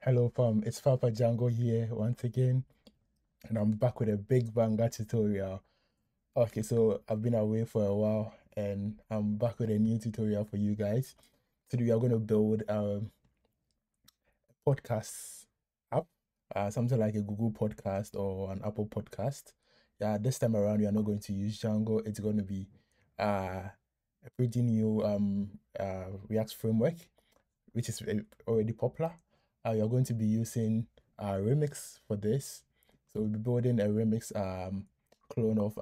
Hello fam, it's Papa Django here once again, and I'm back with a big banger tutorial. Okay, so I've been away for a while, and I'm back with a new tutorial for you guys. Today we are going to build a podcast app, something like a Google podcast or an Apple podcast. Yeah, this time around we are not going to use Django. It's going to be a pretty new React framework, which is already popular. You're going to be using Remix for this. So we'll be building a Remix clone of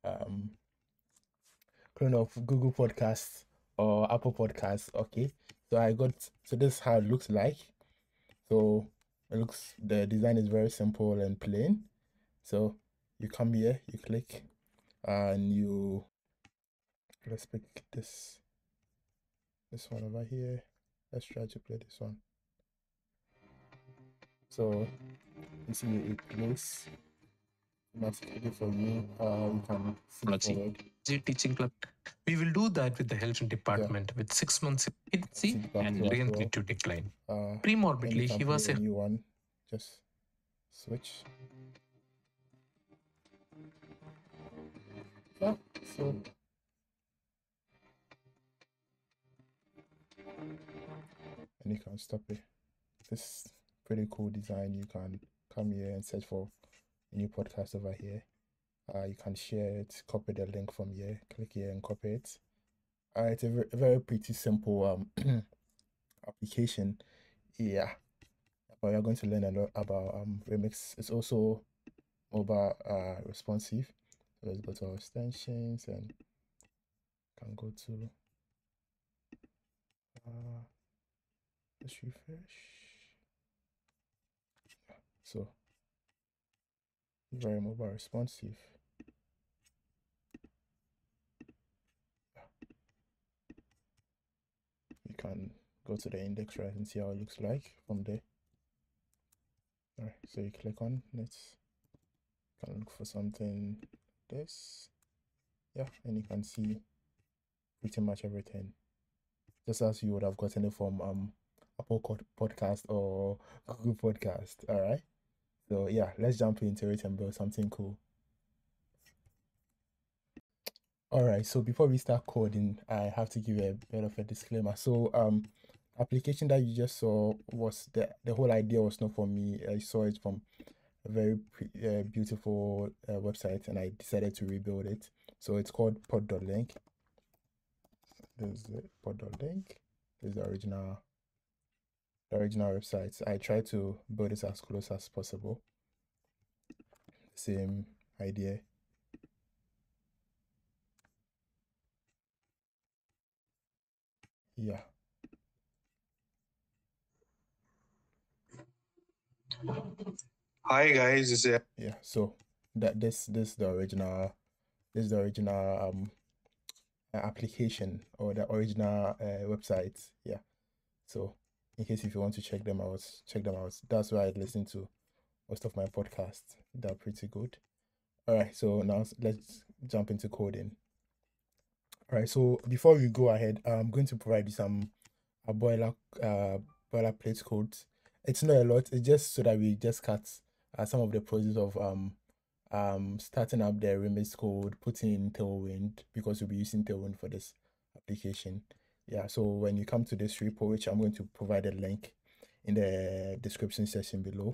um, clone of Google Podcasts or Apple Podcasts. Okay. So this is how it looks like. So the design is very simple and plain. So you come here, you click, and let's pick this one over here. Let's try to play this one. So you see it plays automatically for you. You can see forward. Teaching club. We will do that with the health department with 6 months in C and really to decline. Pre-morbidly, he was a new one. Just switch. Yeah, so and you can stop it. This pretty cool design. You can come here and search for a new podcast over here. You can share it, copy the link from here, click here and copy it. It's a very pretty simple application. Yeah, but we're going to learn a lot about Remix. It's also mobile responsive. So let's go to our extensions and can go to let's refresh. So very mobile responsive. You can go to the index right and see how it looks like from there. All right, so you click on it. You can look for something this. Yeah, and you can see pretty much everything, just as you would have gotten it from Apple Podcast or Google Podcast. All right, so yeah, let's jump into it and build something cool. All right, so before we start coding, I have to give a bit of a disclaimer. So application that you just saw was the whole idea was not for me. I saw it from a very beautiful website, and I decided to rebuild it. So it's called pod.link. There's the pod.link. There's the original website. I try to build it as close as possible. Same idea. Yeah. Hi guys, yeah. So this is the original application or the original website. Yeah. So in case if you want to check them out, That's why I listen to most of my podcasts. They're pretty good. All right, so now let's jump into coding. All right, so before we go ahead, I'm going to provide you some boilerplate code. It's not a lot. It's just so that we just cut some of the process of starting up the remix code, putting in Tailwind, because we'll be using Tailwind for this application. Yeah, so when you come to this repo, which I'm going to provide a link in the description section below.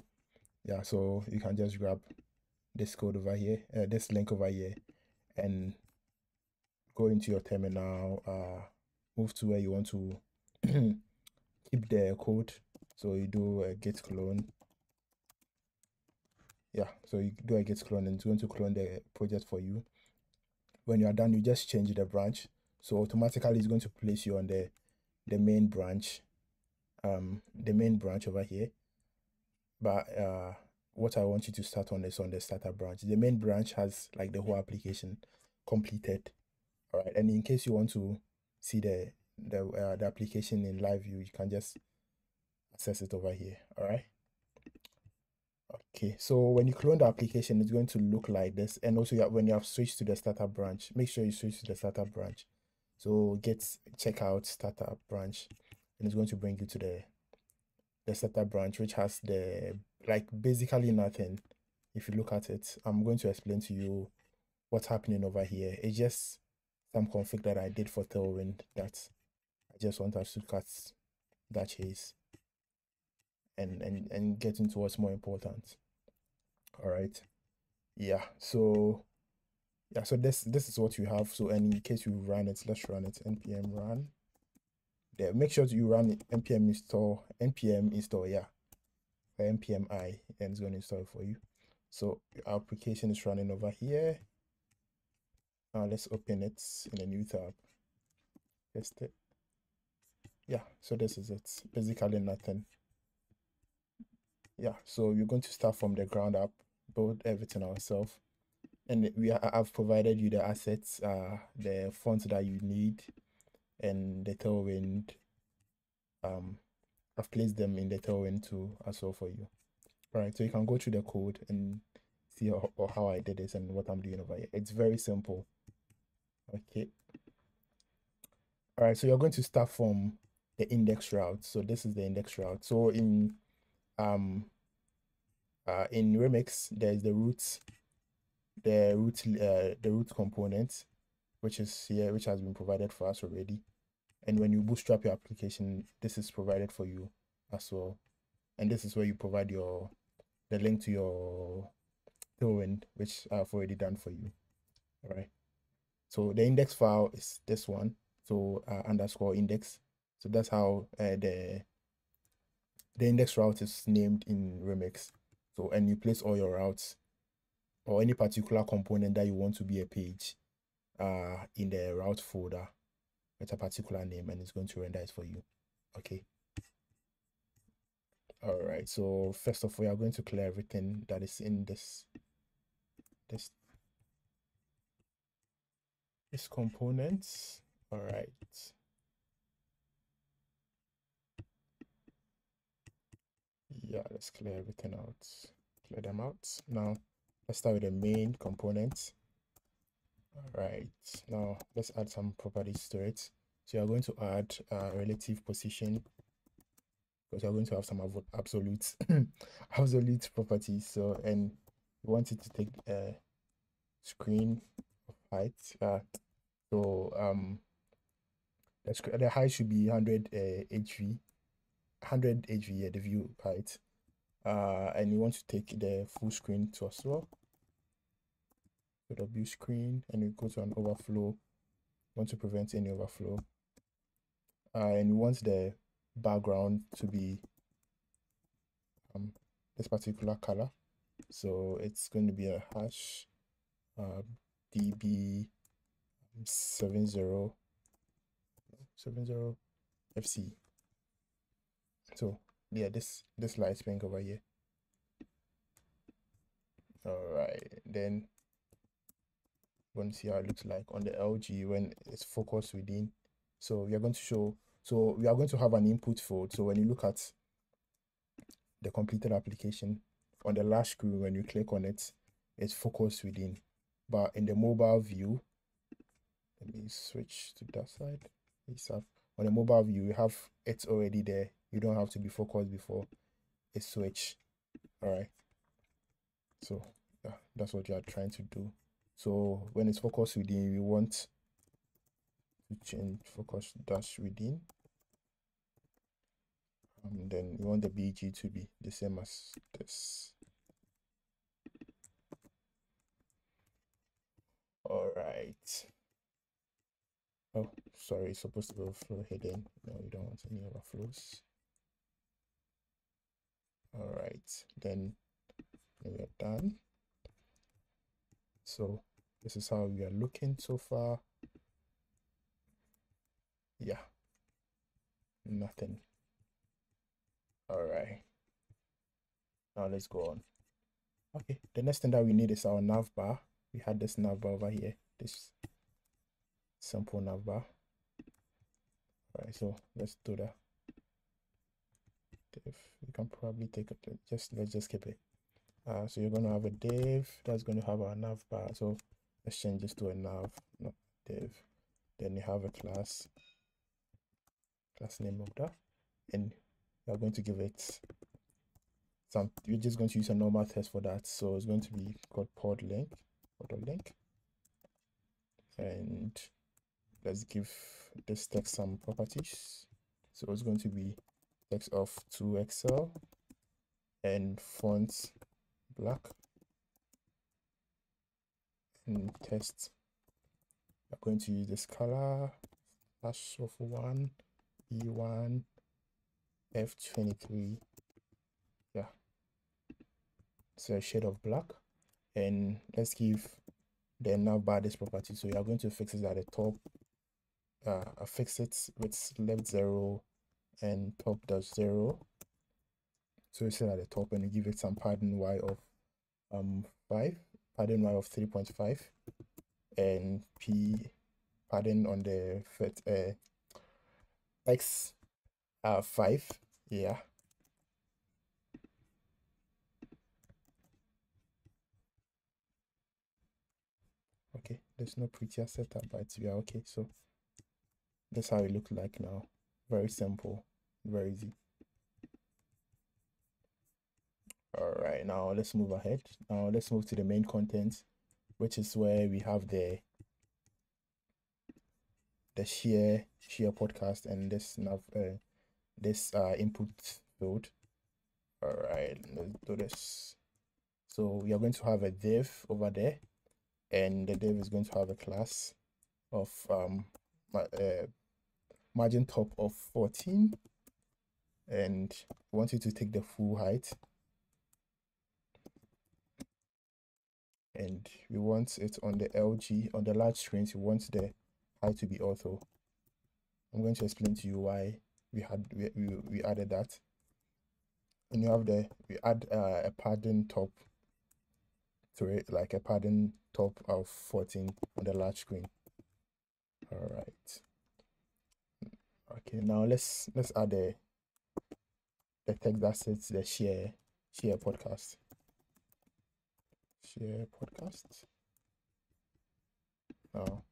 Yeah, so you can just grab this code over here, this link over here, and go into your terminal, move to where you want to keep the code. So you do a git clone. Yeah, so you do a git clone and it's going to clone the project for you. When you are done, you just change the branch. So automatically it's going to place you on the main branch, over here. But what I want you to start on is on the starter branch. The main branch has like the whole application completed. All right, and in case you want to see the application in live view, you can just access it over here. All right. Okay, so when you clone the application, it's going to look like this. And also, when you have switched to the startup branch, make sure you switch to the startup branch. So check out startup branch, and it's going to bring you to the setup branch, which has the like basically nothing. If you look at it, I'm going to explain to you what's happening over here. It's just some config that I did for Tailwind that I just want us to cut that chase and get into what's more important. All right. Yeah. So this is what you have. So in case you run it, let's run it. npm run. There, make sure you run npm install yeah, npm I, and it's going to install it for you. So your application is running over here. Now let's open it in a new tab. Test it. Yeah, so this is it. Basically nothing. Yeah, so you're going to start from the ground up, build everything ourselves. And I've provided you the assets, the fonts that you need, and the Tailwind. I've placed them in the Tailwind too as well for you. All right, so you can go through the code and see how I did this and what I'm doing over here. It's very simple. Okay. All right, so you're going to start from the index route. So this is the index route. So in Remix, there's the root component, which is here, which has been provided for us already. And when you bootstrap your application, this is provided for you as well. And this is where you provide the link to your Tailwind, which I've already done for you. All right. So the index file is this one. So underscore index. So that's how the index route is named in Remix. So, and you place all your routes or any particular component that you want to be a page in the route folder with a particular name, and it's going to render it for you. Okay. All right. So first of all, we are going to clear everything that is in this components. All right. Yeah, let's clear everything out. Clear them out. Now let's start with the main component. All right. Now let's add some properties to it. So you're going to add relative position, because you're going to have some absolute absolute properties. So, and you want it to take screen height. The height should be 100 HV, 100 HV, yeah, the view height. And you want to take the full screen to as well. So W screen, and you go to an overflow. You want to prevent any overflow. And you want the background to be this particular color. So it's going to be a hash db 70 fc. So yeah, this light pink over here. All right, then we're going to see how it looks like on the LG when it's focused within. So we are going to show, so we are going to have an input field. So when you look at the completed application on the last screen, when you click on it, it's focused within. But in the mobile view, let me switch to that side. On the mobile view, you have it already there. You don't have to be focused before it switch. All right. So yeah, that's what you are trying to do. So when it's focused within, you want to change focus dash within. Then you want the BG to be the same as this. All right. Oh, sorry, it's supposed to be overflow hidden. No, you don't want any overflows. All right, then we are done. So this is how we are looking so far. Yeah, nothing. All right, now let's go on. Okay, the next thing that we need is our nav bar. We had this nav bar over here, this simple nav bar. All right, so let's do that. Div, you can probably take it, let's just keep it. So you're going to have a div that's going to have our nav bar. So let's change this to a nav, not div. Then you have a class name of that, and we are going to give it some, we're just going to use a normal text for that. So it's going to be called pod link, and let's give this text some properties. So it's going to be text of 2XL and font black, and text, we're going to use this color hash of 1 E1 F23, yeah, so a shade of black. And let's give the navbar this property. So you are going to fix it at the top, fix it with left 0 and top dash 0. So you set at the top, and you give it some padding y of 5, padding y of 3.5, and p padding on the x 5, yeah. Okay, there's no prettier setup, but we are okay. So that's how it looks like now. Very simple, very easy. All right, now let's move ahead. Now let's move to the main content, which is where we have the share podcast and this input field. All right, let's do this. So we are going to have a div over there, and the div is going to have a class of margin top of 14, and we want you to take the full height, and we want it on the LG, on the large screens, we want the height to be ortho. I'm going to explain to you why we added that. And you have we add a padding top to it, like a padding top of 14 on the large screen. All right. Okay, now let's add the text that says the share podcast. Share podcast. Now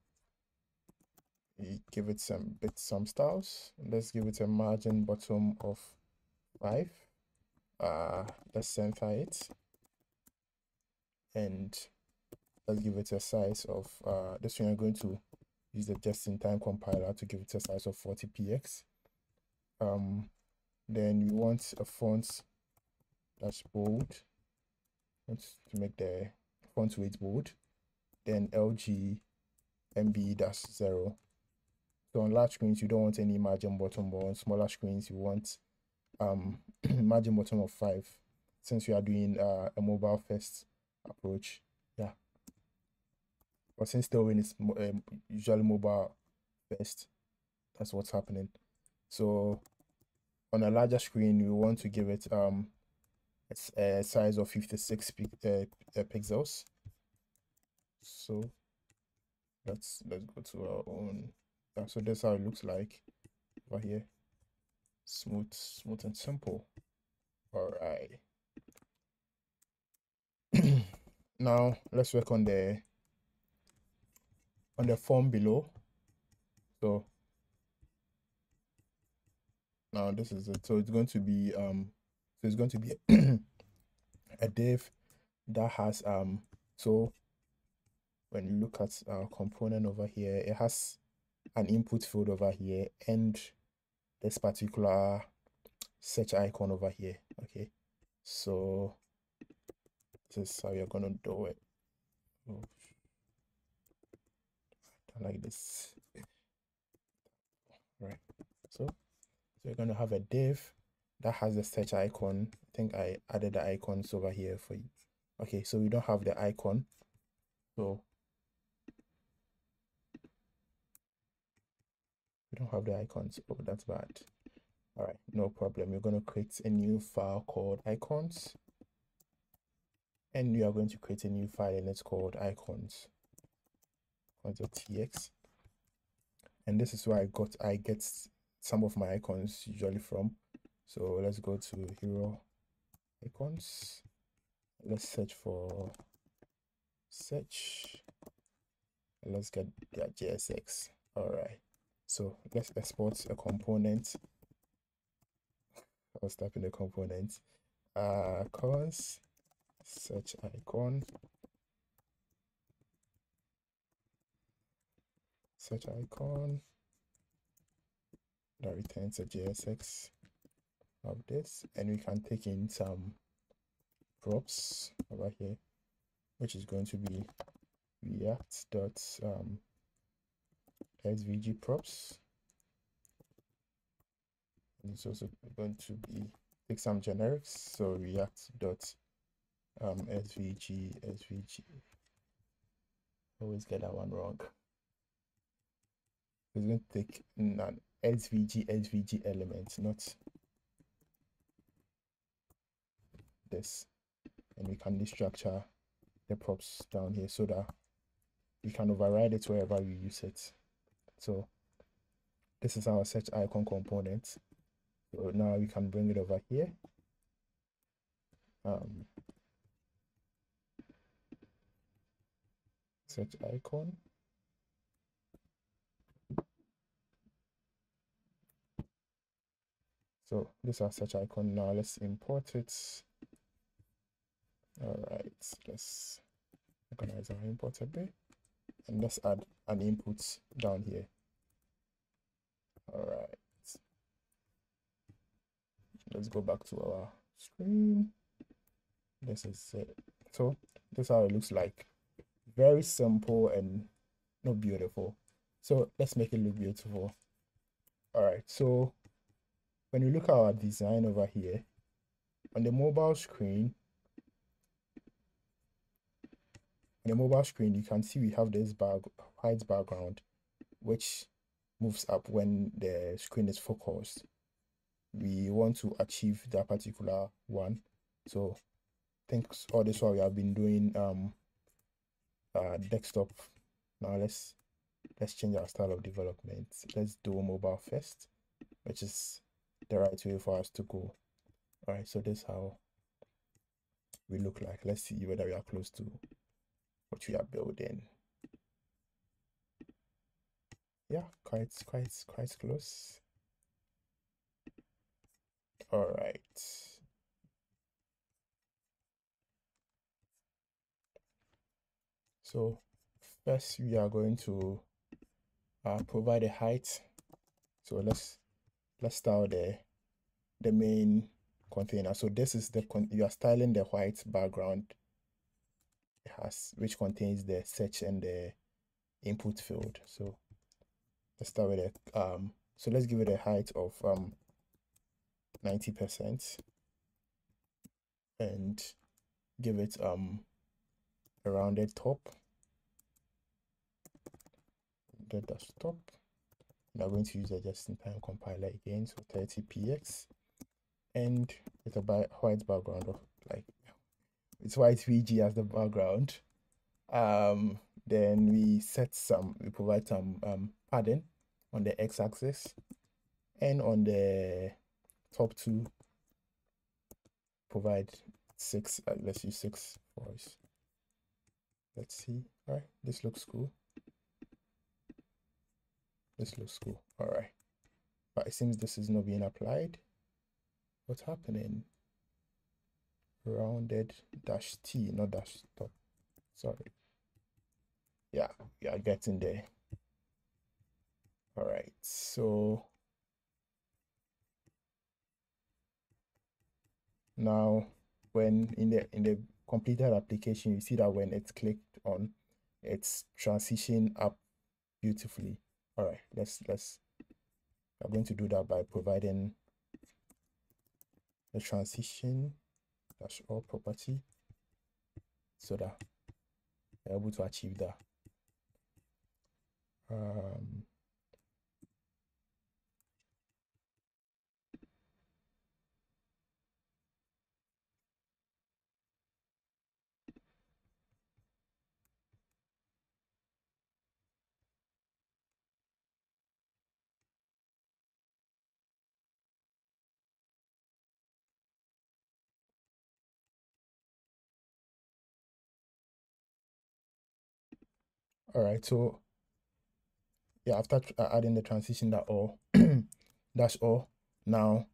we give it some styles. Let's give it a margin bottom of 5. Let's center it, and let's give it a size of this one. I'm going to use the just-in-time compiler to give it a size of 40px. Then we want a font that's bold. Want to make the font weight bold. Then LG MB dash 0. So on large screens you don't want any margin bottom, but on smaller screens you want margin bottom of 5, since we are doing a mobile first approach. Yeah, but since Tailwind is usually mobile first, that's what's happening. So on a larger screen we want to give it a size of 56 pixels. So let's go to our own. Yeah, so that's how it looks like over here. Smooth and simple. All right. Now let's work on the form below. So now this is it. So it's going to be a div that has so when you look at our component over here, it has an input field over here and this particular search icon over here. Okay, so this is how you're gonna do it. Oh, like this. Right, so you're gonna have a div that has the search icon. I think I added the icons over here for you. Okay, so we don't have the icon, so we don't have the icons. Oh, that's bad. All right, no problem. You're going to create a new file called icons, and you are going to create a new file, and it's called icons.txt. And this is where I get some of my icons usually from. So let's go to hero icons. Let's search for search. Let's get that JSX. All right. So let's export a component. I'll type in the component. Cons search icon. Search icon that returns a JSX of this, and we can take in some props over here, which is going to be react.svg props, and it's also going to be take some generics, so react.svg. Always get that one wrong. It's going to take an svg element, not this, and we can destructure the props down here so that we can override it wherever we use it. So this is our search icon component. So now we can bring it over here. Search icon. So this is our search icon. Now let's import it. All right, let's organize our import a bit, and let's add an input down here. All right, let's go back to our screen. This is it. So this is how it looks like. Very simple and not beautiful. So let's make it look beautiful. All right, so when you look at our design over here on the mobile screen, you can see we have this white background which moves up when the screen is focused. We want to achieve that particular one. So thanks all this while we have been doing desktop. Now let's change our style of development. Let's do mobile first, which is the right way for us to go. All right, so this is how we look like. Let's see whether we are close to what we are building. Yeah, quite close. All right. So first we are going to provide a height. So let's style the main container. So this is you are styling the white background it has, which contains the search and the input field. So let's start with it. So let's give it a height of 90% and give it a rounded top. Dash top. We are going to use a just-in-time compiler again, so 30px, and with a white background of like it's white VG as the background. Then we provide some padding on the x-axis, and on the top two provide 6. Let's use 6 for us. Let's see. All right, this looks cool. This looks cool. All right, but it seems this is not being applied. What's happening? Rounded dash T, not dash top. Sorry. Yeah, we are getting there. All right, so now when in the completed application, you see that when it's clicked on, it's transition up beautifully. All right, I'm going to do that by providing the transition dash all property so that we're able to achieve that. All right, so yeah, after adding the transition dash all, now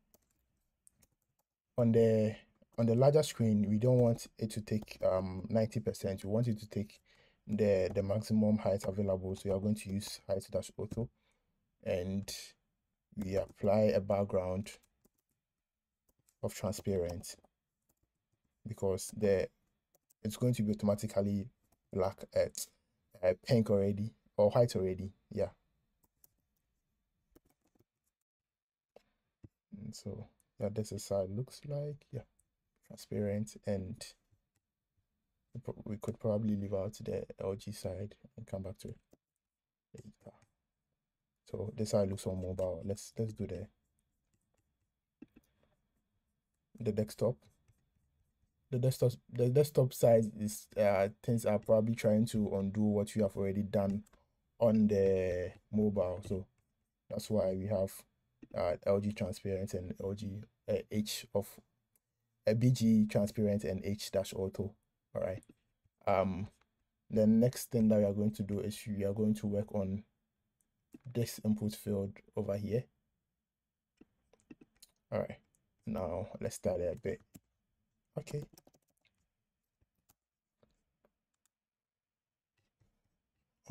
on the larger screen, we don't want it to take 90%. We want it to take the maximum height available. So we are going to use height-auto, and we apply a background of transparent, because it's going to be automatically black at pink already, or white already. Yeah. And so yeah, this is how it looks like. Yeah, transparent. And we could probably leave out the LG side and come back to it later. So this side looks on mobile. Let's do the desktop. The desktop side is things are probably trying to undo what you have already done on the mobile. So that's why we have LG transparent and LG H of BG transparent and H dash auto. All right. The next thing that we are going to do is we are going to work on this input field over here. All right. Now let's start it a bit. Okay.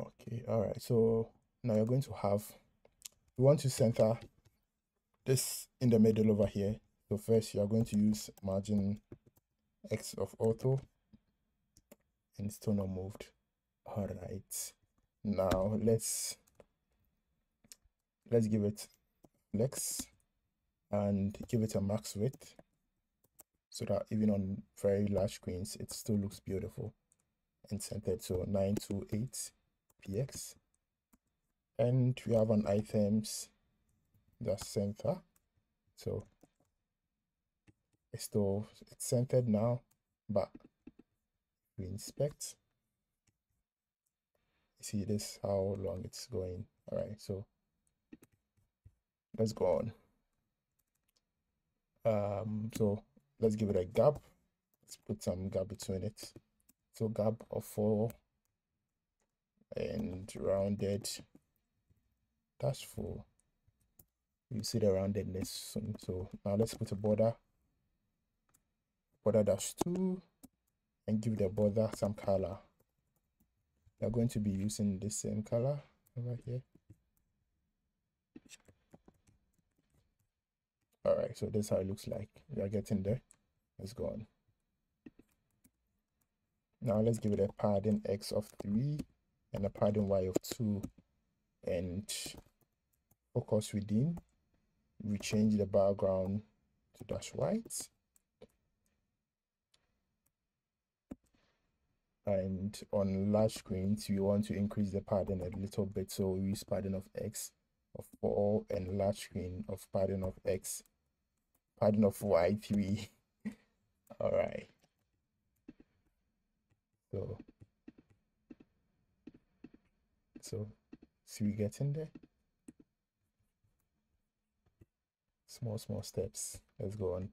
Okay. All right. So now you're going to have, we want to center this in the middle over here. So first you are going to use margin X of auto, and it's still not moved. All right. Now let's give it flex and give it a max width, so that even on very large screens it still looks beautiful and centered. So 928 px, and we have an items that's center. So it's centered now, but we inspect, see this how long it's going. All right, so let's go on. So let's give it a gap. Let's put some gap between it. So gap of 4 and rounded dash 4. You see the roundedness soon. So now let's put a border dash 2, and give the border some color. We're going to be using the same color over here. All right, so this is how it looks like. We are getting there. Let's go on. Now let's give it a padding X of 3 and a padding Y of 2, and focus within. We change the background to dash white, and on large screens we want to increase the padding a little bit, so we use padding of X of 4 and large screen of padding of X, padding of Y 3. All right, so see we get in there. Small steps. Let's go on.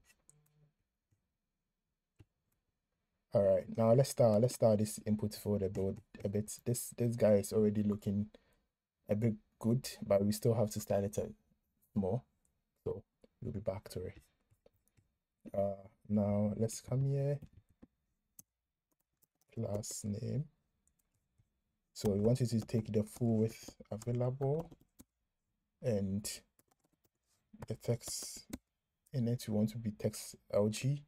All right, now let's start this input folder build a bit. This guy is already looking a bit good, but we still have to style it more. So we'll be back to it. Now let's come here. Class name. So we want it to take the full width available, and the text in it, we want to be text LG,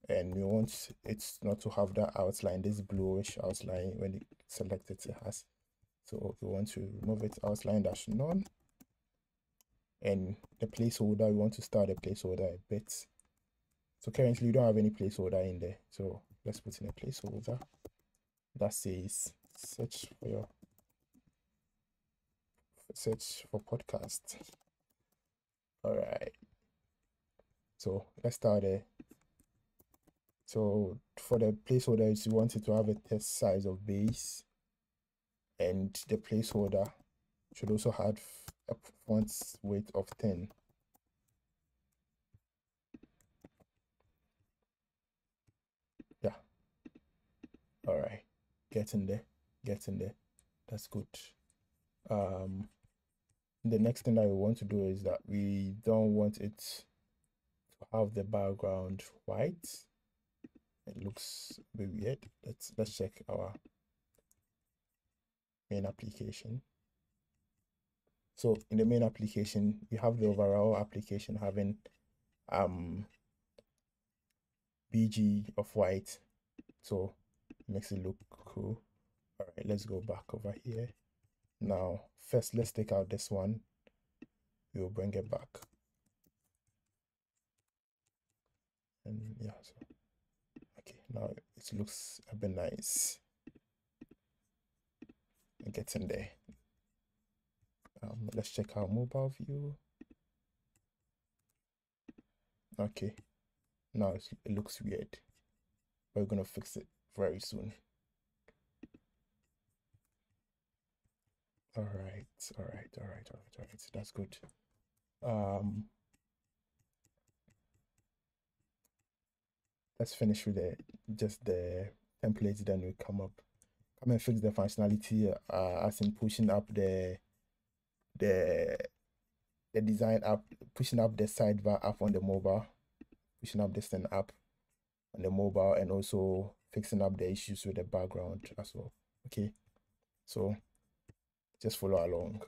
and we want it not to have that outline, this bluish outline when it selected it has. So we want to remove it, outline dash none, and the placeholder, we want to start the placeholder a bit. So currently we don't have any placeholder in there, so let's put in a placeholder that says search for podcast. All right, so let's start there. So for the placeholders, you want it to have a text size of base, and the placeholder should also have a font weight of 10. Yeah. All right, getting there. That's good. The next thing that we want to do is that we don't want it have the background white. It looks a bit weird. Let's check our main application. So in the main application, you have the overall application having BG of white, so it makes it look cool. All right, let's go back over here. Now, first, let's take out this one. We'll bring it back. And yeah, so okay, now it looks a bit nice. It gets in there. Let's check our mobile view. Okay, now it looks weird. We're gonna fix it very soon. All right. That's good. Let's finish with just the templates. Then we come and fix the functionality. As in pushing up the design app, pushing up the sidebar app on the mobile, pushing up this thing up on the mobile, and also fixing up the issues with the background as well. Okay, so just follow along.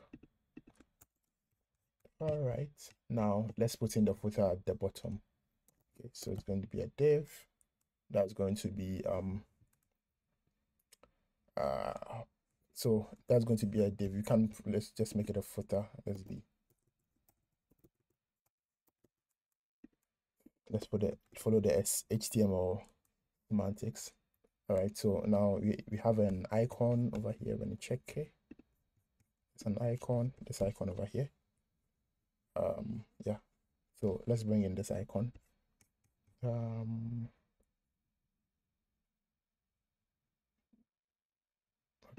All right, now let's put in the footer at the bottom. Okay, so it's going to be a div. That's going to be so that's going to be a div. You can, let's just make it a footer. Let's follow the HTML semantics. All right, so now we have an icon over here. When you check it, it's an icon, this icon over here. Yeah, so let's bring in this icon.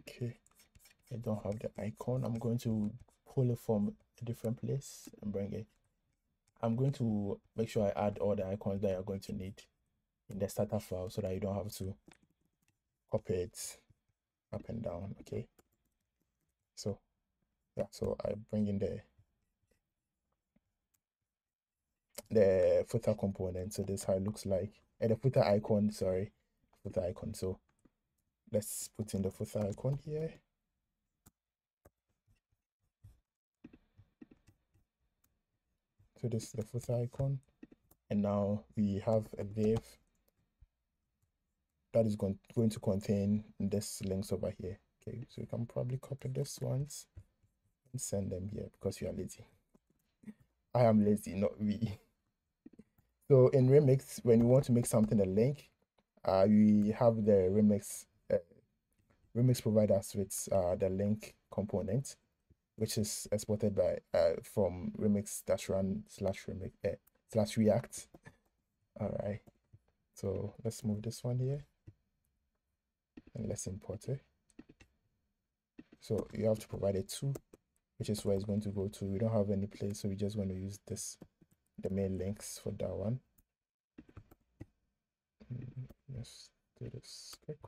Okay, I don't have the icon. I'm going to pull it from a different place and bring it. I'm going to make sure I add all the icons that you're going to need in the starter file so that you don't have to copy it up and down. Okay, so yeah, so I bring in the footer component. So this is how it looks like, and the footer icon, sorry, footer icon. So let's put in the footer icon here. So this is the footer icon, and now we have a div that is going to contain this links over here. Okay, so you can probably copy this ones and send them here because you are lazy. I am lazy, not we. So in Remix, when you want to make something a link, we have the Remix provides us with the link component, which is exported by from remix-run/remix/react. All right, so let's move this one here and let's import it. So you have to provide a to, which is where it's going to go to. We don't have any place, so we're just going to use the main links for that one. Let's do this quick.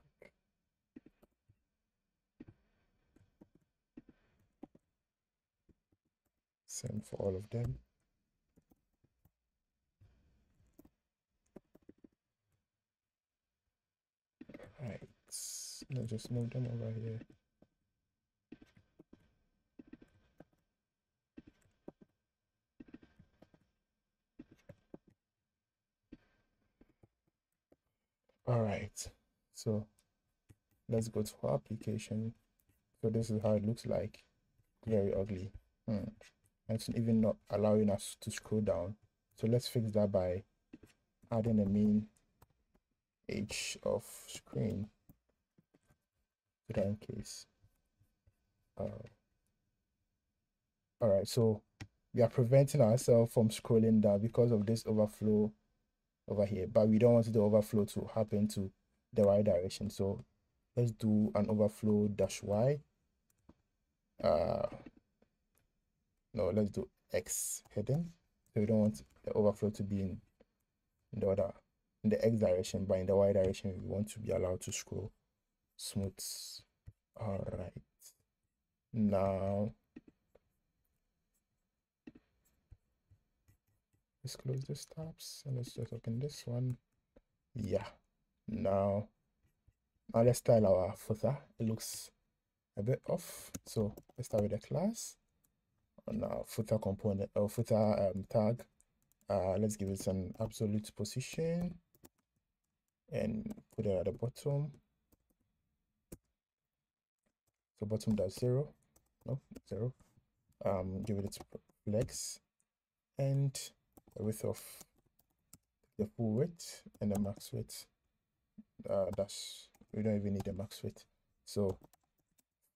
Same for all of them. All right, let's just move them over here. All right, so let's go to our application. So this is how it looks like. Very ugly. It's even not allowing us to scroll down. So let's fix that by adding a mean age of screen to that in case. All right, so we are preventing ourselves from scrolling down because of this overflow over here, but we don't want the overflow to happen to the y direction. So let's do an overflow -y. No, let's do x heading. So we don't want the overflow to be in the x direction, but in the y direction we want to be allowed to scroll smooth. All right, now let's close these tabs and let's just open this one. Yeah, now let's style our footer. It looks a bit off, so let's start with the class. On our footer component or footer tag, let's give it an absolute position and put it at the bottom. So bottom dash 0, no 0. Give it its flex and the width of the full width and the max width. We don't even need the max width. So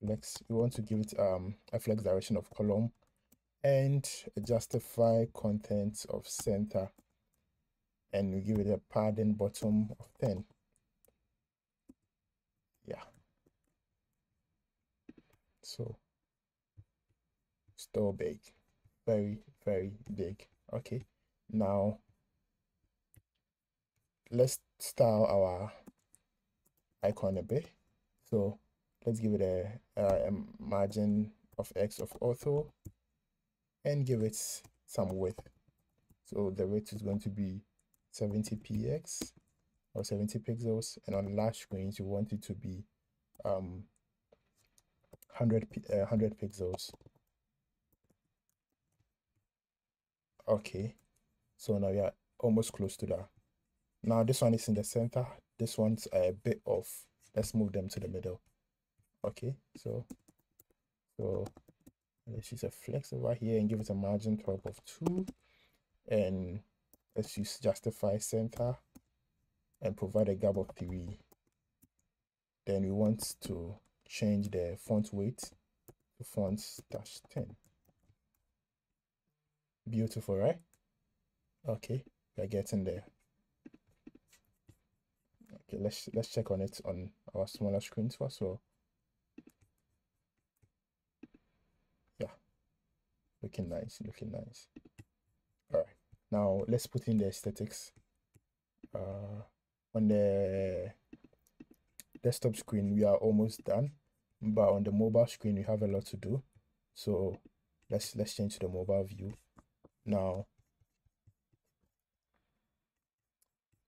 flex, we want to give it a flex direction of column and a justify content of center, and we give it a padding bottom of 10. Yeah, so still big, very big. Okay, now let's style our icon a bit. So let's give it a margin of X of ortho and give it some width. So the width is going to be 70 px or 70 pixels, and on large screens you want it to be 100 pixels. Okay, so now we are almost close to that. Now this one is in the center, this one's a bit off. Let's move them to the middle. Okay, so let's use a flex over here and give it a margin top of 2, and let's use justify center and provide a gap of 3. Then we want to change the font weight to font-10. Beautiful, right? Okay, we're getting there. Okay, let's check on it on our smaller screens first. So yeah, looking nice. All right, now let's put in the aesthetics. On the desktop screen we are almost done, but on the mobile screen we have a lot to do. So let's change to the mobile view. Now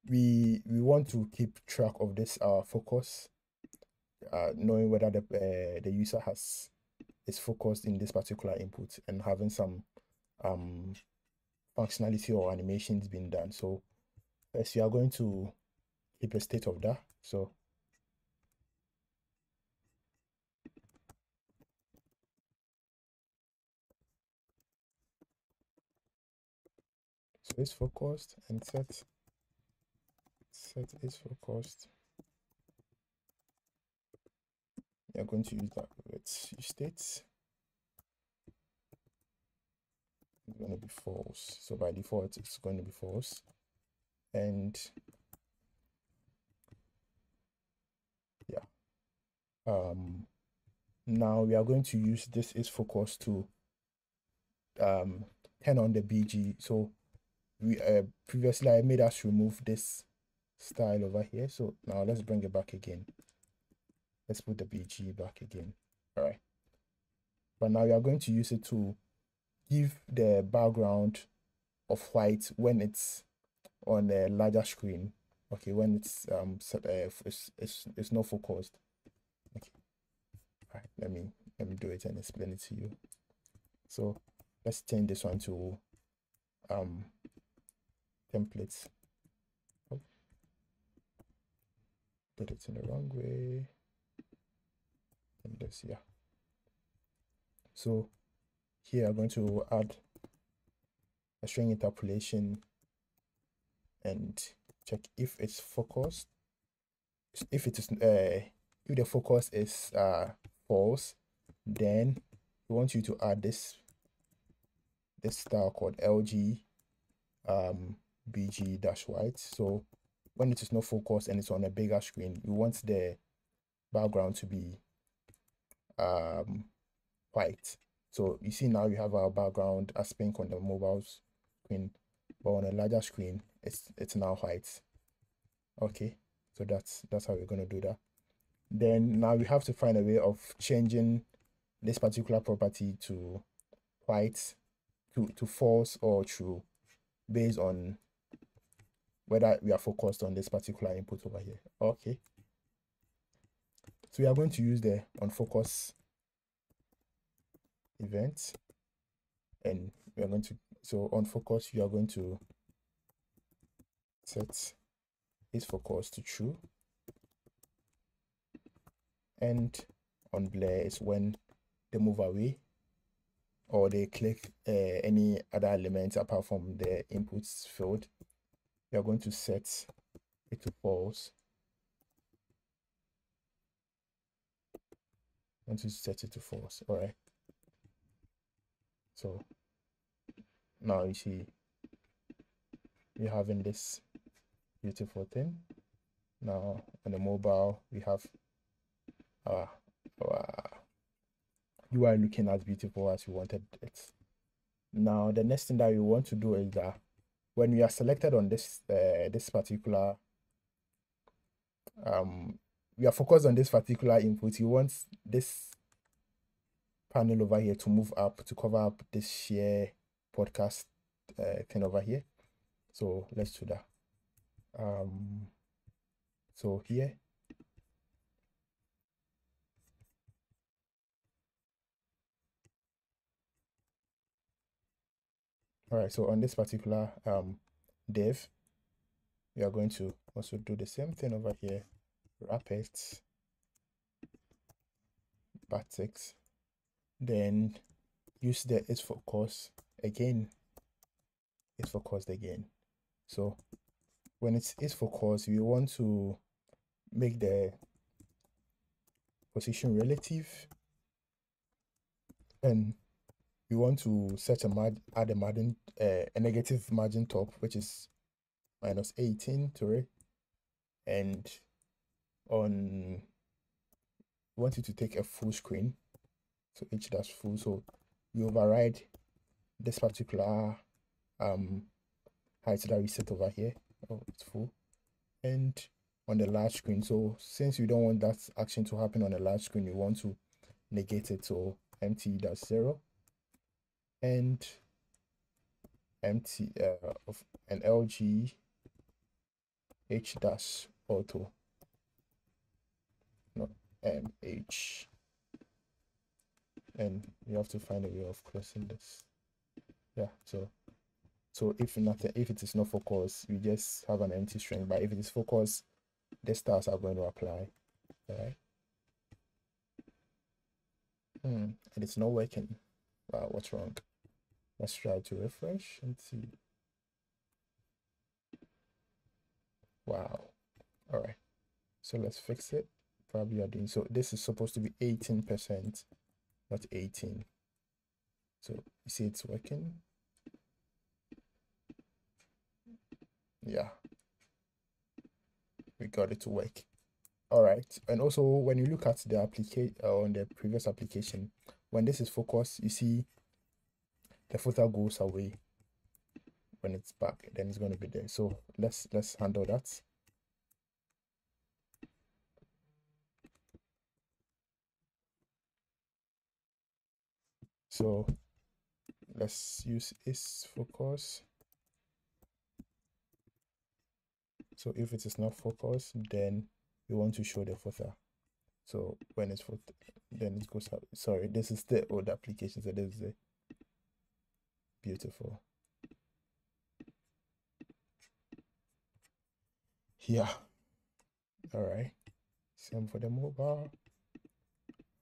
we want to keep track of this focus, knowing whether the user is focused in this particular input and having some functionality or animations being done. So first we are going to keep a state of that. So it's focused and set is focused. We are going to use that with states. It's going to be false. So by default, it's going to be false. And yeah. Now we are going to use this is focused to turn on the BG. So we previously I made us remove this style over here. So now let's bring it back again. Let's put the BG back again. All right. But now we are going to use it to give the background of white when it's on a larger screen. Okay, when it's it's not focused. Okay. All right, let me do it and explain it to you. So let's change this one to templates. Oh, did it in the wrong way. And this, yeah. So here I'm going to add a string interpolation and check if it's focused. If it is if the focus is false, then we want you to add this style called LG BG-white. So when it is not focused and it's on a bigger screen, we want the background to be white. So you see now you have our background as pink on the mobile screen, but on a larger screen it's now white. Okay, so that's how we're going to do that. Then now we have to find a way of changing this particular property to white to false or true. based on whether we are focused on this particular input over here. Okay. So we are going to use the onFocus event, and we are going to, so onFocus, you are going to set isFocus to true, and on blur is when they move away or they click any other elements apart from the inputs field. We are going to set it to false. I'm going to set it to false. All right. So now you see we're having this beautiful thing. Now on the mobile, we have our UI looking as beautiful as we wanted it. Now the next thing that we want to do is that when we are selected on this this particular we are focused on this particular input, you want this panel over here to move up to cover up this share podcast thing over here. So let's do that. So here, all right, so on this particular div, we are going to also do the same thing over here. Wrap it, backticks, then use the isFocus again. isFocus again. So when it's isFocus, we want to make the position relative, and we want to set add a margin, a negative margin top, which is -18 to it, and on we want it to take a full screen, so h-full. So we override this particular height that we set over here. Oh, it's full. And on the large screen, so since we don't want that action to happen on the large screen, we want to negate it. So empty-0 and empty of an LG h-auto, not mh, and you have to find a way of closing this. Yeah, so if it is not focused, we just have an empty string, but if it is focused, the stars are going to apply. All right. And it's not working. Wow, what's wrong? Let's try to refresh and see. Wow. All right. So let's fix it. Probably are doing so. This is supposed to be 18%, not 18. So you see it's working. Yeah, we got it to work. All right. And also when you look at the application on the previous application, when this is focused, you see the footer goes away. When it's back, then it's going to be there. So let's handle that. So let's use isFocus. So if it is not focused, then we want to show the footer. So when it's footer, then it goes out. Sorry, this is the old application. So this is the beautiful. Yeah. All right. Same for the mobile.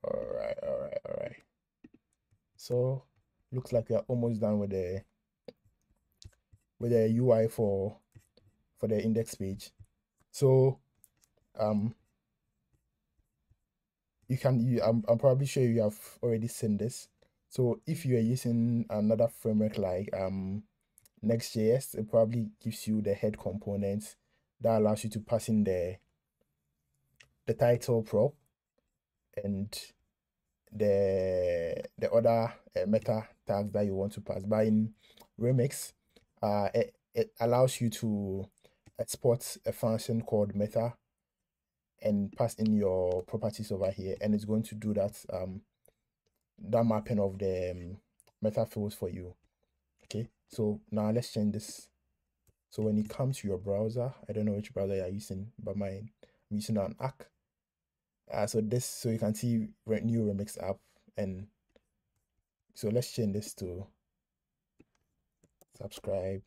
All right. So looks like we are almost done with the UI for the index page. So I'm probably sure you have already seen this. So if you are using another framework like Next.js, it probably gives you the head components that allows you to pass in the title prop and the other meta tags that you want to pass. But in Remix, it allows you to export a function called meta and pass in your properties over here, and it's going to do that that mapping of the meta fields for you. Okay, so now let's change this So when you come to your browser, I don't know which browser you're using, but I'm using an Mac. So you can see new Remix app, and so let's change this to subscribe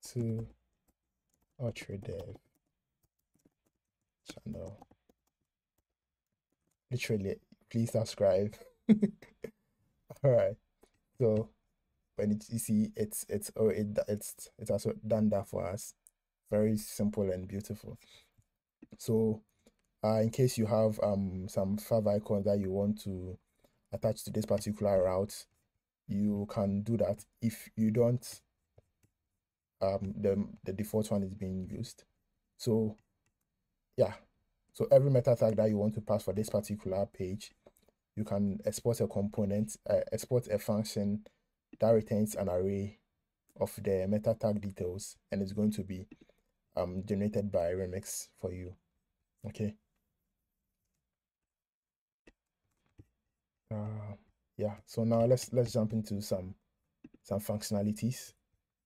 to Ultra Dev channel. Literally, please subscribe. All right. So when you see it's also done that for us. Very simple and beautiful. So in case you have some favicon that you want to attach to this particular route, you can do that. If you don't, the default one is being used. So yeah, so every meta tag that you want to pass for this particular page, you can export a component, export a function that returns an array of the meta tag details, and it's going to be generated by Remix for you. Okay. Yeah, so now let's jump into some functionalities.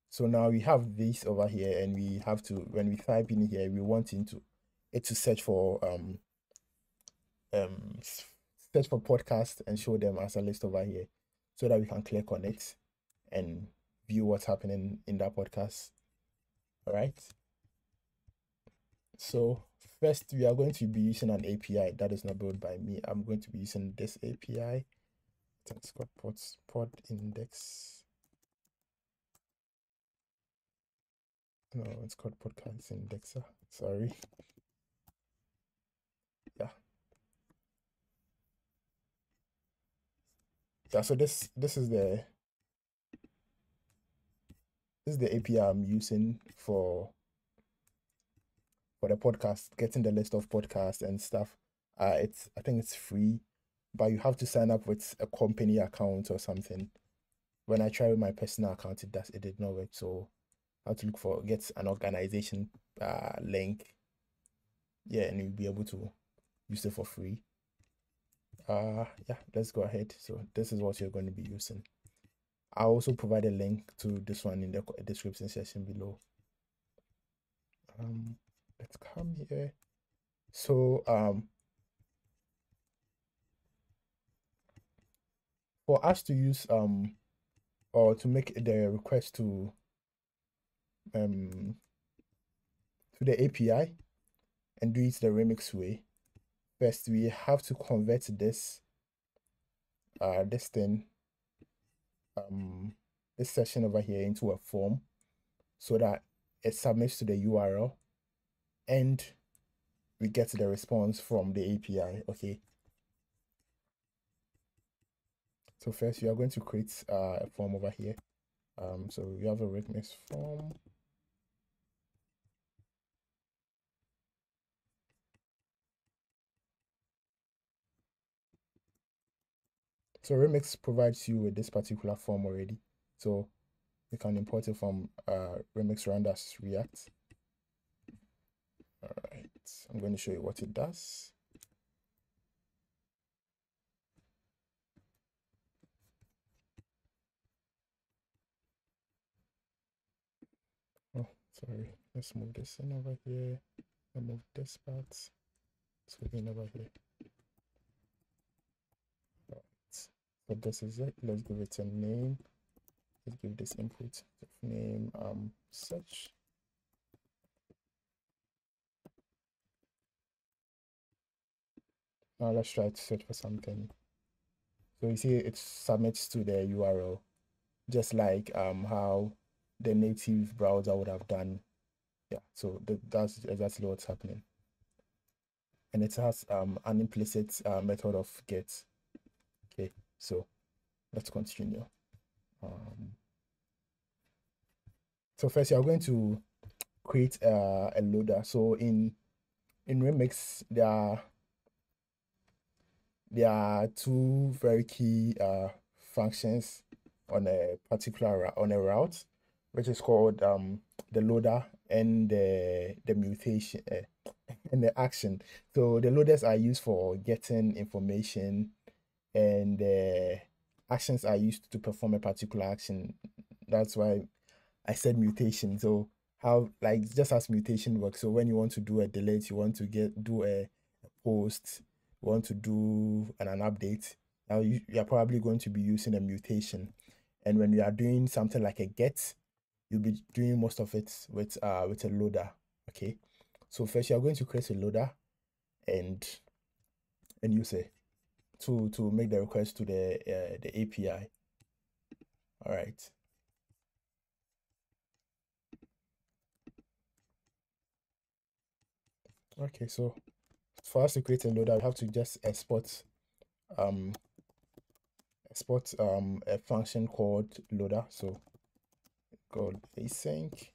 So now we have this over here, and we have to, when we type in here, we want it to search for podcasts and show them as a list over here, so that we can click on it and view what's happening in that podcast. All right. So first, we are going to be using an API that is not built by me. I'm going to be using this API. It's called pod index. No, it's called podcast indexer. Sorry. Yeah. Yeah, so this is the API I'm using for the podcast, getting the list of podcasts and stuff. I think it's free, but you have to sign up with a company account or something. When I tried with my personal account, it did not work. So I have to get an organization link. Yeah, and you'll be able to use it for free. Yeah, let's go ahead. So this is what you're going to be using. I'll also provide a link to this one in the description section below. Let's come here. So for us to use or to make the request to the API and do it the Remix way, first we have to convert this thing, this session over here into a form, so that it submits to the URL and we get the response from the API. Okay. So first, we are going to create a form over here. So we have a remix form. So Remix provides you with this particular form already. So you can import it from Remix Randers React. All right, I'm going to show you what it does. Oh, sorry. Let's move this in over here. I'll move this part. Let's move in over here. All right. So this is it. Let's give it a name. Let's give this input of name search. Now let's try to search for something. So you see it submits to the URL, just like how the native browser would have done. Yeah, so that's exactly what's happening. And it has an implicit method of get. Okay, so let's continue. So first you're going to create a loader. So in Remix, there are two very key functions on a particular route, which is called the loader and the mutation and the action. So the loaders are used for getting information, and the actions are used to perform a particular action. That's why I said mutation. So how, like, just as mutation works. So when you want to do a delete, you want to do a post, you want to do an update. Now you're probably going to be using a mutation. And when you are doing something like a get, you'll be doing most of it with a loader. Okay. So first you're going to create a loader and use it to make the request to the API. All right. Okay, so for us to create a loader, we have to just export a function called loader. So called async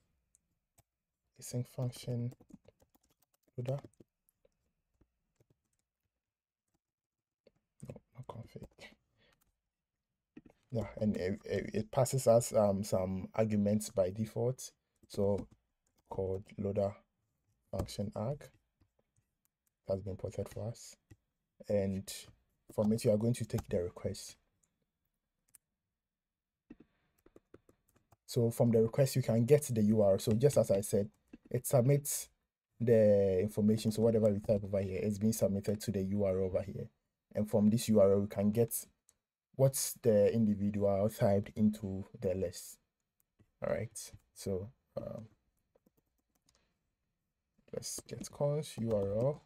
function loader. No, not config. Yeah, and it passes us some arguments by default. So called loader function arg has been imported for us. And from it, you are going to take the request. So from the request, you can get the URL. So just as I said, it submits the information. So whatever we type over here is being submitted to the URL over here. And from this URL, we can get what's the individual typed into the list. All right. So let's get const URL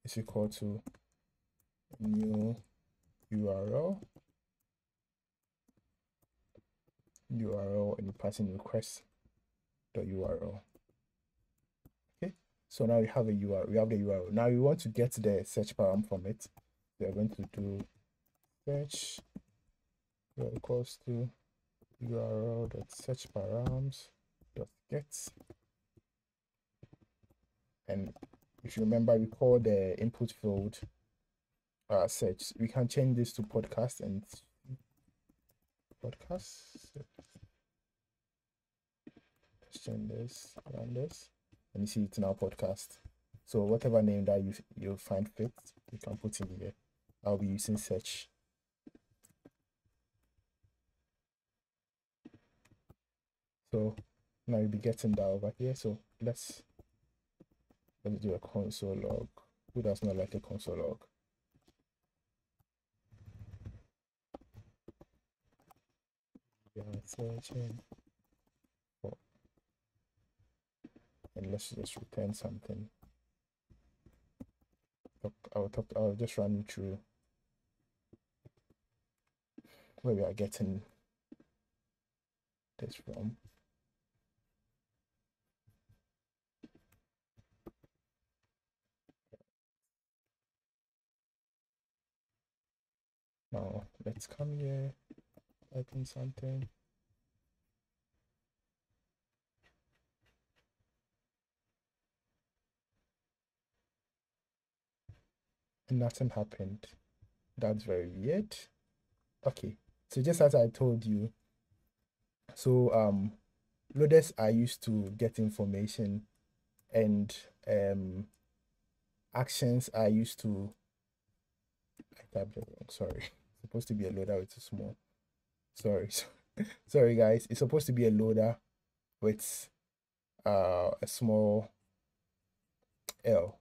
is equal to new URL and you pass in request the URL. Okay, so now we have a URL. We have the URL. Now we want to get the search param from it. We are going to do search equals to url.searchparams.get. And if you remember, we call the input field search. We can change this to podcast and podcast. Let's change this, run this, and you see it's now podcast. So whatever name that you find fit, you can put in here. I'll be using search. So now you'll be getting that over here. So let's do a console log. Who does not like a console log? Yeah, searching. And let's just return something. I'll just run you through where we are getting this from. Now let's come here, type in something. And nothing happened. That's very weird. Okay, so just as I told you, so loaders are used to get information, and actions are used to, I typed it wrong, sorry. It's supposed to be a loader with a small, sorry. Sorry guys, it's supposed to be a loader with a small L.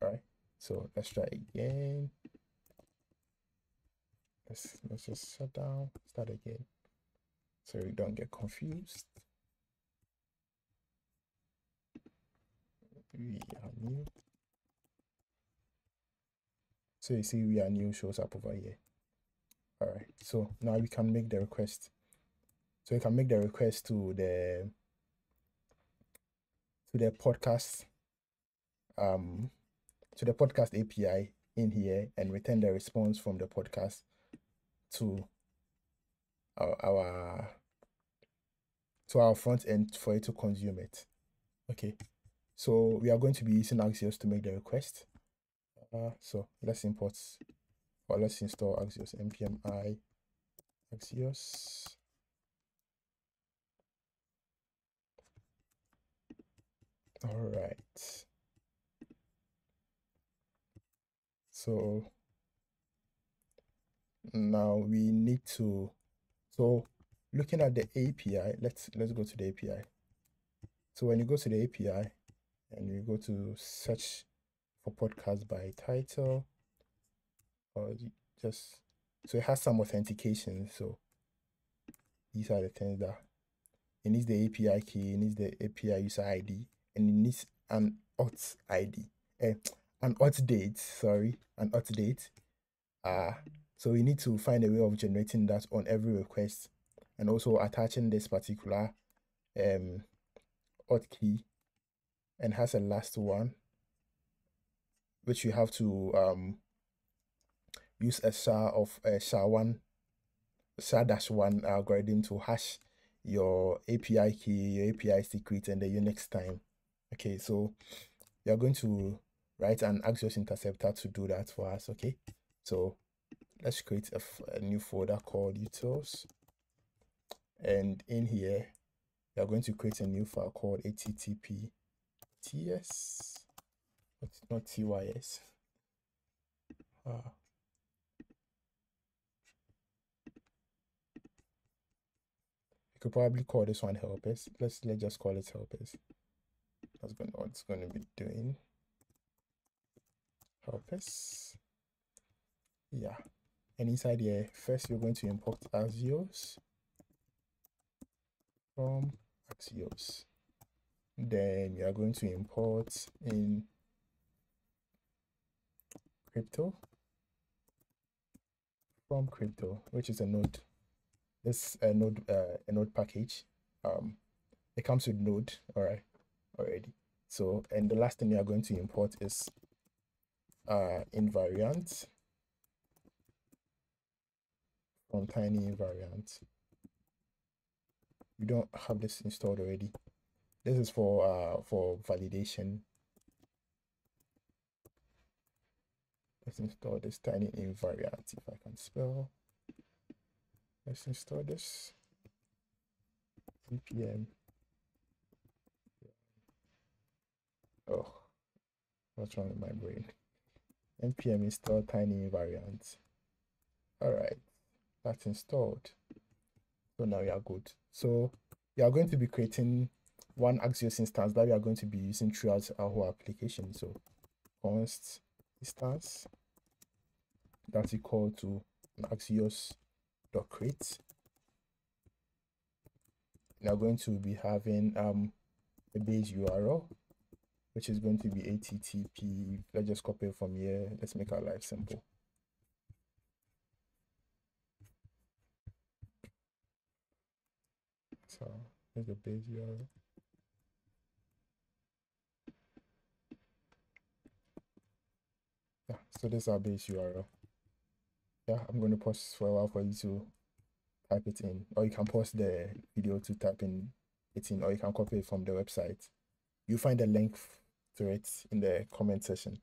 All right, so let's try again. Let's just shut down, start again, so we don't get confused. We are new. So you see we are new shows up over here. All right, so now we can make the request. So you can make the request to the podcast API in here and return the response from the podcast to our front end for it to consume it. Okay, so we are going to be using Axios to make the request. So let's install Axios, npm I Axios. All right. So now we need to, so looking at the API, let's go to the API. So when you go to the API and you go to search for podcast by title, or just, so it has some authentication. So these are the things that it needs: the API key, it needs the API user ID, and it needs an auth ID, an auth date, an auth date. So we need to find a way of generating that on every request, and also attaching this particular auth key, and has a last one, which you have to use a SHA-1 algorithm to hash your API key, your API secret, and the Unix time. Okay, so we are going to write an Axios interceptor to do that for us. Okay, so let's create a new folder called utils, and in here we are going to create a new file called http://ts, not tys. You could probably call this one helpers. Let's just call it helpers. That's what it's going to be doing. Helpers. Yeah. And inside here, first you're going to import Axios from Axios. Then you are going to import in crypto from crypto, which is a node. This a node package. It comes with node, all right, already. So, and the last thing you are going to import is invariant from tiny invariant. We don't have this installed already. This is for validation. Let's install this tiny invariant, if I can spell. Let's install this. npm. Oh, what's wrong with my brain? npm install tiny invariant. All right, that's installed. So now we are good. So we are going to be creating one Axios instance that we are going to be using throughout our whole application. So const instance that's equal to Axios.create. We are going to be having a base URL, which is going to be http. Let's just copy it from here. Let's make our life simple. So here's the base URL. Yeah, so this is our base URL. Yeah, I'm going to pause for a while for you to type it in, or you can pause the video to type in it in, or you can copy it from the website. You'll find a link to it in the comment section.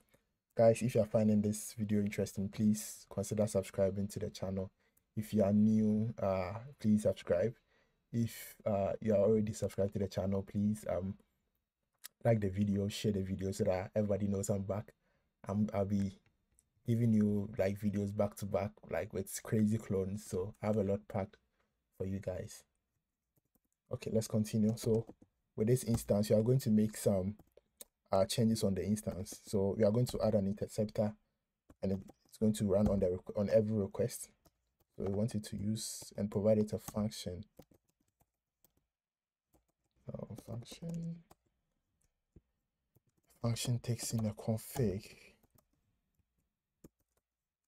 Guys, if you're finding this video interesting, please consider subscribing to the channel. If you are new, please subscribe. If you are already subscribed to the channel, please like the video, share the video so that everybody knows I'm back. I'll be giving you like videos back to back, like with crazy clones. So I have a lot packed for you guys. Okay, let's continue. So with this instance, you are going to make some changes on the instance. So we are going to add an interceptor, and it's going to run on every request. So we want it to use and provide it a function. Function takes in a config.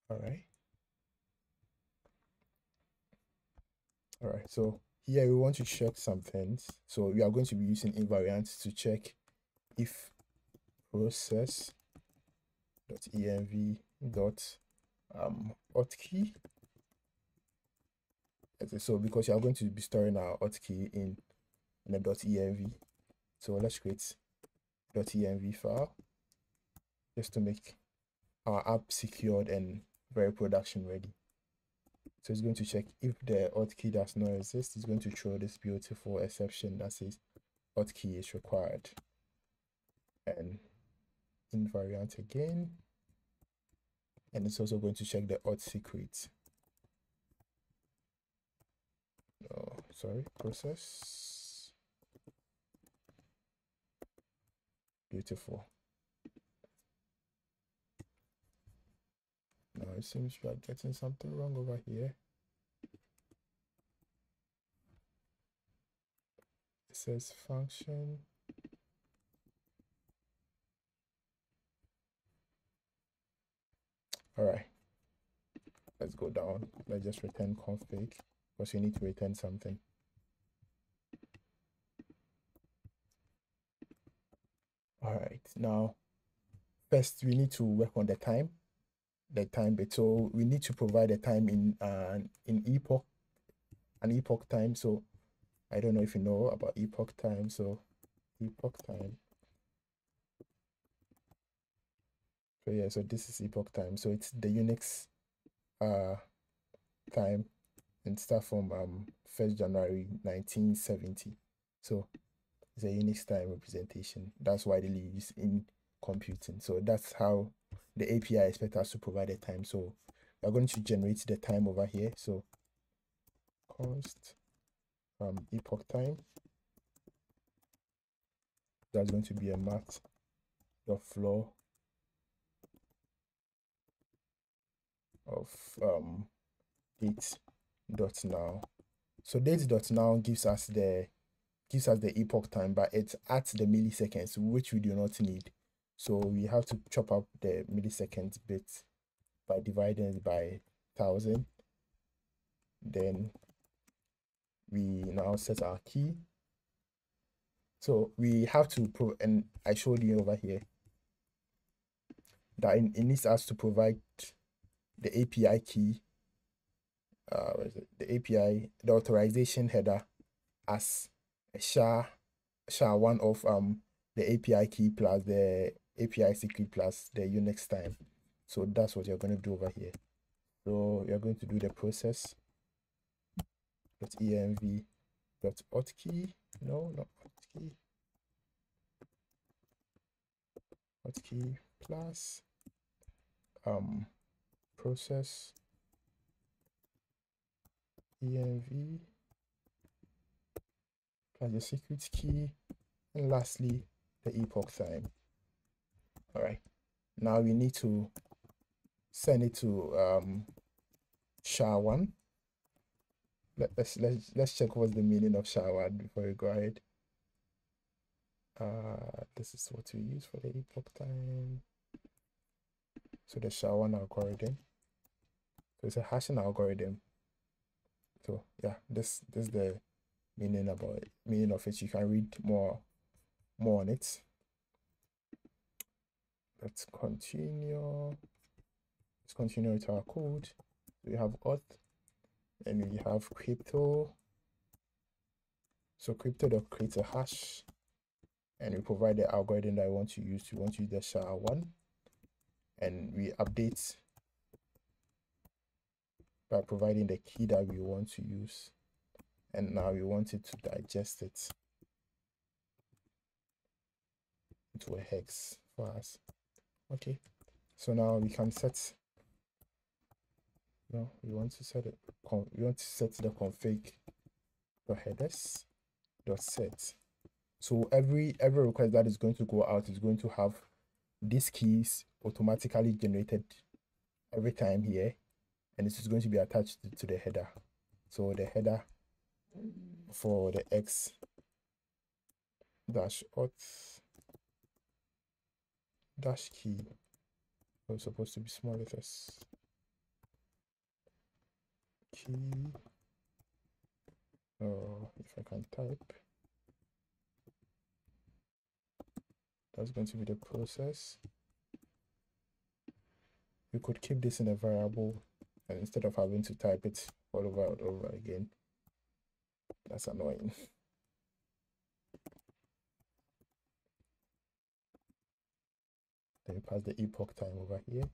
All right, so here we want to check some things. So we are going to be using invariants to check if process.env.authkey. So because you are going to be storing our authkey in a .env, so let's create .env file just to make our app secured and very production ready. So it's going to check if the authkey does not exist. It's going to throw this beautiful exception that says authkey is required. And invariant again. And it's also going to check the auth secret. sorry, process. Beautiful. Now it seems we are getting something wrong over here. It says function. All right, let's go down. Let's just return config because we need to return something. All right, now first we need to work on the time bit. So we need to provide a time in an epoch time. So I don't know if you know about epoch time. So epoch time. So yeah, so this is epoch time. So it's the Unix time and start from 1st January 1970. So it's a Unix time representation. That's widely used in computing. So that's how the API expects us to provide a time. So we're going to generate the time over here. So const epoch time. That's going to be a mat.floor of date.now. So date.now gives us the epoch time, but it's at the milliseconds, which we do not need. So we have to chop up the milliseconds bit by dividing it by 1000. Then we now set our key. So we have to and I showed you over here that it needs us to provide the API key, the authorization header as a SHA-1 of the API key plus the API secret plus the Unix time. So that's what you're going to do over here. So you're going to do the process .env.hotkey. No, not hotkey. Hotkey plus process env plus the secret key, and lastly the epoch time. All right, now we need to send it to SHA-1. Let's check what's the meaning of SHA-1 before we go ahead. This is what we use for the epoch time. So the SHA-1 algorithm. So it's a hashing algorithm. So yeah, this is the meaning of it. You can read more on it. Let's continue. Let's continue with our code. We have auth and we have crypto. So crypto.create a hash, and we provide the algorithm that I want to use. We want to use the SHA-1, and we update by providing the key that we want to use. And now we want it to digest it into a hex for us. Okay, so now we can set. No, we want to set it. We want to set the config headers .set. So every request that is going to go out is going to have these keys automatically generated every time here, and this is going to be attached to the header. So the header for the x dash auth dash key is supposed to be small letters. Key. If I can type, that's going to be the process. You could keep this in a variable, and instead of having to type it all over again, that's annoying. Then you pass the epoch time over here.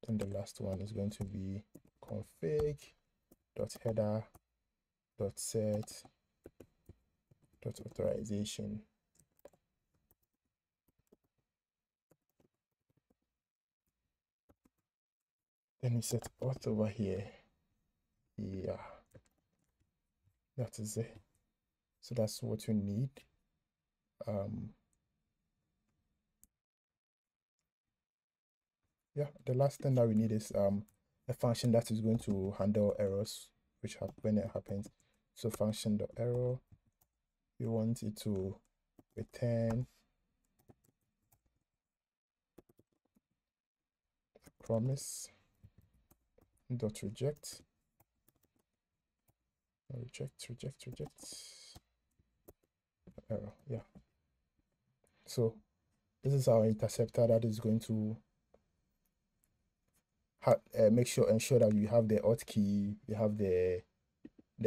Then the last one is going to be config.header.set.authorization. Then we set auth over here. Yeah. That is it. So that's what you need. Yeah, the last thing that we need is a function that is going to handle errors which when it happens. So function.error, we want it to return a promise dot reject error. Yeah, so this is our interceptor that is going to ensure that you have the auth key, you have the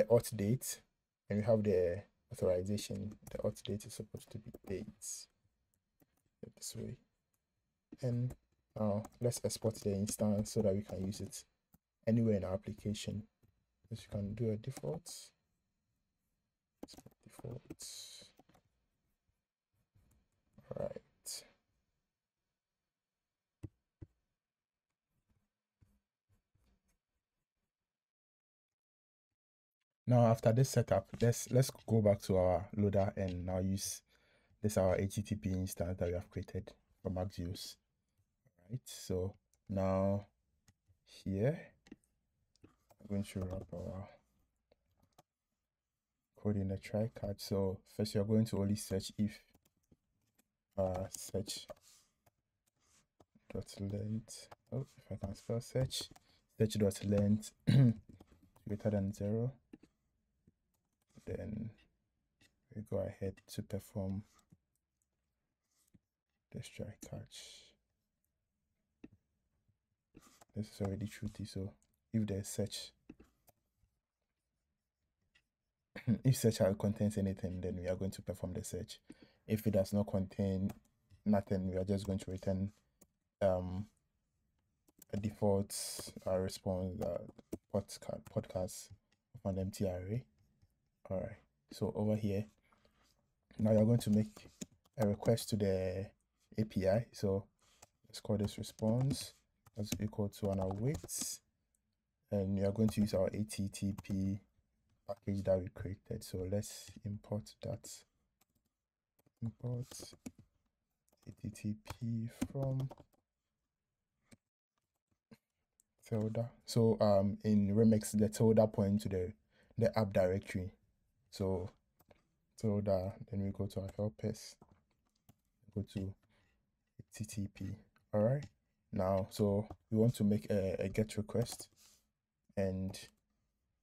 auth date, and you have the authorization. The auth date is supposed to be dates this way. And now let's export the instance so that we can use it anywhere in our application. So you can do a default. All right. Now after this setup, let's go back to our loader and now use this our HTTP instance that we have created for Remixjs. Right. So now here I'm going to wrap our code in a try catch. So first you're going to only search if search dot length. Oh, if I can spell search dot length greater than 0. Then we go ahead to perform this try catch. This is already truthy, so if there's search if search contains anything, then we are going to perform the search. If it does not contain nothing, we are just going to return a default response podcast of an empty array. All right, so over here now you're going to make a request to the API. So let's call this response as equal to an await, and you're going to use our HTTP package that we created. So let's import that. Import HTTP from tilde. So in Remix, the tilde point to the app directory. So tilde, then we go to our helpers, go to HTTP. All right. Now, so we want to make a GET request, and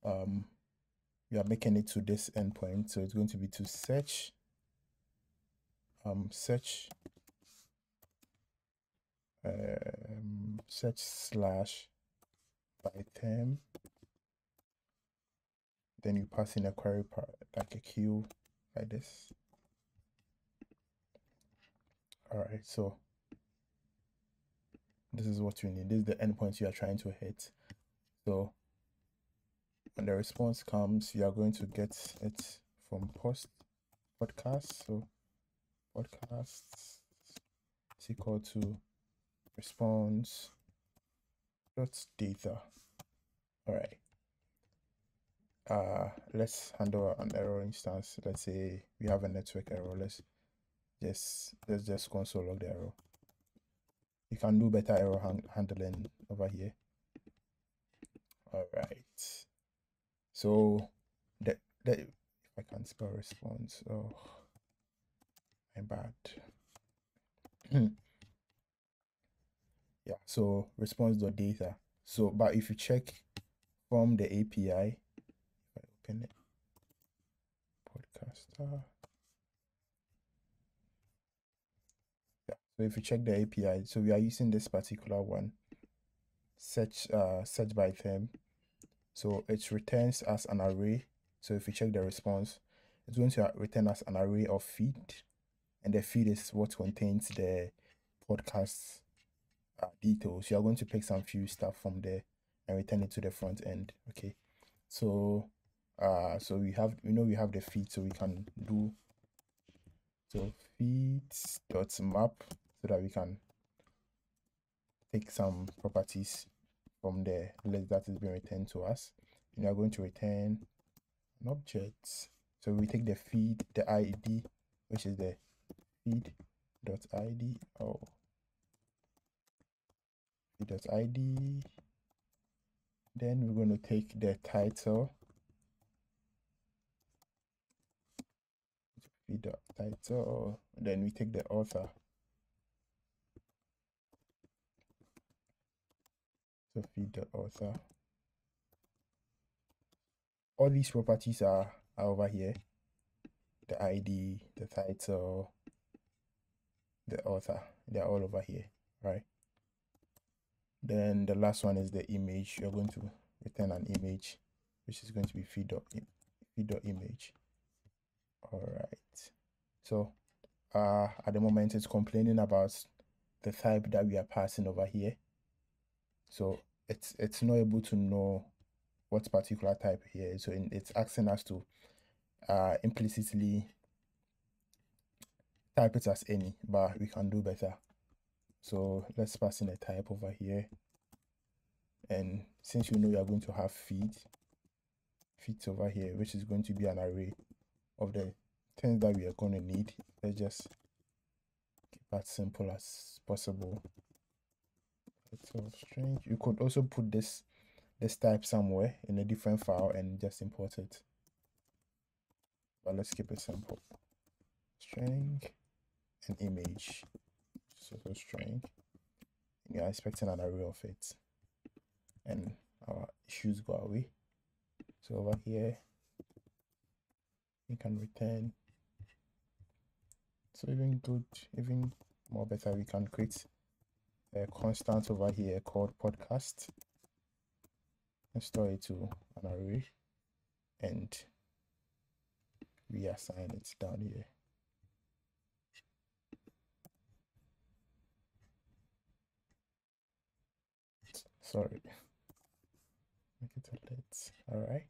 we are making it to this endpoint. So it's going to be to search search / by term. Then you pass in a query like a queue like this. All right, so this is what you need. This is the endpoint you are trying to hit. So when the response comes, you are going to get it from podcast. So podcasts is equal to response dot data. All right. Let's handle an error instance. Let's say we have a network error. Let's just console log the error. You can do better error handling over here. All right. So if I can spell response, oh my bad. Yeah, so response.data. So but if you check from the API, if I open it, podcaster. Yeah, so if you check the API, so we are using this particular one, search by term. So it returns as an array. So if you check the response, it's going to return as an array of feed, and the feed is what contains the podcast details. You are going to pick some few stuff from there and return it to the front end. Okay, so so we have the feed, so we can do feeds.map so that we can take some properties from the list that is being returned to us. And you are going to return an object. So we take the feed, the ID, which is the feed.id. Oh, feed.id. Then we're going to take the title, feed.title. Then we take the author. So feed.author. All these properties are over here. The ID, the title, the author, they're all over here, right? Then the last one is the image. You're going to return an image, which is going to be feed.image. All right. So at the moment it's complaining about the type that we are passing over here. So it's not able to know what particular type here. So it's asking us to implicitly type it as any, but we can do better. So let's pass in a type over here. And since you know you are going to have feeds over here, which is going to be an array of the things that we are going to need, let's just keep that simple as possible. So string, you could also put this type somewhere in a different file and just import it, but let's keep it simple. String and image, so string, you are expecting an array of it, and our issues go away. So over here you can return. So even more better, we can create a constant over here called podcast and store it to an array and reassign it down here. Sorry, make it a lit. All right,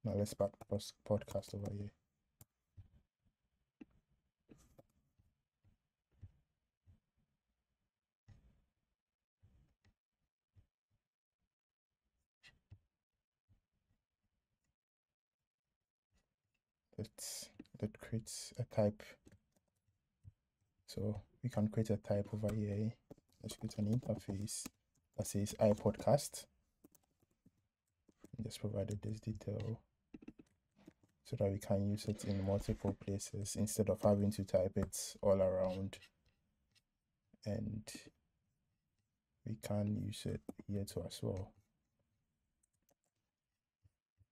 now let's back podcast over here. Let's create a type. So we can create a type over here. Let's create an interface that says iPodcast. Just provided this detail so that we can use it in multiple places instead of having to type it all around. And we can use it here too as well.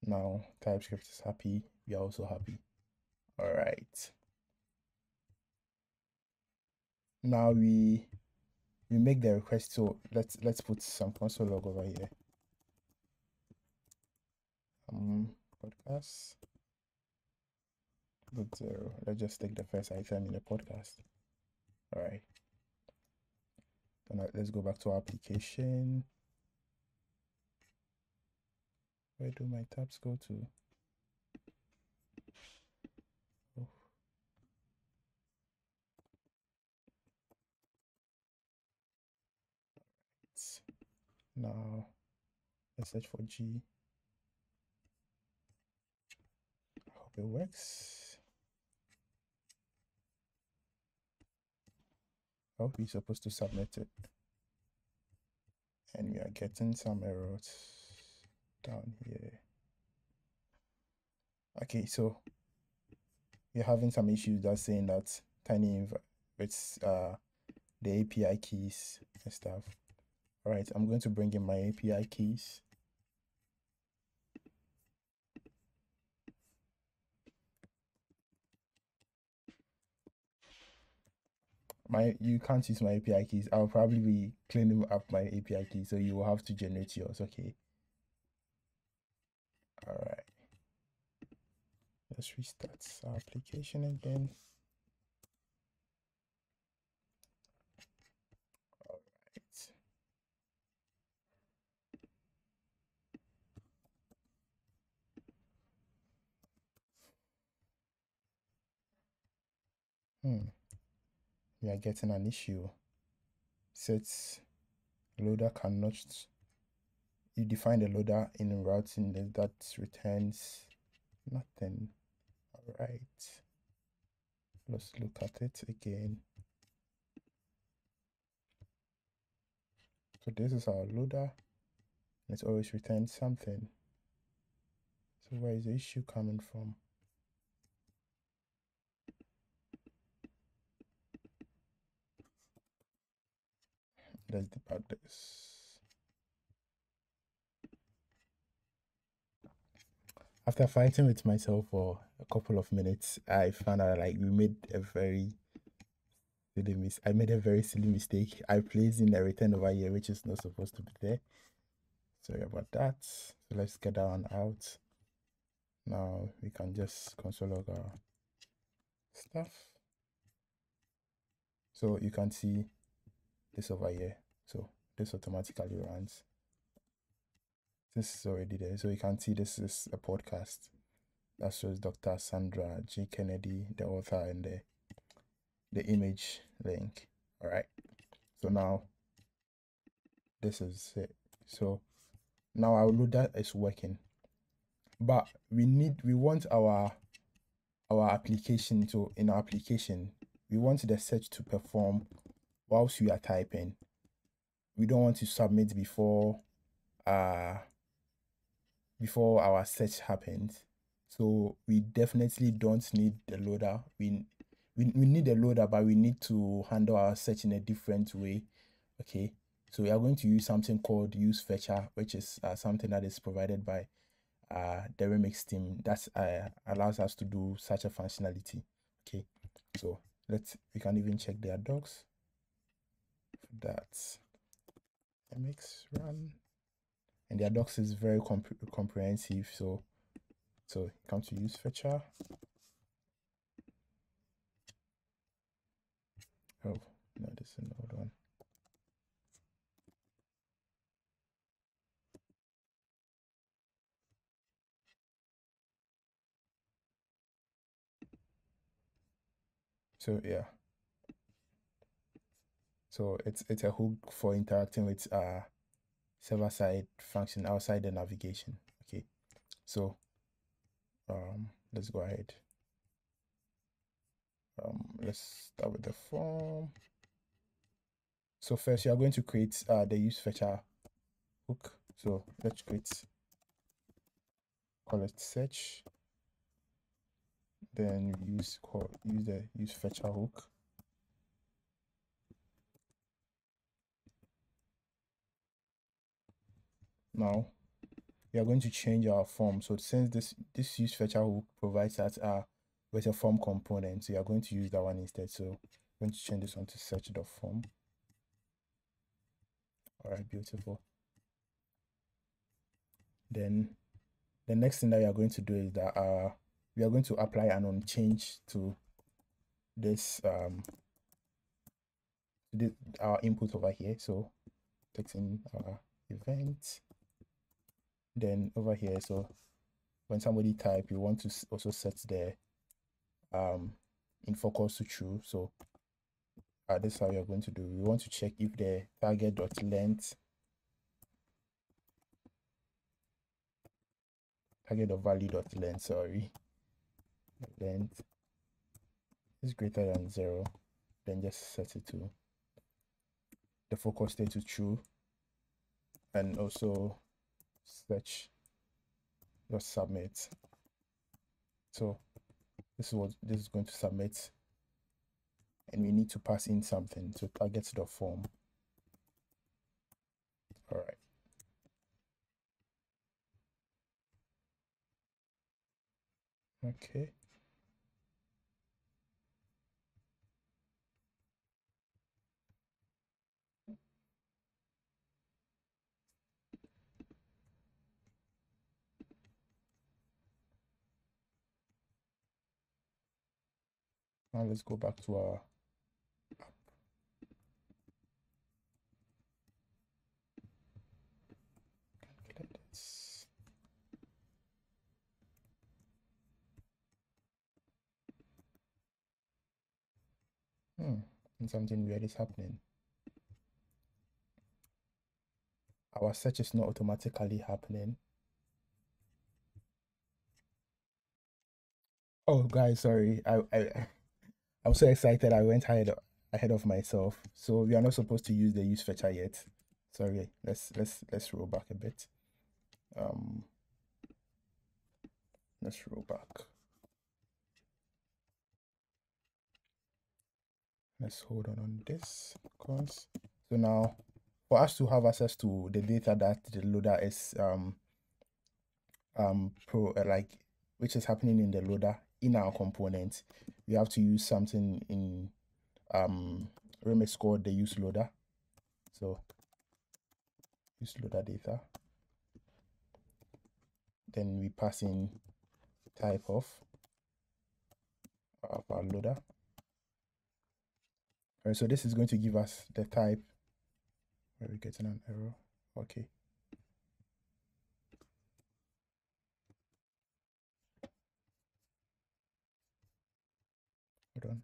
Now TypeScript is happy, we are also happy. All right, now we make the request. So let's put some console log over here. Podcast put 0. Let's just take the first item in the podcast. All right, so now let's go back to our application. Where do my tabs go to? Oh. Now let's search for G. I hope it works. I hope we're supposed to submit it. And we are getting some errors down here. Okay, so we're having some issues that's saying that tiny it's the API keys and stuff. All right, I'm going to bring in my API keys. You can't use my API keys. I'll probably be cleaning up my API keys, so you will have to generate yours. Okay. All right. Let's restart our application again. All right. We are getting an issue. Sets loader cannot you define a loader in routing that returns nothing. All right, let's look at it again. So this is our loader. Let's always return something. So where is the issue coming from? Let's debug this. After fighting with myself for a couple of minutes, I found out like I made a very silly mistake. I placed in a return over here, which is not supposed to be there. Sorry about that. So let's get that one out. Now we can just console log our stuff. So you can see this over here. So this automatically runs. This is already there. So you can see this is a podcast that shows Dr. Sandra G. Kennedy, the author, and the image link. All right. So now this is it. So now our loader is working, but we want our application. So in our application, we want the search to perform whilst we are typing. We don't want to submit before our search happens. So we definitely don't need the loader. We need a loader, but we need to handle our search in a different way. Okay, so we are going to use something called use fetcher, which is something that is provided by the Remix team that allows us to do such a functionality. Okay, so we can even check their docs. That's Remix run, and their docs is very comprehensive. So come to use fetcher. Oh no, this is an old one. So yeah. So it's a hook for interacting with server-side function outside the navigation. Okay. So let's go ahead. Let's start with the form. So first you are going to create the use fetcher hook. So let's call it search. Then use the use fetcher hook. Now we are going to change our form. So since this use fetcher hook provides us with a form component, so you are going to use that one instead. So I'm going to change this one to search.form. All right, beautiful. Then the next thing that we are going to do is that we are going to apply an on change to this our input over here. So text in our event. Then over here, so when somebody type, you want to also set the in focus to true. So this is how we are going to do. We want to check if the target.length target.value.length, sorry, length is greater than 0, then just set it to the focus state to true, and also search just submit. So this is going to submit, and we need to pass in something, so target.form. All right. Okay. Now let's go back to our app. Calculate this. And something weird is happening. our search is not automatically happening. Oh, guys, sorry. I'm so excited. I went ahead of myself. So we are not supposed to use the use fetcher yet. Sorry. Let's roll back a bit. Let's roll back. Let's hold on this course. So now, for us to have access to the data that the loader is which is happening in the loader in our component, we have to use something in Remix called the use loader. So use loader data. Then we pass in type of our loader. All right, so this is going to give us the type. Are we getting an error? Okay. Hold on.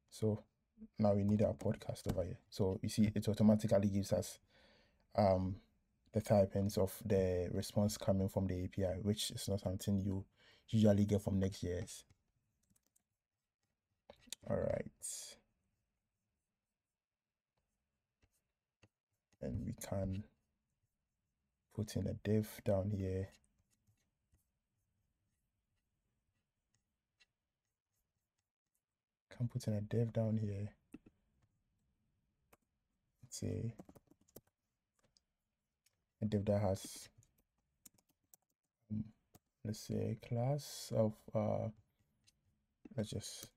So now we need our podcast over here. So you see, it automatically gives us the typings of the response coming from the API, which is not something you usually get from Next.js. All right. And we can put in a div down here. Can put in a div down here. Let's say a div that has let's say a class of let's just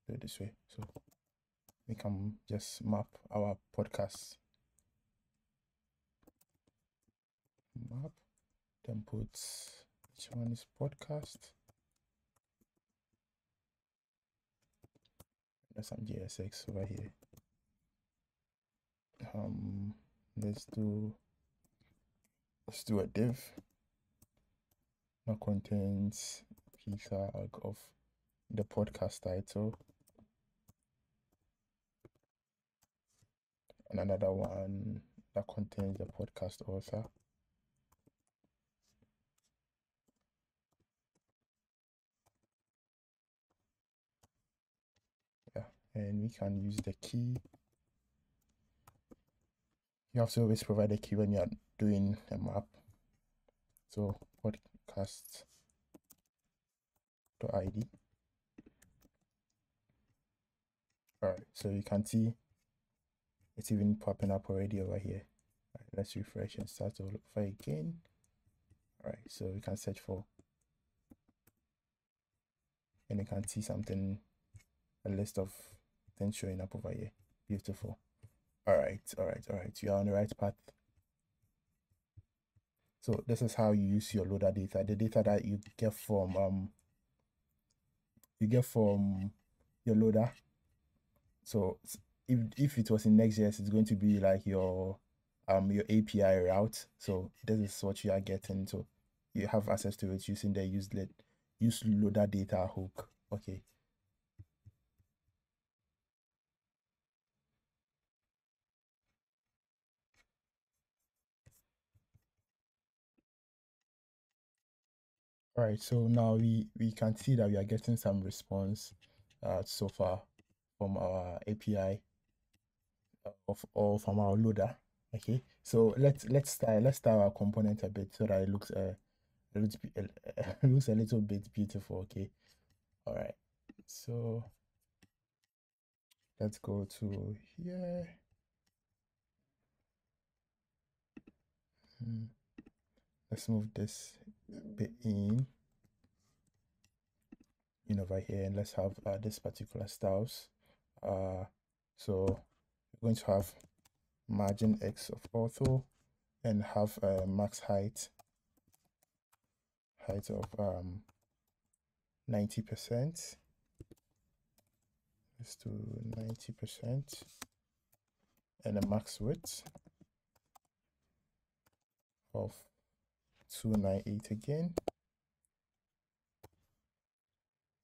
do it this way. So we can just map our podcast map, then put which one is podcast. There's some JSX over here. Let's do a div that contains piece of the podcast title, and another one that contains the podcast author. Yeah, and we can use the key. You have to always provide a key when you are doing a map. So podcast.id. All right, so you can see it's even popping up already over here. All right, let's refresh and start all over again. All right, so we can search for, and you can see something, a list of things showing up over here. Beautiful. All right. You are on the right path. So this is how you use your loader data, the data that you get from your loader. So if it was in Next.js, it's going to be like your API route. So this is what you are getting. So you have access to it using the use loader data hook. Okay. All right, so now we can see that we are getting some response so far from our API or from our loader. Okay, so let's style our component a bit so that it looks looks a little bit beautiful. Okay, all right, so let's go to here. Let's move this bit in over here, and let's have this particular styles. So we're going to have margin X of ortho and have a max height of 90%. Let's do 90% and a max width of 298 again.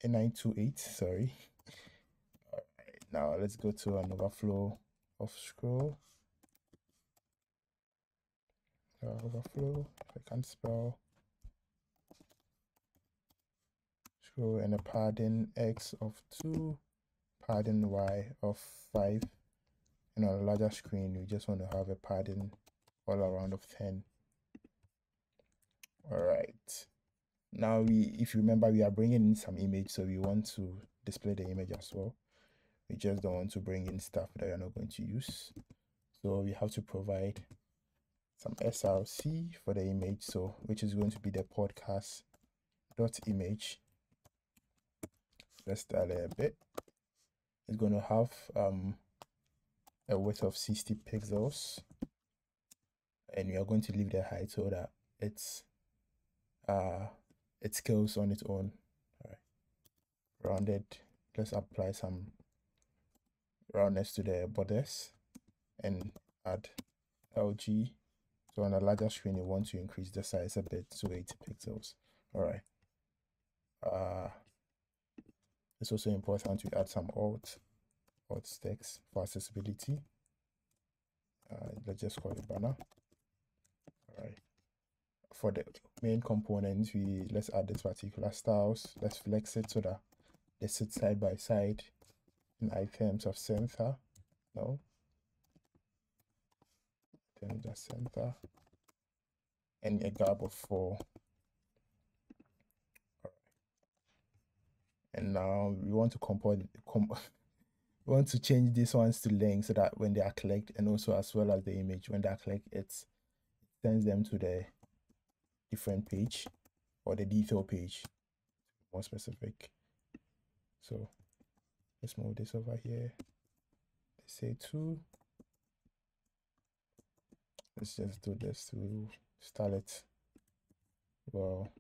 A 928, sorry. All right, now let's go to an overflow off scroll, overflow, I can't spell, scroll, and a padding X of 2, padding Y of 5. And on a larger screen, you just want to have a padding all around of 10. All right. Now if you remember, we are bringing in some image, so we want to display the image as well. We just don't want to bring in stuff that you're not going to use. So we have to provide some src for the image, so which is going to be the podcast.image. Let's style it a bit. It's going to have a width of 60 pixels, and we are going to leave the height so that it scales on its own. All right, rounded. Let's apply some roundness to the borders and add LG. So on a larger screen, you want to increase the size a bit to 80 pixels. All right. It's also important to add some alt text for accessibility. Let's just call it banner. All right. For the main components, let's add this particular styles. Let's flex it so that they sit side by side in items of center. No. Then the center. And a gap of 4. And now we want to we want to change these ones to length so that when they are clicked, and also as well as the image, when they are clicked, it sends them to the different page or the detail page, more specific. So let's move this over here. Let's say 2. Let's just do this to style it well.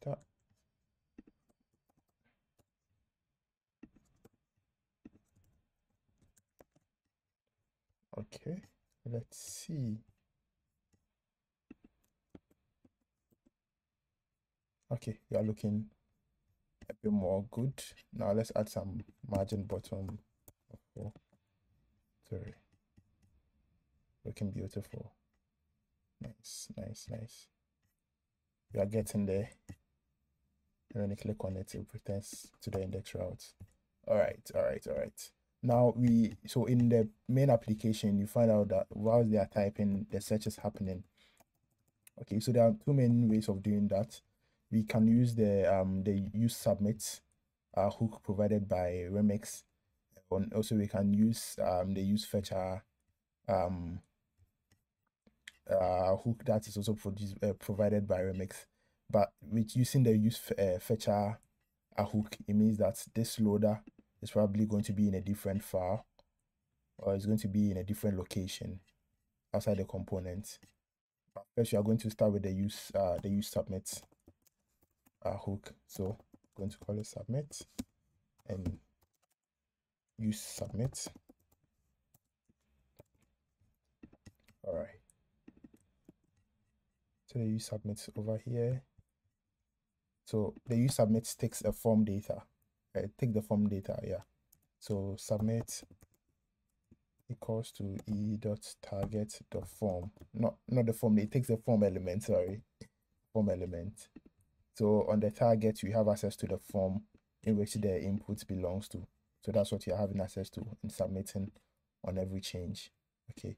Data. Okay, let's see. Okay, we are looking a bit more good. Now let's add some margin bottom of 4. Sorry. Looking beautiful. Nice. We are getting there. And when you click on it, it returns to the index route. All right. Now so in the main application, you find out that while they are typing, the search is happening. Okay, so there are 2 main ways of doing that. We can use the use submit hook provided by Remix, and also we can use the use fetcher hook that is also provided by Remix. But with using the use fetcher hook, it means that this loader is probably going to be in a different file, or it's going to be in a different location outside the component. But first, we are going to start with the use submit hook. So I'm going to call it submit and use submit. All right. So the use submit over here. So the use submit takes a form data. Take the form data, yeah. So submit equals to e.target.form. Not the form, it takes the form element, sorry. Form element. So on the target, you have access to the form in which the input belongs to. So that's what you're having access to in submitting on every change. Okay.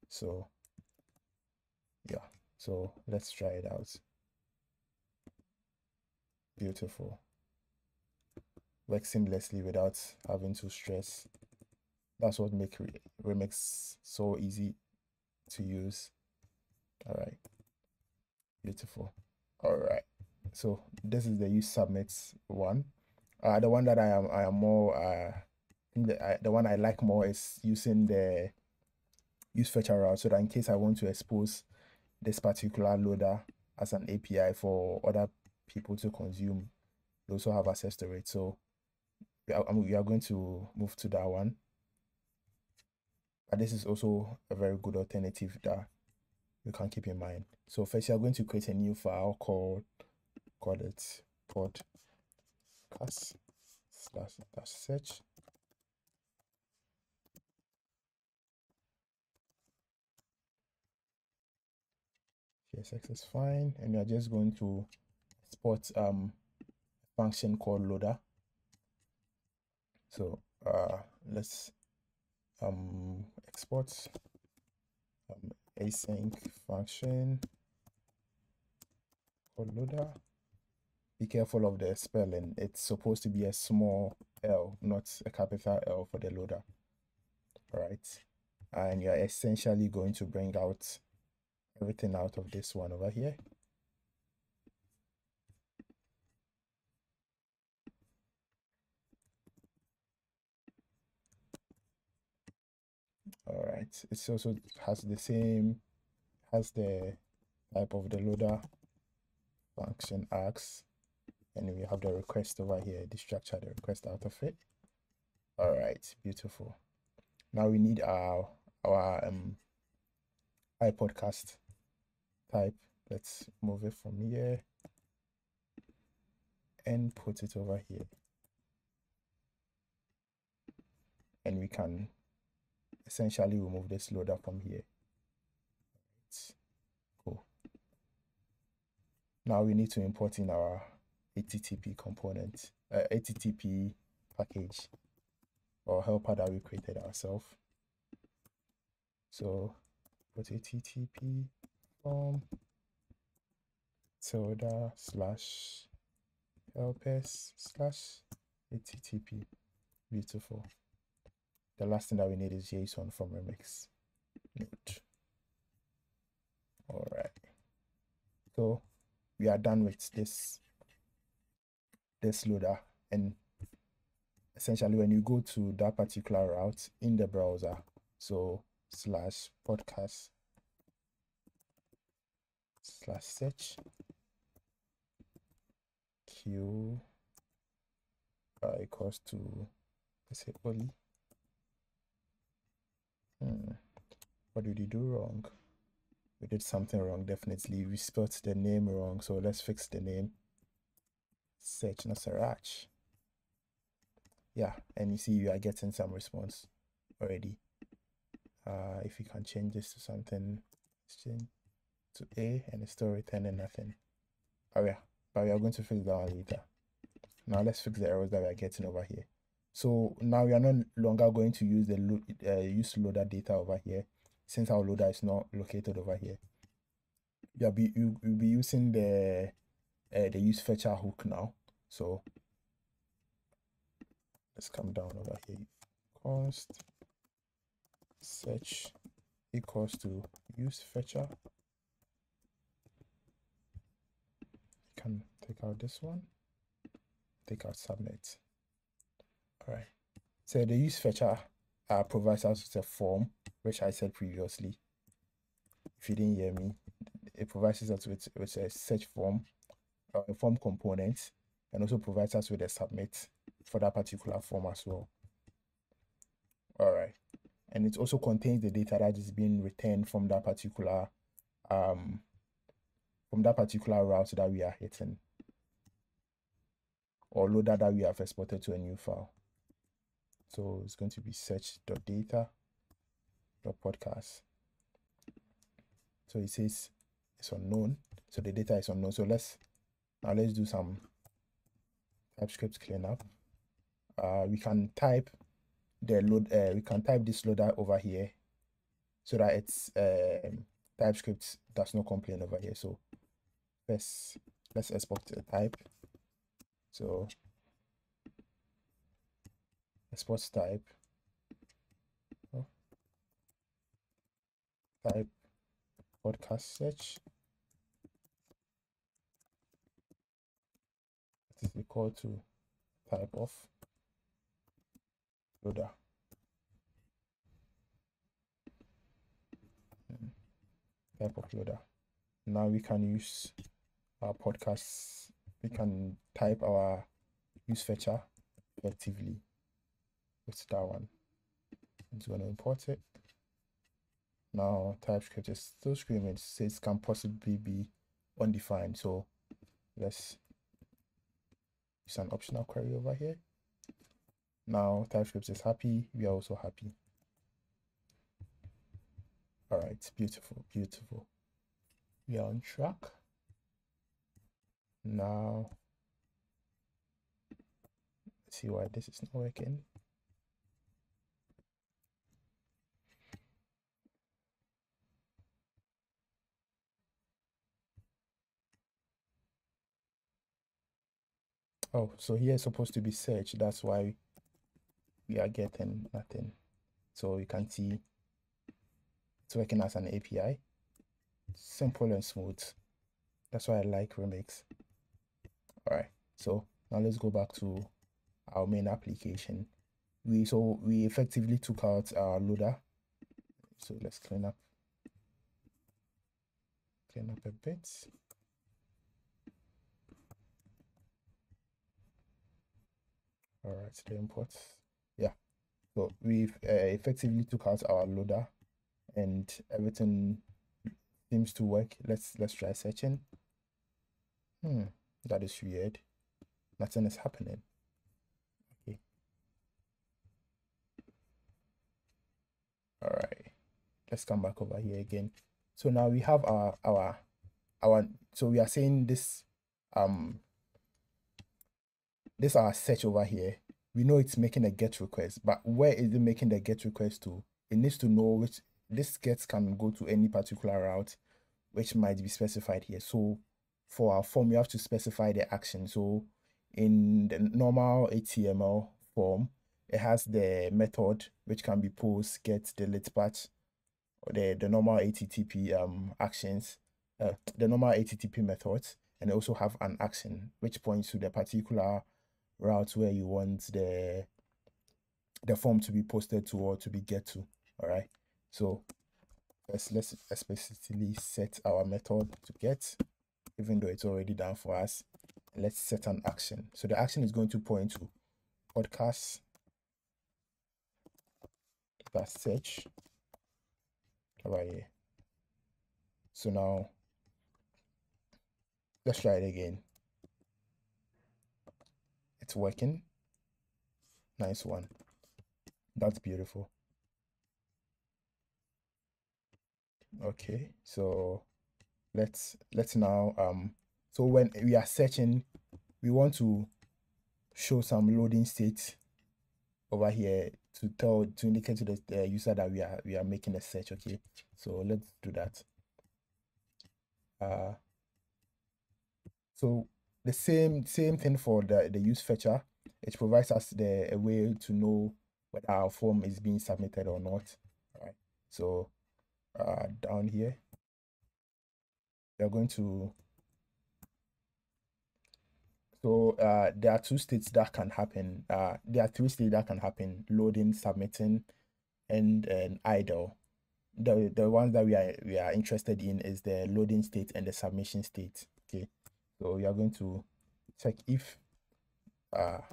So yeah. So let's try it out. Beautiful. Works seamlessly without having to stress. That's what makes Remix so easy to use. All right. Beautiful. All right. So this is the use submits one. The one that I am more the one I like more is using the use fetcher route, so that in case I want to expose this particular loader as an API for other people to consume, they also have access to it. So we are going to move to that one. But this is also a very good alternative that you can keep in mind. So first, you are going to create a new file called it podcast/search. CSX is fine, and you're just going to export function called loader. So let's export async function called loader. Be careful of the spelling. It's supposed to be a small L, not a capital L for the loader. All right, and you're essentially going to bring out everything out of this one over here. All right, it also has the type of the loader function args, and we have the request over here, the structure, the request out of it. All right, beautiful. Now we need our iPodcast type. Let's move it from here and put it over here, and we can essentially remove this loader from here. Cool. Now we need to import in our HTTP component, HTTP package or helper that we created ourselves. So put HTTP from tilde / helpers / HTTP. Beautiful. The last thing that we need is JSON from Remix. Note. All right. So we are done with this loader, and essentially when you go to that particular route in the browser, so /podcast /search q equals to, let's say, Oli. What did we do wrong? We did something wrong, definitely. We spelled the name wrong, so let's fix the name. Search Nasarach. Yeah, and you see you are getting some response already. If you can change this to something, change to A, and it's still returning nothing. Oh yeah, but we are going to fix that one later. Now let's fix the errors that we are getting over here. So now we are no longer going to use the use loader data over here, since our loader is not located over here. You'll be using the use fetcher hook now. So let's come down over here. Const search equals to use fetcher. You can take out this one, take out subnet. All right. So the use fetcher provides us with a form, which I said previously. If you didn't hear me, it provides us with a search form, a form component, and also provides us with a submit for that particular form as well. All right, and it also contains the data that is being returned from that particular route that we are hitting, or loader that we have exported to a new file. So it's going to be search.data.podcast. So it says it's unknown, so the data is unknown. So let's do some TypeScript cleanup. We can type we can type this loader over here so that it's TypeScript does not complain over here. So first let's export the type. So export type, type podcast search, that is equal to type of loader. Type of loader. Now we can use our podcasts. We can type our use fetcher effectively with that one. I'm just going to import it. Now TypeScript is still screaming. It says can possibly be undefined. So let's use an optional query over here. Now TypeScript is happy. We are also happy. All right, beautiful, beautiful. We are on track. Now, let's see why this is not working. Oh, so here is supposed to be search. That's why we are getting nothing. So you can see it's working as an API. Simple and smooth. That's why I like Remix. All right. So now let's go back to our main application. We effectively took out our loader. So let's clean up a bit. All right, the imports. Yeah. So we've effectively took out our loader, and everything seems to work. Let's try searching. That is weird. Nothing is happening. Okay. All right. Let's come back over here again. So now we have our so we are saying this this our search over here. We know it's making a get request, but where is it making the get request to? It needs to know which this get can go to any particular route, which might be specified here. So for our form, you have to specify the action. So in the normal HTML form, it has the method which can be post, get, delete, patch, or the normal HTTP actions, the normal HTTP methods, and also have an action which points to the particular route where you want the form to be posted to or to be get to. All right. So let's explicitly set our method to get, even though it's already done for us. Let's set an action. So the action is going to point to podcast that search over here. So now let's try it again. It's working. Nice one. That's beautiful. Okay, so let's now so when we are searching, we want to show some loading state over here to indicate to the user that we are making a search. Okay, so let's do that. So the same thing for the use fetcher. It provides us a way to know whether our form is being submitted or not. All right, so down here we are going to, so there are two states that can happen. There are three states that can happen: loading, submitting, and idle. The ones that we are interested in is the loading state and the submission state. Okay, so we are going to check if the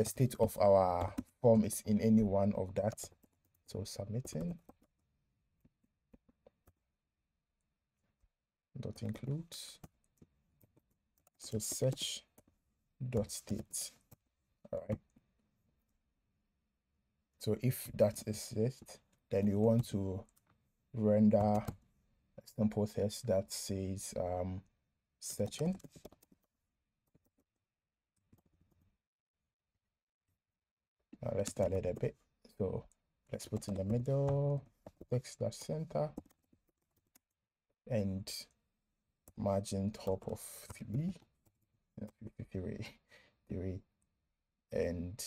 state of our form is in any one of that. So submitting dot includes, so search dot state. All right, so if that is it, then you want to render a simple test that says searching. Now let's start it a bit. So let's put in the middle, x-center, and margin top of 3, and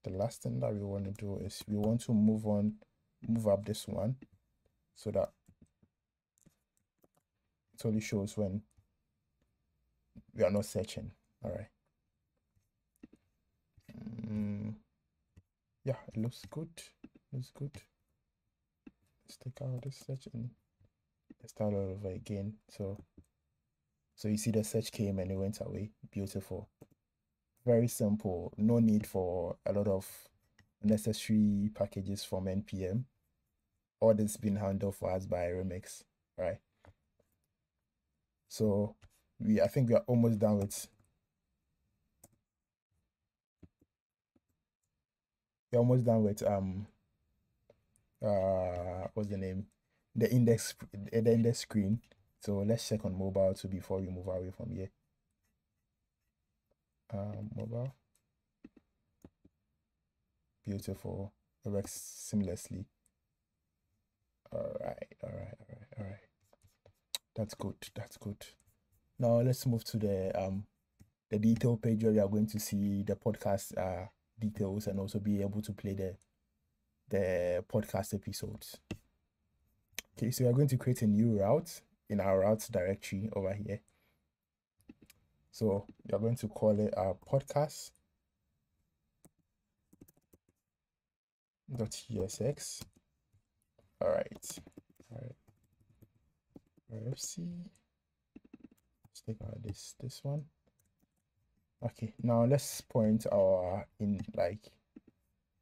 the last thing that we want to do is we want to move up this one so that it only shows when we are not searching. All right. Yeah, it looks good. Let's take out this search and let's start all over again. So you see the search came and it went away. Beautiful. Very simple. No need for a lot of necessary packages from NPM. All this been handled for us by Remix, right? So I think we are almost done with. We're almost done with what's the name? the index screen. So let's check on mobile too before we move away from here. Mobile. Beautiful. It works seamlessly. All right. That's good. Now let's move to the detail page where we are going to see the podcast details and also be able to play the podcast episodes. Okay, so we are going to create a new route in our routes directory over here. So we are going to call it our podcast.tsx. All right. RFC. Let's take out this one. Okay, now let's point our in like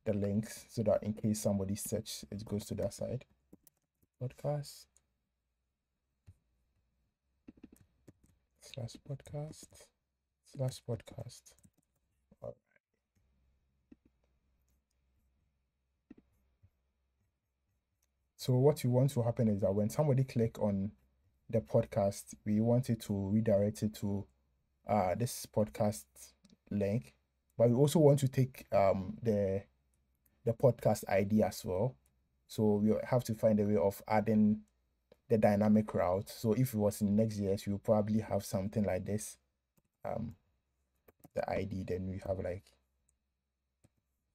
the links so that in case somebody search, it goes to that side. Podcast /podcast. All right. So what you want to happen is that when somebody click on the podcast, we want it to redirect it to this podcast link, but we also want to take the podcast ID as well. So we have to find a way of adding the dynamic route. So if it was in Next.js, we'll probably have something like this. The ID, then we have like,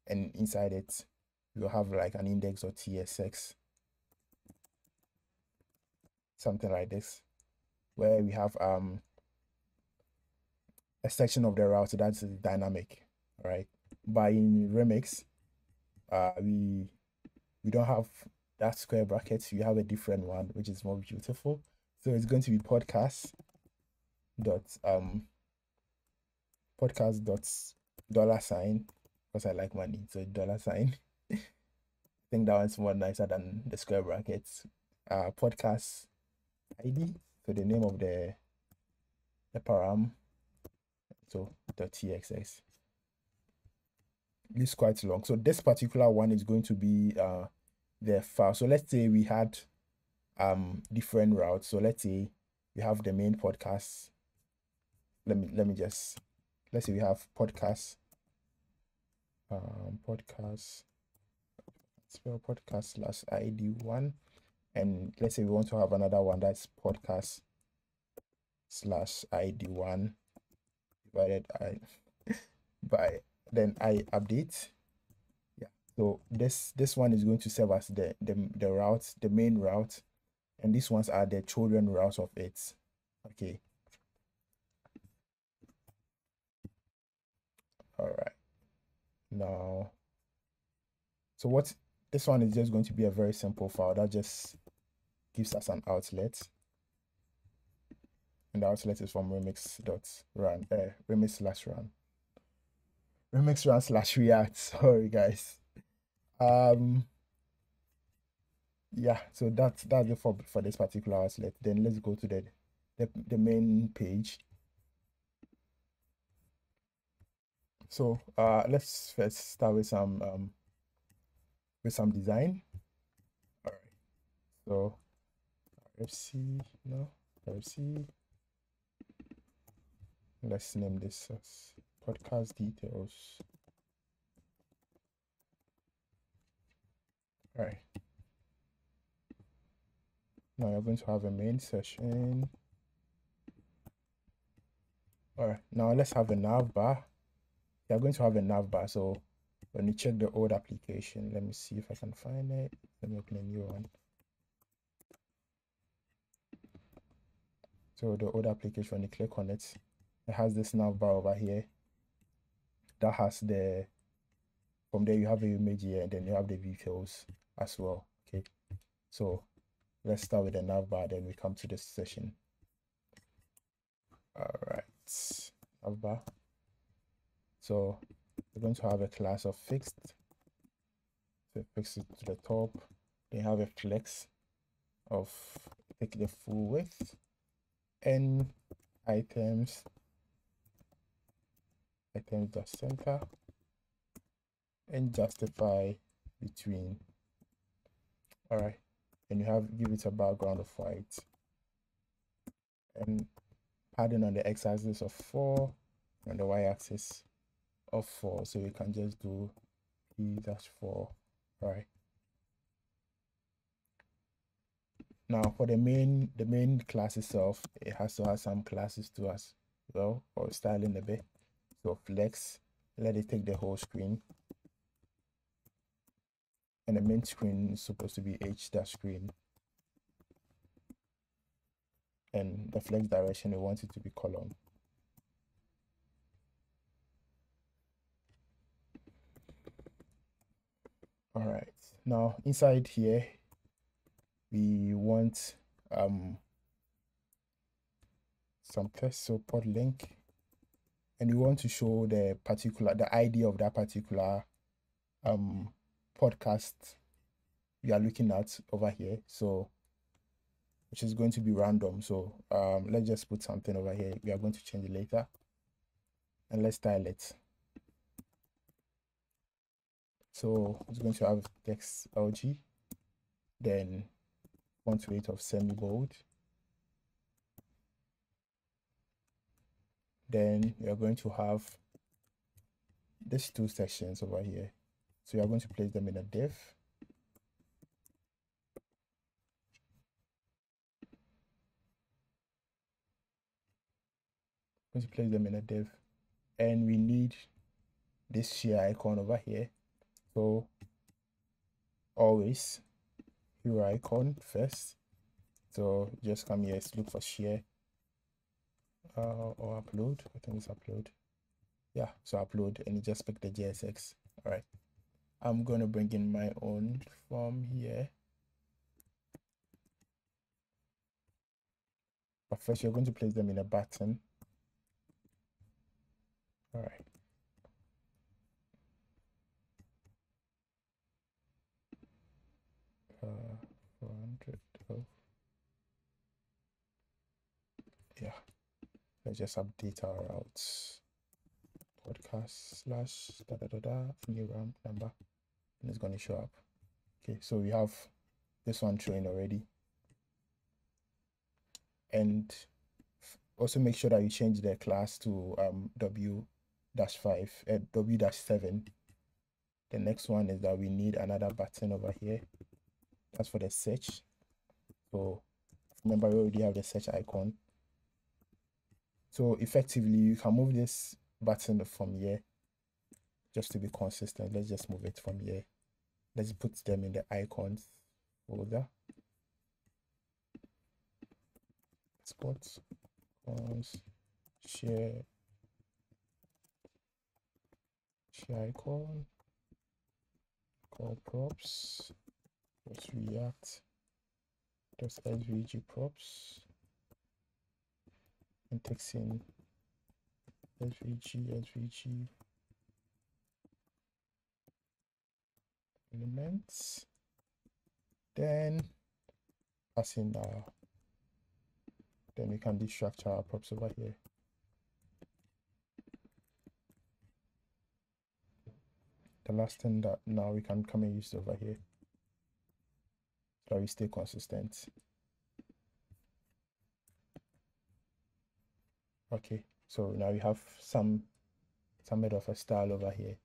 and inside it, we'll have like an index.tsx, something like this, where we have a section of the route that's dynamic, right? But in Remix, we don't have that square brackets. We have a different one, which is more beautiful. So it's going to be podcast dot $, because I like money, so $. I think that one's more nicer than the square brackets. Podcast ID, so the name of the param, so .txx. It's quite long. So this particular one is going to be the file. So let's say we had different routes. So let's say we have the main podcast. Let's say we have podcast spell podcast /ID1, and let's say we want to have another one that's podcast /ID1 divided by then I update. Yeah, so this one is going to serve as the route, the main route, and these ones are the children routes of it. Okay. All right. Now, so what this one is just going to be a very simple file that just gives us an outlet, and the outlet is from remix.run, remix/run, remix/run/react. Sorry guys. Yeah, so that's it for this particular outlet. Then let's go to the main page. So let's first start with some design. All right, so RFC, let's name this as podcast details. All right, now you're going to have a main session. All right, now let's have a nav bar. You're going to have a nav bar. So when you check the old application, let me see if I can find it. Let me open a new one. So the old application, when you click on it, it has this nav bar over here that has from there you have the image here, and then you have the details as well. Okay, so let's start with the nav bar, then we come to this session. All right, nav bar. So we're going to have a class of fixed. So fix it to the top. They have a flex of take the full width, and items dot center, and justify between. All right, and give it a background of white, and padding on the x-axis of 4 and the y-axis of 4. So you can just do p-4. Right. Now for the main class itself, it has to have some classes to as well, or styling a bit. So flex, let it take the whole screen, and the main screen is supposed to be h-screen, and the flex direction, we want it to be column. All right, now inside here we want some text, so pod link, and we want to show the ID of that particular podcast we are looking at over here, so which is going to be random. So let's just put something over here. We are going to change it later, and let's style it. So it's going to have text LG, then font weight of semi-bold, then we are going to have these two sections over here. So we are going to place them in a div. Going to place them in a div, and we need this share icon over here. So always hero icon first. So just come here, look for share or upload. I think it's upload. Yeah, so upload, and you just pick the JSX. All right, I'm gonna bring in my own form here, but first you're going to place them in a button. All right. Uh, 400. Oh. Yeah. Let's just update our routes. Podcast / new RAM number, and it's going to show up. Okay, so we have this one showing already, and also make sure that you change the class to W-5 W-7. The next one is that we need another button over here. That's for the search. So remember, we already have the search icon. So effectively, you can move this button from here just to be consistent. Let's just move it from here. Let's put them in the icons folder. Spots, icons, share icon, call props, just react, just svg props, and text in svg elements, then pass in then we can destructure our props over here. The last thing that now we can come and use over here, so we stay consistent. Okay, so now we have some bit of a style over here.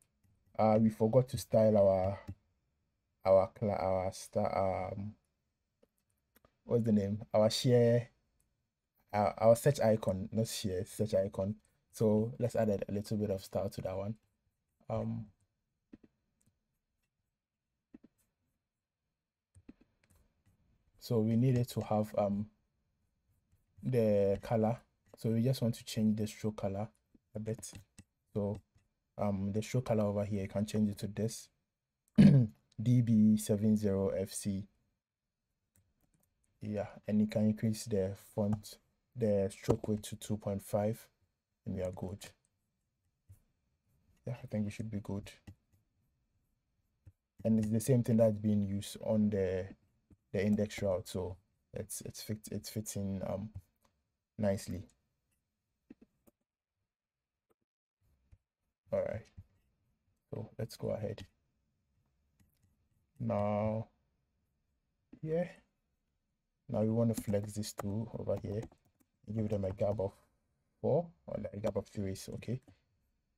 We forgot to style what's the name? Our share, our search icon, not share, search icon. So let's add a little bit of style to that one. So we needed to have the color. So we just want to change the stroke color a bit. So the stroke color over here, you can change it to this DB70FC. Yeah, and you can increase the font, the stroke weight to 2.5, and we are good. Yeah, I think we should be good. And it's the same thing that's being used on the index route, so it fits in nicely. All right, so let's go ahead now. Yeah, Now we want to flex these two over here and give them a gap of 4 or a gap of 3. So okay,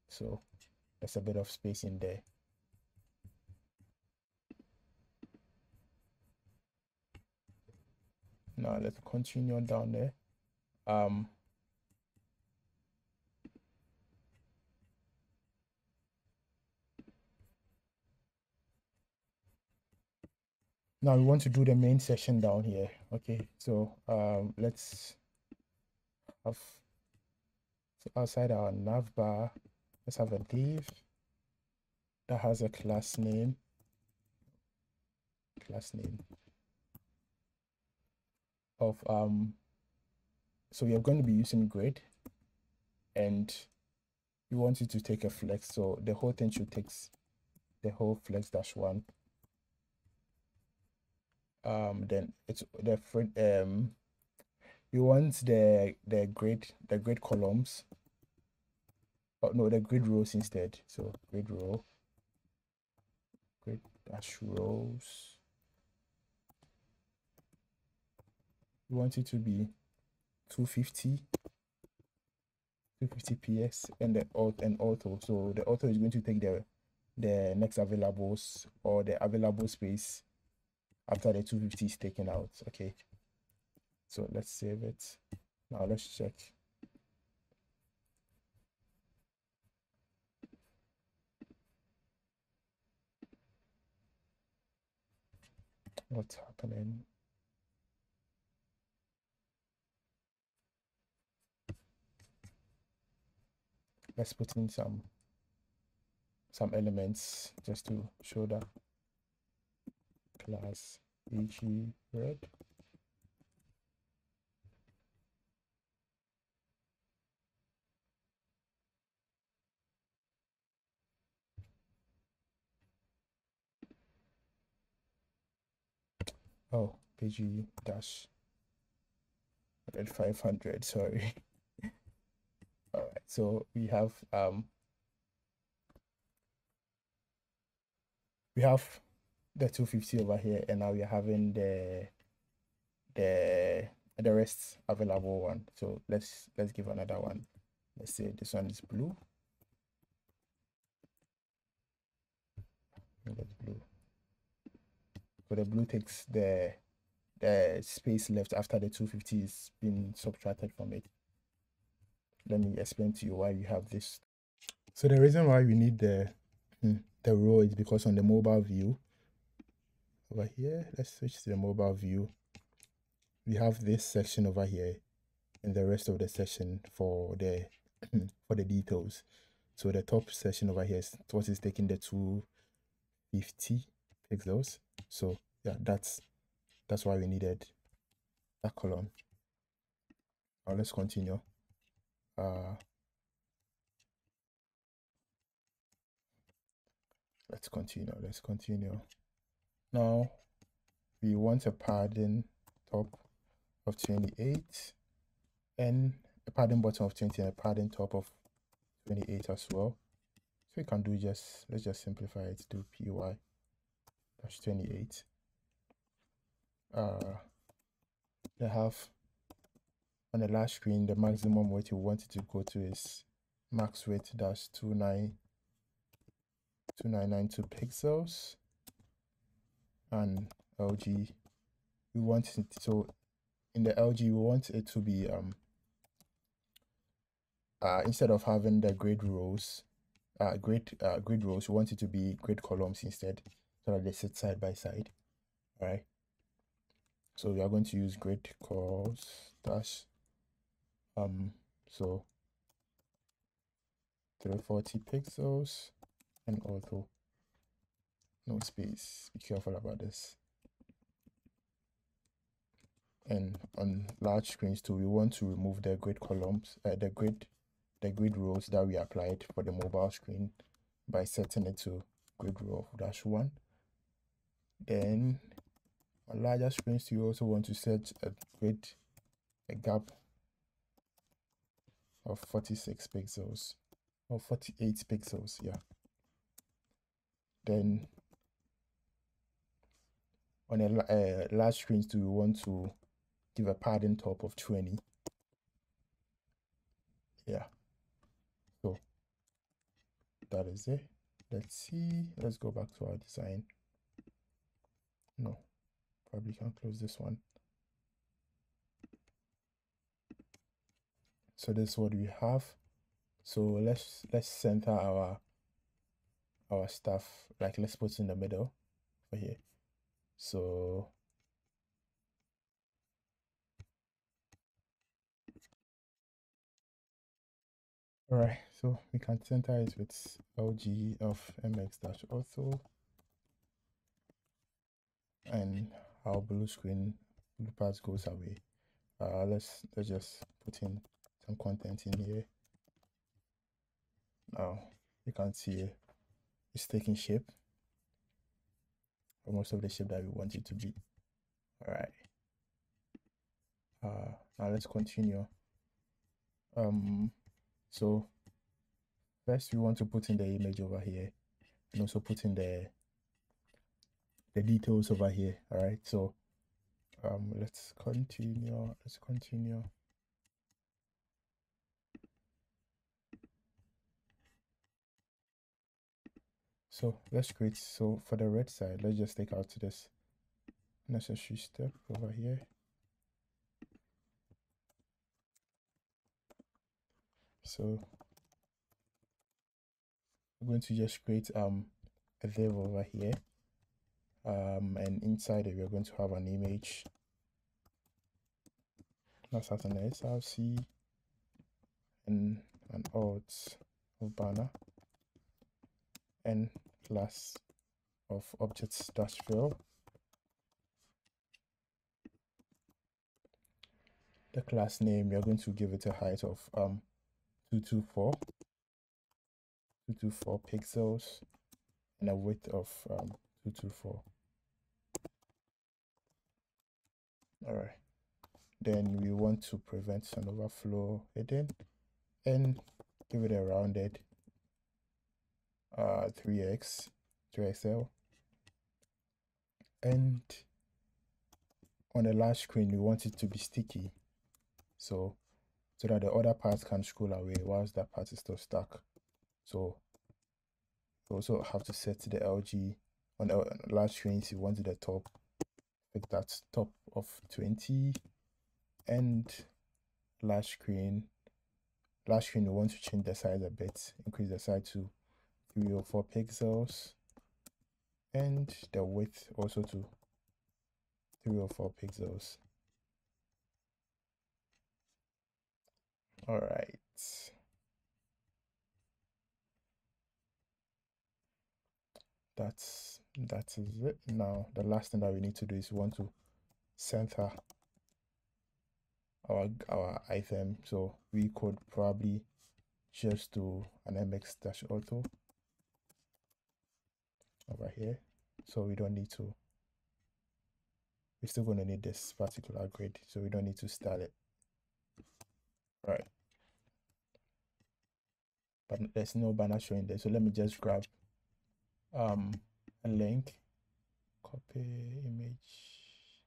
so there's a bit of space in there. Now let's continue on down there. Now we want to do the main section down here. Okay, so let's have, so outside our nav bar, let's have a div that has a class name of so we are going to be using grid, and we want it to take a flex, so the whole thing should take the whole flex -1. Then it's the we want the grid columns, oh no, the grid rows instead. So grid row, grid dash rows, we want it to be 250 ps and the auto. So the auto is going to take the next availables or the available space after the 250 is taken out. Okay, so let's save it. Now let's check what's happening. Let's put in some elements just to show that. Class EG red. Oh, PG dash red 500, sorry. All right, so we have the 250 over here, and now we are having the rest available one. So let's give another one. Let's say this one is blue. That's blue. So the blue takes the space left after the 250 is been subtracted from it. Let me explain to you why we have this. So the reason why we need the row is because on the mobile view over here, let's switch to the mobile view, we have this section over here and the rest of the section for the for the details. So the top section over here is what is taking the 250 pixels. So yeah, that's why we needed that column. Now let's continue. Let's continue. Now we want a padding top of 28 and a padding bottom of 20 and a padding top of 28 as well. So we can do let's just simplify it, do py dash 28. They have on the last screen the maximum weight you want it to go to is max weight dash 2992 pixels, and LG we want it, so in the LG we want it to be instead of having the grid rows we want it to be grid columns instead, so that they sit side by side. All right, so we are going to use grid calls dash so 340 pixels and auto, no space, be careful about this. And on large screens too, we want to remove the grid columns, the grid rows that we applied for the mobile screen by setting it to grid row dash 1. Then on larger screens, you also want to set a gap of 46 pixels or 48 pixels, yeah. Then on a large screens too, we want to give a padding top of 20. Yeah, so that is it. Let's see, let's go back to our design. No, probably can close this one. So this is what we have. So let's center our stuff, like let's put it in the middle for here. So all right, so we can center it with LG of MX-ortho, and our blue part goes away. Let's just put in some content in here. Now you can see it's taking shape, or most of the shape that we want it to be. All right. Now let's continue. So first we want to put in the image over here, and also put in the details over here. All right, so let's continue. So let's create, so for the red side, let's just take out this necessary step over here. So we're going to just create a div over here, and inside it we're going to have an image. That's at an SRC and an alt of banner and class of objects dash fill. The class name, you're going to give it a height of 224 pixels and a width of 224. All right, then we want to prevent an overflow hidden and give it a rounded 3XL, and on the last screen we want it to be sticky, so that the other parts can scroll away whilst that part is still stuck. So you also have to set the LG on the last screen. You want the top, pick that top of 20, and last screen we want to change the size a bit, increase the size to 304 pixels, and the width also to 304 pixels. All right. That is it. Now the last thing that we need to do is we want to center our item. So we could probably just do an MX-ortho over here. So we don't need to, we're still going to need this particular grid, so we don't need to style it. Right. But there's no banner showing there. So let me just grab a link, copy image,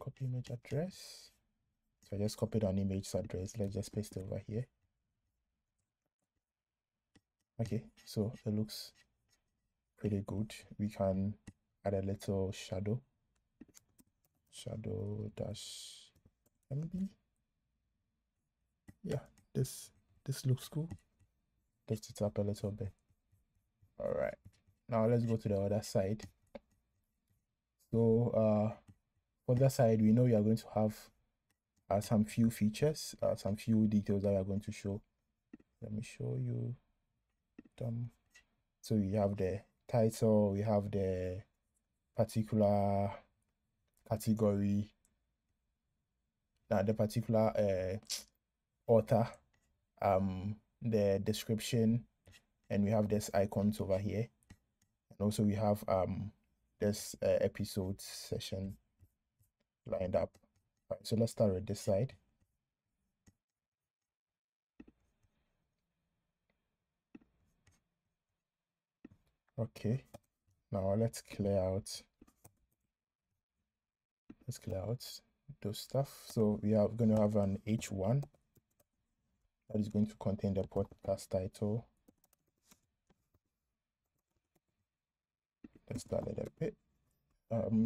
copy image address. So I just copied an image address. Let's just paste it over here. Okay, so it looks pretty good. We can add a little shadow dash MB. Yeah, this looks cool. Lift it up a little bit. All right, now let's go to the other side. So for that side, we know we are going to have some few features, some few details that we are going to show. Let me show you them. So we have the title, we have the particular category, the particular author, the description, and we have this icons over here, and also we have this episode session lined up. All right, so let's start with this side. Okay, now let's clear out let's clear out those stuff. So we are going to have an H1 that is going to contain the podcast title. Let's start it a bit.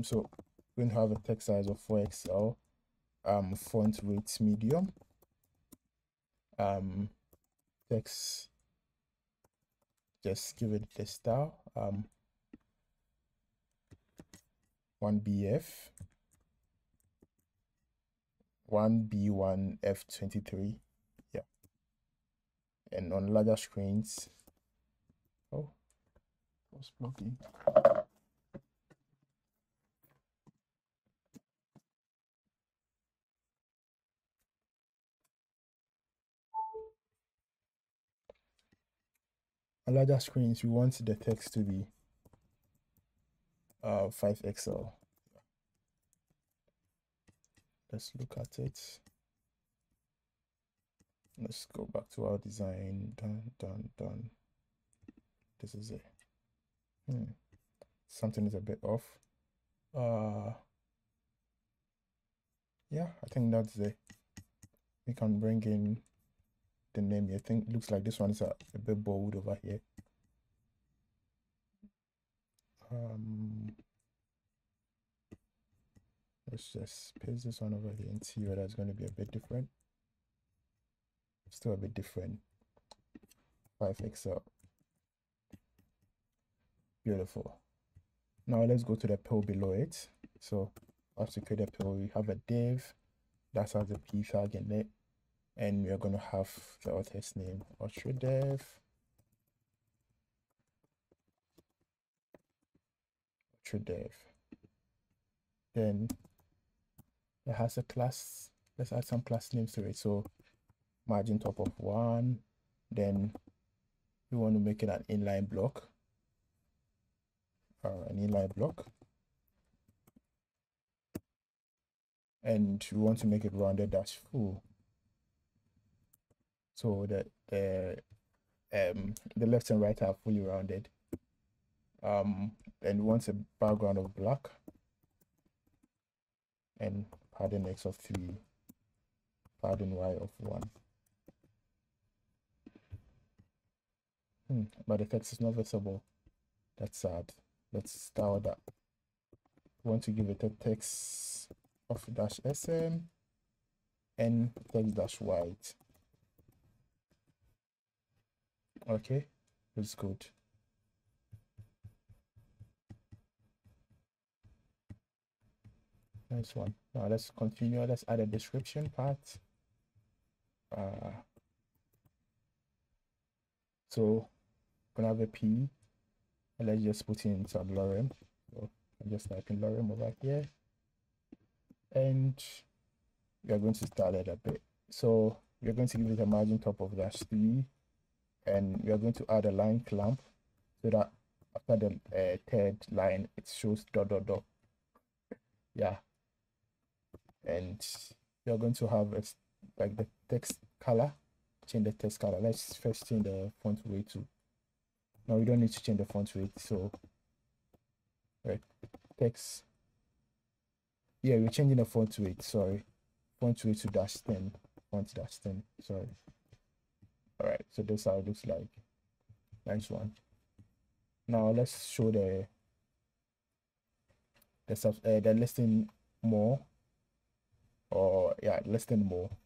So we're going to have a text size of 4XL, font weight medium, text, just give it the style, 1BF, 1B1F23, yeah. And on larger screens, what's blocking? On larger screens, we want the text to be 5XL. Let's look at it. Let's go back to our design. Done. This is it. Something is a bit off. Yeah, I think that's it. We can bring in the name here. I think it looks like this one is a bit bold over here. Let's just paste this one over here and see whether it's going to be a bit different. Still a bit different. 5XL. Beautiful. Now let's go to the pill below it. So after create a pill, we have a div that has a p tag in it, and we are going to have the author's name, author dev. Then it has a class. Let's add some class names to it. So margin top of 1. Then we want to make it an inline block. And we want to make it rounded dash full. So that the left and right are fully rounded. And we want a background of black and padding X of 3, padding Y of 1. But the text is not visible. That's sad. Let's style that. We want to give it a text of dash SM and text dash white. Okay, that's good. Nice one. Now let's continue. Let's add a description part. So I'm gonna have a P, and let's just put in some lorem. So I'm just typing lorem over here, and we are going to style it a bit. So we are going to give it a margin top of dash 3, and we are going to add a line clamp so that after the third line it shows ... Yeah. And we are going to have like the text color. Change the text color. Let's first change the font weight to. No, we don't need to change the font weight. So, right, text. Yeah, we're changing the font weight. Sorry, font weight to -10. Font -10. Sorry. All right. So this is how it looks like. Nice one. Now let's show the listing more. Or yeah, listing more.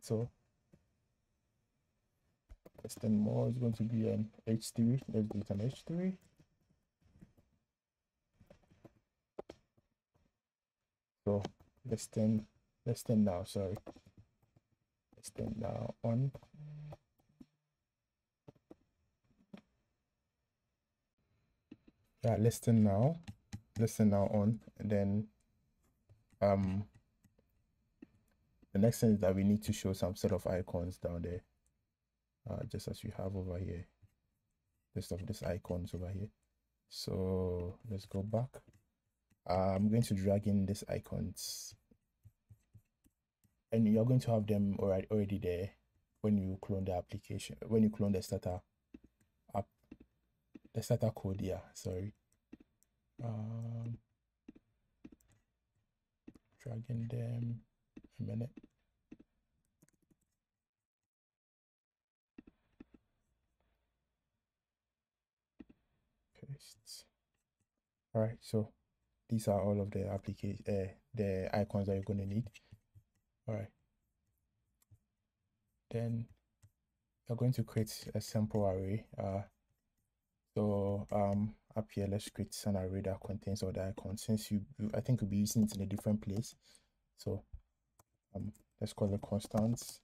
So listing more is going to be an H3. Let's do it an H3. So listing now. Sorry, listing now on. Yeah, listing now on, and then the next thing is that we need to show some set of icons down there, just as we have over here. List of these icons over here. So let's go back. I'm going to drag in these icons, and you're going to have them already there when you clone the application, when you clone the starter app, the starter code. Yeah, sorry. Dragging them a minute. Paste. All right, so these are all of the the icons that you're going to need. All right, then you're going to create a sample array. So up here, let's create an array that contains all the icons. Since I think we'll be using it in a different place. So let's call it constants.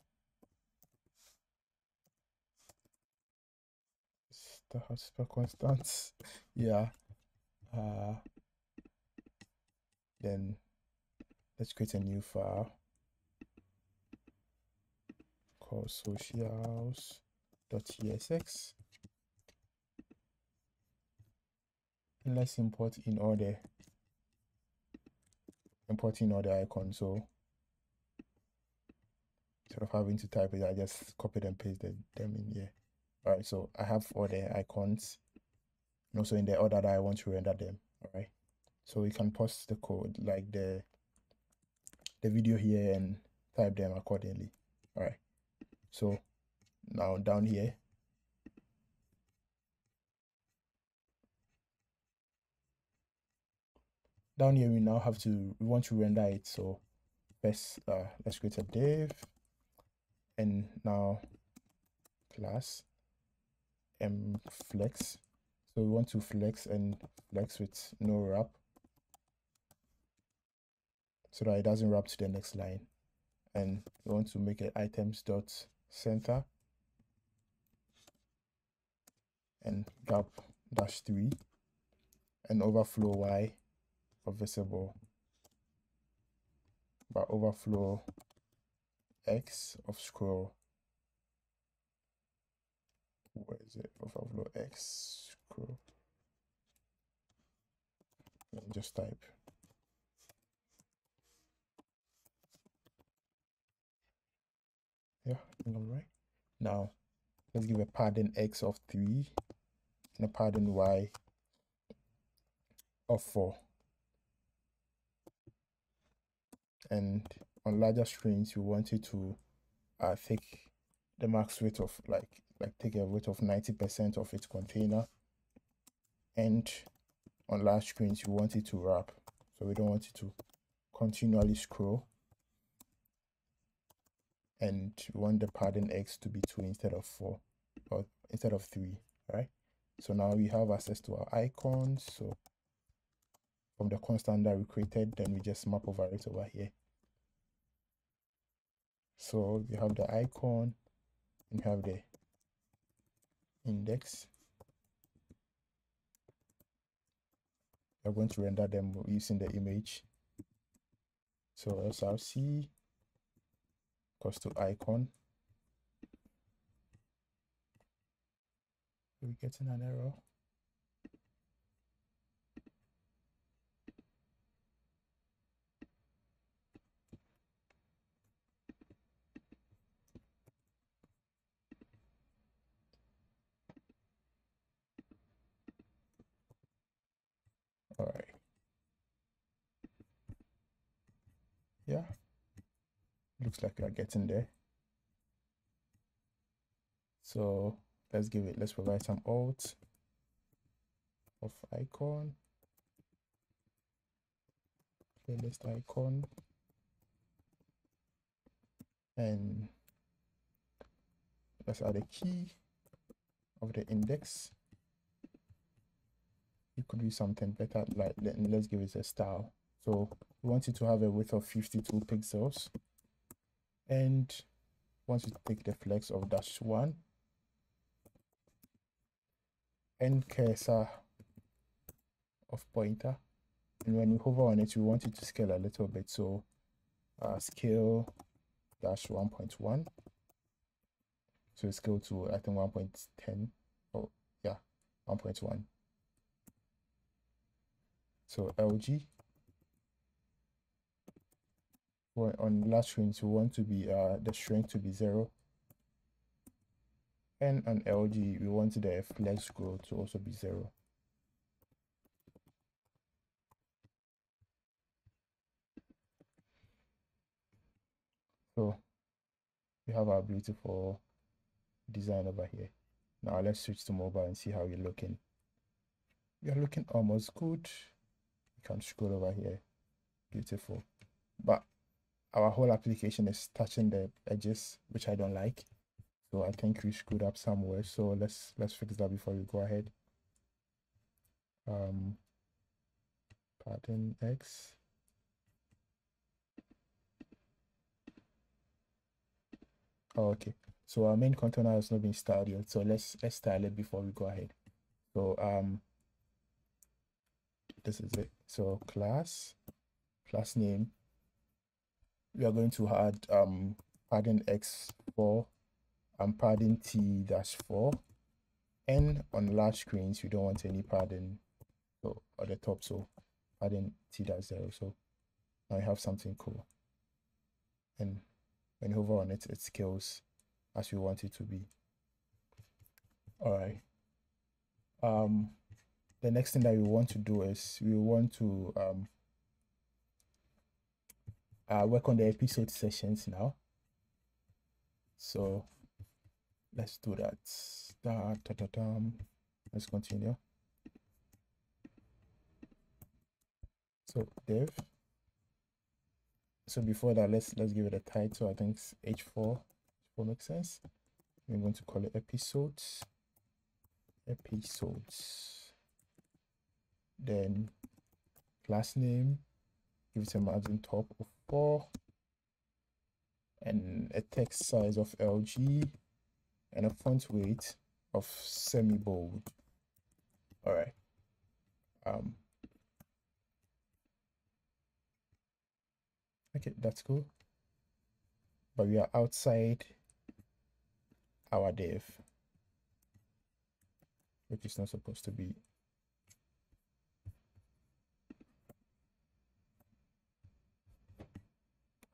How to spell constants? Yeah. Then let's create a new file called socials.tsx. And let's import in all the icons. So instead of having to type it, I just copied and pasted them in here. All right, so I have all the icons and also in the order that I want to render them. All right, so we can pause the code, like the video here, and type them accordingly. All right, so now down here, we now we want to render it. So first, let's create a div, and now class flex. So we want to flex with no wrap, so that it doesn't wrap to the next line. And we want to make it items.center and gap -3 and overflow y for visible, but overflow x of scroll. Where is it? Overflow x scroll. Let me just type. Yeah, I think I'm right. Now let's give a padding x of 3 and a padding y of 4. And on larger screens, you want it to take the max width of like take a width of 90% of its container. And on large screens, you want it to wrap, so we don't want it to continually scroll. And we want the padding x to be 2 instead of 4, or instead of 3. All right, so now we have access to our icons. So from the constant that we created, then we just map over it over here. So you have the icon and you have the index. We're going to render them using the image. So src equals to icon. Are we getting an error? All right. Yeah, looks like we are getting there. So let's provide some alt of icon, playlist icon, and let's add a key of the index. It could be something better, like let's give it a style. So we want it to have a width of 52 pixels, and once you take the flex of -1 and cursor of pointer, and when you hover on it, you want it to scale a little bit. So scale -1.1. So scale to, I think, 1.10. Oh yeah, 1.1. So LG. On large screens, we want to be the strength to be 0. And on LG, we want the flex growth to also be 0. So we have our beautiful design over here. Now let's switch to mobile and see how you're looking. You're looking almost good. You can scroll over here. Beautiful. But our whole application is touching the edges, which I don't like. So I think we screwed up somewhere. So let's fix that before we go ahead. Pattern X. Oh, okay. So our main container has not been styled yet. So let's style it before we go ahead. So this is it. So class name. We are going to add padding X4 and padding T-4. And on large screens, we don't want any padding at the top, so padding T-0. So now we have something cool. And when you hover on it, it scales as we want it to be. All right. The next thing that we want to do is we want to work on the episode sessions now. So let's do that. Let's continue. So div. So before that, let's give it a title. I think it's H4. H4 makes sense. We're going to call it episodes. Then class name, give it a margin top of 4 and a text size of LG and a font weight of semi-bold. All right. Okay, that's cool. But we are outside our div, which is not supposed to be.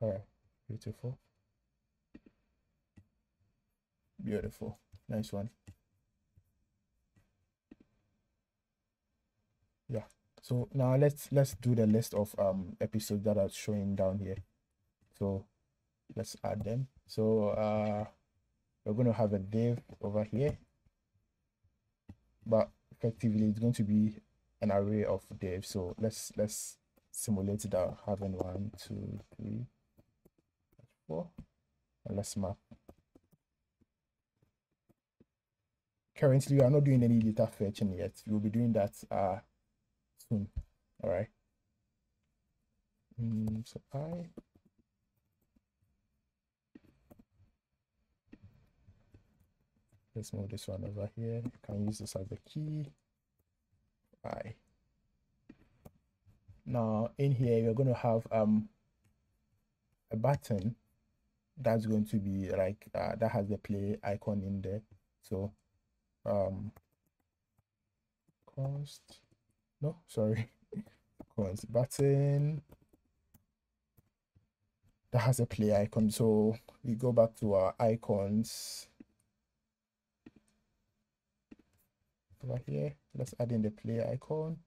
All right, beautiful. Nice one. Yeah. So now let's do the list of episodes that are showing down here. So let's add them. So we're going to have a div over here, but effectively it's going to be an array of divs. So let's simulate that, having 1, 2, 3, 4, and let's map. Currently, we are not doing any data fetching yet. We'll be doing that soon. All right. So let's move this one over here. You can use this as the key. Now in here we're going to have a button that's going to be like that has the play icon in there. So button that has a play icon. So we go back to our icons over here. Let's add in the play icon.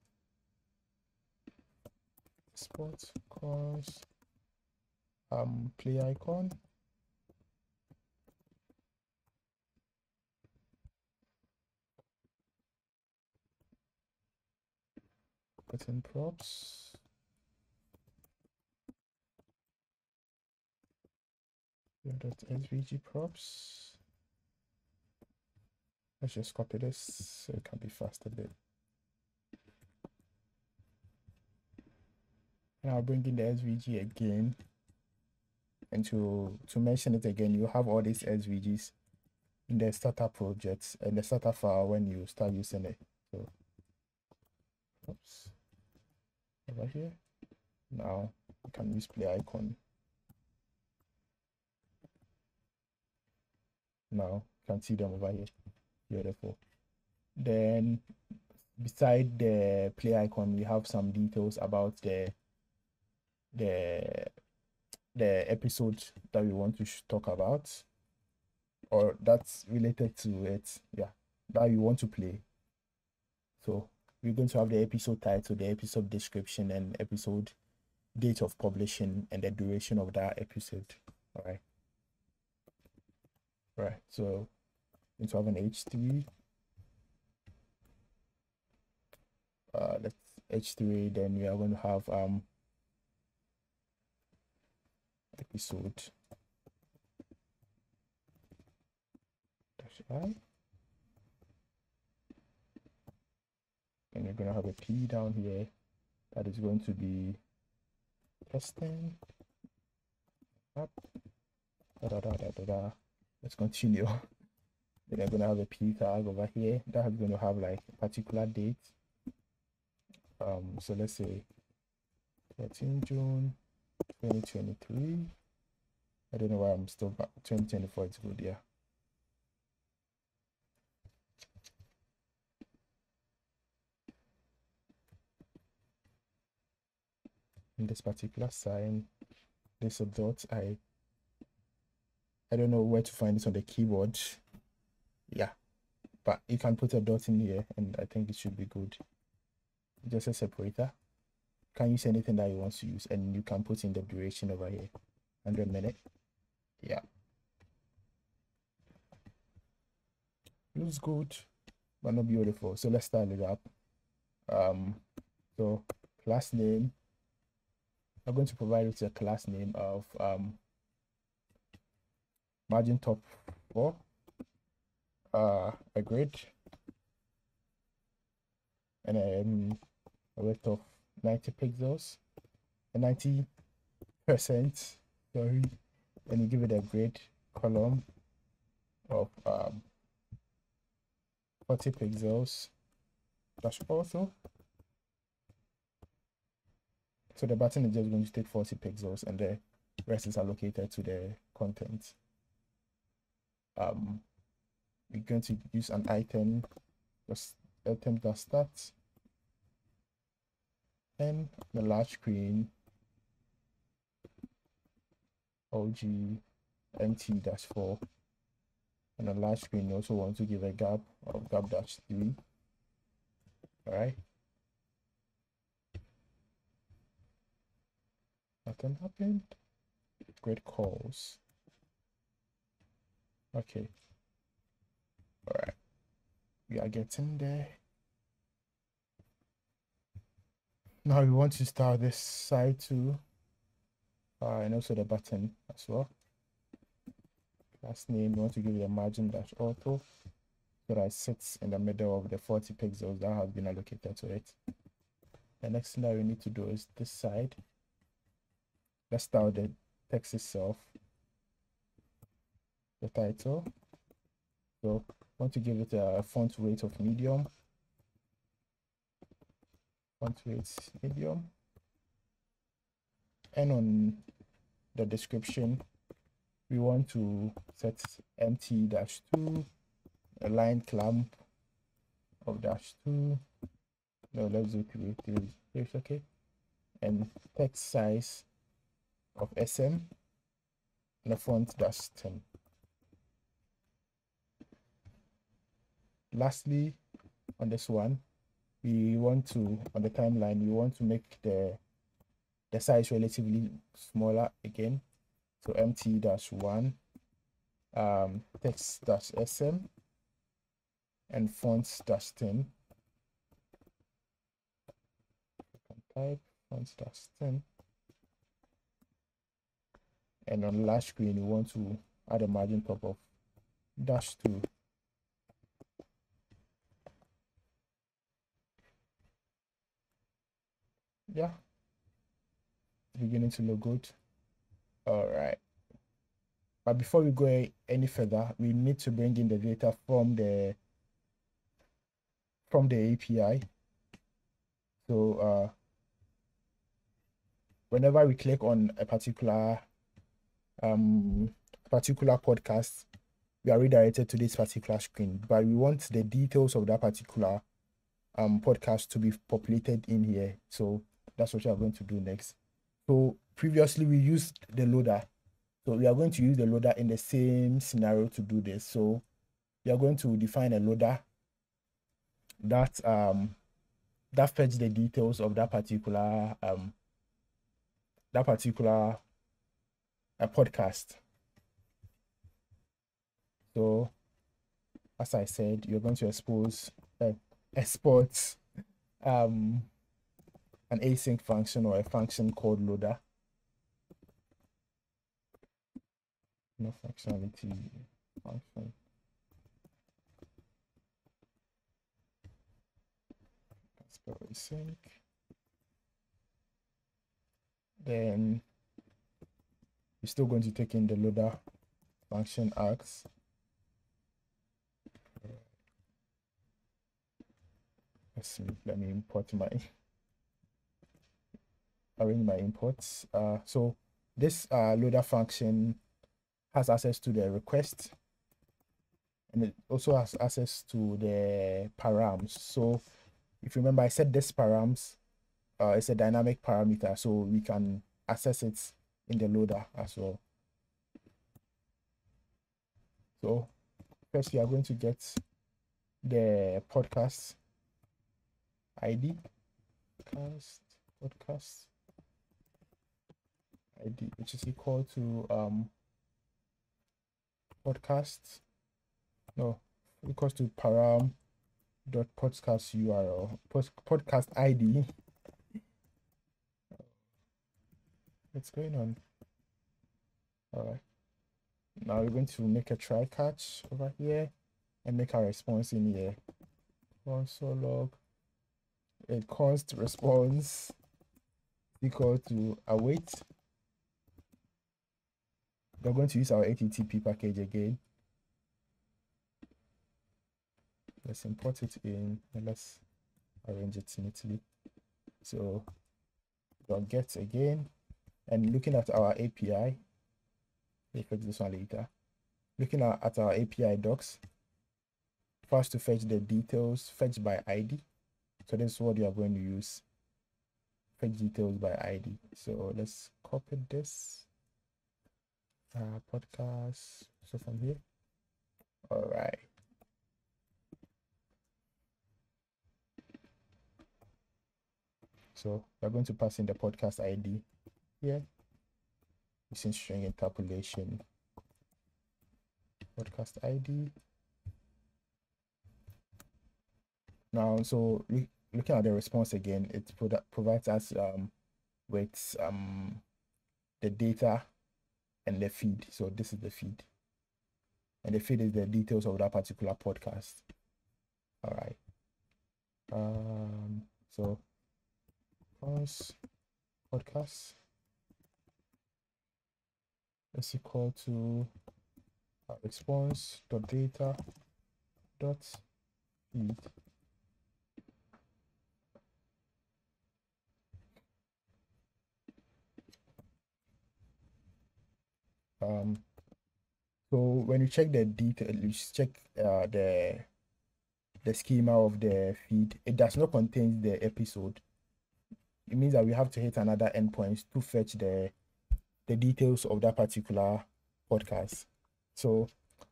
Sports course play icon. Button props. .svg props. Let's just copy this so it can be fast a bit. And I'll bring in the SVG again. And to mention it again, you have all these SVGs in the starter projects and the starter file when you start using it. So oops, over here. Now you can use play icon. Now you can see them over here. Beautiful. Then beside the play icon, we have some details about the episode that we want to talk about, or that's related to it, that you want to play. So we're going to have the episode title, the episode description, and episode date of publishing and the duration of that episode. All right, so we need to have an H3. Let's H3, then we are going to have episode -I, and you're going to have a P down here that is going to be testing up. Let's continue. Then I'm going to have a P tag over here that is going to have like a particular date. So let's say 13 June 2023. I don't know why I'm still back. 2024, it's good, yeah. In this particular sign, there's a dot. I don't know where to find this on the keyboard. Yeah, but you can put a dot in here and I think it should be good. Just a separator. Can use anything that you want to use, and you can put in the duration over here, 100 minutes. Yeah, looks good but not beautiful. So let's style it up. So class name, I'm going to provide it a class name of margin top 4, a grid, and a width of 90 pixels, and 90%, sorry, and you give it a grid column of 40 pixels. That's also, so the button is just going to take 40 pixels and the rest is allocated to the content. We're going to use an item, just item that starts, and the large screen OG MT-4, and a large screen you also want to give a gap of gap-3. All right, nothing happened. Great calls. Okay, all right, we are getting there. Now we want to start this side too, and also the button as well. Class name, you want to give it a margin-auto so that it sits in the middle of the 40 pixels that has been allocated to it. The next thing that we need to do is this side. Let's start the text itself, the title. So I want to give it a font weight of medium. Font weight medium. And on the description, we want to set MT-2, a line clamp of -2. No, let's do 3. It's okay. And text size of SM and a font -10. Lastly, on this one, we want to, on the timeline, we want to make the size relatively smaller again. So MT-1, text-SM, and fonts-10. Type fonts-10. And on the last screen, we want to add a margin top of -2. Yeah, beginning to look good. All right, but before we go any further, we need to bring in the data from the API. So whenever we click on a particular podcast, we are redirected to this particular screen, but we want the details of that particular podcast to be populated in here. So that's what we are going to do next. So previously we used the loader, so we are going to use the loader in the same scenario to do this. So we are going to define a loader that fetch the details of that particular podcast. So as I said, you're going to export an async function or a function called loader. No functionality function. Spell async. Then you're still going to take in the loader function args. Let me import arrange my imports. So this loader function has access to the request, and it also has access to the params. So if you remember, I said this params it's a dynamic parameter, so we can access it in the loader as well. So first we are going to get the podcast ID, podcast ID, which is equal to equals to param dot podcast URL podcast ID. What's going on? All right. Now we're going to make a try catch over here and make our response in here. Console log a const response equal to await. We're going to use our HTTP package again. Let's import it in and let's arrange it neatly. So .get again, and looking at our API, we'll fetch this one later. Looking at our API docs, first to fetch the details, fetch by ID. So this is what you are going to use. Fetch details by ID. So let's copy this podcast. So from here, all right. So we're going to pass in the podcast ID here using string interpolation. Podcast ID. Now, so looking at the response again, it provides us with the data and the feed. So this is the feed, and the feed is the details of that particular podcast. All right. So podcast is equal to response.data.feed. So when you check the detail, you check the schema of the feed, it does not contain the episode. It means that we have to hit another endpoint to fetch the details of that particular podcast. So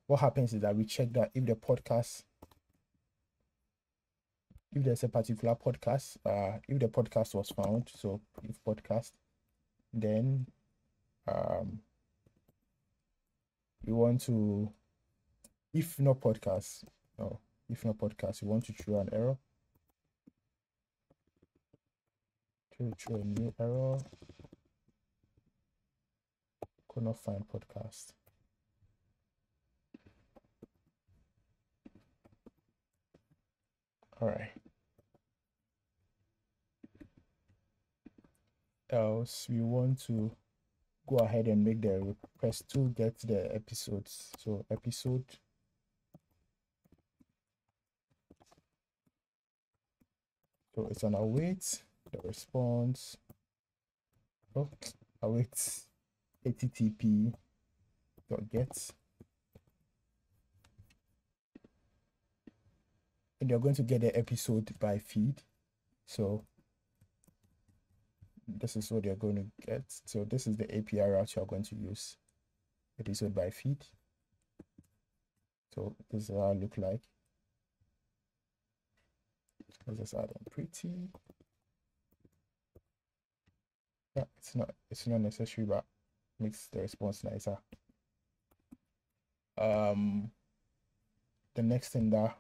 what happens is that we check that if there's a particular podcast, if the podcast was found, so if podcast, then we want to, if not podcast, we want to throw an error. Throw a new error. Could not find podcast. All right. Else we want to go ahead and make the request to get the episodes. So episode. So it's an await the response. Await http.get. And you're going to get the episode by feed. So this is what you're going to get. So this is the API route you're going to use. Episode by feed. So this is how it look like. Let's just add on pretty. Yeah, it's not necessary, but makes the response nicer. the next thing that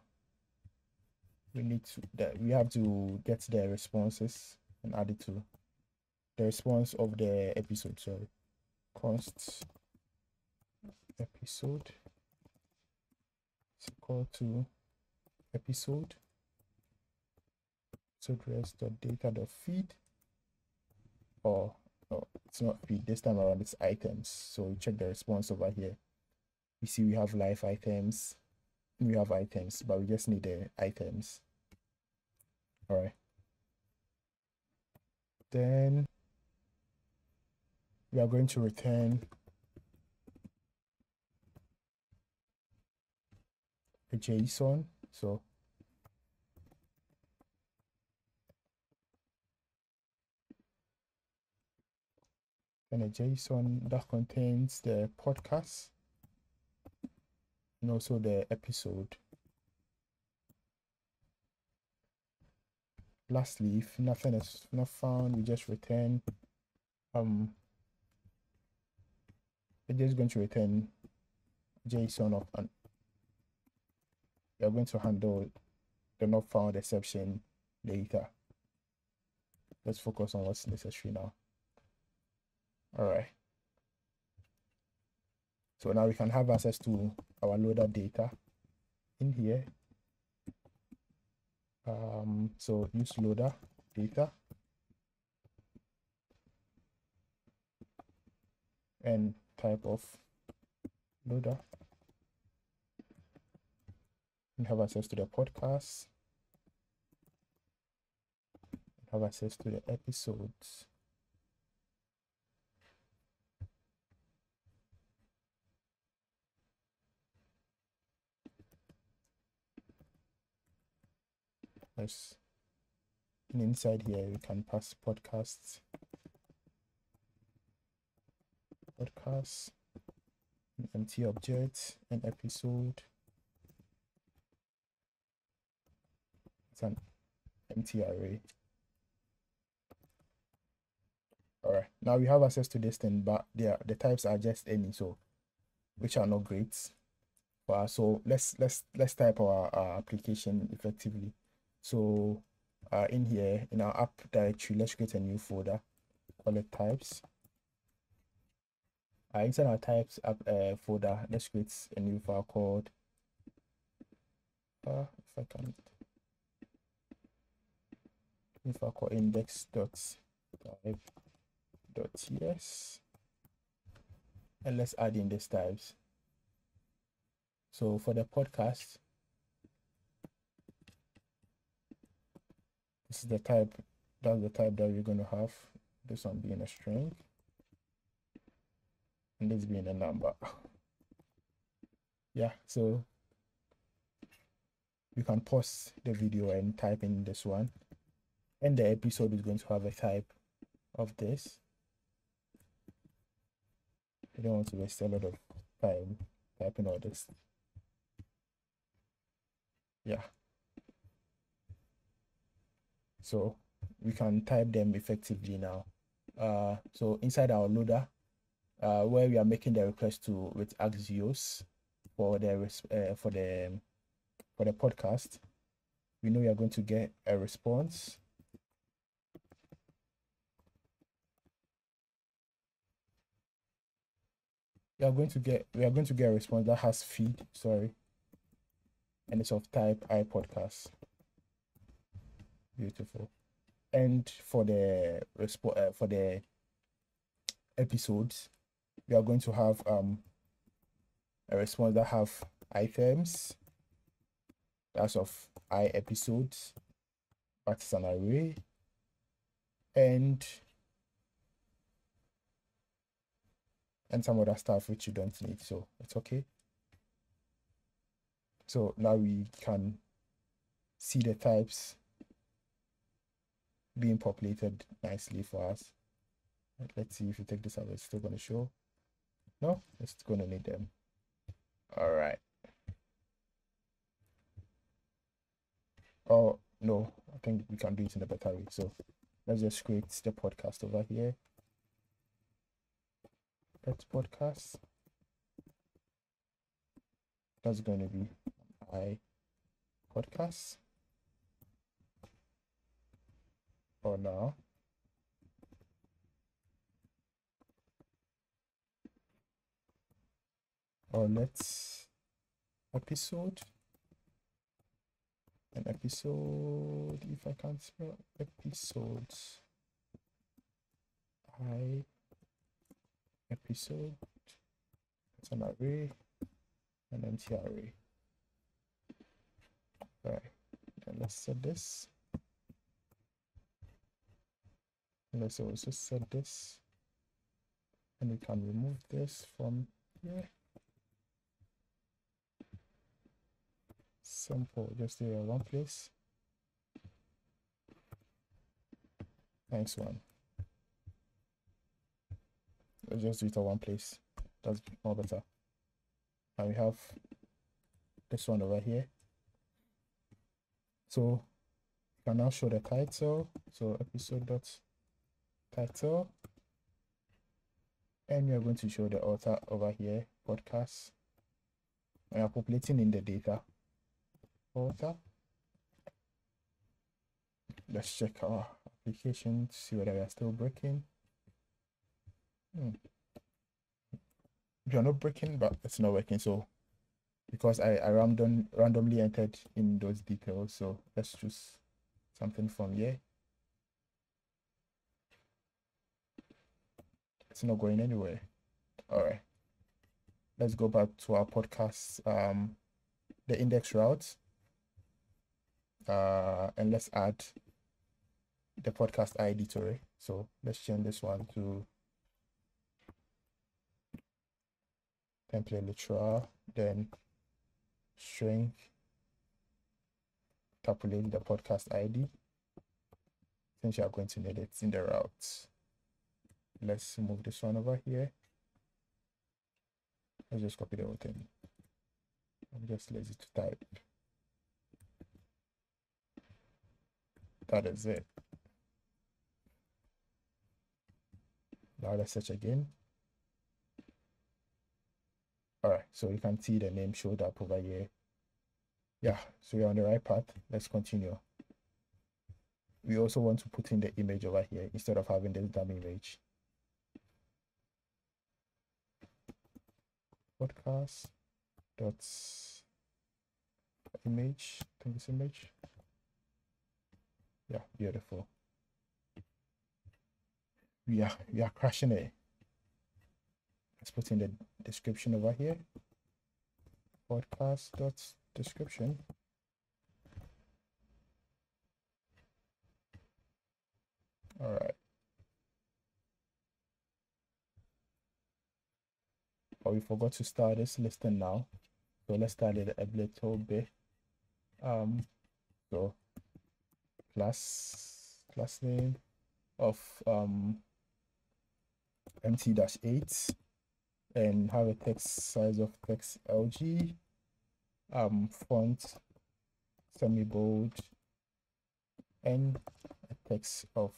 we have to get the responses and add it to the response of the episode. Sorry, const episode is equal to episode res.data.feed, or no, it's not feed this time around, it's items. So we check the response over here. We see we have live items, we have items, but we just need the items. All right, then we are going to return a JSON. So and a JSON that contains the podcast and also the episode. Lastly, if nothing is not found, we just return we're just going to return JSON of an we are going to handle the not found exception later. Let's focus on what's necessary now. All right, so now we can have access to our loader data in here. So use loader data and type of loader and have access to the podcast, have access to the episodes. Yes. And inside here we can pass podcasts, an empty object, an episode. It's an empty array. All right, now we have access to this thing, but the types are just any, so which are not great for us. So let's type our application effectively. So in here in our app directory, let's create a new folder, call it types. Inside our types app folder, let's create a new file called if I can, new file called index.type.ts, and let's add in these types. So for the podcast, this is the type, that's the type that we're going to have, this one being a string and this being a number. Yeah, so you can pause the video and type in this one, and the episode is going to have a type of this. I don't want to waste a lot of time typing all this. Yeah, so we can type them effectively now. So inside our loader, where we are making the request to with Axios for the podcast, we know we are going to get a response. We are going to get a response that has feed, sorry, and it's of type iPodcast. Beautiful. And for the episodes, we are going to have a response that have items, that's of I episodes, but it's an array, and some other stuff which you don't need, so it's okay. So now we can see the types being populated nicely for us. Let's see if you take this out, it's still going to show. No, it's going to need them. All right. Oh no, I think we can do it in a better way. So let's just create the podcast over here. Let's podcast. That's going to be hi podcast for now. Or let's episode, an episode, if I can't spell episodes, hi episode, it's an array, an empty array. All right, and let's set this. Let's also set this, and we can remove this from here. Simple, just do it in one place. Nice one. Let's just do it in one place. That's more better. And we have this one over here. So you can now show the title. So episode.title. And we are going to show the author over here, podcast. We are populating in the data. Author. Let's check our application to see whether we are still breaking. We are not breaking, but it's not working. So because I randomly entered in those details, so let's choose something from here. It's not going anywhere. All right, let's go back to our podcast, the index route, and let's add the podcast ID to it. So let's change this one to template literal, then string, calculate the podcast ID, since you are going to need it in the route. Let's move this one over here. Let's just copy the whole thing. I'm just lazy to type. That is it. Now let's search again. All right, so you can see the name showed up over here. Yeah, so we're on the right path. Let's continue. We also want to put in the image over here instead of having this dummy image. Podcast dot image. I think it's image. Yeah, beautiful. We are crashing it. Let's put in the description over here. Podcast dot description. All right. Oh, we forgot to start this listing now. So let's start it a little bit. So class name of mt-8 and have a text size of text LG, font semi-bold, and a text of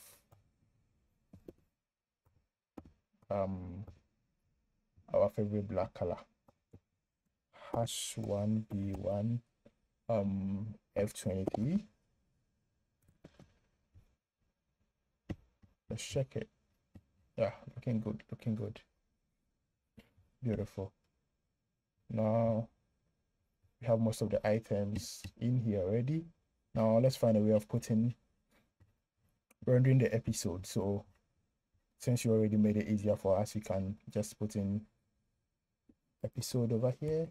our favorite black color, #1b1 f23. Let's check it. Yeah, looking good. Beautiful. Now we have most of the items in here already. Now let's find a way of rendering the episode. So since you already made it easier for us, we can just put in episode over here.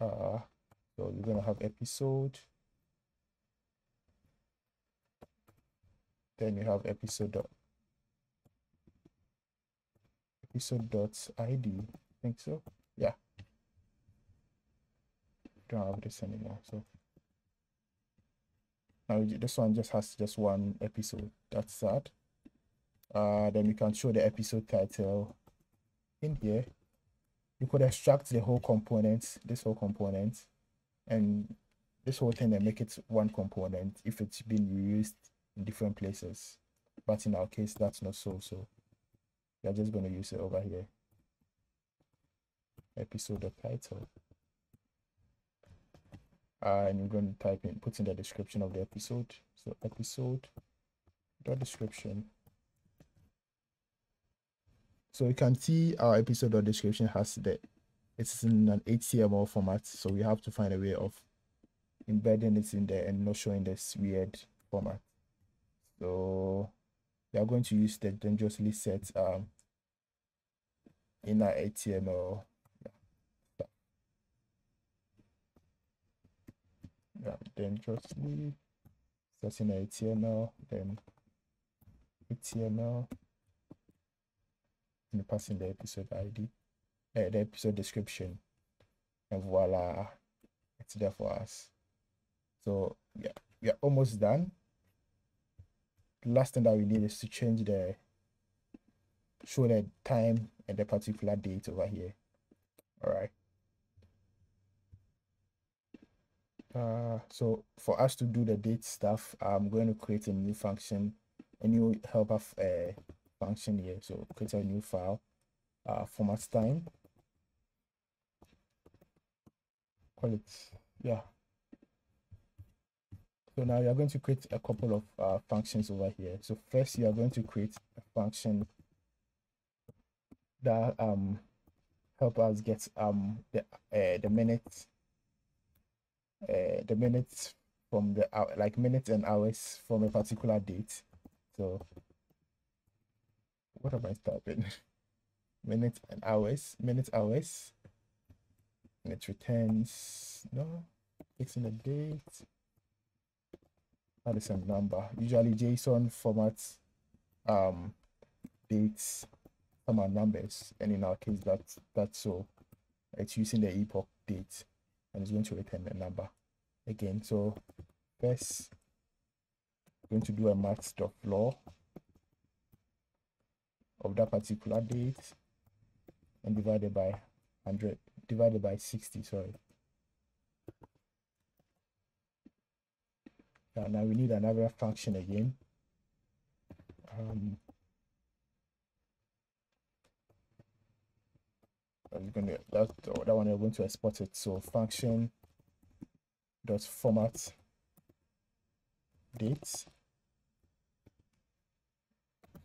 So we're gonna have episode, then you have episode.id. I think so. Yeah. Don't have this anymore. So now this one just has just one episode. That's sad. Then we can show the episode title in here. You could extract the whole component, this whole component, and this whole thing, and make it one component if it's been reused in different places. But in our case, that's not so. So we're just going to use it over here. episode.title. And you're going to put in the description of the episode. So episode.description. So you can see our episode.description has it's in an HTML format. So we have to find a way of embedding it in there and not showing this weird format. So we are going to use the dangerously set inner HTML. Dangerously setting HTML, then HTML, and passing the episode ID, the episode description, and voila, it's there for us. So yeah, we are almost done. The last thing that we need is to change show the time and the particular date over here. All right. So for us to do the date stuff, I'm going to create a new function, a new helper function here. So create a new file, format time. Call it, yeah. So now you're going to create a couple of functions over here. So first, you are going to create a function that help us get the minutes from the like minutes and hours from a particular date. So what am I typing? minutes, hours, and it returns fixing the date. That is a number. Usually JSON formats dates, some are numbers, and in our case that's so it's using the epoch date and it's going to return the number again. So first I'm going to do a max.floor of that particular date and divided by 60, sorry. Now we need another function again. That one we're going to export it. So function dot format dates.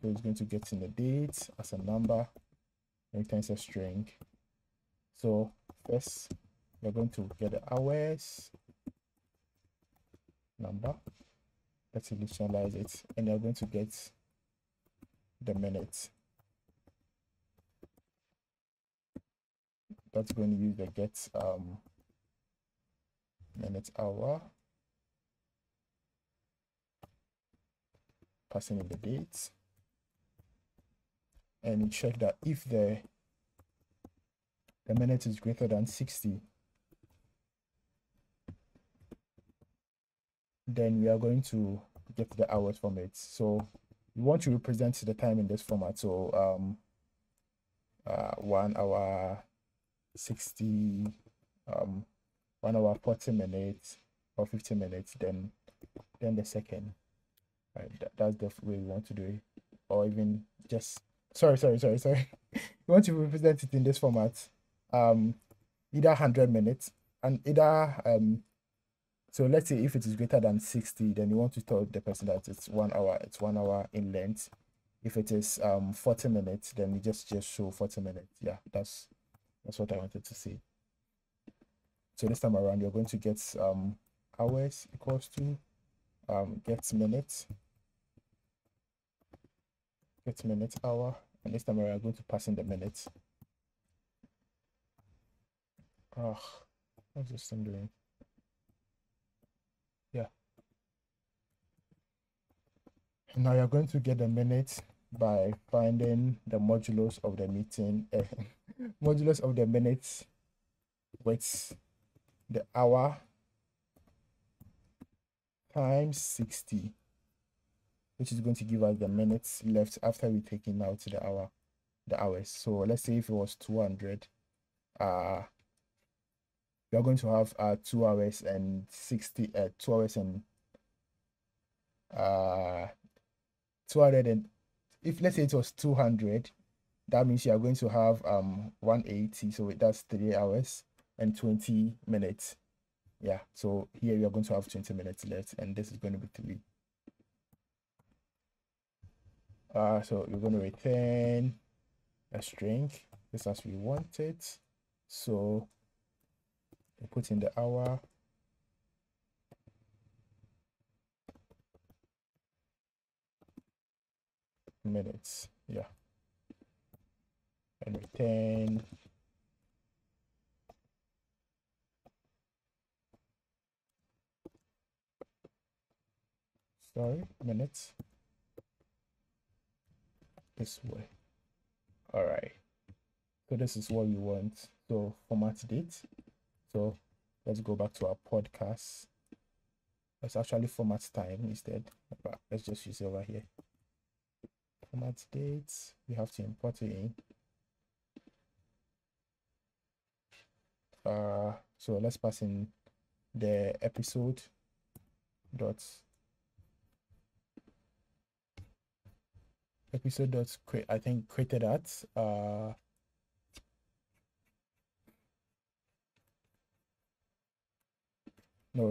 So it's going to get in the date as a number and returns a string. So first we're going to get the hours number. Let's initialize it, and you're going to get the minutes. That's going to use the get minute hour, passing in the dates, and you check that if the minute is greater than 60, then we are going to get the hours from it. So we want to represent the time in this format. So 1 hour 60, 1 hour 40 minutes or 50 minutes, then the second. Right, that's the way we want to do it. Or even just sorry. You want to represent it in this format, either 100 minutes and either so let's say if it is greater than 60, then you want to tell the person that it's 1 hour, it's 1 hour in length. If it is 40 minutes, then you just show 40 minutes. Yeah, that's what I wanted to say. So this time around, you're going to get hours equals to get minutes hour, and this time around, I'm going to pass in the minutes. What's this thing doing? Yeah. Now you're going to get the minutes by finding the modulus of the meeting, modulus of the minutes with the hour times 60, which is going to give us the minutes left after we taking out the hours. So let's say if it was 200, we are going to have 2 hours and 60, 2 hours and 200, and if let's say it was 200, that means you are going to have 180, so that's 3 hours and 20 minutes. Yeah, so here you are going to have 20 minutes left, and this is going to be 3. So you're going to return a string just as we want it. So we put in the hour, minutes, yeah, and return minutes this way. All right, so this is what we want. So format date. So let's go back to our podcast. Let's actually format time instead, but let's just use it over here. Format dates, we have to import it in. So let's pass in the episode dot create, I think created at no,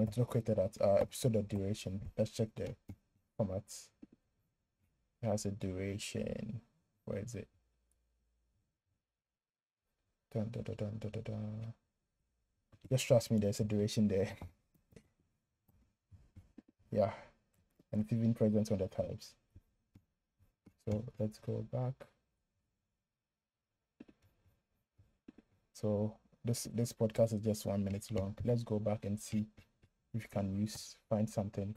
it's not created at episode dot duration. Let's check the formats. It has a duration. Where is it? Dun, dun, dun, dun, dun, dun, dun. Just trust me, there's a duration there. Yeah, and it's even present on the types. So let's go back. So this podcast is just 1 minute long. Let's go back and see if you can find something.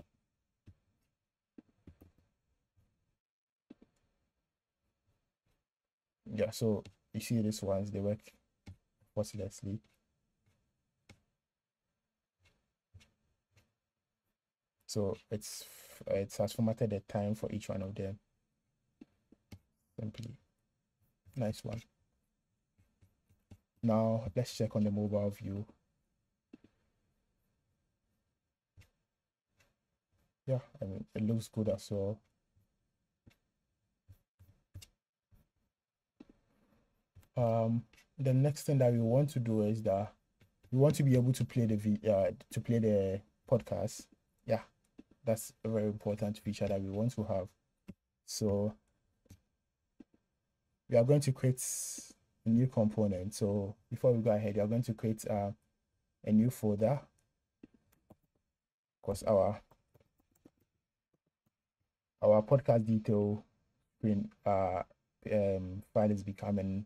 Yeah, so you see these ones, they work effortlessly. So it has formatted the time for each one of them. Simply. Nice one. Now let's check on the mobile view. Yeah, I mean, it looks good as well. The next thing that we want to do is that we want to be able to play the podcast. Yeah, that's a very important feature that we want to have. So we are going to create a new component. So before we go ahead, we are going to create a new folder, because our podcast detail screen file is becoming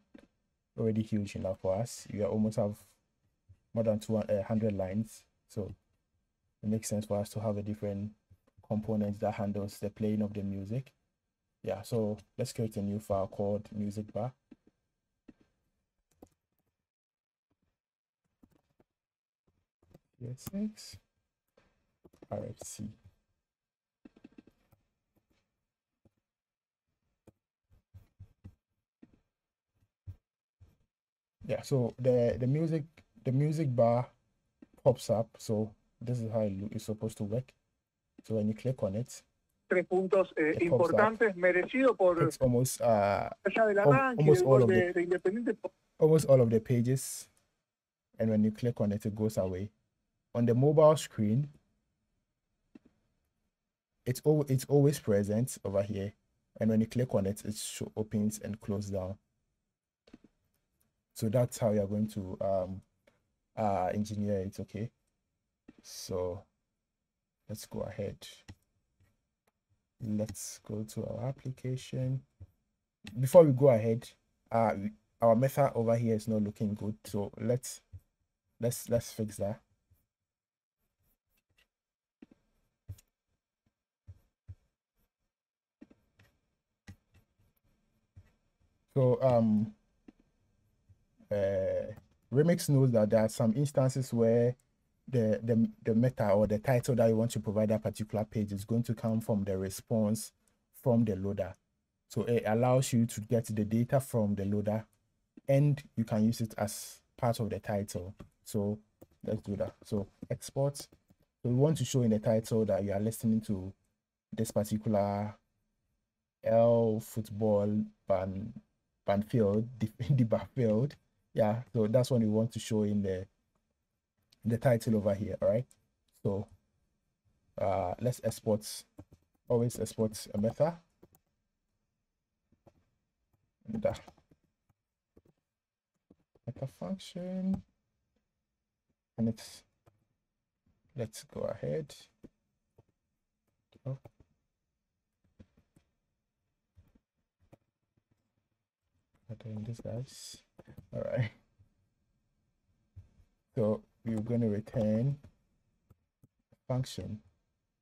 already huge enough for us. We almost have more than 200 lines, so it makes sense for us to have a different component that handles the playing of the music. Yeah, so let's create a new file called music bar. CSX RFC. Yeah, so the music bar pops up. So this is how it's supposed to work. So when you click on it, tres puntos importantes, merecido por it's almost almost all of the pages, and when you click on it, it goes away. On the mobile screen, it's always present over here, and when you click on it, it opens and closes down. So that's how you're going to engineer it. Okay, so let's go ahead. Let's go to our application. Before we go ahead, our method over here is not looking good, so let's fix that. So Remix knows that there are some instances where the meta or the title that you want to provide that particular page is going to come from the response from the loader. So it allows you to get the data from the loader, and you can use it as part of the title. So let's do that. So export. So we want to show in the title that you are listening to this particular L football band and failed, debug failed. Yeah, so that's what we want to show in the title over here. All right, so let's always export a method. And meta function, and let's go ahead. Oh. Doing this, guys. All right, so we're going to return a function.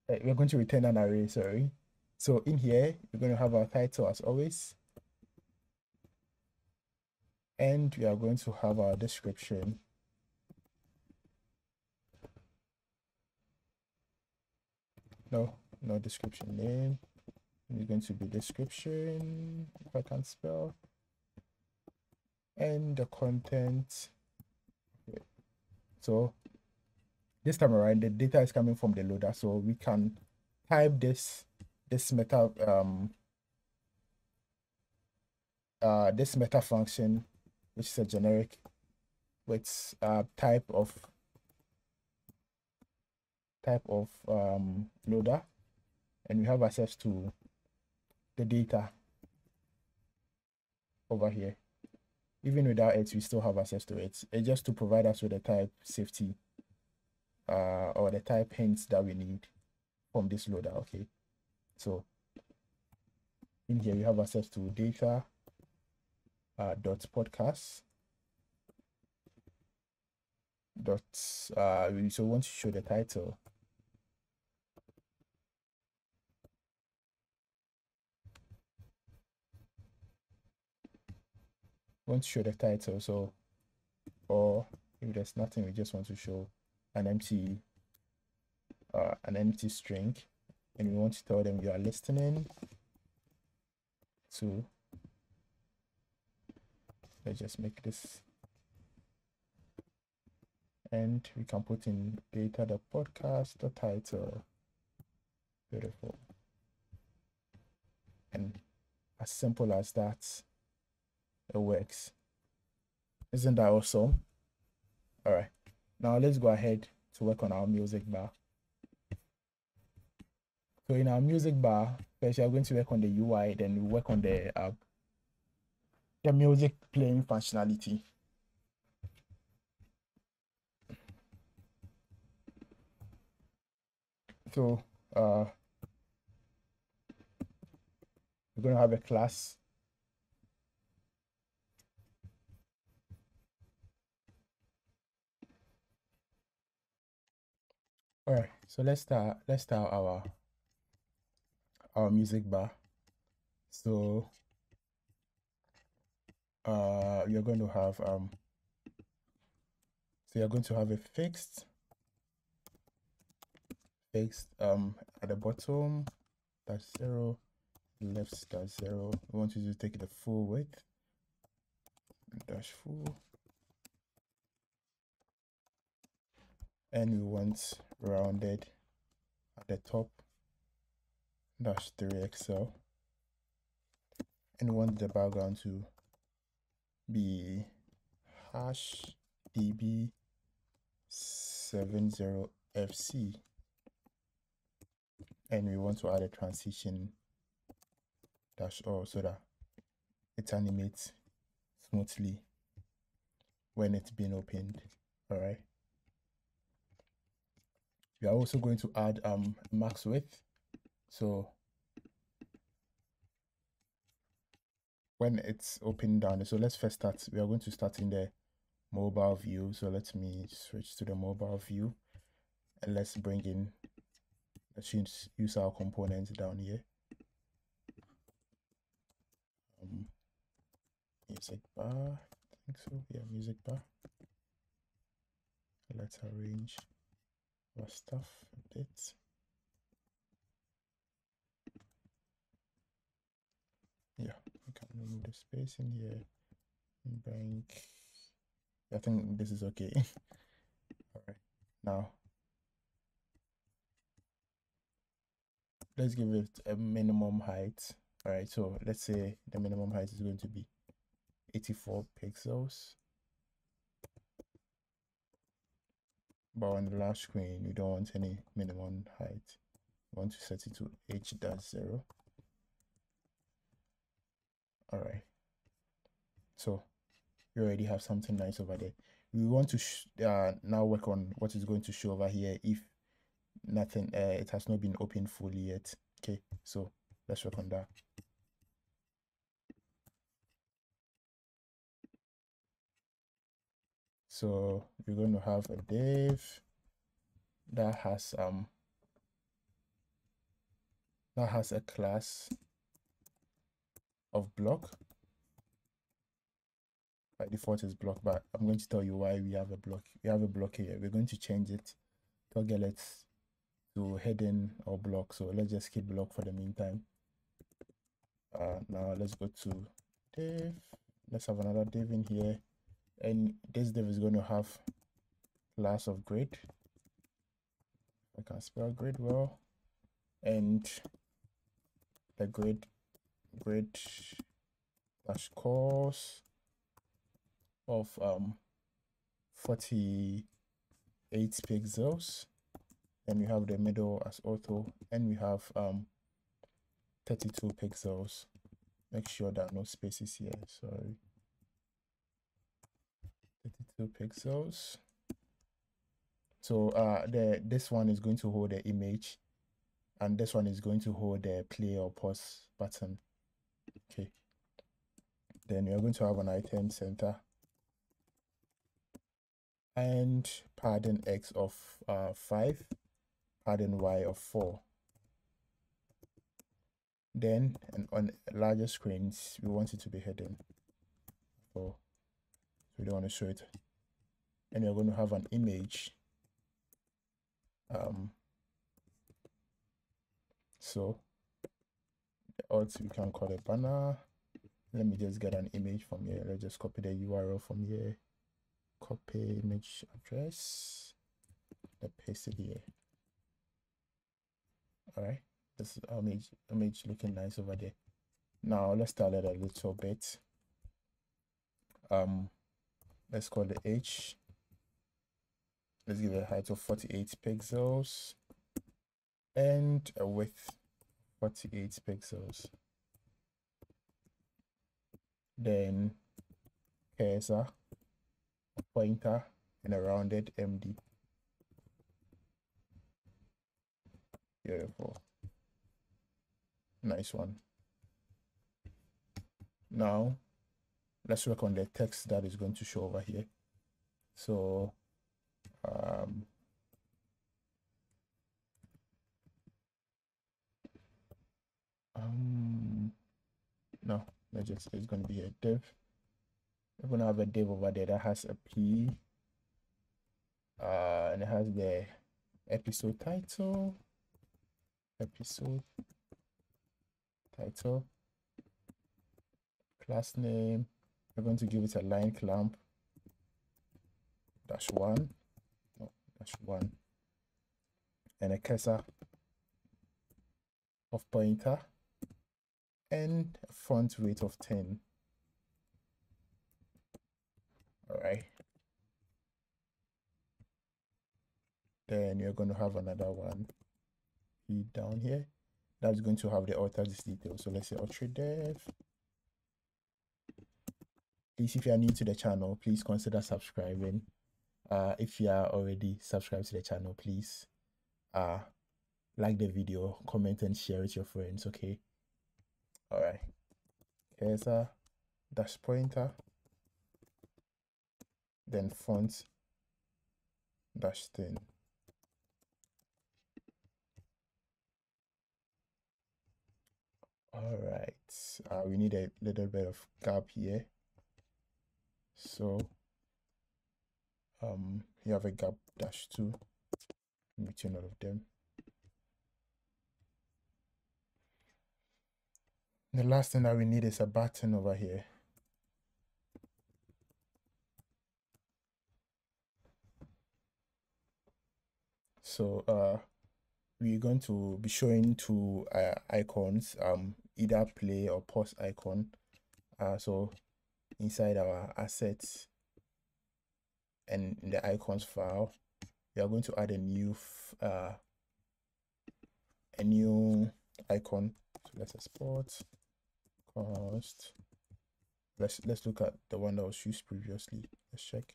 We're going to return an array, sorry. So in here we're going to have our title as always, and we are going to have our description. No description name. It's going to be description, if I can spell, and the content. Okay. So this time around the data is coming from the loader, so we can type this meta function, which is a generic with type of loader, and we have access to the data over here. Even without it, we still have access to it. It's just to provide us with the type safety or the type hints that we need from this loader. Okay, so in here we have access to data dot podcast dot so we want to show the title. Want to show the title, so, or if there's nothing, we just want to show an empty string, and we want to tell them you are listening to, let's just make this, and we can put in data the podcast the title. Beautiful. And as simple as that, it works. Isn't that awesome? All right, now let's go ahead to work on our music bar. So in our music bar, first we are going to work on the UI, then we work on the music playing functionality. So we're going to have a class. All right, so let's start our music bar. So you're going to have you're going to have a fixed at the bottom, that's 0, left, that's 0. We want you to take the full width, dash full, and we want rounded at the top, dash 3XL, and we want the background to be hash db 70fc, and we want to add a transition dash O so that it animates smoothly when it's being opened. All right, we are also going to add max width, so when it's open down. So let's first start, we are going to start in the mobile view. So let me switch to the mobile view, and let's use our components down here. Music bar, I think so. Yeah, music bar. Let's arrange our stuff a bit. Yeah, we can remove the space in here and bring, I think this is okay. All right, now let's give it a minimum height. All right, so let's say the minimum height is going to be 84 pixels. But on the last screen, we don't want any minimum height. We want to set it to h-0. All right. So you already have something nice over there. We want to now work on what is going to show over here if nothing, it has not been opened fully yet. Okay, so let's work on that. So we're going to have a div that has a class of block. By default is block, but I'm going to tell you why we have a block. We have a block here. We're going to change it toggle it to heading or block. So let's just keep block for the meantime. Now let's go to div. Let's have another div in here, and this div is going to have class of grid. I can spell grid well, and the grid dash course of 48 pixels. Then we have the middle as auto, and we have 32 pixels. Make sure that no spaces here. Sorry, 32 pixels. So this one is going to hold the image, and this one is going to hold the play or pause button. Okay. Then we are going to have an item center and padding X of 5, padding Y of 4. Then, and on larger screens, we want it to be hidden. So we don't want to show it. And we're going to have an image. So also we can call it banner. Let me just get an image from here. Let's just copy the URL from here. Copy image address. Let's paste it here. All right. This is our image looking nice over there. Now let's style it a little bit. Let's call it H. Let's give it a height of 48 pixels and a width 48 pixels. Then cursor, a pointer, and a rounded MD. Beautiful. Nice one. Now let's work on the text that is going to show over here. So no, it's going to be a div. We're going to have a div over there that has a P, and it has the episode title, class name. We're going to give it a line clamp -1, -1, and a cursor of pointer and a font weight of 10. All right. Then you're going to have another one down here that's going to have the author details. So let's say ultra dev. Please, if you are new to the channel, please consider subscribing. If you are already subscribed to the channel, please like the video, comment, and share it with your friends. Okay. All right. Cursor dash pointer, then font -10. All right. We need a little bit of gap here. So you have a gap -2 in between all of them. The last thing that we need is a button over here. So we're going to be showing two icons, either play or pause icon. So inside our assets and in the icons file, we are going to add a new icon. So let's export cost. Let's look at the one that was used previously. Let's check.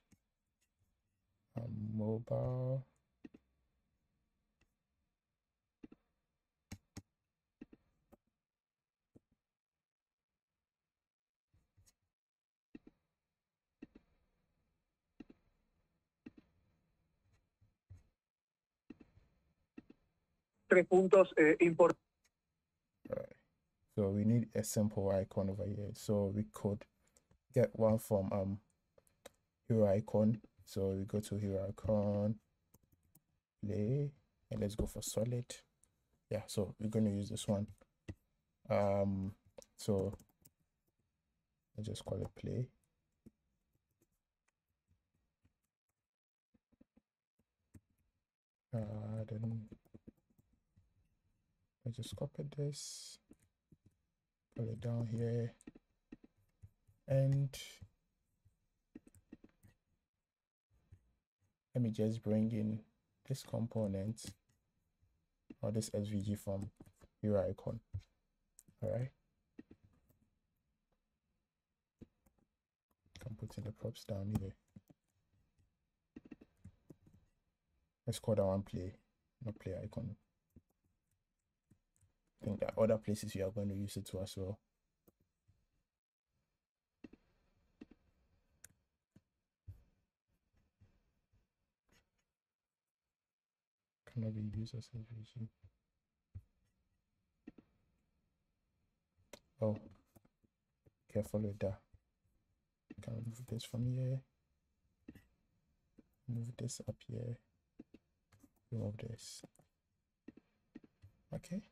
Mobile. Tres puntos importantes. Right. So we need a simple icon over here. So we could get one from hero icon. So we go to hero icon, play, and let's go for solid. Yeah, so we're going to use this one. So let's just call it play. Then I just copy this, put it down here, and let me just bring in this component or this SVG from hero icon. All right. I'm putting the props down here. Let's call that one play, not play icon. I think that other places you are going to use it to as well. Cannot be used as SVG. Oh, careful with that. Can remove this from here. Move this up here. Remove this. Okay.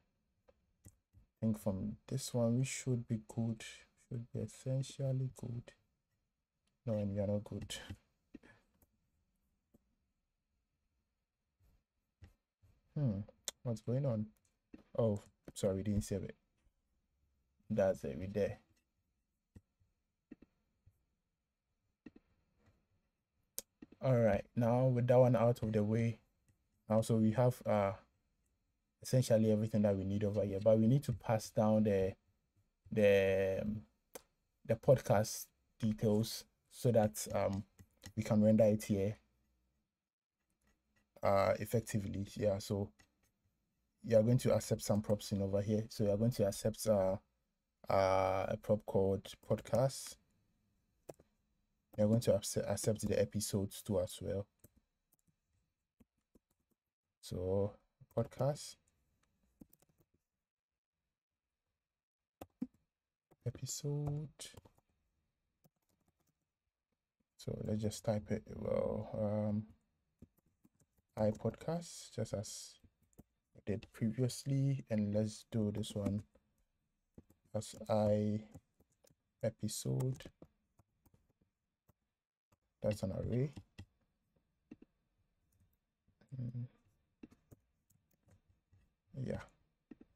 I think from this one we should be good. Should be essentially good. No, and we are not good. What's going on? Oh, sorry, we didn't save it. That's it, we're there. All right, now with that one out of the way, now so we have essentially everything that we need over here, but we need to pass down the podcast details so that we can render it here effectively. Yeah, so you are going to accept some props in over here. So you are going to accept a prop called podcast. You're going to accept the episodes too as well. So podcast, episode. So let's just type it. Well, iPodcast, just as I did previously, and let's do this one as episode. That's an array. Yeah.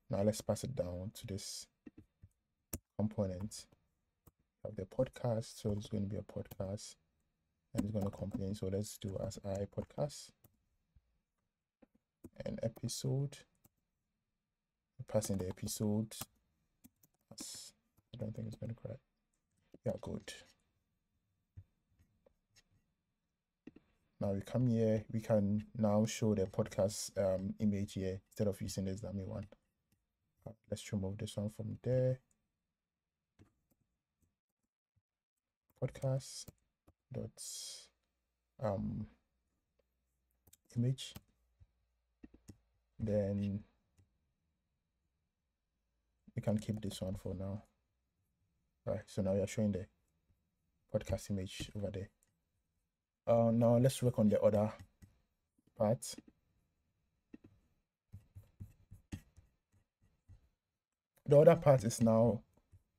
Now let's pass it down to this component of the podcast. So it's going to be a podcast and it's going to complain. So let's do as iPodcast and episode. Passing the episode. I don't think it's going to correct. Yeah, good. Now we come here, we can now show the podcast image here instead of using this dummy one. Let's remove this one from there. Podcast dot image. Then we can keep this one for now. All right, so now you're showing the podcast image over there. Now let's work on the other part. The other part is now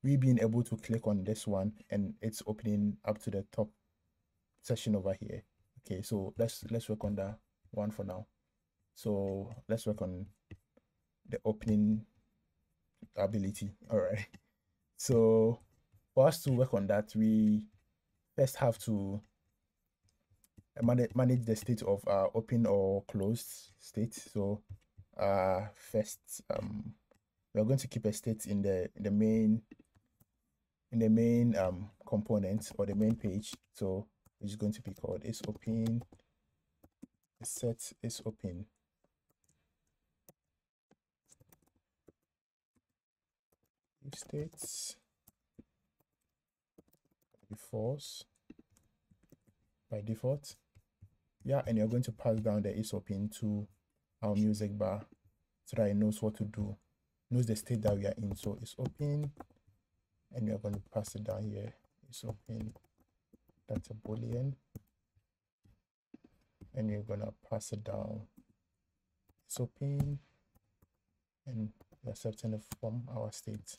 we being able to click on this one and it's opening up to the top section over here. Okay, so let's work on that one for now. So let's work on the opening ability. All right, so for us to work on that, we first have to manage the state of open or closed state. So first we're going to keep a state in the main component or the main page. So it's going to be called is open, set is open. If states be false by default. Yeah, and you're going to pass down the is open to our music bar so that it knows what to do, knows the state that we are in. So it's open, and you're going to pass it down here. It's open, that's a boolean, and you're going to pass it down. It's open, and we're accepting it from our state.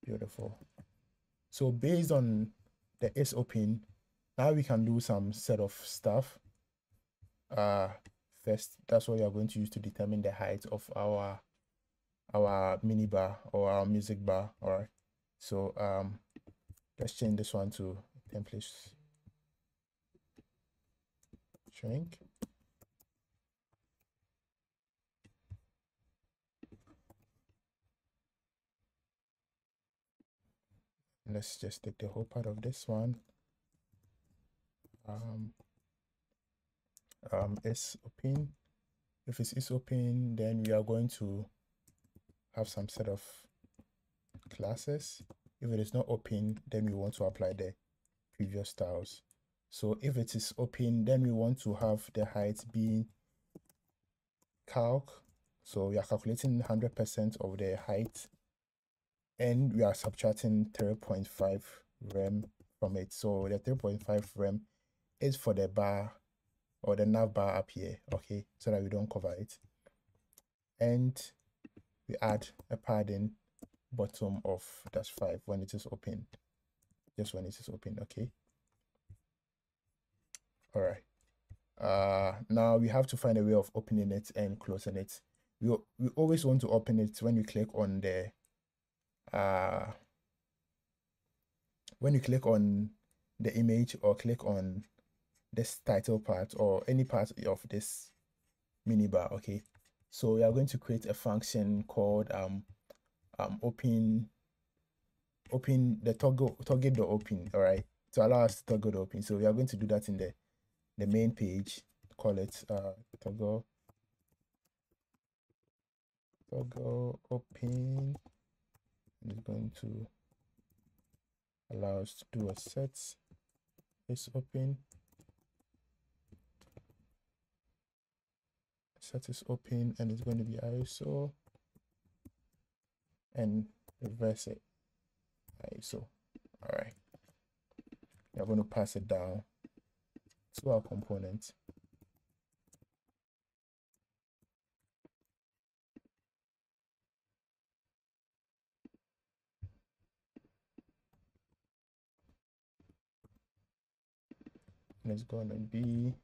Beautiful. So based on the is open, now we can do some set of stuff. First, that's what we are going to use to determine the height of our mini bar or our music bar. All right, so let's change this one to template shrink. Let's just take the whole part of this one. Is open. If it is open, then we are going to have some set of classes. If it is not open, then we want to apply the previous styles. So if it is open, then we want to have the height being calc. So we are calculating 100% of the height, and we are subtracting 3.5 rem from it. So the 3.5 rem is for the bar or the nav bar up here, okay, so that we don't cover it. And we add a padding bottom of -5 when it is open, just when it is open, okay. All right, now we have to find a way of opening it and closing it. We always want to open it when you click on the image or click on this title part or any part of this minibar, okay. So we are going to create a function called open the toggle the open, all right, to allow us to toggle the open. So we are going to do that in the main page. Call it toggle open, and it's going to allow us to do a set is open. Set is open, and it's going to be ISO, and reverse it ISO. All right, we're going to pass it down to our component. And it's going to be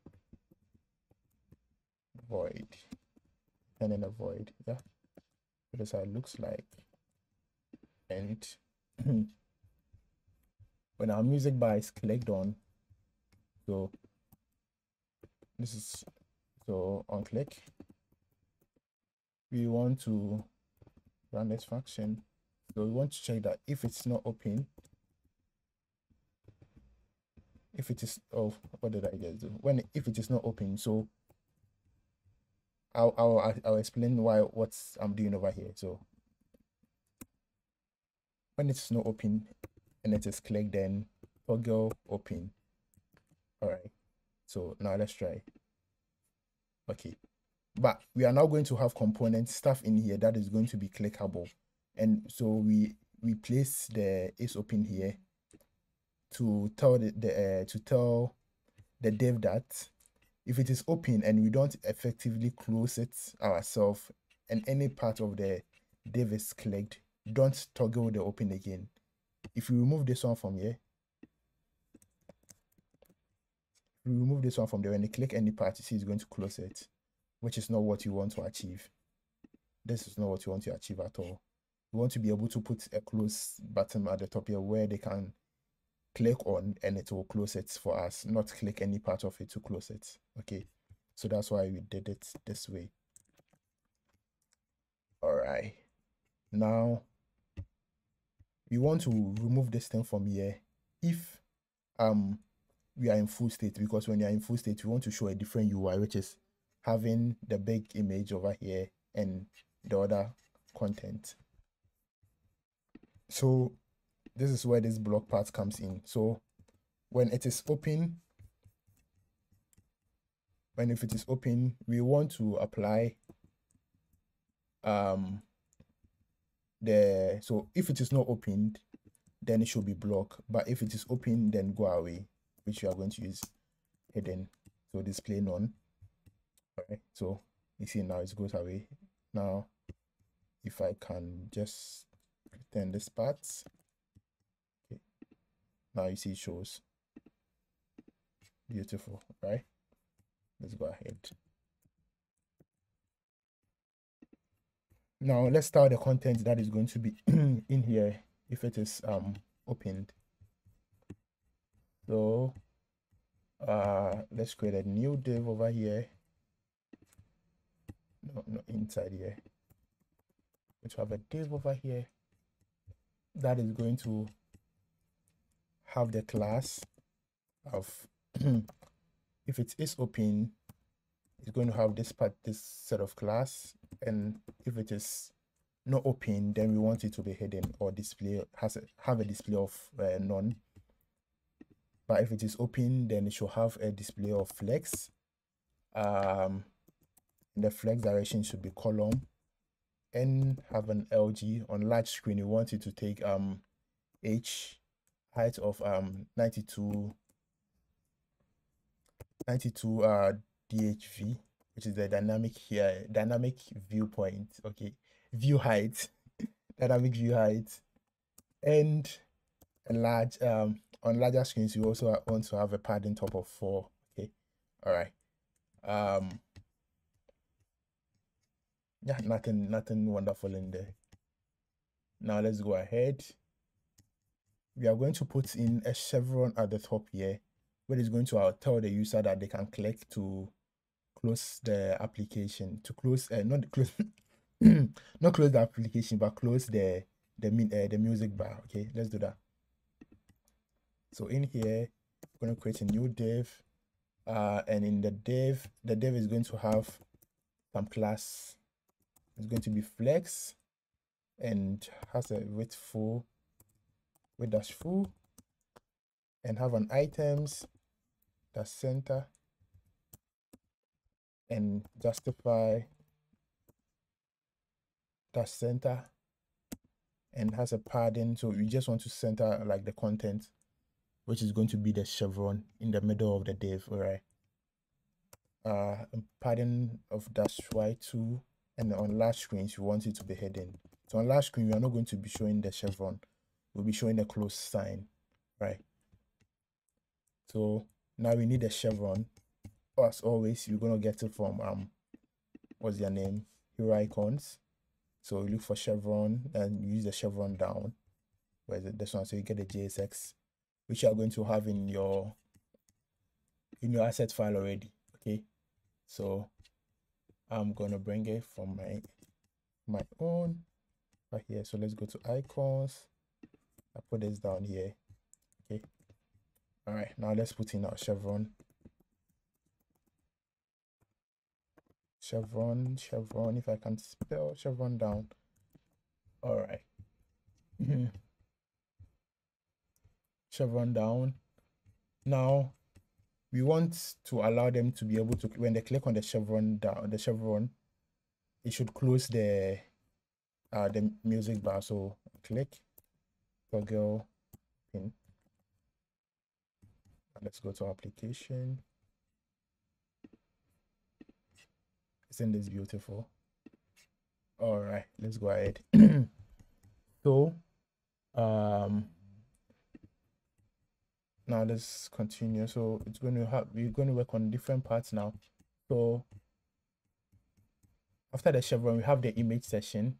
void, and then a void. Yeah, so that's how it looks like. And when our music bar is clicked on, so this is, so on click, we want to run this function. So we want to check that if it's not open, if it is, oh, what did I just do? If it is not open, so I'll explain what I'm doing over here. So when it's not open and it is clicked, then toggle open. All right, so now let's try. Okay, but we are now going to have component stuff in here that is going to be clickable, and so we place the is open here to tell the dev that if it is open and we don't effectively close it ourselves and any part of the div is clicked, don't toggle the open again. If we remove this one from here, when you click any part, you see it's going to close it, which is not what you want to achieve. This is not what you want to achieve at all. you want to be able to put a close button at the top here where they can click on and it will close it for us, not click any part of it to close it. Okay, so that's why we did it this way. All right, now we want to remove this thing from here if we are in full state, because when you are in full state, we want to show a different UI, which is having the big image over here and the other content. So this is where this block part comes in. So when it is open, if it is open, we want to apply so if it is not opened, then it should be blocked, but if it is open, then go away, which we are going to use hidden, so display none. All right, so you see now it goes away. Now if I can just return this part, okay, now you see it shows. Beautiful, right? Let's go ahead. Now let's start the content that is going to be in here if it is opened. So let's create a new div over here. No, not inside here. Let's have a div over here that is going to have the class of if it is open, it's going to have this set of class, and if it is not open, then we want it to be hidden or display have a display of none. But if it is open, then it should have a display of flex. And the flex direction should be column, and have an LG. On large screen, you want it to take h height of 92 DHV, which is the dynamic viewpoint. Okay, view height, dynamic view height, and a large on larger screens you also want to have a padding top of 4. Okay, all right. Yeah, nothing wonderful in there. Now let's go ahead. We are going to put in a chevron at the top here, where it's going to tell the user that they can click to close the application, to close not close not close the application, but close the music bar. Okay, let's do that. So in here, we're going to create a new div, and in the div is going to have some class. It's going to be flex and has a width dash full, and have an items dash center and justify dash center, and has a padding. So you just want to center like the content, which is going to be the chevron in the middle of the div. All right. Padding of dash y2, and on large screens you want it to be hidden. So on large screen we are not going to be showing the chevron, we'll be showing the close sign, right? So now we need a chevron. As always, you're going to get it from what's their name, Hero Icons. So you look for chevron and you use the chevron down. Where is it? This one. So you get the JSX, which you are going to have in your asset file already. Okay, so I'm gonna bring it from my own right here. So let's go to icons. I put this down here. Okay, all right, now let's put in our chevron. If I can spell chevron down. All right. Chevron down. Now we want to allow them to be able to, when they click on the chevron down, it should close the music bar. So click, toggle pin. Let's go to application. Isn't this beautiful? All right, let's go ahead. So now let's continue. So we're going to work on different parts now. So after the chevron, we have the image section,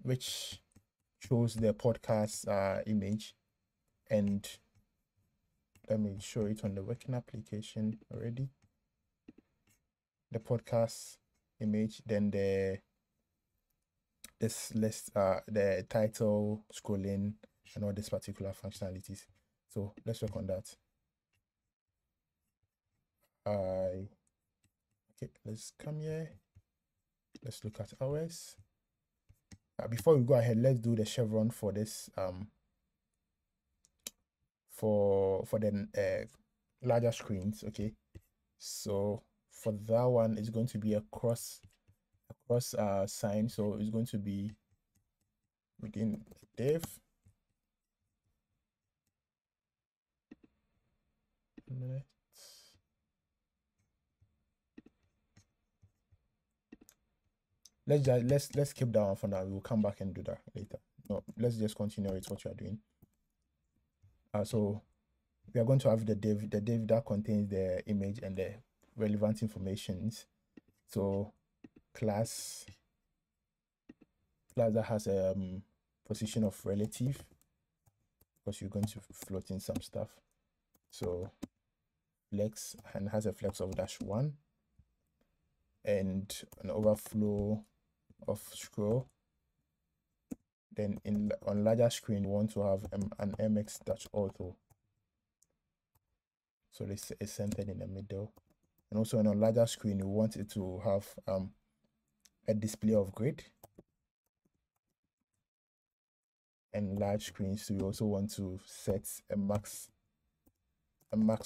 which shows the podcast image, and let me show it on the working application already. The podcast image, then this list, the title, scrolling, and all these particular functionalities. So let's work on that. Okay, let's come here. Let's look at ours. Before we go ahead, let's do the chevron for this for the larger screens. Okay, so for that one, it's going to be a cross sign, so it's going to be within div. Let's keep that one for now. We'll come back and do that later. No, let's just continue with what you are doing. So we are going to have the div that contains the image and the relevant informations. So class that has a position of relative, because you're going to float in some stuff. So flex, and has a flex of -1 and an overflow of scroll. Then on larger screen, we want to have an mx-auto, so this is centered in the middle. And also on a larger screen, we want it to have a display of grid. And large screens, we also want to set a max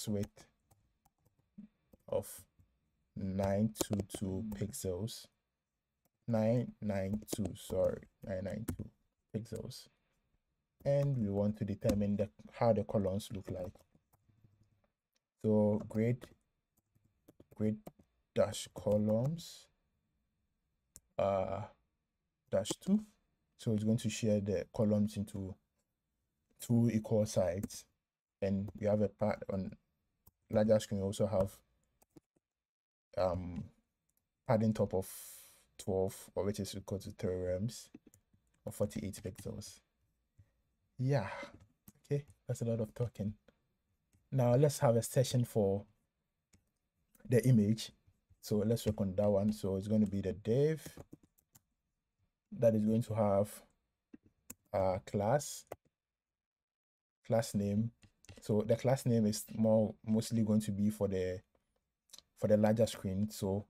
width of 922 pixels. 992 pixels. And we want to determine how the columns look like. So grid dash columns -2. So it's going to share the columns into 2 equal sides. And we have a part on larger screen. We also have padding top of 12, or which is equal to 3 rems, or 48 pixels. Yeah, okay, that's a lot of talking. Now let's have a session for the image. So let's work on that one. So it's going to be the div that is going to have a class name. So the class name is mostly going to be for the larger screen. So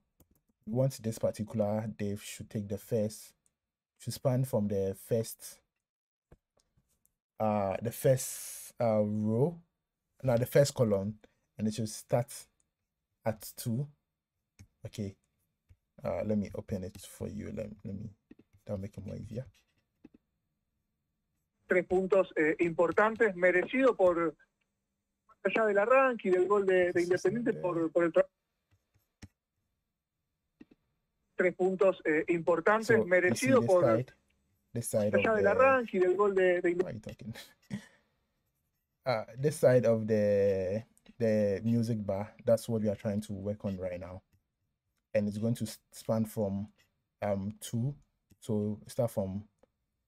we want this particular div should take should span from the first row, now the first column, and it should start at 2. Okay, let me open it for you. Let me, that'll make it more easier. 3 puntos importantes, merecido por allá del arranque y del gol de Independiente por el 3 puntos importantes, so merecido por this side allá del arranque y del gol de Independiente. This side of the music bar, that's what we are trying to work on right now, and it's going to span from 2. So start from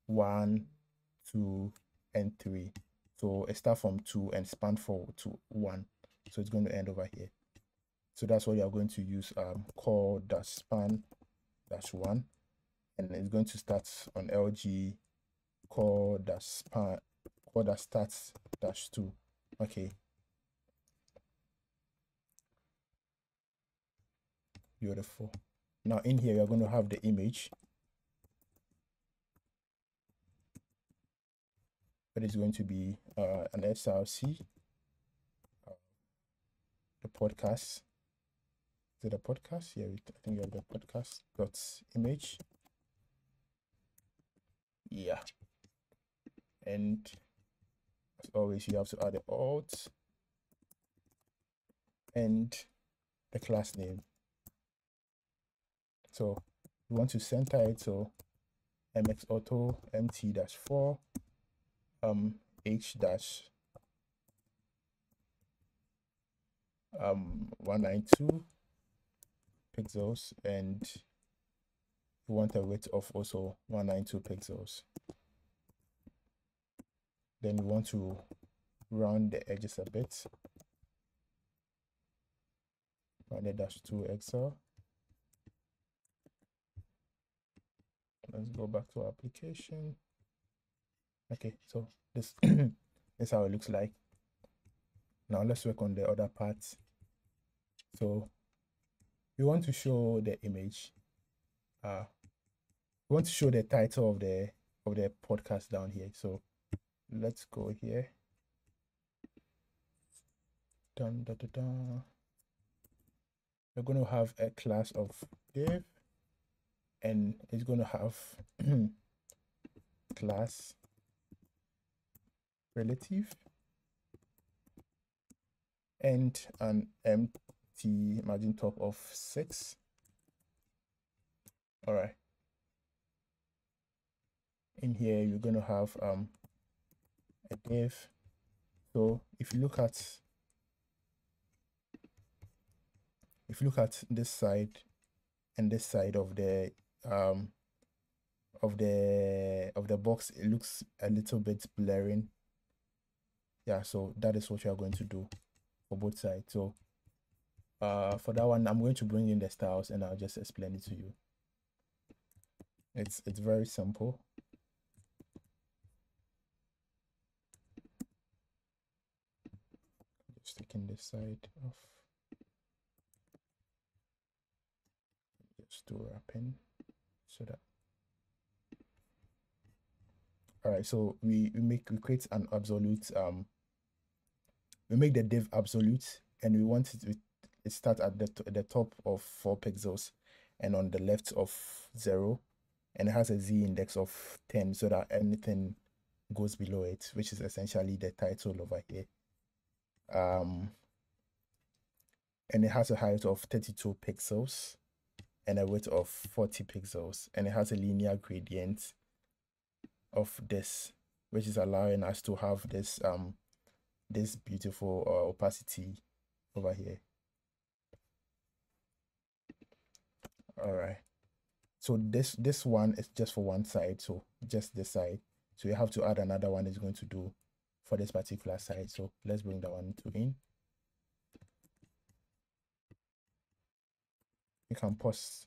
1, 2, and 3. So it start from 2 and span forward to 1. So it's going to end over here. So that's what you are going to use core-span-1, and it's going to start on LG core-starts-2. Okay. Beautiful. Now in here, you're going to have the image. But it's going to be an SRC, the podcast. Is it a podcast? Yeah, I think you have the podcast.image. Yeah. And as always, you have to add the alt and the class name. So we want to center it, so mx-auto mt-4 h-192 pixels, and we want a width of also 192 pixels. Then we want to round the edges a bit. Rounded -2 XL. Let's go back to our application. Okay, so this is how it looks like. Now let's work on the other parts. So we want to show the image. We want to show the title of the podcast down here. So let's go here. Dun, dun, dun, dun. We're going to have a class of div, and it's going to have class relative and an empty margin top of 6. All right. In here, you're going to have a div. So if you look at this side and this side of the box, it looks a little bit blurring. Yeah, so that is what you are going to do for both sides. So for that one, I'm going to bring in the styles and I'll just explain it to you. It's very simple. Just taking this side off. Just do wrapping so that. All right, so we create an absolute. We make the div absolute, and we want it start at the top of 4 pixels, and on the left of 0, and it has a z index of 10, so that anything goes below it, which is essentially the title over here. And it has a height of 32 pixels and a width of 40 pixels, and it has a linear gradient of this, which is allowing us to have this this beautiful opacity over here. All right, so this one is just for one side, so just this side. So you have to add another one is going to do for this particular side. So let's bring that one to in. You can pause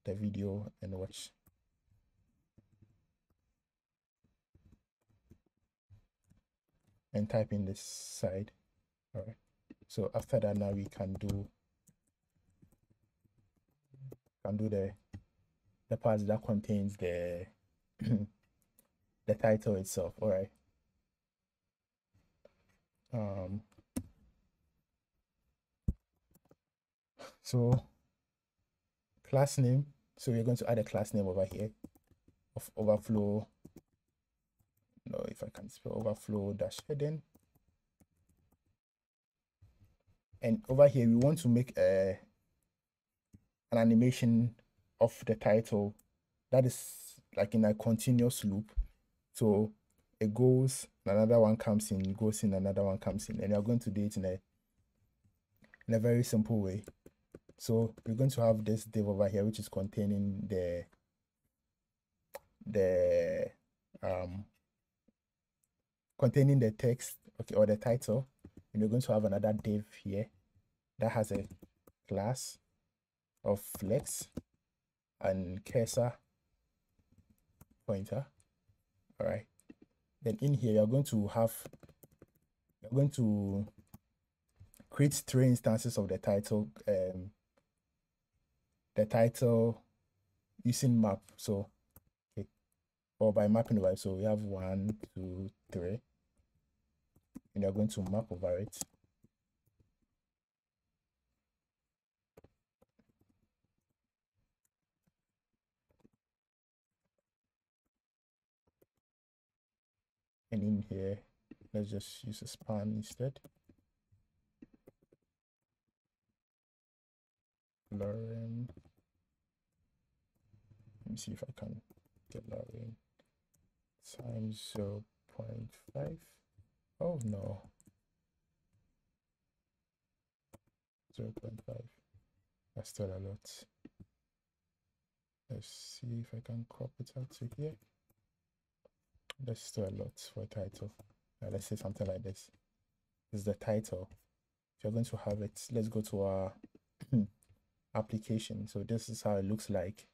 the video and watch. And type in this side. All right, so after that, now we can do the parts that contains the the title itself. All right. So class name. So we're going to add a class name over here of overflow. No, if I can spell overflow dash heading. And over here, we want to make an animation of the title that is like in a continuous loop. So it goes, another one comes in, goes in, another one comes in, and you're going to do it in a very simple way. So we're going to have this div over here, which is containing containing the text, okay, or the title, and we're going to have another div here that has a class of flex and cursor pointer. All right, then in here you're going to create 3 instances of the title using map. So okay, or by mapping over. So we have 1, 2, 3, and you're going to map over it. And in here, let's just use a span instead. Lorem. Let me see if I can get Lorem times 0.5. Oh no. 0.5. That's still a lot. Let's see if I can crop it out to here. Let's do a lot for a title. Let's say something like this. This is the title. If you're going to have it, let's go to our application. So this is how it looks like.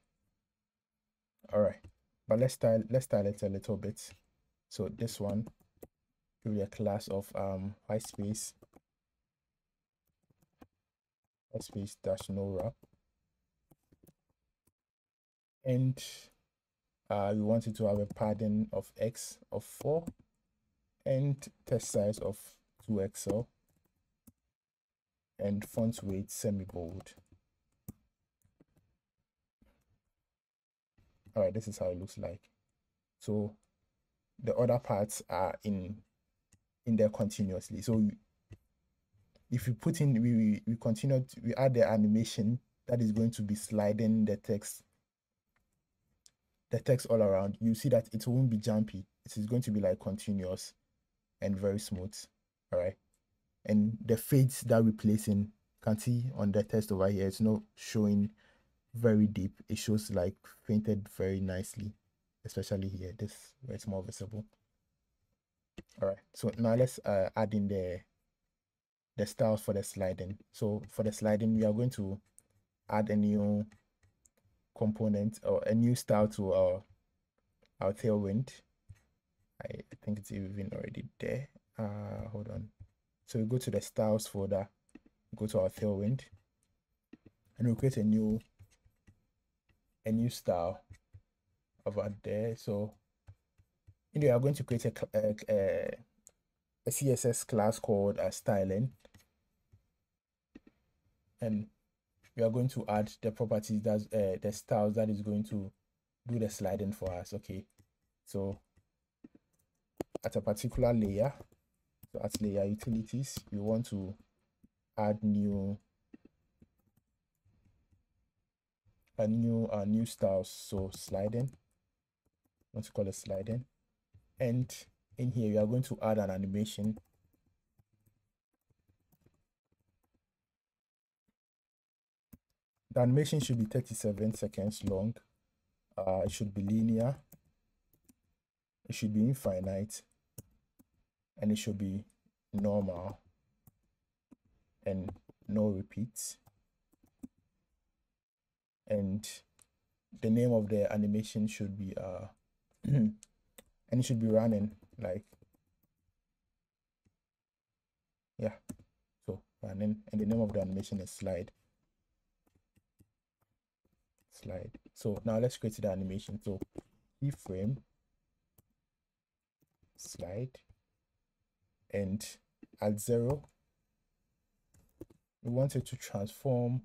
All right, but let's style it a little bit. So this one, give it a class of white space dash no wrap, and we want it to have a padding of X of 4 and text size of 2XL and font weight semi-bold. All right, this is how it looks like. So the other parts are in there continuously. So if you put in, we add the animation that is going to be sliding the text all around. You see that it won't be jumpy. It is going to be like continuous and very smooth. All right, and the fades that we're placing, you can see on the text over here, it's not showing very deep. It shows like fainted very nicely, especially here, this where it's more visible. All right, so now let's add in the styles for the sliding. So for the sliding, we are going to add a new component or a new style to our Tailwind. I think it's even already there. Hold on. So we go to the styles folder, go to our Tailwind, and we'll create a new style over there. So we are going to create a CSS class called styling, and we are going to add the properties that the styles that is going to do the sliding for us. Okay, so at a particular layer, so at layer utilities, we want to add new styles. So sliding, I want to call it sliding, and in here we are going to add an animation. The animation should be 37 seconds long. It should be linear. It should be infinite, and it should be normal and no repeats. And the name of the animation should be and it should be running like, yeah, so running, and the name of the animation is slide. So now let's create the animation. So keyframe slide, and at 0 we want it to transform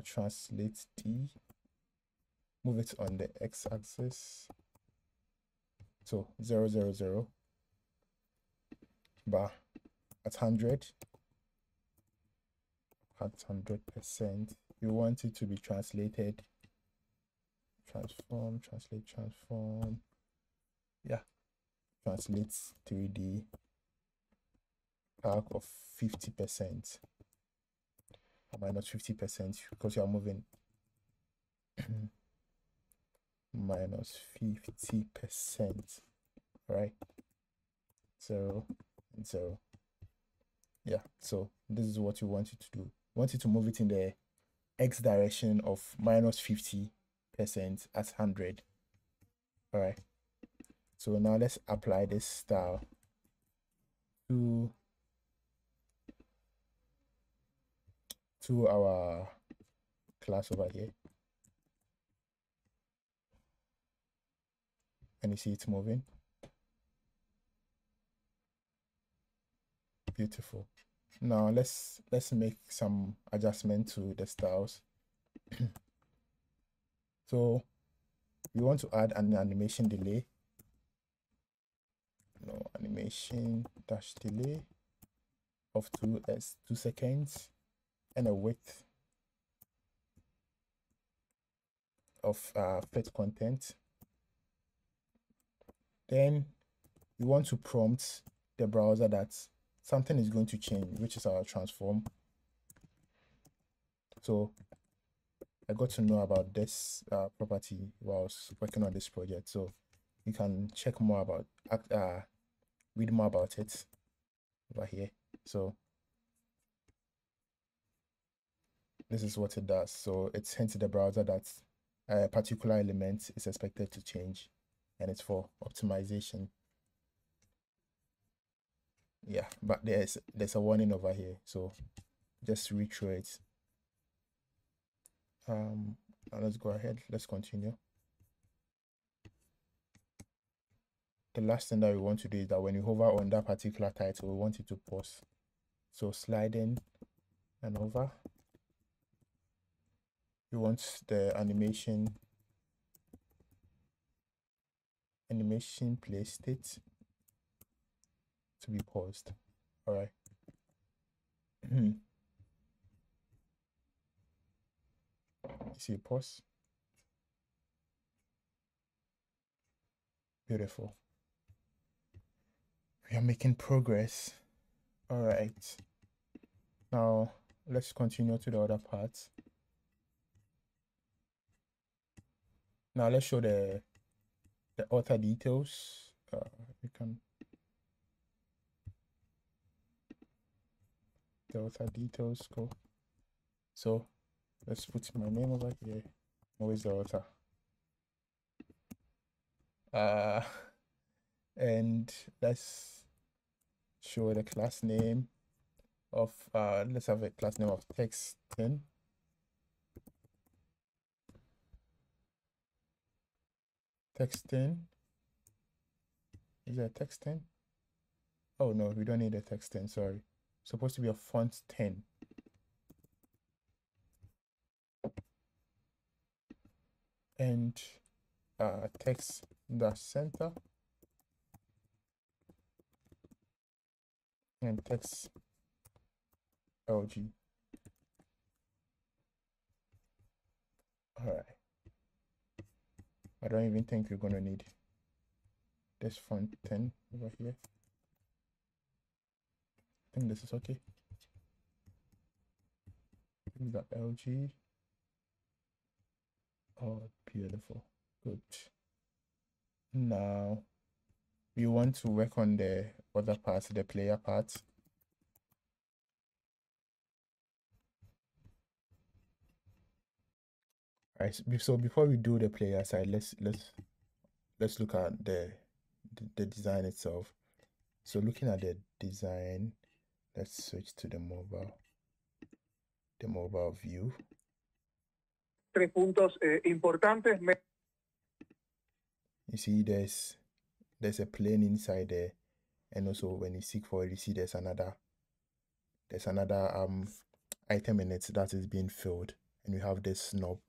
translate D, move it on the x-axis, so 0 0 0, but at 100%, we want it to be translated, transform, yeah, translates 3D arc of 50%, or minus 50%, because you are moving minus 50%, right? 0 and 0. Yeah, so this is what you want it to do. You want it to move it in the x direction of minus 50% at 100. All right, so now let's apply this style to our class over here, and you see it's moving. Beautiful. Now let's make some adjustment to the styles. So we want to add an animation delay. No, animation dash delay of 2 seconds, and a width of fit content. Then we want to prompt the browser that something is going to change, which is our transform. So I got to know about this property while I was working on this project. So you can check more about read more about it over here. So this is what it does. So it's hints to the browser that a particular element is expected to change, and it's for optimization. Yeah, but there's a warning over here, so just read through it. Now let's go ahead, let's continue. The last thing that we want to do is that when you hover on that particular title, we want it to pause. So slide in and over. You want the animation play state to be paused. All right. You see pause. Beautiful. We are making progress. All right. Now let's continue to the other parts. Now let's show the author details. We can the author details go. So let's put my name over here. Always the author. And let's show the class name of let's have a class name of text10. Text10. Is that text10? Oh no, we don't need a text10, sorry. It's supposed to be a font 10. And text dash center and text LG. All right. I don't even think we're gonna need this font 10 over here. I think this is okay. Use that LG. Oh, beautiful. Good. Now we want to work on the other parts, the player part. All right. So before we do the player side, let's look at the design itself. So looking at the design, let's switch to the mobile view. Tres puntos importantes. You see there's a plane inside there, and also when you seek for it, you see there's another item in it that is being filled, and we have this knob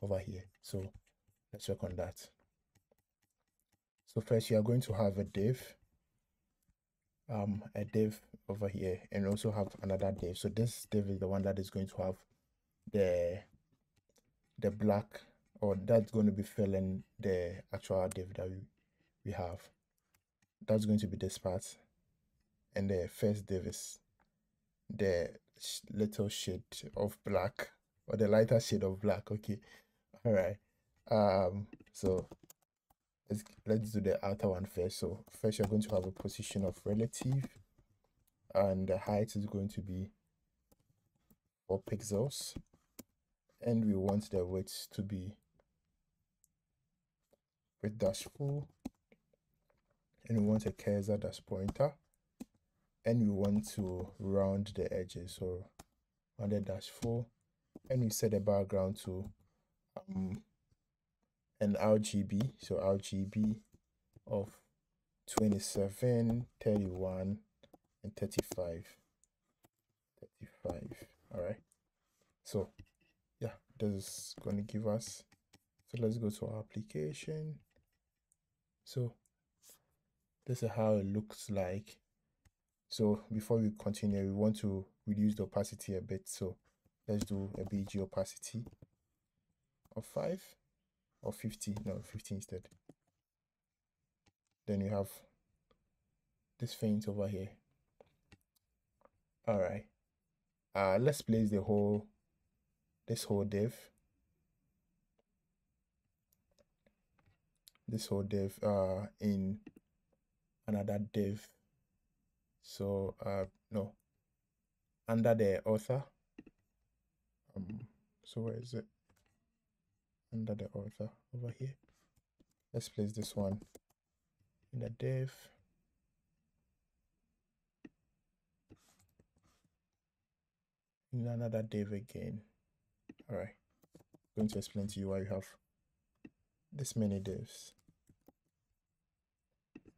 over here. So let's work on that. So first you are going to have a div over here, and also have another div. So this div is the one that is going to have the black, or that's going to be filling the actual div that we have. That's going to be this part, and the first div is the little shade of black, or the lighter shade of black. Okay, all right. So let's do the outer one first. So first you're going to have a position of relative, and the height is going to be 4 pixels, and we want the width to be width dash full, and we want a cursor dash pointer, and we want to round the edges, so rounded dash full, and we set the background to an RGB, so RGB of 27, 31, and 35. All right. So yeah, this is going to give us. So let's go to our application. So this is how it looks like. So before we continue, we want to reduce the opacity a bit. So let's do a BG opacity of 5 or 50. No, 50 instead. Then you have this faint over here. All right. Let's place this whole div. this whole div in another div. So no, under the author. So where is it? Under the author over here. Let's place this one in the div. In another div again. All right. I'm going to explain to you why you have this many divs.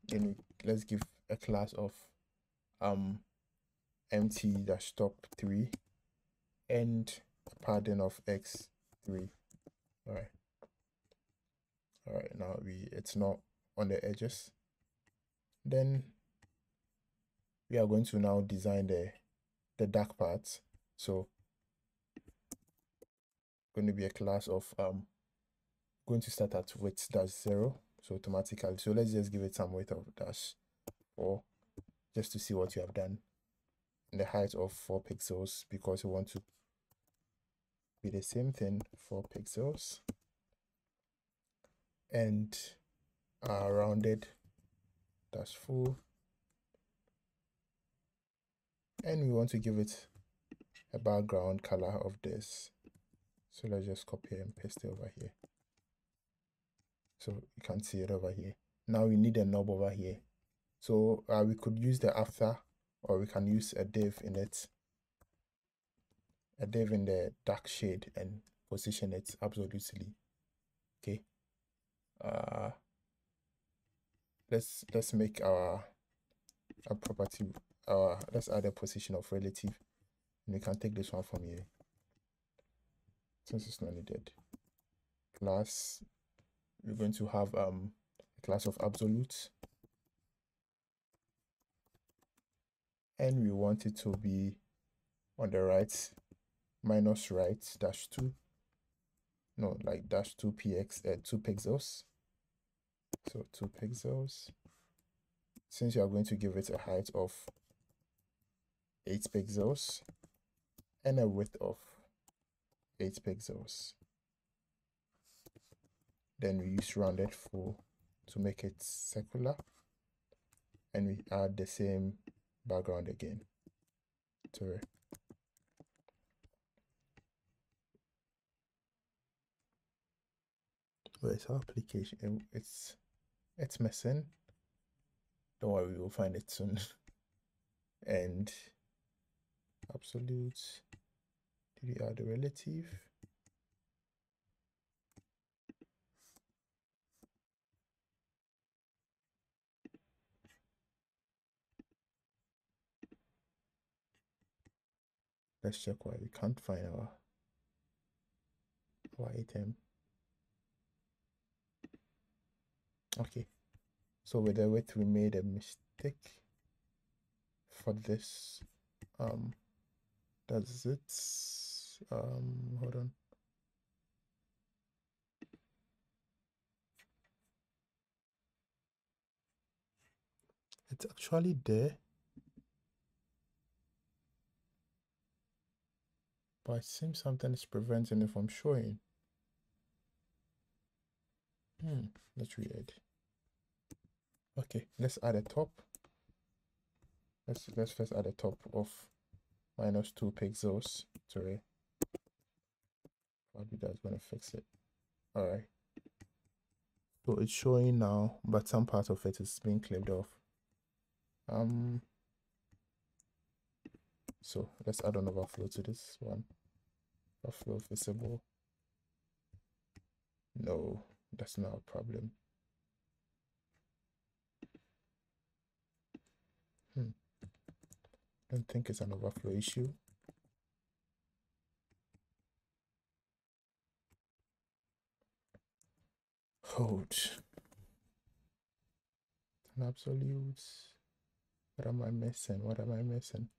Then let's give a class of empty-top3 and a padding of x3. All right, now it's not on the edges. Then we are going to now design the dark parts. So going to be a class of going to start at width -0, so automatically. So let's just give it some width of -4 just to see what you have done. And the height of 4 pixels, because we want to be the same thing, 4 pixels. And rounded -4. And we want to give it a background color of this. So let's just copy and paste it over here. So you can see it over here. Now we need a knob over here. So we could use the after, or we can use a div in it. A div in the dark shade and position it absolutely. Okay. Let's make our property, let's add a position of relative, and we can take this one from here since it's not needed. Class, we're going to have a class of absolute, and we want it to be on the right, minus right -2, no, like -2 px 2 pixels. So 2 pixels. Since you are going to give it a height of 8 pixels and a width of 8 pixels. Then we use rounded to make it circular, and we add the same background again. Sorry. Where's our application? It's missing. Don't worry, we will find it soon. And absolute. Did we add a relative? Let's check why we can't find our item. Okay, so with the width we made a mistake for this. Does it hold on. It's actually there, but it seems something is preventing it from showing. That's weird. Okay, let's add a top. Let's first add a top of -2 pixels. Sorry, probably that's gonna fix it. All right. So it's showing now, but some part of it is being clipped off. So let's add an overflow to this one. Overflow visible. No, that's not a problem. Don't think it's an overflow issue. Hold. An absolute. What am I missing? What am I missing?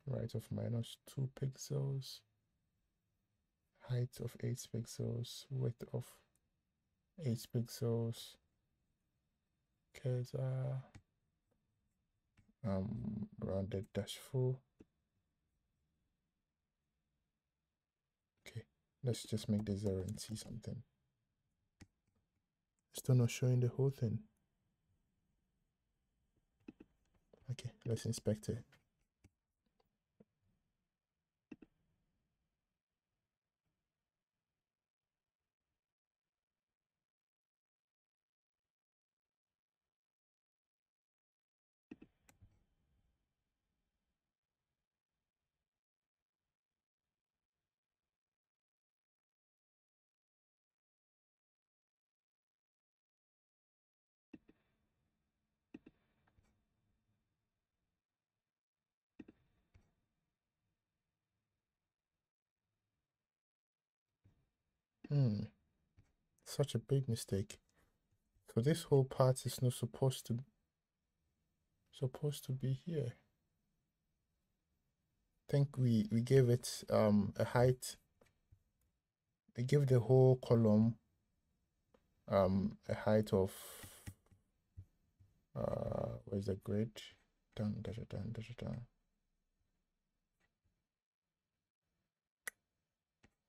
Right of -2 pixels. Height of 8 pixels. Width of 8 pixels. Cursor. Rounded -4. Let's just make this 0 and see something. Still not showing the whole thing. Okay, let's inspect it. Such a big mistake. So this whole part is not supposed to be here. I think we gave it a height. We gave the whole column a height of where's the grid? Down.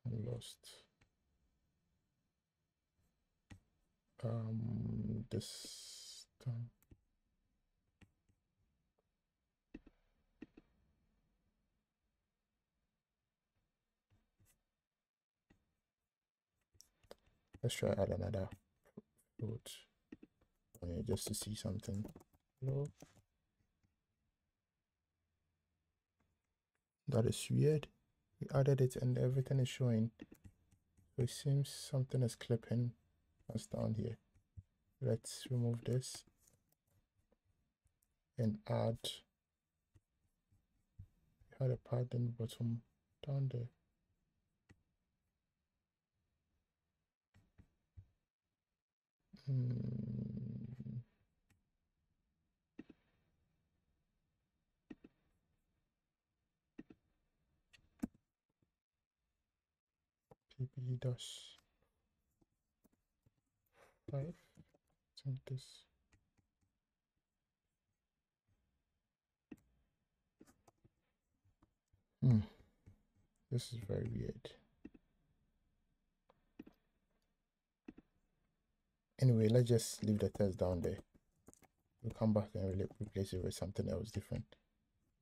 I'm lost. This down. Let's try add another float just to see something. Hello. That is weird. We added it and everything is showing. So it seems something is clipping us down here. Let's remove this and add a pad in the bottom down there. PB dash 5. Think this. This is very weird. Anyway, let's just leave the text down there. We'll come back and replace it with something else different,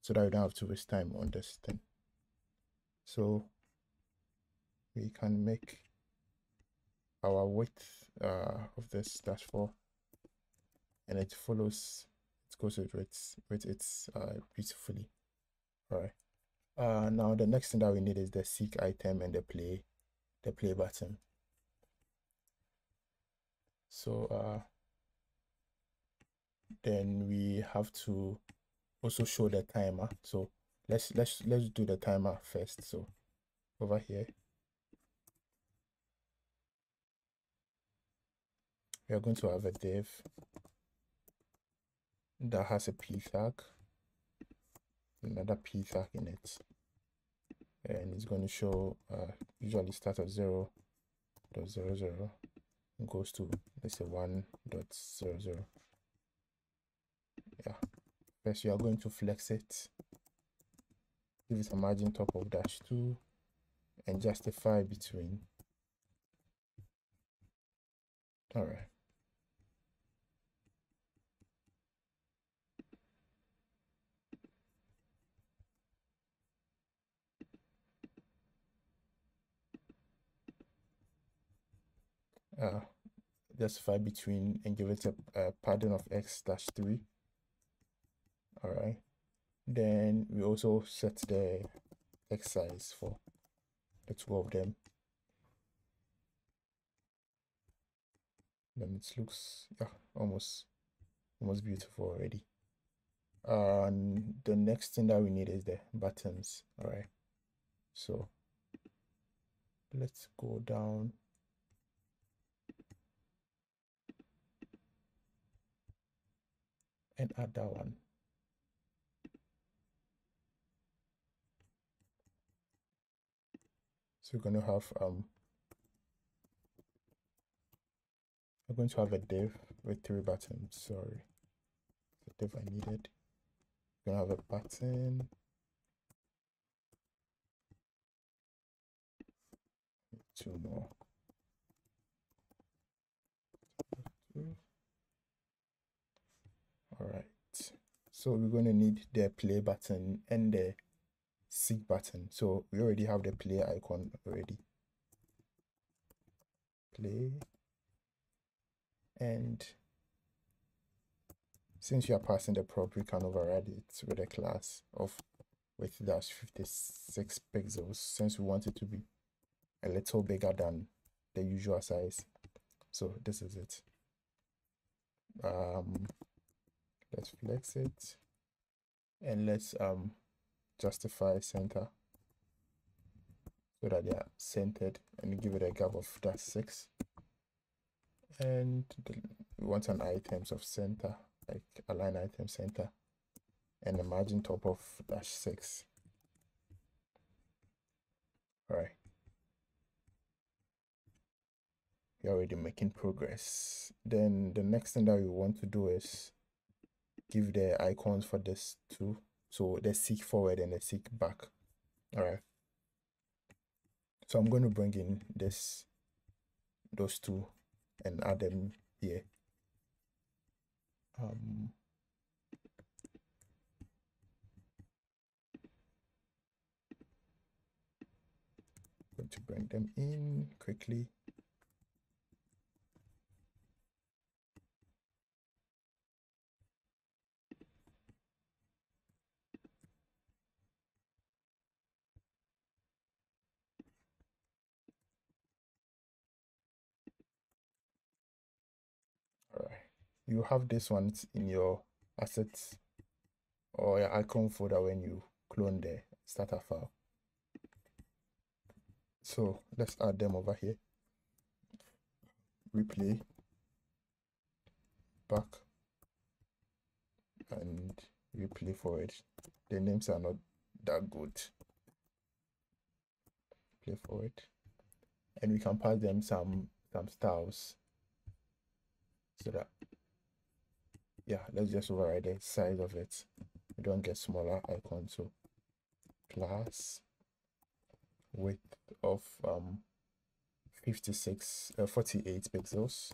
so that we don't have to waste time on this thing. So we can make our width of this -4, and it follows. It goes with its beautifully. All right. Now the next thing that we need is the seek item and the play button. So then we have to also show the timer. So let's do the timer first. So over here we are going to have a div that has a p tag, another p tag in it, and it's going to show usually start at 0.00 and goes to, let's say, 1.00. Yeah, first we are going to flex it, give it a margin top of -2 and justify between. All right. Justify between and give it a padding of x-3. All right. Then we also set the x size for the two of them. Then it looks, yeah, almost beautiful already. And the next thing that we need is the buttons. All right. So let's go down. And add that one. So we're going to have a div with 3 buttons. Sorry, the div I needed. We're going to have a button. 2 more. All right. So we're going to need the play button and the seek button. So we already have the play icon already. Play. And since you are passing the prop, we can override it with a class of width dash 56 pixels, since we want it to be a little bigger than the usual size. So this is it. Let's flex it and let's justify center so that they are centered, and give it a gap of dash 6. And we want an items of center, like align item center, and a margin top of dash 6. All right. You're already making progress. Then the next thing that we want to do is give the icons for this too. So the seek forward and the seek back. All right. So I'm going to bring in those two and add them here. Going to bring them in quickly. All right. You have this one in your assets or your icon folder when you clone the starter file. So let's add them over here. Replay, back, and replay forward. The names are not that good. Play forward, and we can pass them some styles so that, yeah, let's just override the size of it. We don't get smaller icons. So class width of 48 pixels,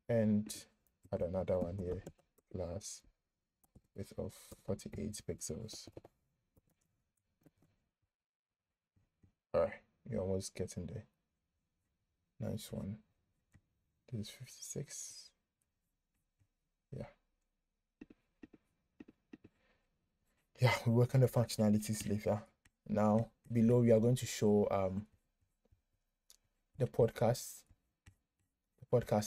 and add another one here, class width of 48 pixels. All right, you're almost getting there. Nice one. This is 56. Yeah, we work on the functionalities later. Now below we are going to show the podcast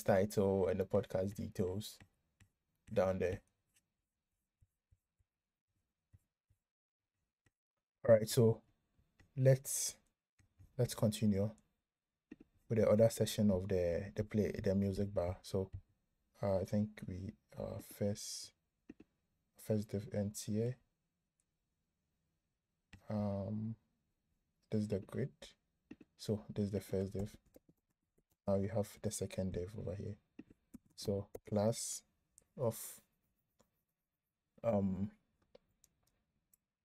title and the podcast details down there. All right, so let's continue with the other session of the music bar. So I think we first div ends here. This is the grid. So this is the first div. Now we have the second div over here. So class of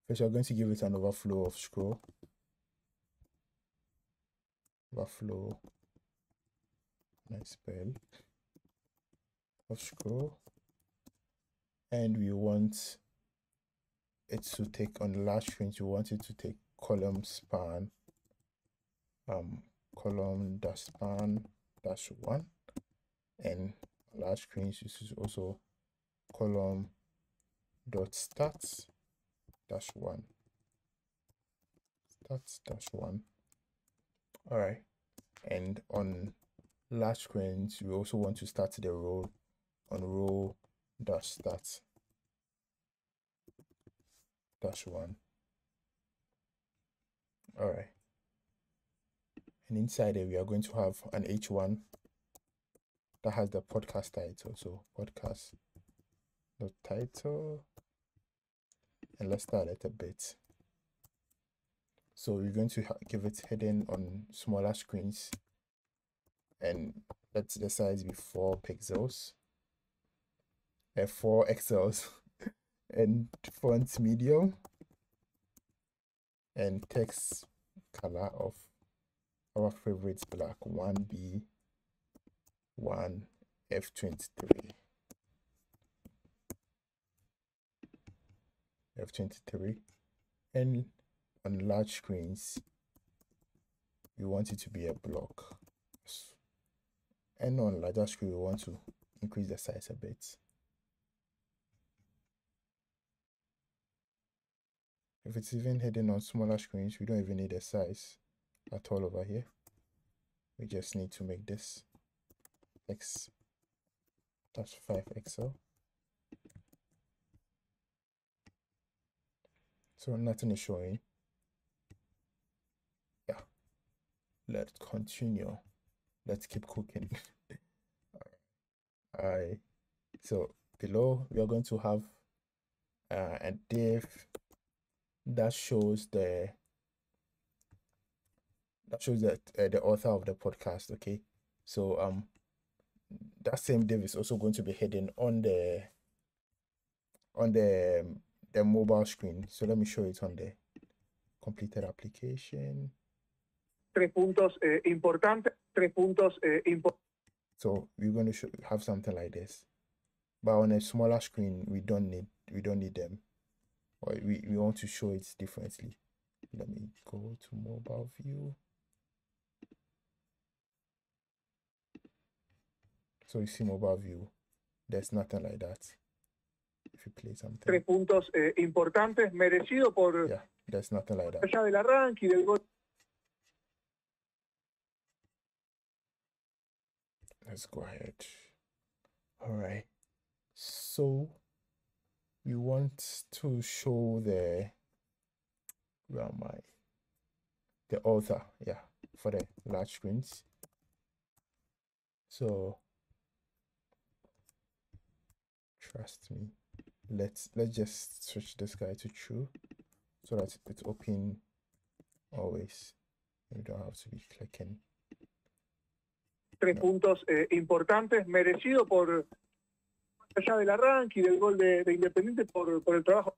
first we're going to give it an overflow of scroll. Overflow, nice spell, of scroll, and we want it to take, on the last screens, we want it to take column span, column dash span dash 1, and last screens this is also column dot stats dash 1, stats dash 1. All right, and on last screens we also want to start the row on row dash stats dash 1. All right, and inside it we are going to have an H1 that has the podcast title. So podcast the title, and let's start it a bit. So we're going to give it hidden on smaller screens, and let the size be 4 pixels, 4 XLs, and font medium, and text color of our favorites black, 1B, 1 F23. F23. And on large screens, we want it to be a block. And on larger screen, we want to increase the size a bit. If it's even hidden on smaller screens, we don't even need a size at all over here. We just need to make this X, that's 5XL. So nothing is showing. Yeah, let's continue. Let's keep cooking. All right, so below we are going to have a div that shows the the author of the podcast. Okay, so that same div is also going to be hidden on the mobile screen. So let me show it on the completed application. Tres puntos importantes. So we're going to have something like this, but on a smaller screen we don't need them, or we want to show it differently. Let me go to mobile view. So you see mobile view, there's nothing like that. If you play something. Tres puntos importantes, merecido por. Yeah, there's nothing like that. Allá del arranque y del gol. Let's go ahead. All right. So we want to show the author, yeah, for the large screens. So trust me, let's just switch this guy to true so that it's open always. You don't have to be clicking. Tres puntos importantes, merecido por allá del arranque y del gol de Independiente por el trabajo.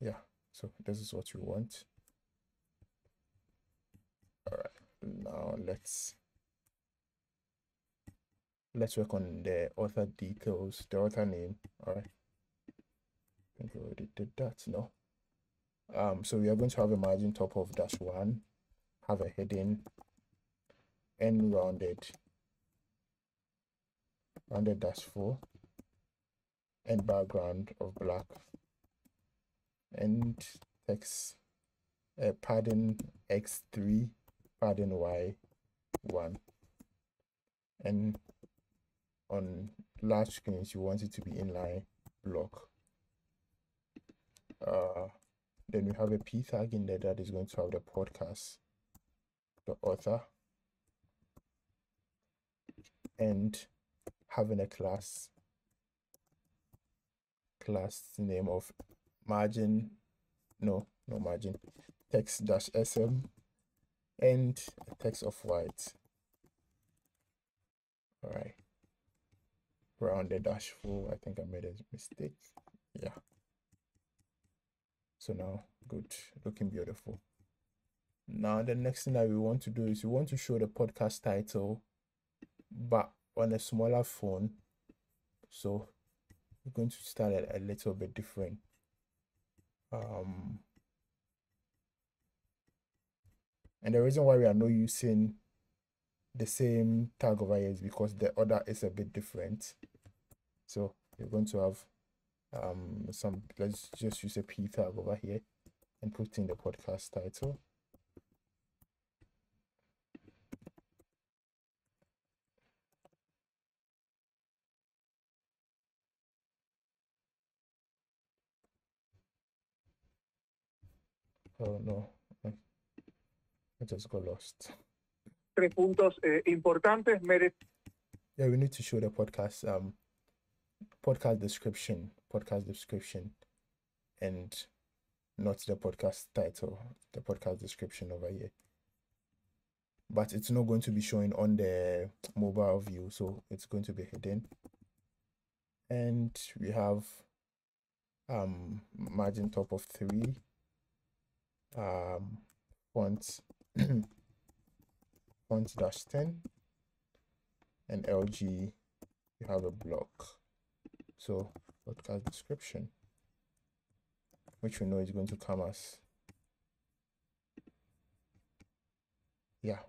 Yeah, so this is what you want. All right, now let's work on the author details, the author name. All right, I think we already did that. No. So we are going to have a margin top of -1, have a heading, and rounded -4, and background of black, and text padding X3, padding Y1, and on large screens you want it to be inline block. Then we have a p tag in there that is going to have the podcast, the author, and having a class name of margin, no margin, text-sm, and a text of white. All right, rounded -4. I think I made a mistake. Yeah. So now, good, looking beautiful. Now the next thing that we want to do is we want to show the podcast title, but on a smaller phone. So we're going to start a little bit different. And the reason why we are not using the same tag over here is because the order is a bit different. So we're going to have let's just use a p tag over here and put in the podcast title. Oh no, I just got lost. Tres puntos importantes, yeah, we need to show the podcast podcast description, and not the podcast title, the podcast description over here. But it's not going to be showing on the mobile view, so it's going to be hidden. And we have margin top of 3, font font -10, and LG you have a block. So podcast description, which we know is going to come as, yeah,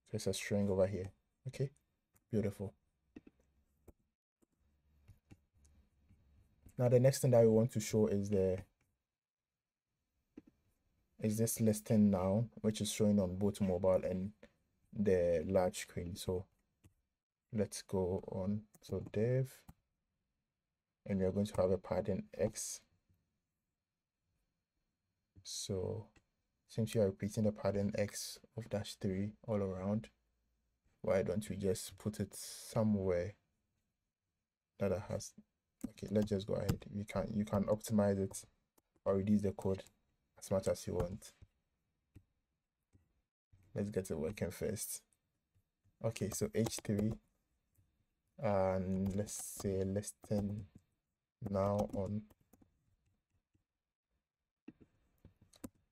there's a string over here. Okay, beautiful. Now the next thing that we want to show is this listing now, which is showing on both mobile and the large screen. So let's go on. So dev, and we are going to have a padding X. So since you are repeating the padding X of -3 all around, why don't we just put it somewhere that has, okay, let's just go ahead. You can optimize it or reduce the code as much as you want. Let's get it working first. Okay, so H3, and let's say listing now on.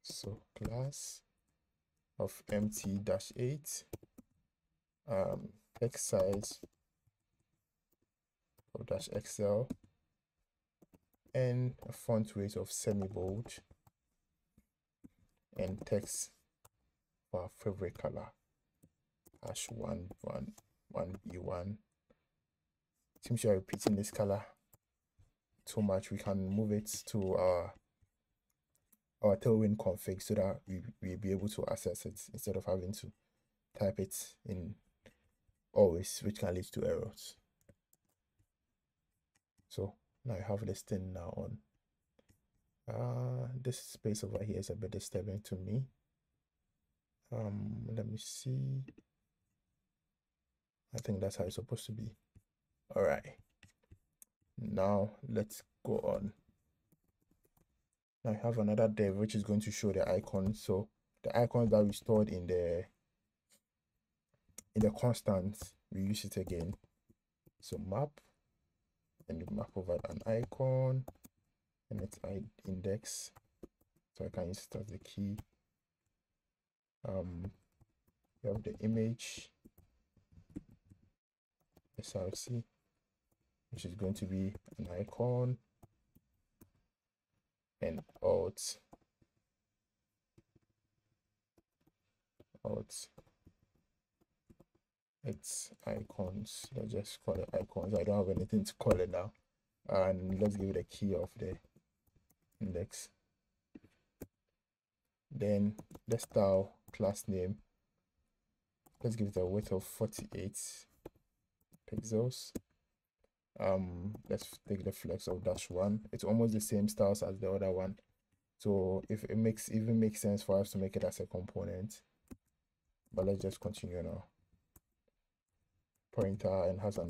So class of mt-8, text size of -XL, and a font weight of semi-bold, and text for our favorite color, #111B1. Since you are repeating this color too much, we can move it to our Tailwind config so that we'll be able to access it instead of having to type it in always, which can lead to errors. So now I have this thing now on. This space over here is a bit disturbing to me. Let me see. I think that's how it's supposed to be. All right. Now let's go on. Now I have another dev which is going to show the icons. So the icons that we stored in the constant, we use it again. So map, and you map over an icon and its index. So I can use it as the key. You have the image src, which is going to be an icon, and alt it's icons. Let's just call it icons. I don't have anything to call it now. And let's give it a key of the index. Then the style class name, let's give it a width of 48 pixels. Let's take the flex of -1. It's almost the same styles as the other one, so if it even makes sense for us to make it as a component, but let's just continue now. Pointer, and has an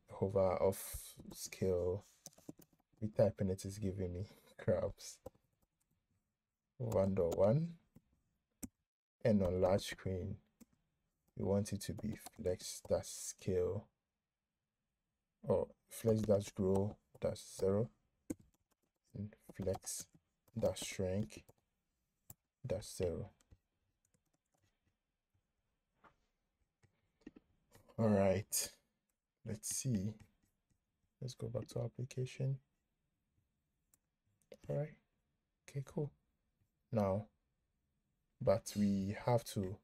hover of scale. Retyping it is giving me crabs. 1.1, and on large screen we want it to be flex-scale or flex-grow-0 and flex-shrink-0. All right, let's see. Let's go back to application. All right, okay, cool. Now, but we have to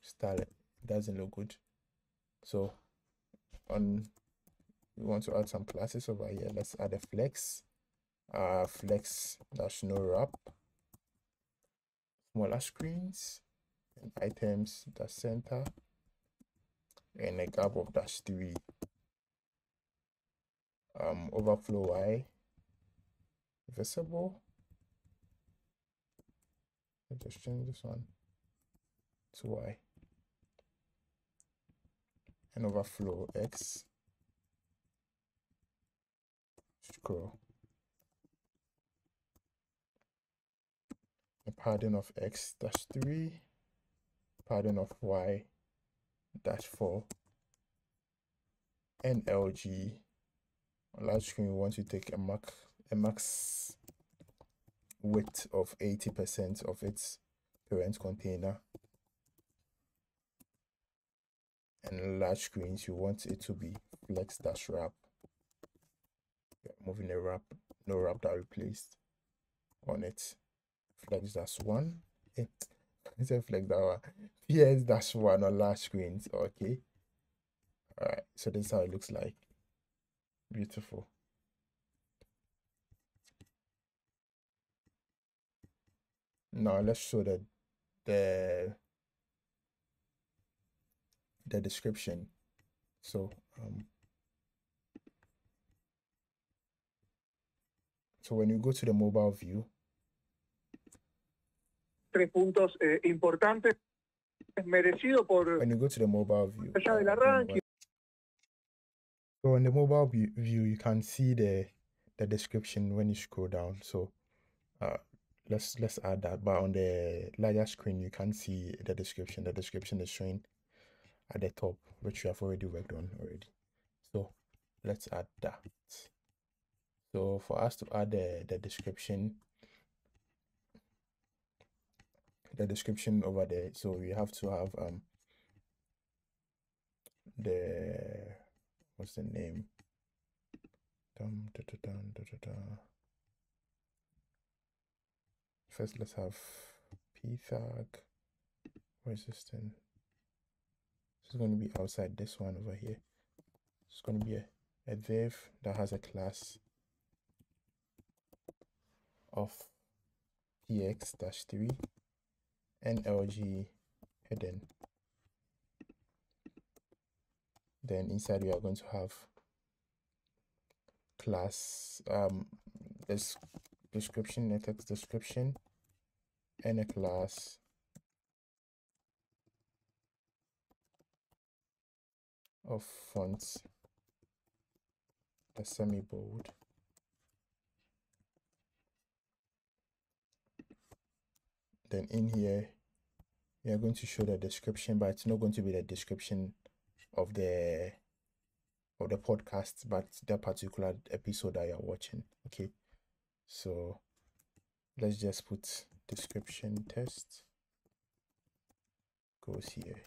style it. It doesn't look good. So we want to add some classes over here. Let's add a flex, flex-no wrap, smaller screens, and items center, and a gap of -3. Overflow Y visible. I'll just change this one to Y, and overflow X scroll. A padding of X -3, padding of Y -4, NLG. On large screen, we want to take a max width of 80% of its parent container. And large screens, you want it to be flex-wrap. Moving a wrap, no wrap that replaced on it. Flex-1. It's a flex-1. PS-1 on large screens. Okay. Alright, so this is how it looks like. Beautiful. Now let's show the description. So when you go to the mobile view, 3 puntos importantes, merecido por when you go to the mobile view, allá del arranque. So in the mobile view, you can see the description when you scroll down. So let's add that. But on the larger screen, you can't see the description. The description is showing at the top, which we have already worked on already. So let's add that. So for us to add the description over there, so we have to have what's the name? First, let's have ptag. Where is this thing? This is going to be outside this one over here. It's going to be a div that has a class of px-3 NLG hidden. Then inside we are going to have class this description, a text description, and a class of fonts, a semi-bold. Then in here we are going to show the description, but it's not going to be the description of the podcast, but the particular episode that you're watching. Okay, so let's just put description test goes here.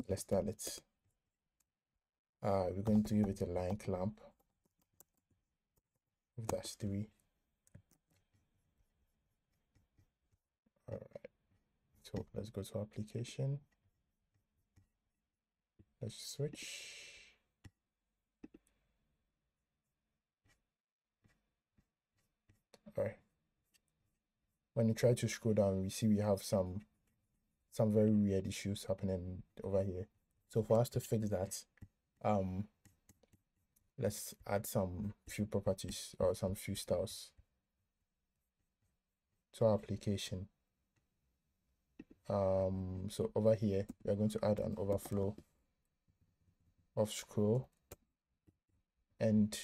Let's start it. We're going to give it a line clamp of -3. All right, so let's go to application. Let's switch. All right. When you try to scroll down, we see we have some very weird issues happening over here. So for us to fix that, let's add some few properties or some few styles to our application. So over here, we are going to add an overflow of scroll, and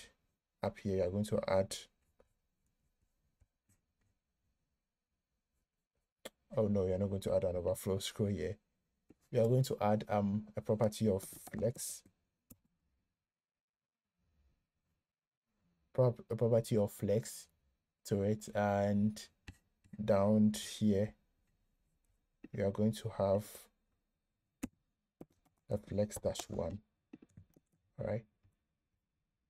up here you are going to add, oh no, you're not going to add an overflow scroll here. We are going to add a property of flex, a property of flex to it, and down here we are going to have a flex-1, all right,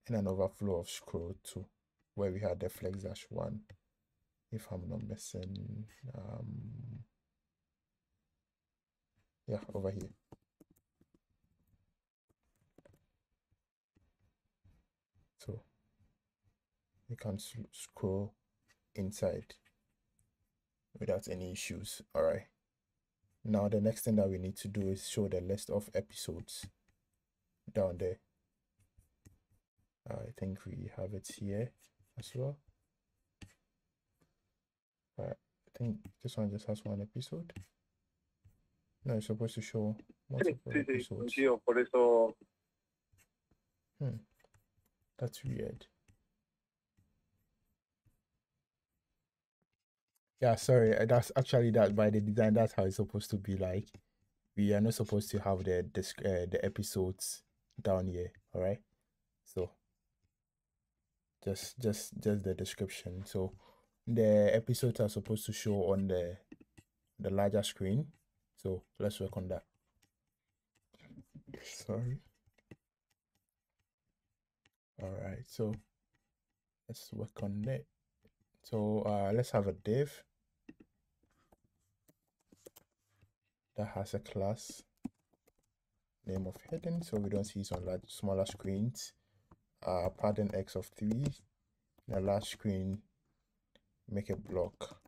and an overflow of scroll too, where we had the flex-1, if I'm not missing. Yeah, over here. So you can scroll inside without any issues. All right, now the next thing that we need to do is show the list of episodes down there. I think we have it here as well. All right, I think this one just has one episode. No, it's supposed to show multiple episodes. Por eso. That's weird. Yeah, sorry. That's actually that by the design. That's how it's supposed to be. Like, we are not supposed to have the episodes down here. All right, so just the description. So the episodes are supposed to show on the larger screen, so let's work on that. Sorry. All right, so let's work on it. So let's have a div that has a class name of hidden, so we don't see it on smaller screens. Padding x of 3. In the large screen, make a block,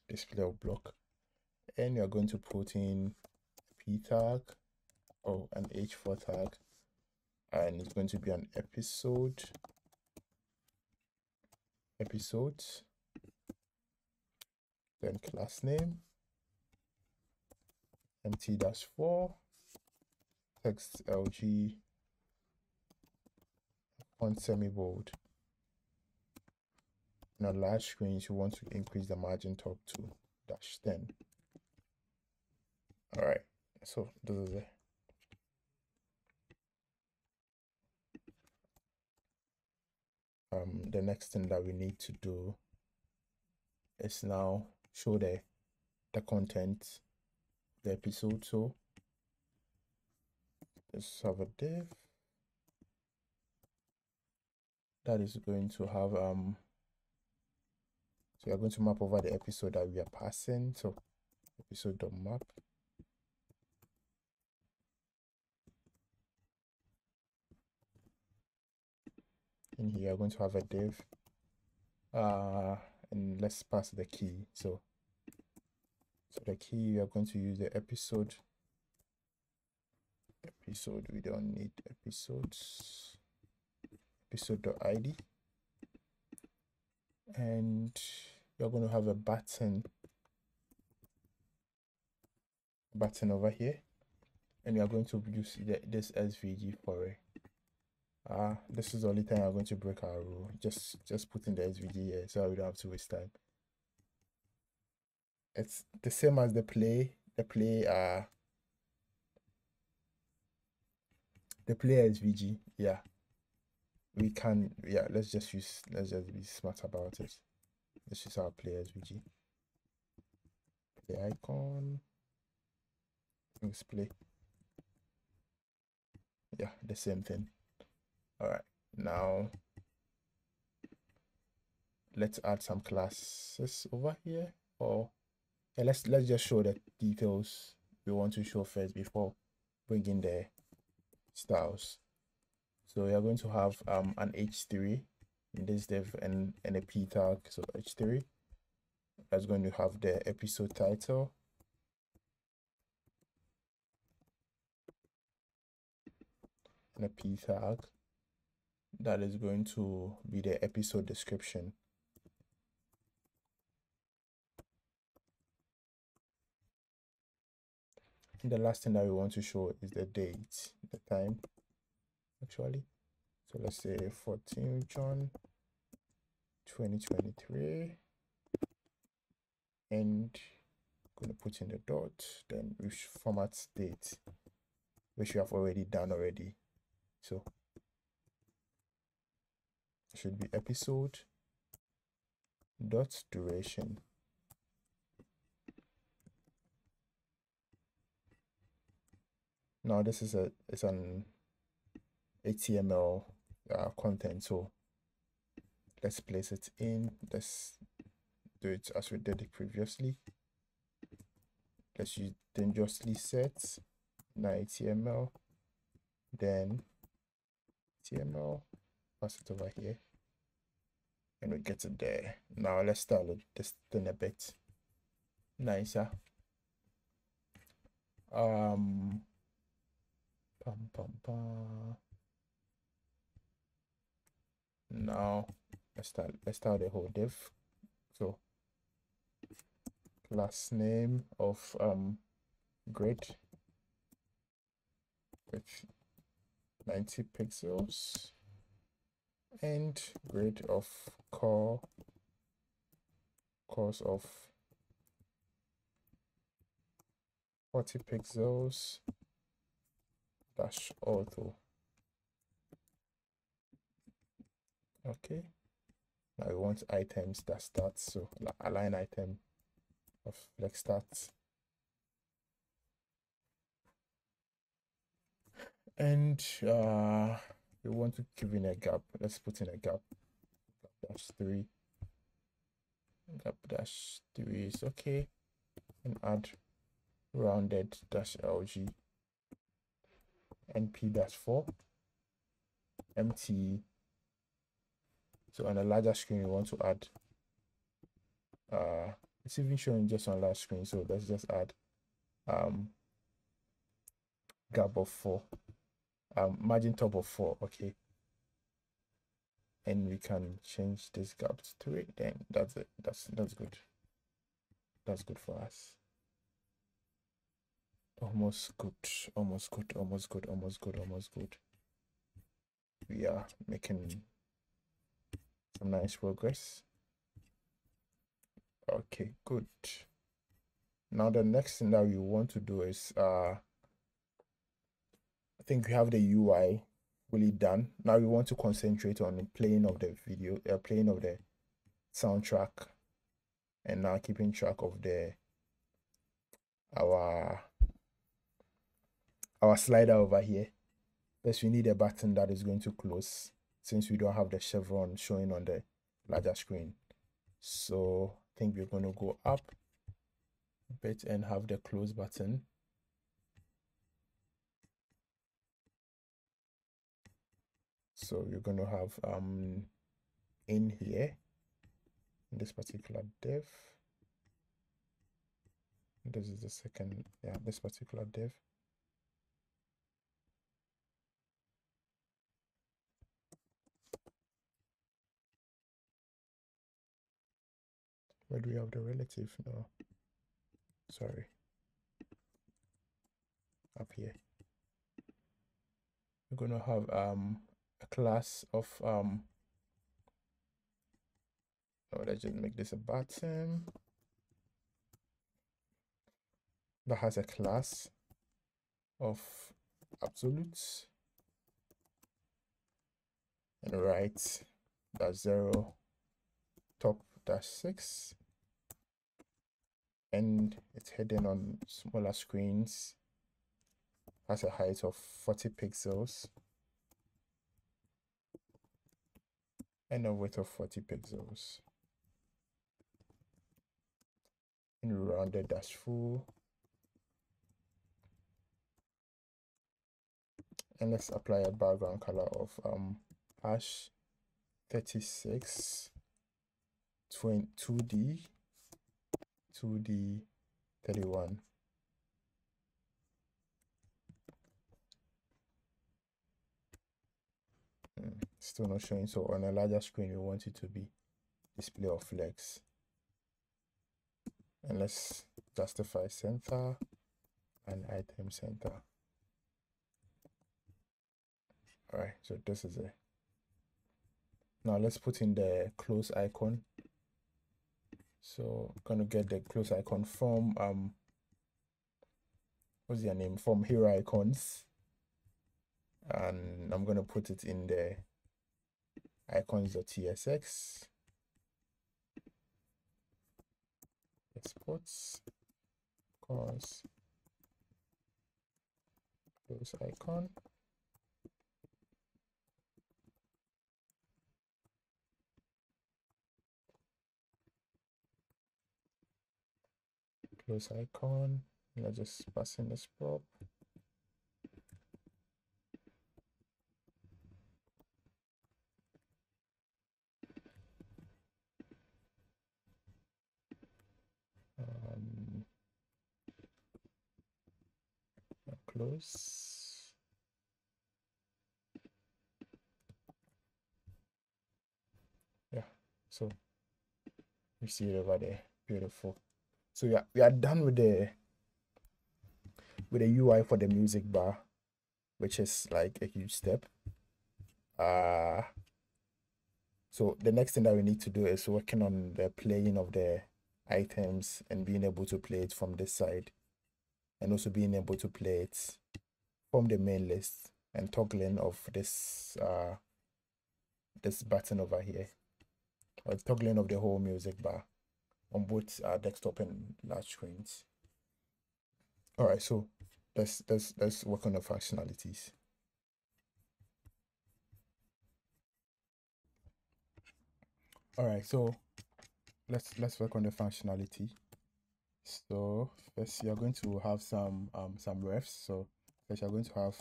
display a block, and you're going to put in p tag or an h4 tag, and it's going to be an episodes, then class name, mt-4, text lg, font semi-bold. On a large screen, you want to increase the margin top to -10. All right, so this is it. The next thing that we need to do is now show the content of the episode. So let's have a div that is going to have so we are going to map over the episode that we are passing. So episode.map. In here, we're going to have a div, and let's pass the key. So the key, we are going to use the episode. We don't need episodes. Episode.id, and you're going to have a button over here, and we are going to use this SVG for it. This is the only time I'm going to break our rule. Just put in the SVG here so we don't have to waste time. It's the same as the play SVG. Yeah, we can, let's just be smart about it. Let's use our play SVG. Play icon. Let's play. Yeah, the same thing. All right, now let's add some classes over here, or let's just show the details we want to show first before bringing the styles. So we are going to have an h3 in this div and a p tag. So h3, that's going to have the episode title, and a p tag that is going to be the episode description. And the last thing that we want to show is the date, the time actually. So let's say 14 John 2023, and I'm going to put in the dot, then we format date, which we have already done already. So it should be episode dot duration. Now this is an HTML content, so let's place it in. Let's do it as we did it previously. Let's use dangerously set, now HTML, then HTML, pass it over here, and we get it there. Now let's style this thing a bit nicer. Now let's start the whole div. So class name of grid with 90 pixels and grid of course of 40 pixels dash auto. Okay. Now we want items that start, so align item of flex starts. And we want to give in a gap. Let's put in a gap. -3. Gap -3 is okay. And add rounded -LG. NP-4. MT. So on a larger screen, we want to add it's even showing just on large screen, so let's just add gap of 4, margin top of 4. Okay, and we can change this gap to 3. Then that's it. That's good. That's good for us. Almost good. We are making some nice progress. Okay, good. Now the next thing that we want to do is I think we have the UI really done. Now we want to concentrate on the playing of the video, playing of the soundtrack, and now keeping track of the our slider over here. First, we need a button that is going to close, since we don't have the chevron showing on the larger screen. So I think we're going to go up a bit and have the close button. So you're going to have in here, in this particular div. This is the second, this particular div. Where do we have the relative? No, sorry, up here. We're going to have a class of let's just make this a button that has a class of absolutes, and right -0, top -6, and it's hidden on smaller screens, has a height of 40 pixels and a width of 40 pixels, and rounded -full. And let's apply a background color of hash 36 2D 31. Still not showing, so on a larger screen we want it to be display of flex. And let's justify center and item center. All right, so this is it. Now let's put in the close icon. So I'm gonna get the close icon from what's your name, from hero icons, and I'm gonna put it in the icons.tsx, exports, cause close icon. Close icon. Let's just pass in this prop. Close. Yeah, so you see it over there. Beautiful. So yeah, we are done with the UI for the music bar, which is like a huge step. So the next thing that we need to do is working on the playing of the items and being able to play it from this side, and also being able to play it from the main list, and toggling of this this button over here, or toggling of the whole music bar on both desktop and large screens. All right, so let's work on the functionalities. All right, so let's work on the functionality. So first, you're going to have some refs. So first, you're going to have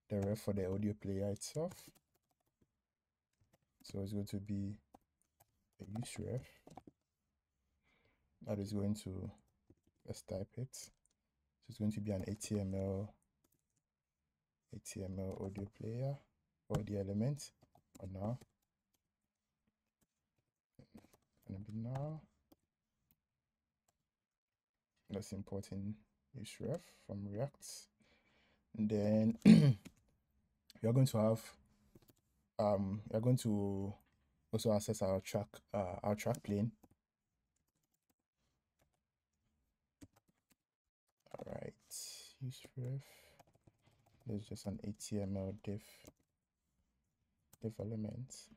the ref for the audio player itself. So it's going to be a use ref that is going to, let's type it. So it's going to be an HTML audio player or the element. For now, gonna be now. Let's import in use ref from React. And then you're going to have you're going to also access our track plane. All right, use ref. There's just an HTML div element.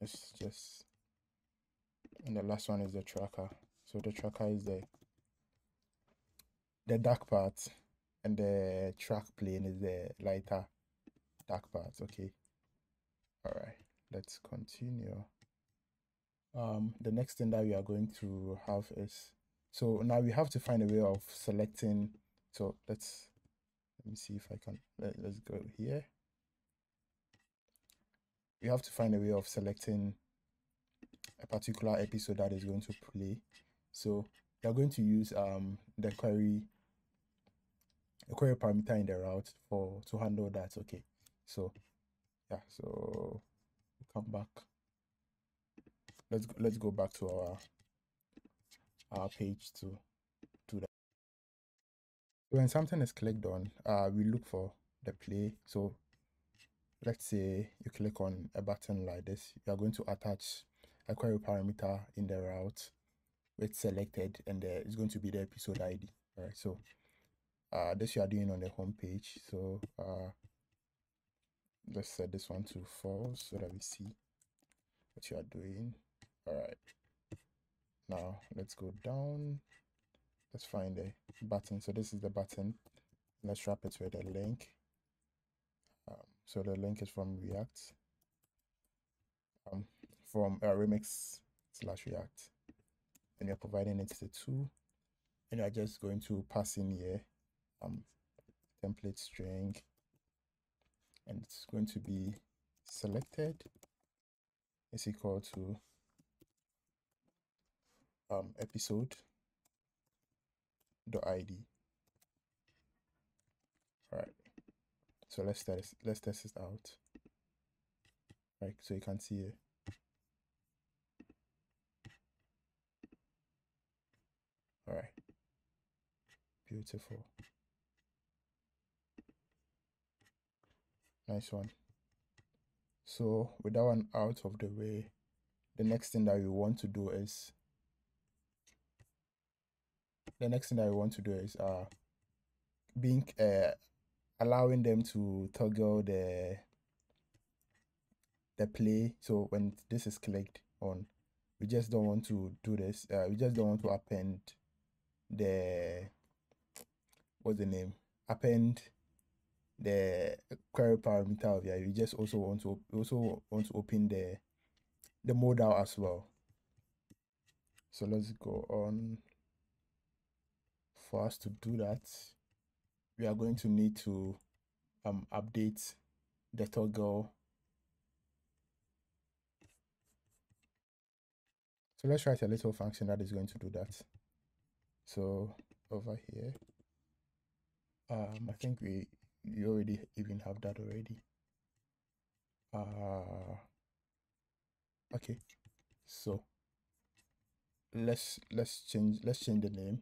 It's just, and the last one is the tracker. So the tracker is the dark part, and the track plane is the lighter dark part. Okay. All right, let's continue. The next thing that we are going to have is, so now we have to find a way of selecting. So let me see if I can, let's go here. You have to find a way of selecting a particular episode that is going to play. So you're going to use the query parameter in the route to handle that. Okay, so yeah, so come back. Let's go back to our page to do that. When something is clicked on, we look for the play. So let's say you click on a button like this, you are going to attach a query parameter in the route with selected, and it's going to be the episode ID. All right, so this you are doing on the home page. So let's set this one to false so that we see what you are doing. All right, now let's go down. Let's find the button. So this is the button. Let's wrap it with a link. So the link is from React, from Remix/React, and you're providing it to 2, and you're just going to pass in here template string, and it's going to be selected is equal to episode.id. All right, so let's test it out. Right, so you can see it. All right, beautiful, nice one. So with that one out of the way, the next thing that we want to do is allowing them to toggle the play. So when this is clicked on, we just don't want to do this. We just don't want to append the, what's the name? Append the query parameter of here. We just also want to open the modal as well. So let's go on. For us to do that, we are going to need to update the toggle. So let's write a little function that is going to do that. So over here, I think we already even have that already. Okay, so let's change the name.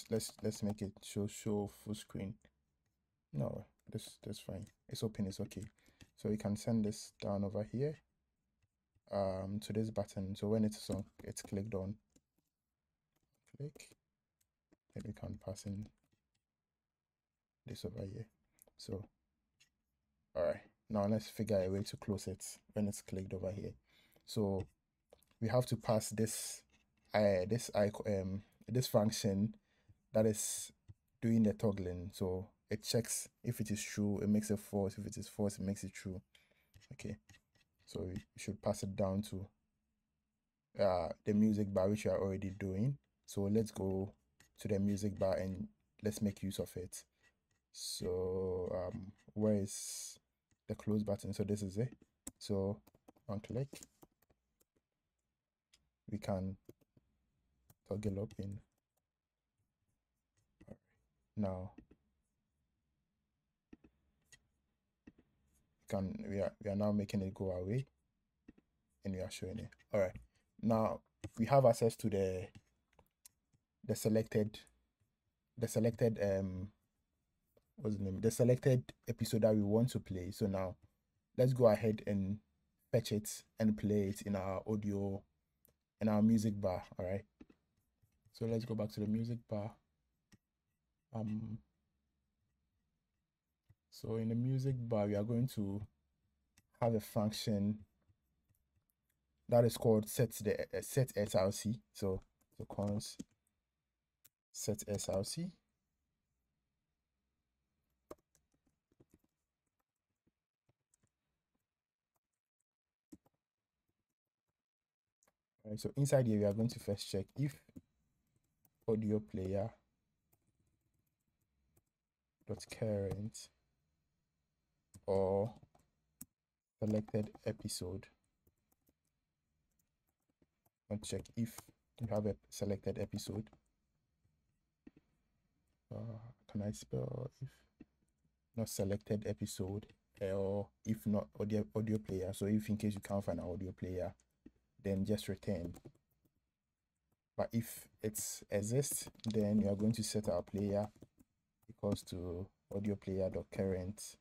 Let's make it show full screen. No, that's fine. It's open, it's okay. So we can send this down over here to this button. So when it's on, it's clicked on, click, then we can pass in this over here. So all right, Now let's figure a way to close it when it's clicked over here. So we have to pass this this function that is doing the toggling. So it checks if it is true, it makes it false. If it is false, it makes it true. Okay, so we should pass it down to the music bar, which we are already doing. So let's go to the music bar and let's make use of it. So where is the close button? So this is it. So on click, we can toggle up in. Now we are now making it go away, and we are showing it. All right, now we have access to the selected what's the name, the selected episode that we want to play. So now let's go ahead and fetch it and play it in our audio, in our music bar. All right, so let's go back to the music bar. So in the music bar, we are going to have a function that is called set src. So cons set src. All right, so inside here we are going to first check if audio player dot current or selected episode. And check if you have a selected episode. Can I spell if not selected episode, or if not audio player? So if in case you can't find an audio player, then just return. But if it exists, then you are going to set our player equals to audio player dot current,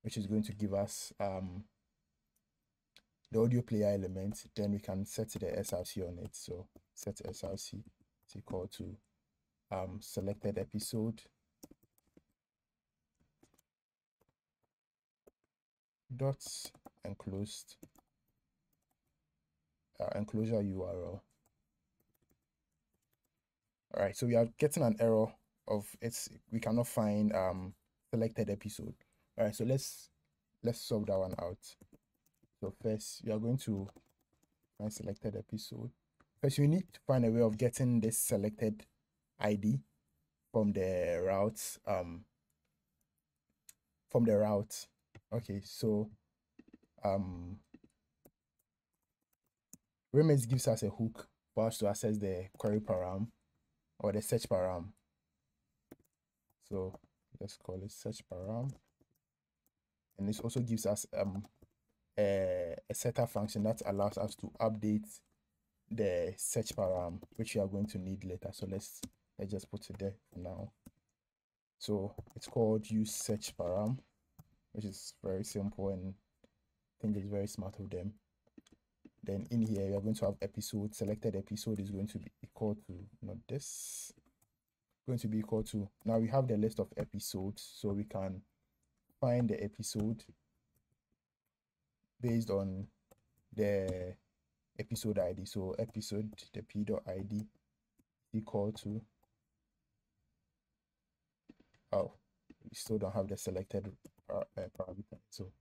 which is going to give us the audio player element. Then we can set the src on it. So set src is equal to selected episode dot enclosed enclosure URL. All right, so we are getting an error of we cannot find selected episode. All right, so let's solve that one out. So first we are going to find selected episode. First we need to find a way of getting this selected ID from the routes Okay, so Remix gives us a hook for us to access the query param or the search param. So let's call it search param, and this also gives us a setter function that allows us to update the search param, which we are going to need later. So let's just put it there for now. So it's called use search param, which is very simple, and I think it's very smart of them. Then in here we are going to have episode. Selected episode is going to be equal to, not this, going to be equal to, now we have the list of episodes, so we can find the episode based on the episode ID. So episode, the p.id equal to, we still don't have the selected parameter. So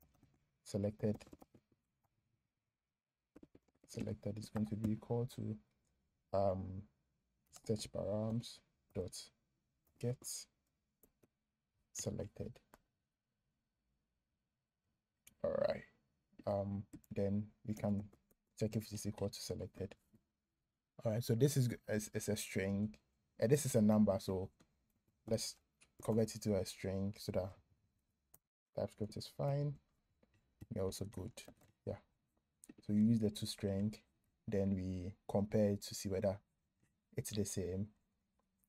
selected is going to be equal to search params dot get selected. All right, then we can check if it is equal to selected. All right, so this is a string, and this is a number, so let's convert it to a string so that TypeScript is fine. We're also good. Yeah, so you use the toString, then we compare it to see whether it's the same,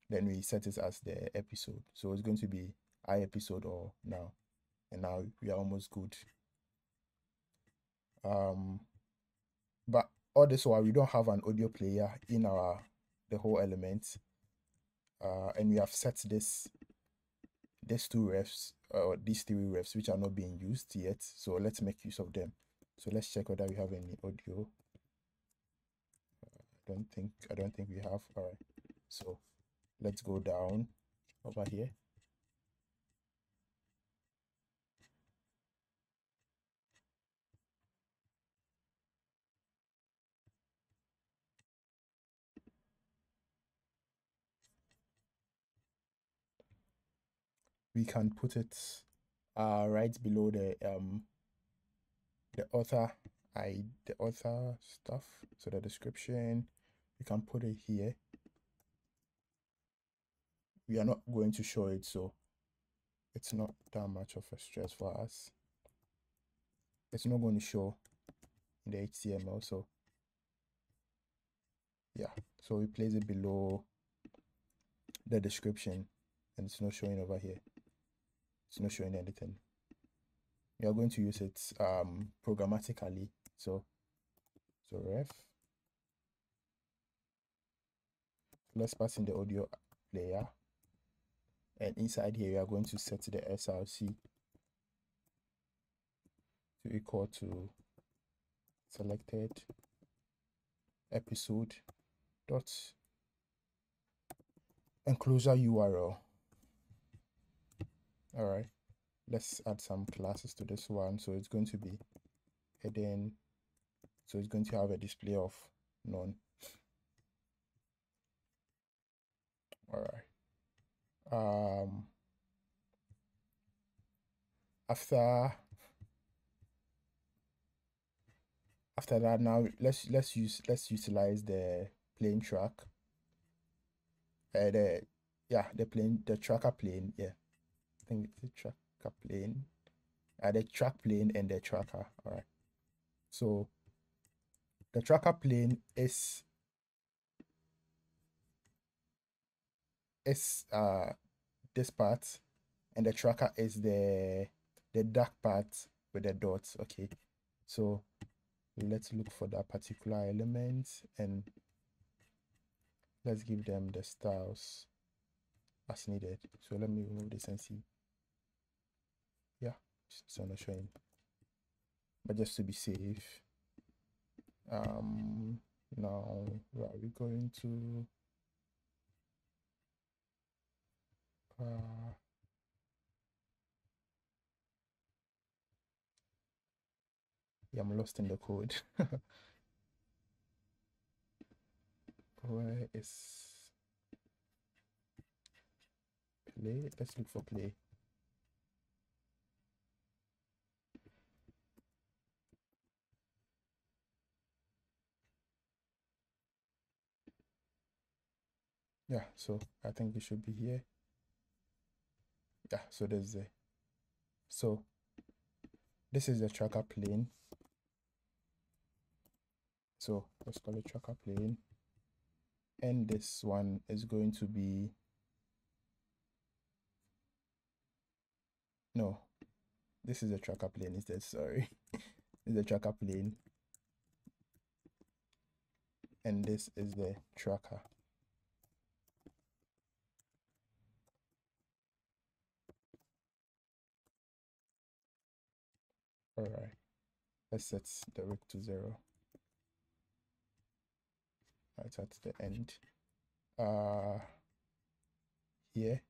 then we set it as the episode. So it's going to be I episode or now, and now we are almost good. But all this while we don't have an audio player in the whole element, and we have set these two refs these three refs which are not being used yet. So let's make use of them. So let's check whether we have any audio. I don't think we have. All right. So let's go down over here. We can put it right below the author the author stuff. So the description, we can put it here. We are not going to show it, so it's not that much of a stress for us. It's not going to show in the HTML, so yeah, so we place it below the description, and it's not showing over here. It's not showing anything. We are going to use it programmatically. So ref, let's pass in the audio player, and inside here we are going to set the SRC to equal to selected episode dot enclosure URL. All right, let's add some classes to this one. So it's going to be heading, so it's going to have a display of none. All right. After that, now let's utilize the plane track. The tracker plane. Yeah, I think it's the tracker plane. The track plane and the tracker. All right. So the tracker plane is this part, and the tracker is the dark part with the dots. Okay, so let's look for that particular element and let's give them the styles as needed. So let me remove this and see. Yeah, it's not showing, but just to be safe, now where are we going to? Yeah, I'm lost in the code. Where is play? Let's look for play. Yeah, so I think it should be here. Yeah, so there's the, so this is the tracker plane. So let's call it tracker plane, and this one is going to be, no, this is the tracker plane instead. Sorry. This is the tracker plane, and this is the tracker. All right, let's set the rig to 0. Right at the end. Here.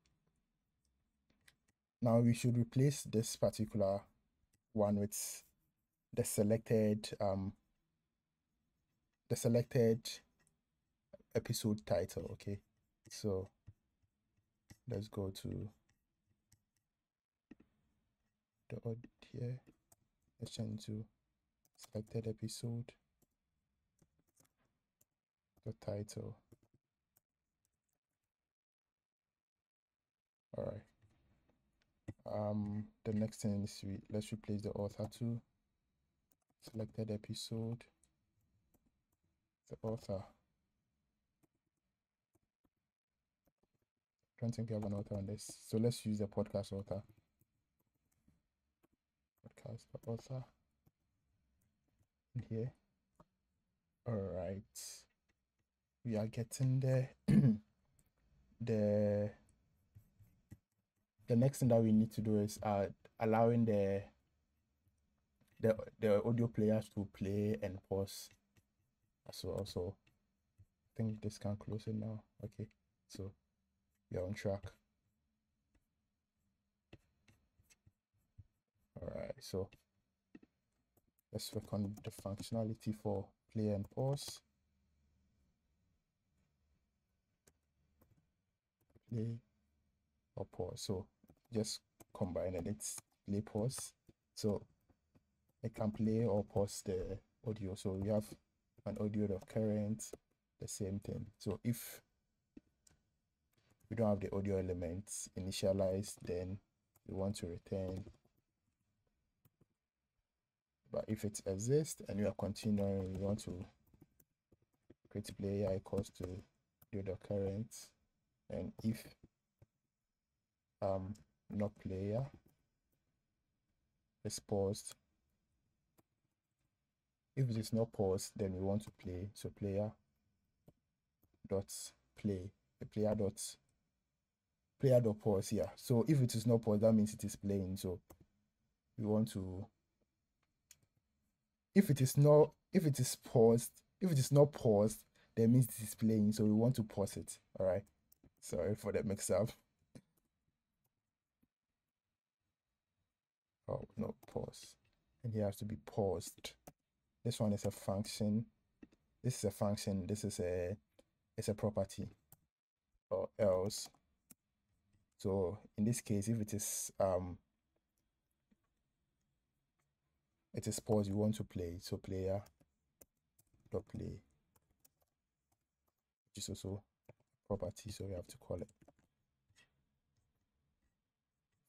Now we should replace this particular one with the selected episode title. Okay, so let's go to the odd here. Let's change to selected episode, the title. All right. The next thing is let's replace the author to selected episode, the author. I don't think we have an author on this, so let's use the podcast author. Podcast author in here. All right, we are getting there. the next thing that we need to do is allowing the audio players to play and pause as well. So I think this can close it now. Okay, so we are on track. All right, so let's work on the functionality for play and pause. Play or pause. So just combine and it's play pause. So it can play or pause the audio. So we have an audio of current, the same thing. So if we don't have the audio elements initialized, then we want to return. But if it exists and we are continuing, we want to create player equals to audio current, and if not player is paused. If it is not paused, then we want to play. So player dot play, the player dot pause here. So if it is not paused, that means it is playing. So we want to, if it is not paused, that means it is playing. So we want to pause it. All right. Sorry for that mix up. Oh no, pause. And here has to be paused. This one is a function. This is a function. This is it's a property. Or else. So in this case, if it is paused, you want to play. So player dot play, which is also property. So we have to call it.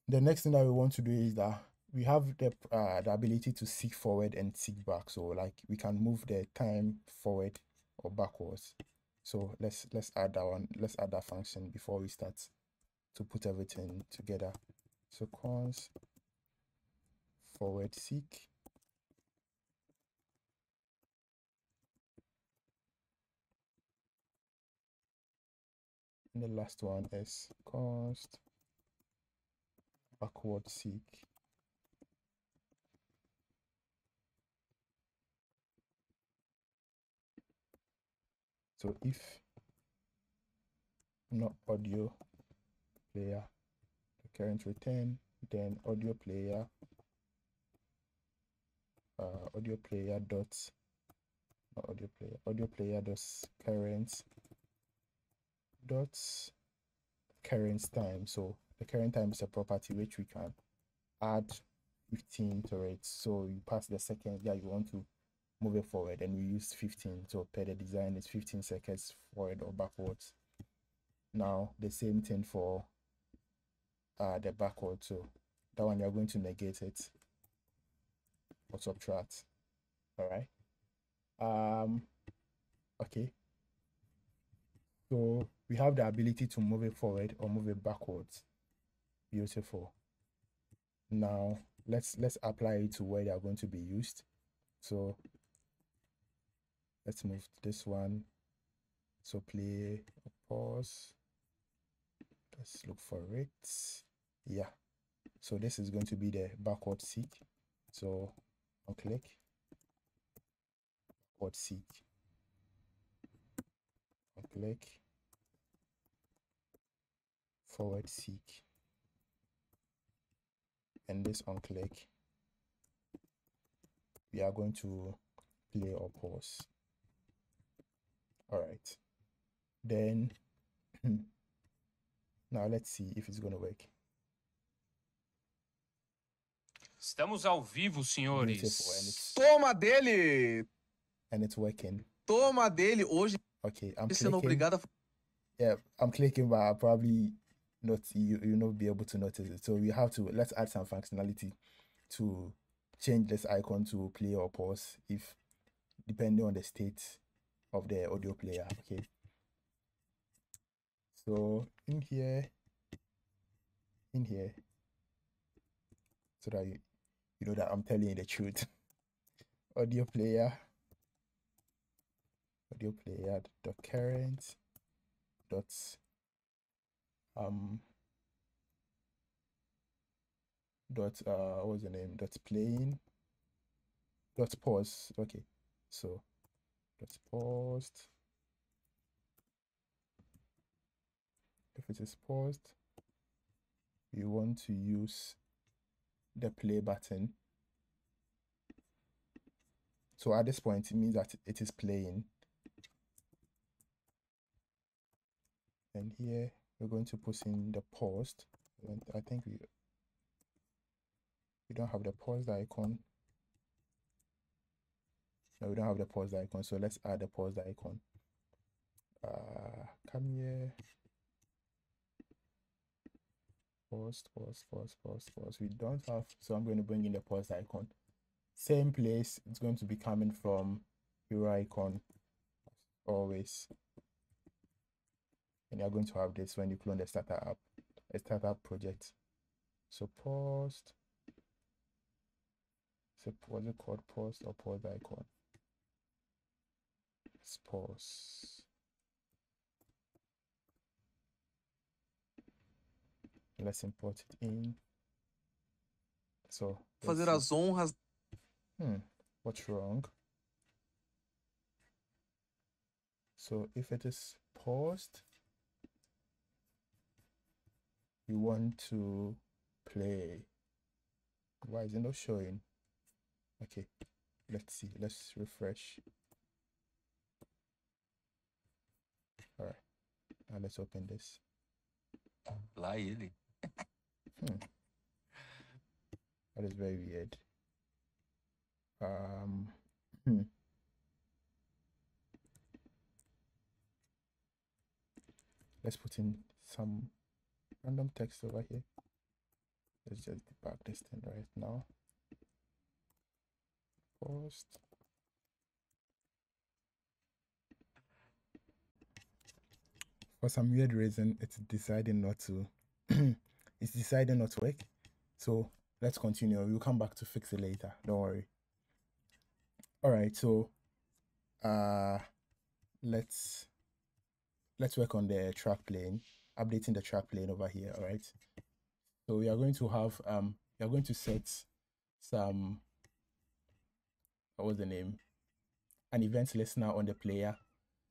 The next thing that we want to do is that we have the ability to seek forward and seek back. So like we can move the time forward or backwards. So let's add that one. Let's add that function before we start to put everything together. So const forward seek. And the last one is const backward seek. So if not audio player, the current return, then audio player dot not audio player dot current dot current time. So the current time is a property which we can add 15 to it. So you pass the second, you want to move it forward, and we use 15. So per the design is 15 seconds forward or backwards. Now the same thing for the backward. So that one you're going to negate it or subtract. All right. Okay. So we have the ability to move it forward or move it backwards. Beautiful. Now let's apply it to where they are going to be used. So let's move this one. So play, pause. Let's look for it. Yeah. So this is going to be the backward seek. So I'll click backward seek. I'll click forward seek. And this on click, we are going to play or pause. All right. Then now let's see if it's going to work. Estamos ao vivo, senhores. Toma dele! And it's working. Toma dele hoje. Okay, I'm clicking. Yeah, I'm clicking, but I'll probably not you'll not be able to notice it. So we have to let's add some functionality to change this icon to play or pause if depending on the state of the audio player. Okay. So in here, so that you know that I'm telling you the truth. audio player dot current dot dot what was the name, dot playing dot pause. Okay, so dot paused. If it is paused, you want to use the play button. So at this point, it means that it is playing. And here we're going to put in the paused. And I think we don't have the paused icon. No, we don't have the paused icon. So let's add the paused icon. Come here. Pause. We don't have, so I'm going to bring in the pause icon. Same place, it's going to be coming from your icon always. And you're going to have this when you clone the starter app, a startup project. So paused. So what's it called? Paused or pause icon? Let's pause. Let's import it in. So fazer as honras. What's wrong? So if it is paused, you want to play. Why is it not showing? Okay, let's see. Let's refresh. All right, now let's open this. Lá ele. That is very weird. Let's put in some random text over here. Let's just debug this thing right now. Post. For some weird reason, it's deciding not to. It's deciding not to work. So let's continue. We'll come back to fix it later. Don't worry. All right. So let's work on the track plane, updating the track plane over here. All right. So we are going to have we are going to set some, what was the name, an event listener on the player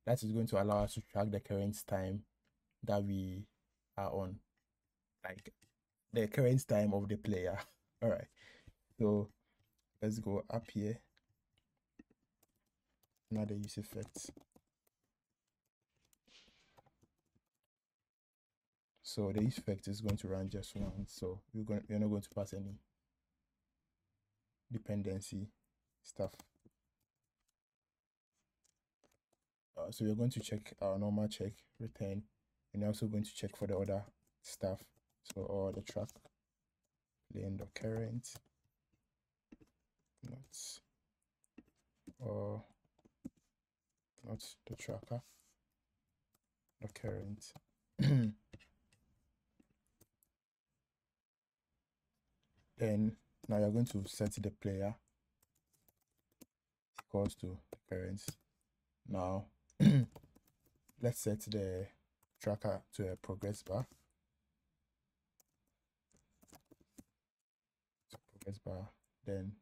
that is going to allow us to track the current time that we are on, like the current time of the player. All right, so let's go up here. Another use effects. So the use effect is going to run just once, so we're not going to pass any dependency stuff. So we're going to check our normal check return, and we're also going to check for the other stuff. So all the track plane the current, not the tracker, the current. Then now you're going to set the player equals to the current. Now let's set the tracker to a progress bar. Progress bar, then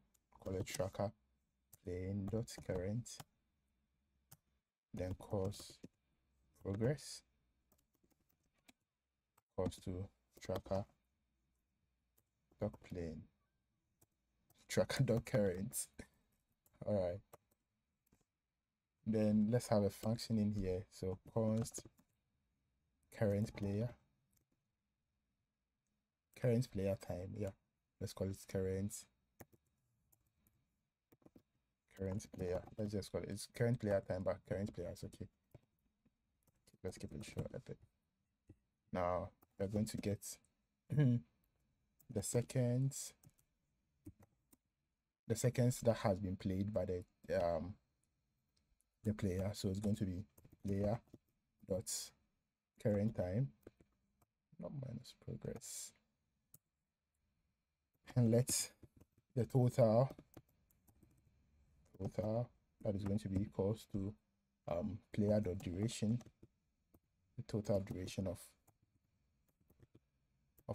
call it tracker plane dot current, then cause progress equals to tracker dot plane tracker dot current. All right, then let's have a function in here. So const current player time. Yeah, let's call it current player. Let's just call it, it's current player time, but current player is okay. Let's keep it short a bit. Now we're going to get the seconds that has been played by the player. So it's going to be player dot current time, not minus progress, and let the total that is going to be equals to player dot duration, the total duration of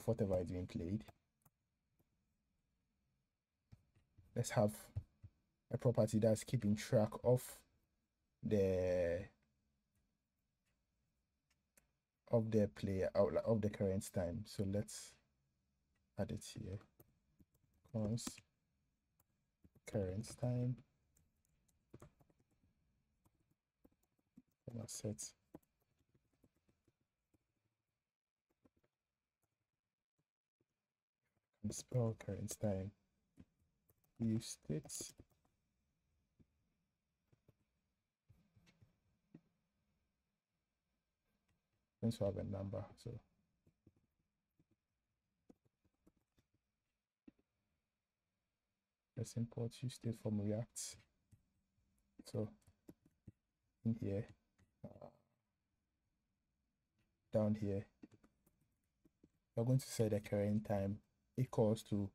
whatever is being played. let's have a property that's keeping track of the player of the current time. So let's add it here. Const current time. Set and spell current time. Use it. Going to have a number, so let's import useState from React. So in here, down here, we're going to set the current time equals to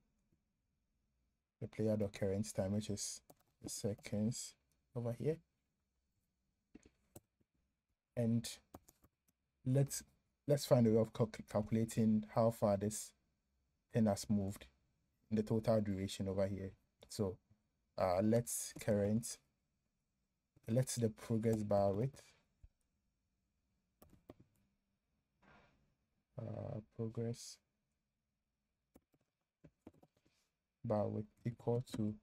the player.current time, which is the seconds over here. And let's find a way of calculating how far this thing has moved in the total duration over here. So let's the progress bar width progress bar width equal to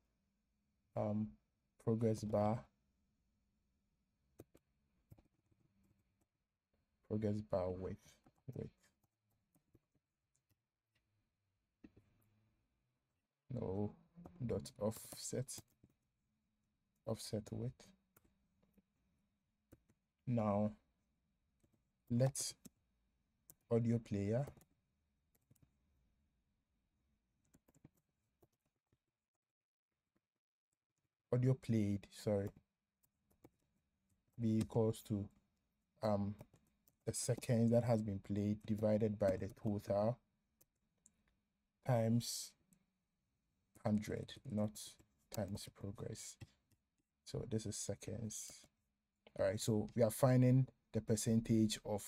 progress bar width no dot offset width. Now let's audio played be equals to the seconds that has been played divided by the total times 100, not times progress. So this is seconds. All right, so we are finding the percentage of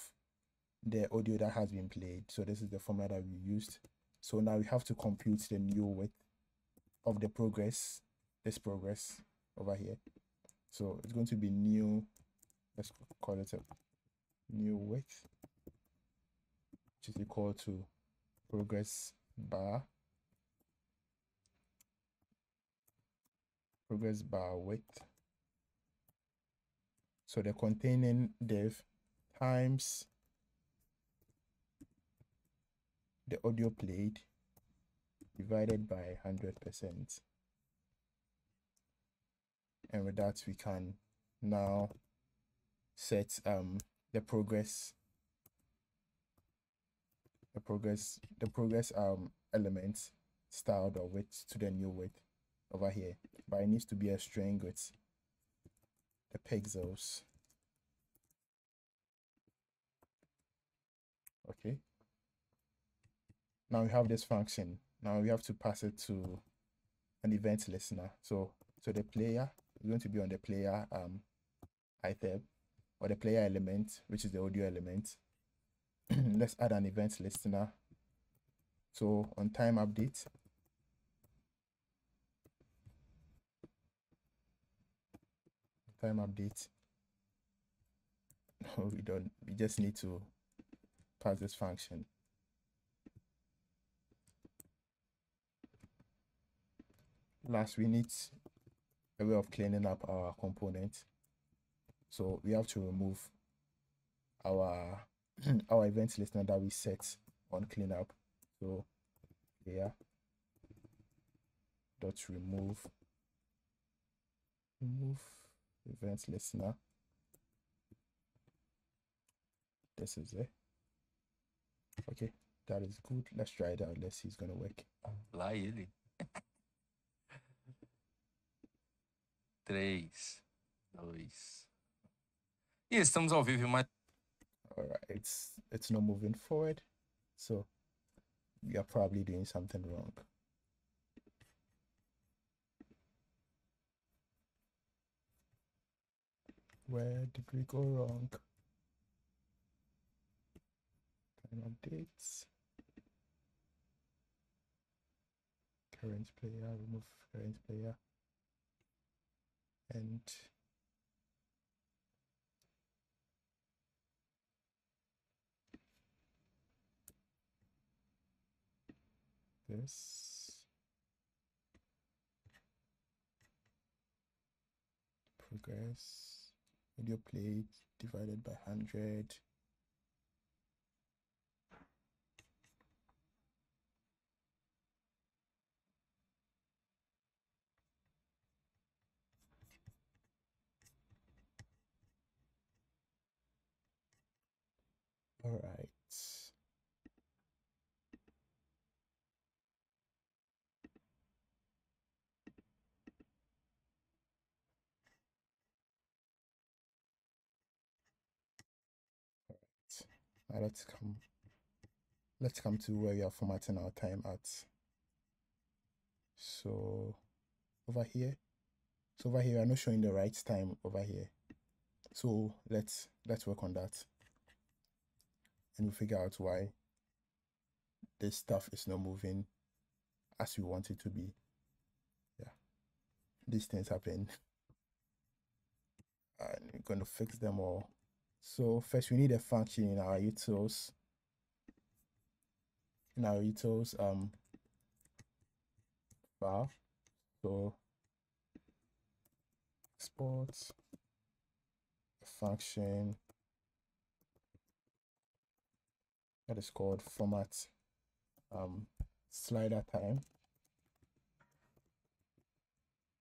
the audio that has been played. So this is the formula that we used. So now we have to compute the new width of the progress, this progress over here. So it's going to be new, let's call it a new width, which is equal to progress bar width. So the containing div times the audio played divided by 100%. And with that, we can now set the progress elements styled or width to the new width over here, but it needs to be a string with the pixels. Okay, now we have this function. Now we have to pass it to an event listener. So the player is going to be on the player item or the player element, which is the audio element. Let's add an event listener. So on time update, no, we just need to pass this function. Last, we need a way of cleaning up our component. So we have to remove our event listener that we set on cleanup. So here dot remove event listener. This is it. Okay, that is good. Let's try it out. Let's see if it's gonna work. Lá ele. 3, 2. E estamos ao vivo, mas all right, it's not moving forward, so we are probably doing something wrong. Where did we go wrong? Time updates. current player, remove current player, and this progress video played divided by 100. All right. Now let's come to where we are formatting our time at. So over here, I'm not showing the right time over here. So let's work on that, and we'll figure out why this stuff is not moving as we want it to be. Yeah, these things happen, and we're going to fix them all. So first we need a function in our utils. File. So export a function that is called format slider time.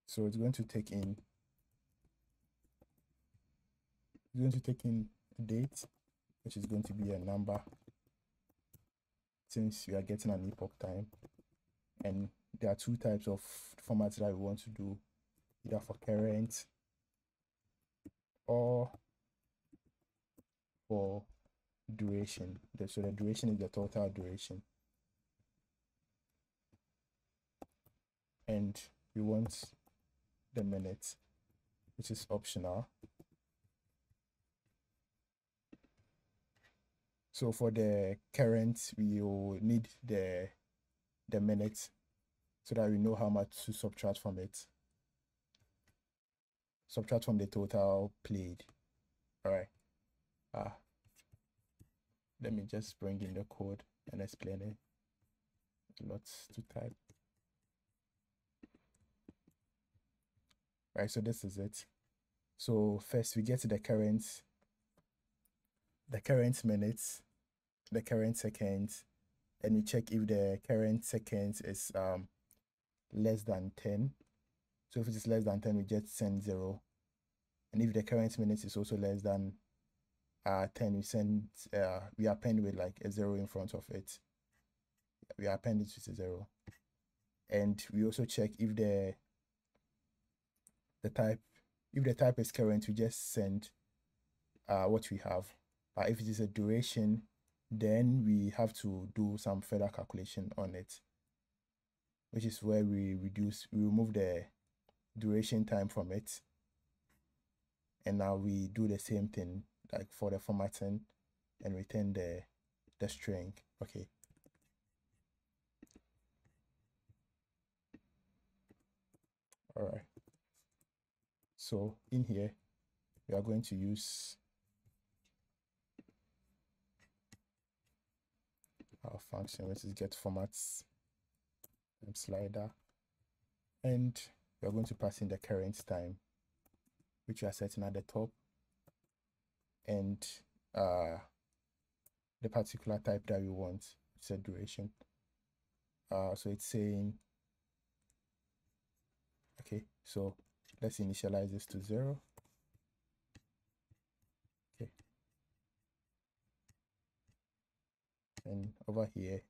So it's going to take in a date, which is going to be a number, since we are getting an epoch time. And there are two types of formats that we want to do, either for current or for duration. So the duration is the total duration, and we want the minutes, which is optional. So for the current, we will need the minutes so that we know how much to subtract from it. Subtract from the total played. All right. Let me just bring in the code and explain it. Lots to type. Right, so this is it. So first we get to the current minutes, the current seconds, and we check if the current seconds is less than 10. So if it is less than 10, we just send 0. And if the current minutes is also less than 10, we send we append with like a 0 in front of it. We append it with a 0. And we also check if the type is current, we just send what we have. But if it is a duration, then we have to do some further calculation on it, which is where we remove the duration time from it, and now we do the same thing like for the formatting and return the string. Okay. All right. So in here, we are going to use our function, which is get formats slider, and we are going to pass in the current time, which we are setting at the top, and the particular type that we want, it's a duration. So it's saying, okay, so let's initialize this to 0. Okay. And over here,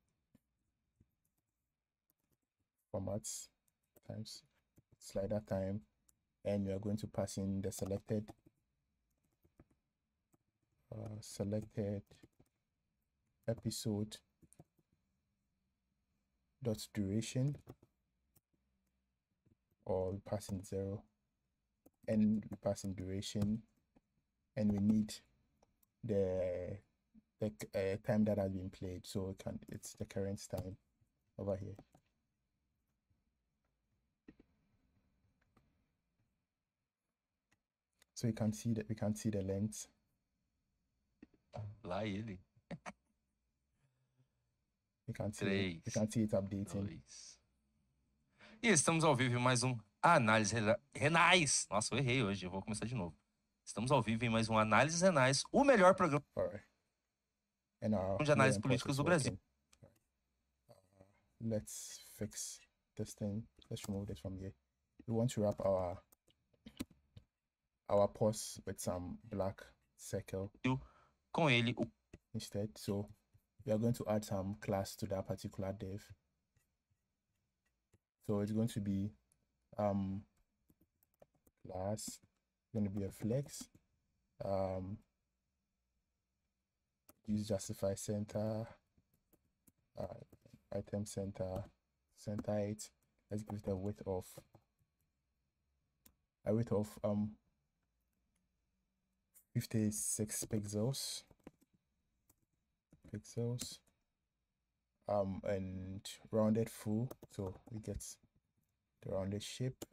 formats times slider time, and we are going to pass in the selected episode dot duration, or we pass in 0, and we pass in duration, and we need the time that has been played, so it's the current time over here. So we can see that we can see the length. Lá ele. We can see it updating. 2. E estamos ao vivo em mais Análise Renais. Nossa, eu errei hoje, eu vou começar de novo. Estamos ao vivo em mais Análises Renais, o melhor programa de análises políticas do Brasil. Let's fix this thing. Let's remove this from here. We want to wrap our pause with some black circle com ele instead. So we are going to add some class to that particular div. So it's going to be class, going to be a flex, use justify center, item center 8. Let's give it a width of 56 pixels, and rounded full, so we get the rounded shape,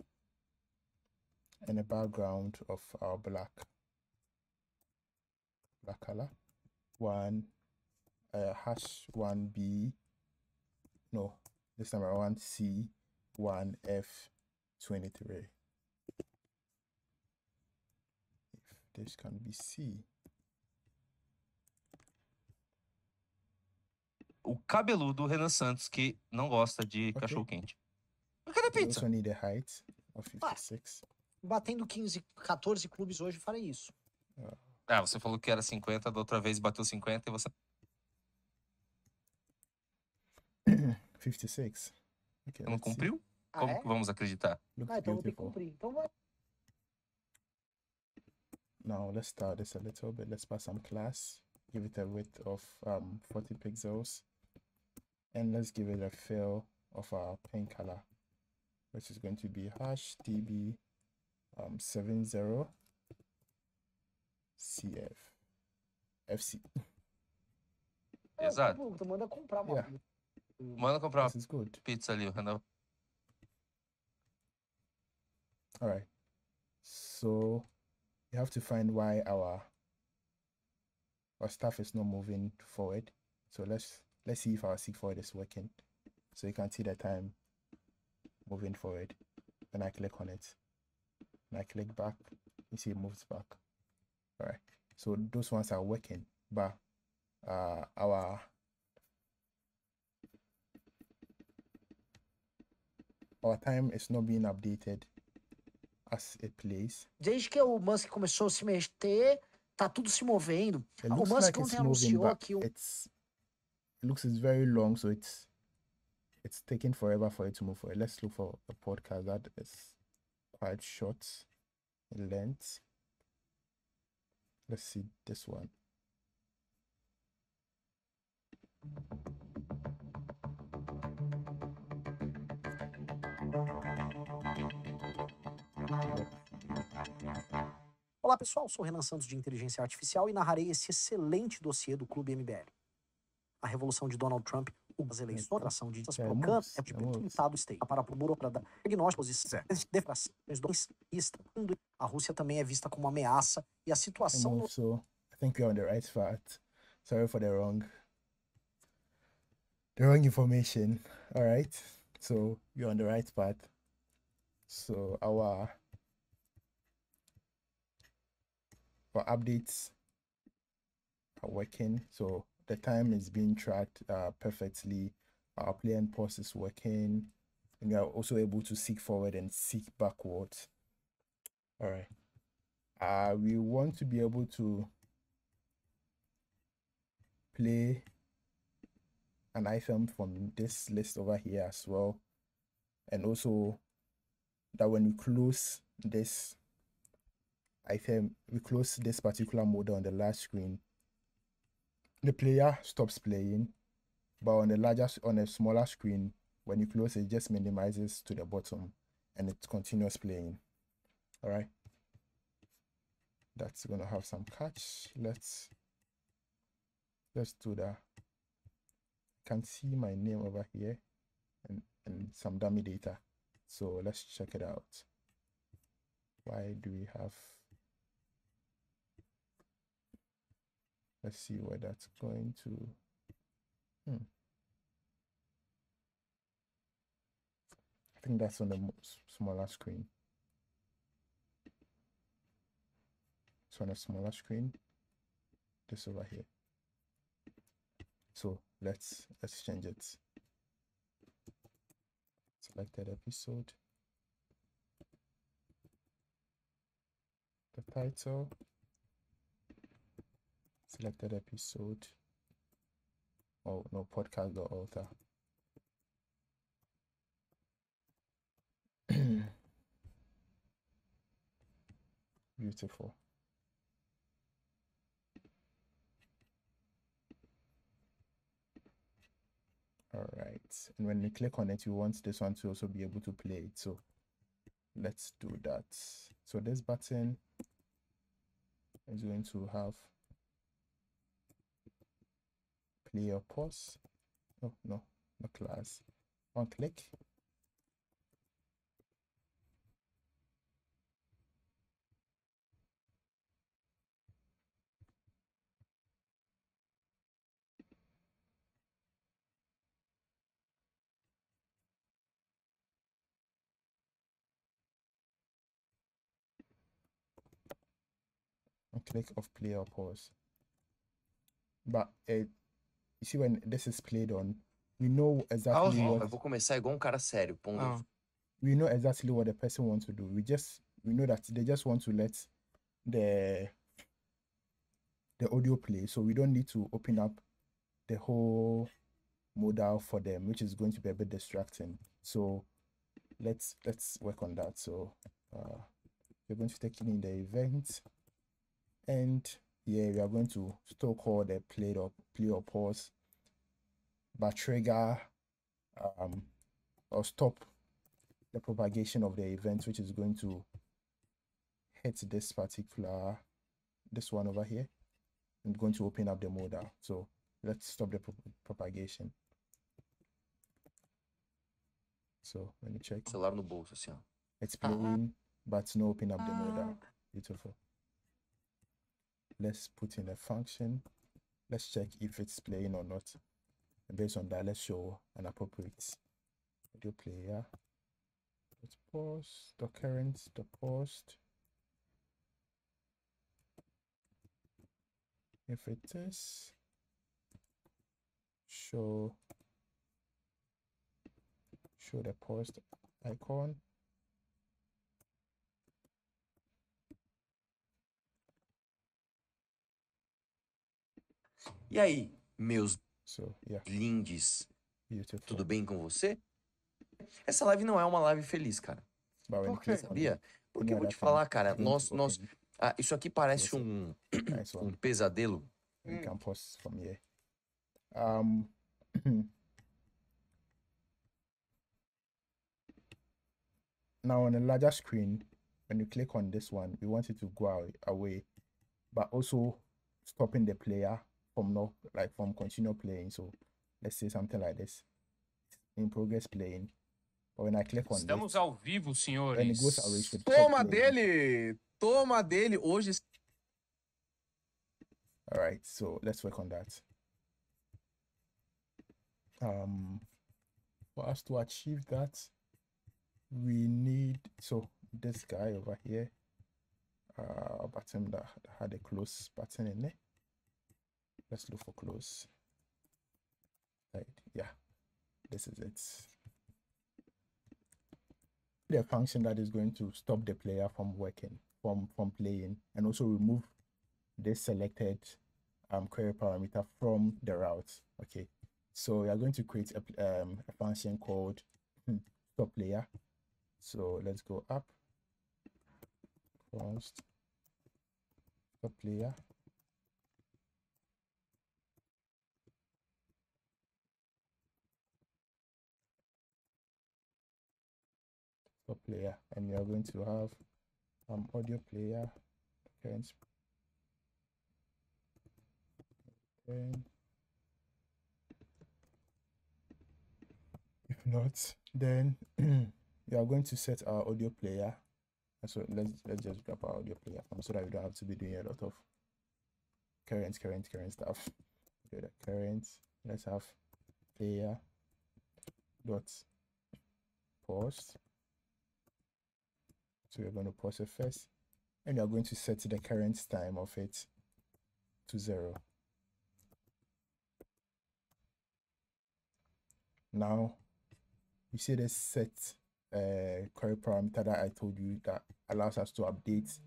and a background of our black color. Hash 1B, no, this time around C1F23. If this can be C. O cabeludo Renan Santos, que não gosta de cachorro-quente. Cadê a We pizza? also need a height of 56. Batendo 15, 14 clubes hoje, farei isso. Ah, você falou que era 50, da outra vez bateu 50 e você... 56. Okay, não cumpriu? Ah, Como que vamos acreditar? Looks então eu tenho que beautiful. cumprir. Então vai. Now let's start this a little bit. Let's pass some class. Give it a width of 40 pixels. And let's give it a fill of our paint color, which is going to be hash db 70 cf fc. Exato. Manda comprar uma. Yeah, Manda comprar this is good. uma pizza ali, o Renan. All right, so you have to find why our stuff is not moving forward. So let's see if our seek forward is working. So you can see the time moving forward. When I click on it, and I click back, you see it moves back. All right, so those ones are working, but our time is not being updated as it plays. Desde que o Musk começou a se mexer, tá tudo se movendo. It O looks Musk like it's ontem moving, anunciou but que o it looks it's very long, so it's taking forever for it to move forward. Let's look for a podcast that is quite short in length. Let's see this one. Olá pessoal, sou Renan Santos de Inteligência Artificial e narrarei esse excelente dossiê do Clube MBL. A revolução de Donald Trump, as eleições, a atração de Procam é de pintado state para o burocrata diagnósticos e defrações do a Rússia também é vista como uma ameaça e a situação So I think we're on the right path. Sorry for the wrong information. All right, so you're on the right path. So our updates are working. So the time is being tracked perfectly. Our play and pause is working, and we are also able to seek forward and seek backwards. All right. We want to be able to play an item from this list over here as well, and also that when we close this item, we close this particular mode on the last screen, the player stops playing, but on a smaller screen, when you close it just minimizes to the bottom and it continues playing. All right, that's gonna have some catch. Let's do that. You can see my name over here and some dummy data, so let's check it out. Why do we have Let's see where that's going to. I think that's on the smaller screen. So on a smaller screen, this over here. So let's change it. Selected episode. The title. Selected episode. Oh no, podcast.author. Beautiful. All right, and when you click on it, you want this one to also be able to play it. So let's do that. So this button is going to have play or pause. Oh no, not class. One click. Click of play or pause. But you see, when this is played on, we know exactly what. Eu vou começar igual cara sério, pondo. We know exactly what the person wants to do. We know that they just want to let the audio play, so we don't need to open up the whole modal for them, which is going to be a bit distracting. So let's work on that. So we're going to take in the event, and yeah, we are going to still call the play or pause, but trigger or stop the propagation of the event, which is going to hit this one over here. I'm going to open up the modal. So let's stop the propagation. So let me check. Celular no bolso, assim, ó. It's playing, but no open up the modal. Beautiful. Let's put in a function. Let's check if it's playing or not. And based on that, let's show an appropriate audio player. Let's pause the current, the paused. If it is, show the paused icon. E aí, meus yeah. lindes, Beautiful. Tudo bem com você? Essa live não é uma live feliz, cara. Por quê? Sabia? Porque eu vou te falar, cara, isso aqui parece um pesadelo. You can pause from here. Now on a larger screen, when you click on this one, we want it to go away, but also stopping the player from continue playing. So let's say something like this: in progress playing. But when I click on Estamos ao vivo, senhores. when it goes away, it should Toma stop playing. dele! Toma dele hoje. All right, so let's work on that. For us to achieve that, we need this guy over here, button that had a close button in it. Let's look for close. Right, yeah, this is it. The function that is going to stop the player from working, from playing, and also remove this selected query parameter from the route. Okay, so we are going to create a function called stop player. So let's go up, first, stop player. Stop player, and we are going to have audio player, current. If not, then we are going to set our audio player. So let's just grab our audio player so that we don't have to be doing a lot of current stuff. Okay, the current. Let's have player dot pause. So we're going to pause it first, and we are going to set the current time of it to 0. Now you see this set query parameter that I told you that allows us to update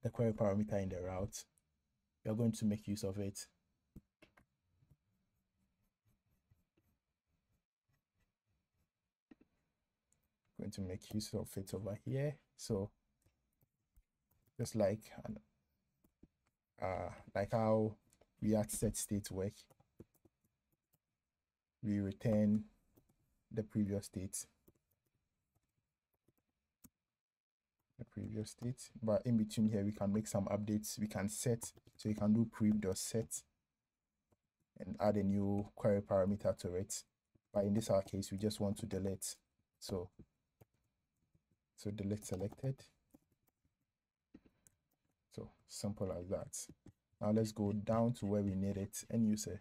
the query parameter in the route. We are going to make use of it. Going to make use of it over here. So just like how React set state work, we return the previous state, but in between here we can make some updates. We can set, so you can do prev.set and add a new query parameter to it, but in this our case we just want to delete, so delete selected. So simple as that. Now let's go down to where we need it and use it.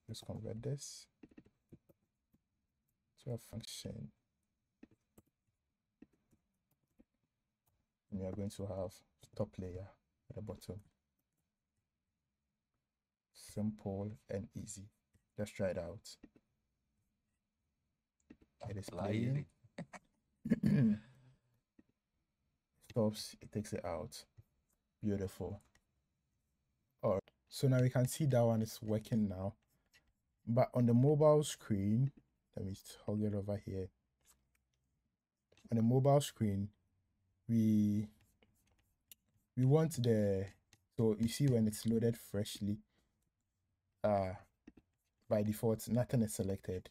Let's convert this to a function. And we are going to have top layer at the bottom. Simple and easy. Let's try it out. It is playing. Stops, it takes it out. Beautiful. Alright, so now we can see that one is working now. But on the mobile screen, let me toggle it over here. On the mobile screen, we want the, so you see when it's loaded freshly, by default nothing is selected.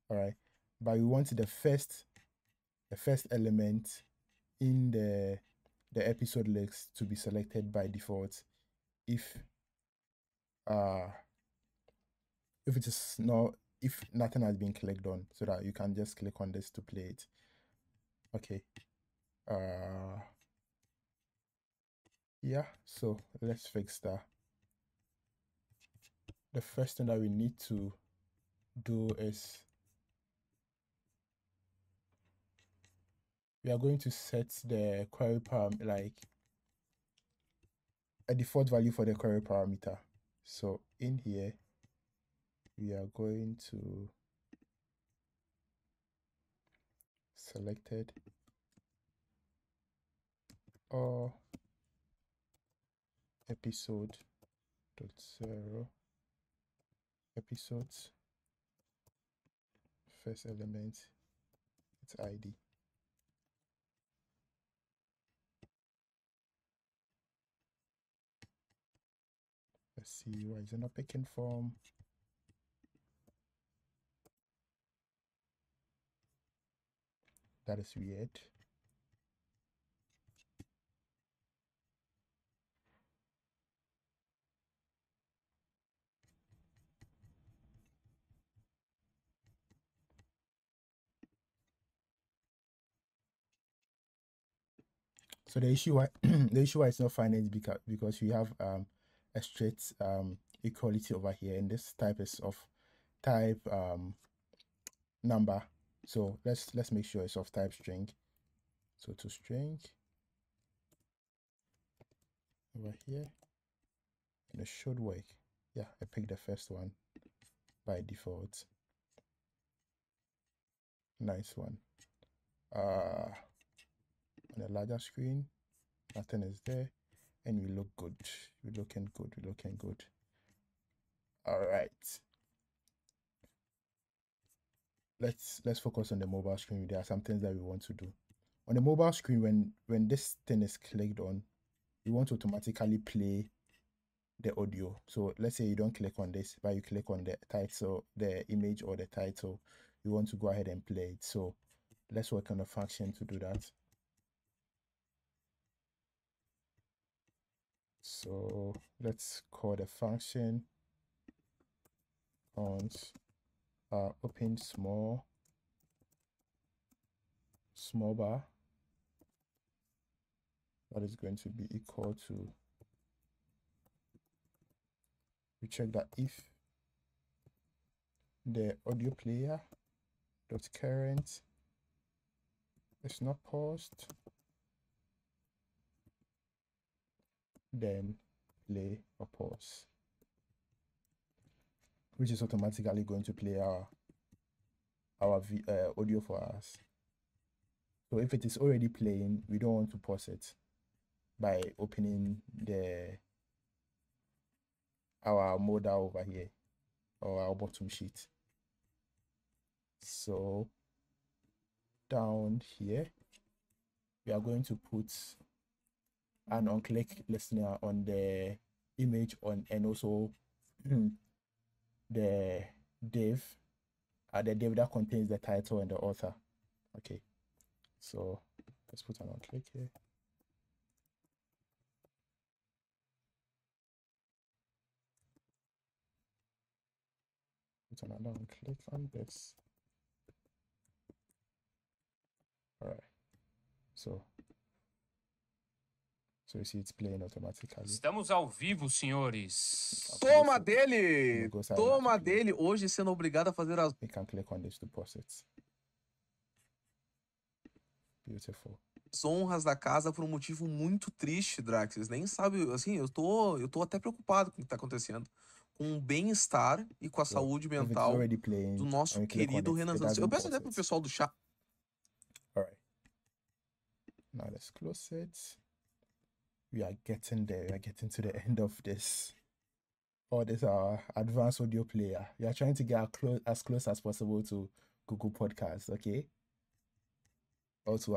All right, but we want the first element in the episode list to be selected by default if it is not, if nothing has been clicked on, so that you can just click on this to play it. Okay. Yeah, so let's fix that. The first thing that we need to do is we are going to set the query parameter, like a default value for the query parameter. So in here, we are going to selected or episode.0 episodes, first element, its ID. Let's see why is it not picking from. That is weird. So the issue why it's not finding is because we have a strict equality over here, and this type is of type number. So let's make sure it's of type string. So to string over here, and it should work. Yeah, I picked the first one by default. Nice one. On a larger screen, nothing is there, and we look good. We're looking good. All right. Let's focus on the mobile screen. There are some things that we want to do. On the mobile screen, when this thing is clicked on, we want to automatically play the audio. So let's say you don't click on this, but you click on the title, the image or the title, you want to go ahead and play it. So let's work on a function to do that. So let's call the function on open small small bar that is going to be equal to, we check that if the audio player dot current is not paused, then play or pause, which is automatically going to play our audio for us. So if it is already playing, we don't want to pause it by opening our modal over here, or our bottom sheet. So down here, we are going to put an on-click listener on the image and also the div that contains the title and the author. Okay, so let's put an on-click here. Put another on-click on this. All right, so you see it's playing automatically. Estamos ao vivo, senhores. Toma dele! Toma dele! Hoje sendo obrigado a fazer as... We can click on this to pause it. Beautiful. honras da casa por um motivo muito triste, Drax. Vocês nem sabem, assim, eu tô até preocupado com o que tá acontecendo. Com o bem-estar e com a saúde mental do nosso querido Renan Santos. Eu peço até pro pessoal do chat. Alright. Now let's close it. We are getting there. We are getting to the end of this. Oh, this is our advanced audio player. We are trying to get as close as possible to Google Podcasts, okay? Or to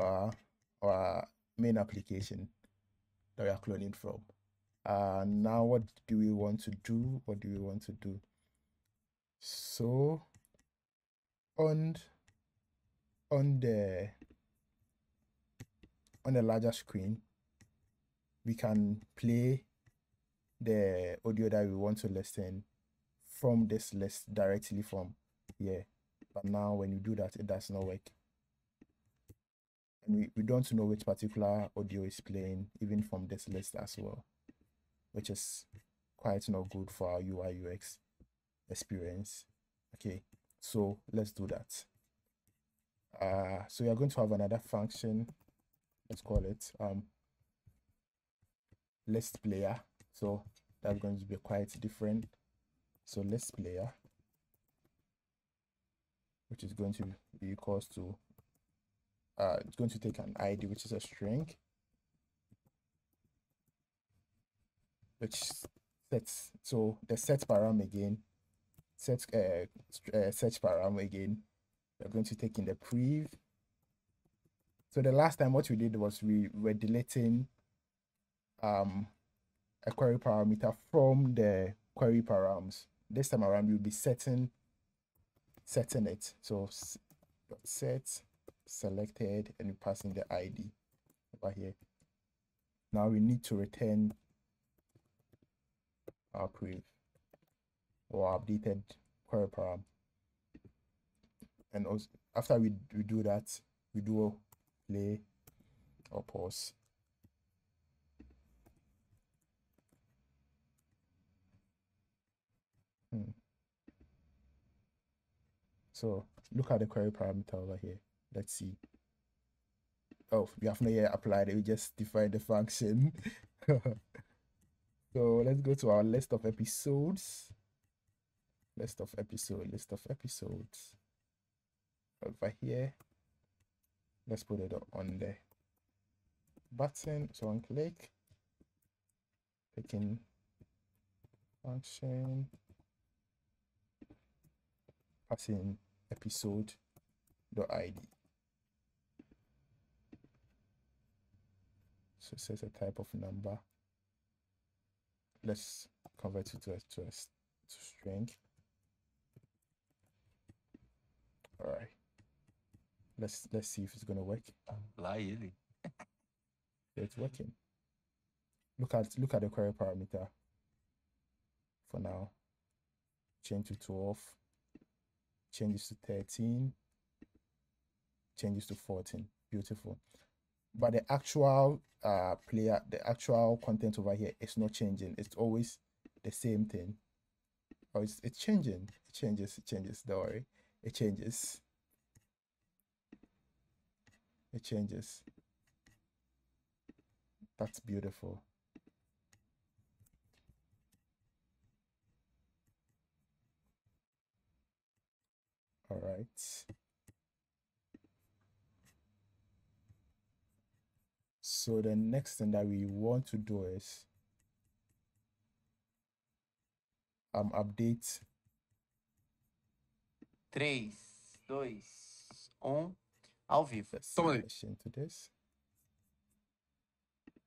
our main application that we are cloning from. Now what do we want to do? So on the larger screen, we can play the audio that we want to listen from this list directly from here. But now when you do that, it does not work. And we don't know which particular audio is playing even from this list as well, which is quite not good for our UI UX experience. Okay, so let's do that. So we are going to have another function. Let's call it list player. So that's going to be quite different. So list player, which is going to be equals to it's going to take an ID, which is a string, which sets, so the set param again, search param again, we're going to take in the prev. So the last time what we did was we were deleting a query parameter from the query params. This time around we'll be setting it. So set selected and we're passing the ID over here. Now we need to return our prev or updated query param. And also after we do that, we do play or pause. So look at the query parameter over here. Let's see. Oh, we have not yet applied it. We just defined the function. So let's go to our list of episodes. List of episodes. Over here. Let's put it on the button. So on click. Picking function. Passing episode.id. So it says a type of number. Let's convert it to a string. All right. Let's see if it's gonna work. It's working. Look at the query parameter. For now, change to 12. Changes to 13, changes to 14. beautiful. But the actual player, the actual content over here is not changing. It's always the same thing. Oh, it's changing. It changes. Don't worry. It changes. It changes. That's beautiful. All right. So the next thing that we want to do is update 3, 2, 1, ao vivo. Let's into this.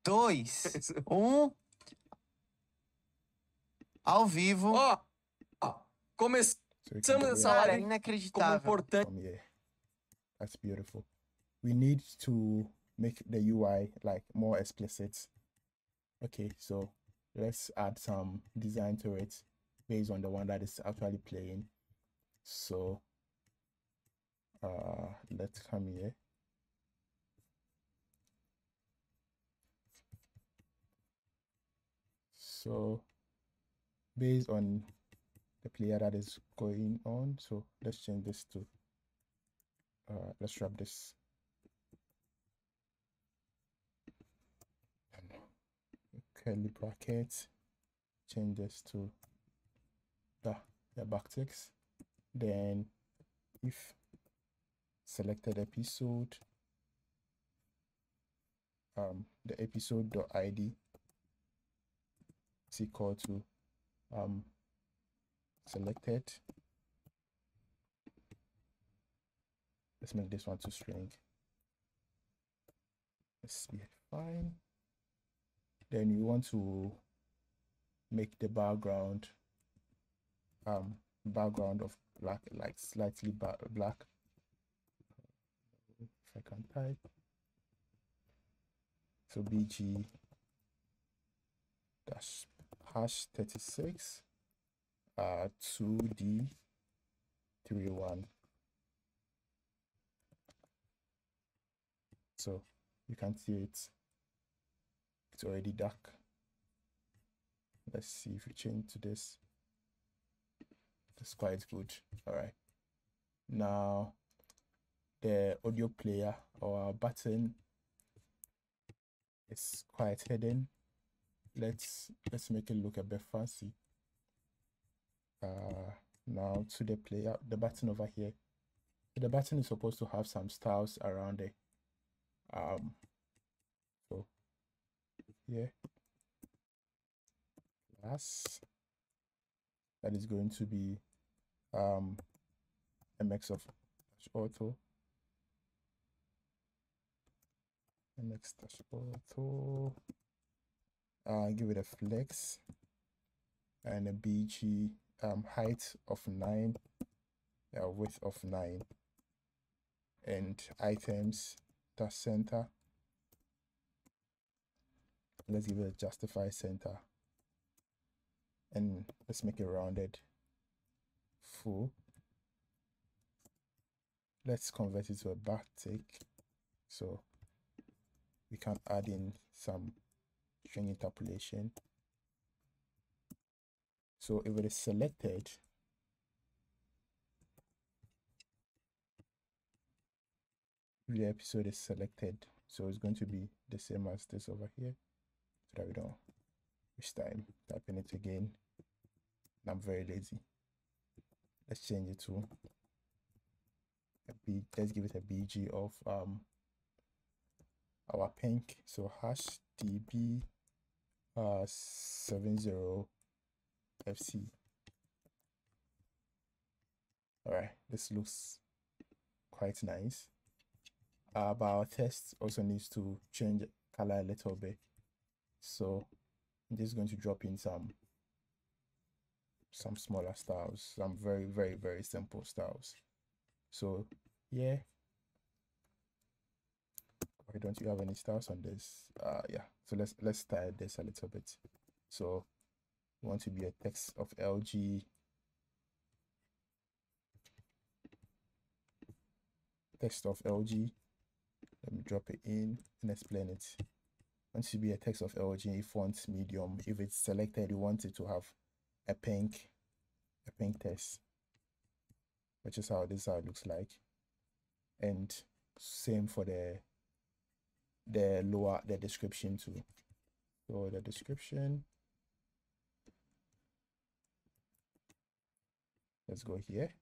2, 1, ao vivo. Começamos essa live inacreditável. Importante. That's beautiful. We need to make the UI like more explicit. Okay, so let's add some design to it based on the one that is actually playing. So let's come here. So based on the player that is going on, so let's change this to let's wrap this curly bracket, change this to the backticks, then if selected episode, the episode.id is equal to selected. Let's make this one to string. Let's be fine. Then you want to make the background background of black, like slightly black. If I can type, so bg dash hash 36 2d31. So you can see it's already dark. Let's see if we change to this. That's quite good. All right, now the audio player or button is quite hidden. Let's make it look a bit fancy. Now to the player, the button over here. The button is supposed to have some styles around it. So yeah, class that is going to be mx of auto, mx auto, give it a flex and a bg height of 9, width of 9, and items dash center. Let's give it a justify center, and let's make it rounded full. Let's convert it to a backtick, so we can add in some string interpolation. So if it is selected, the episode is selected, so it's going to be the same as this over here, so that we don't waste time typing it again. And I'm very lazy. Let's change it to let's give it a bg of our pink, so hash db 70 fc. All right, this looks quite nice. But our text also needs to change color a little bit, so I'm just going to drop in some smaller styles, some very simple styles. So yeah, why don't you have any styles on this? Yeah, so let's style this a little bit. So we want to be a text of LG, Let me drop it in and explain it. Wants to be a text of LG font medium. If it's selected, you want it to have a pink text, which is how this looks like. And same for the description too. So the description, let's go here.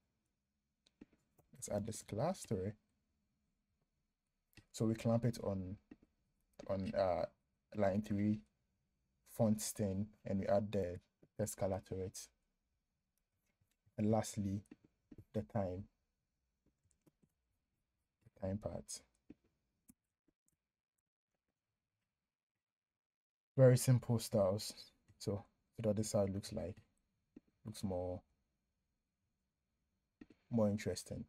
Let's add this class to it. So we clamp it on line 3, font stain, and we add the text color to it. And lastly, the time part. Very simple styles. So that this side looks like, looks more interesting.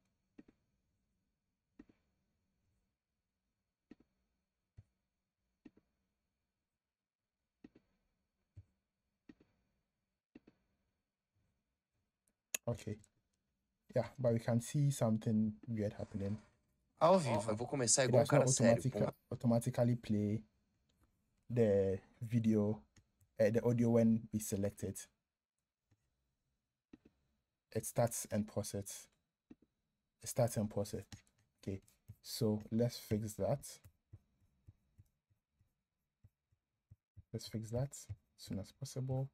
Okay. Yeah, but we can see something weird happening. Ao vivo. Eu vou começar igual um cara sério. Automatically play the video, the audio when we select it. It starts and pauses. Okay, so let's fix that. Let's fix that as soon as possible.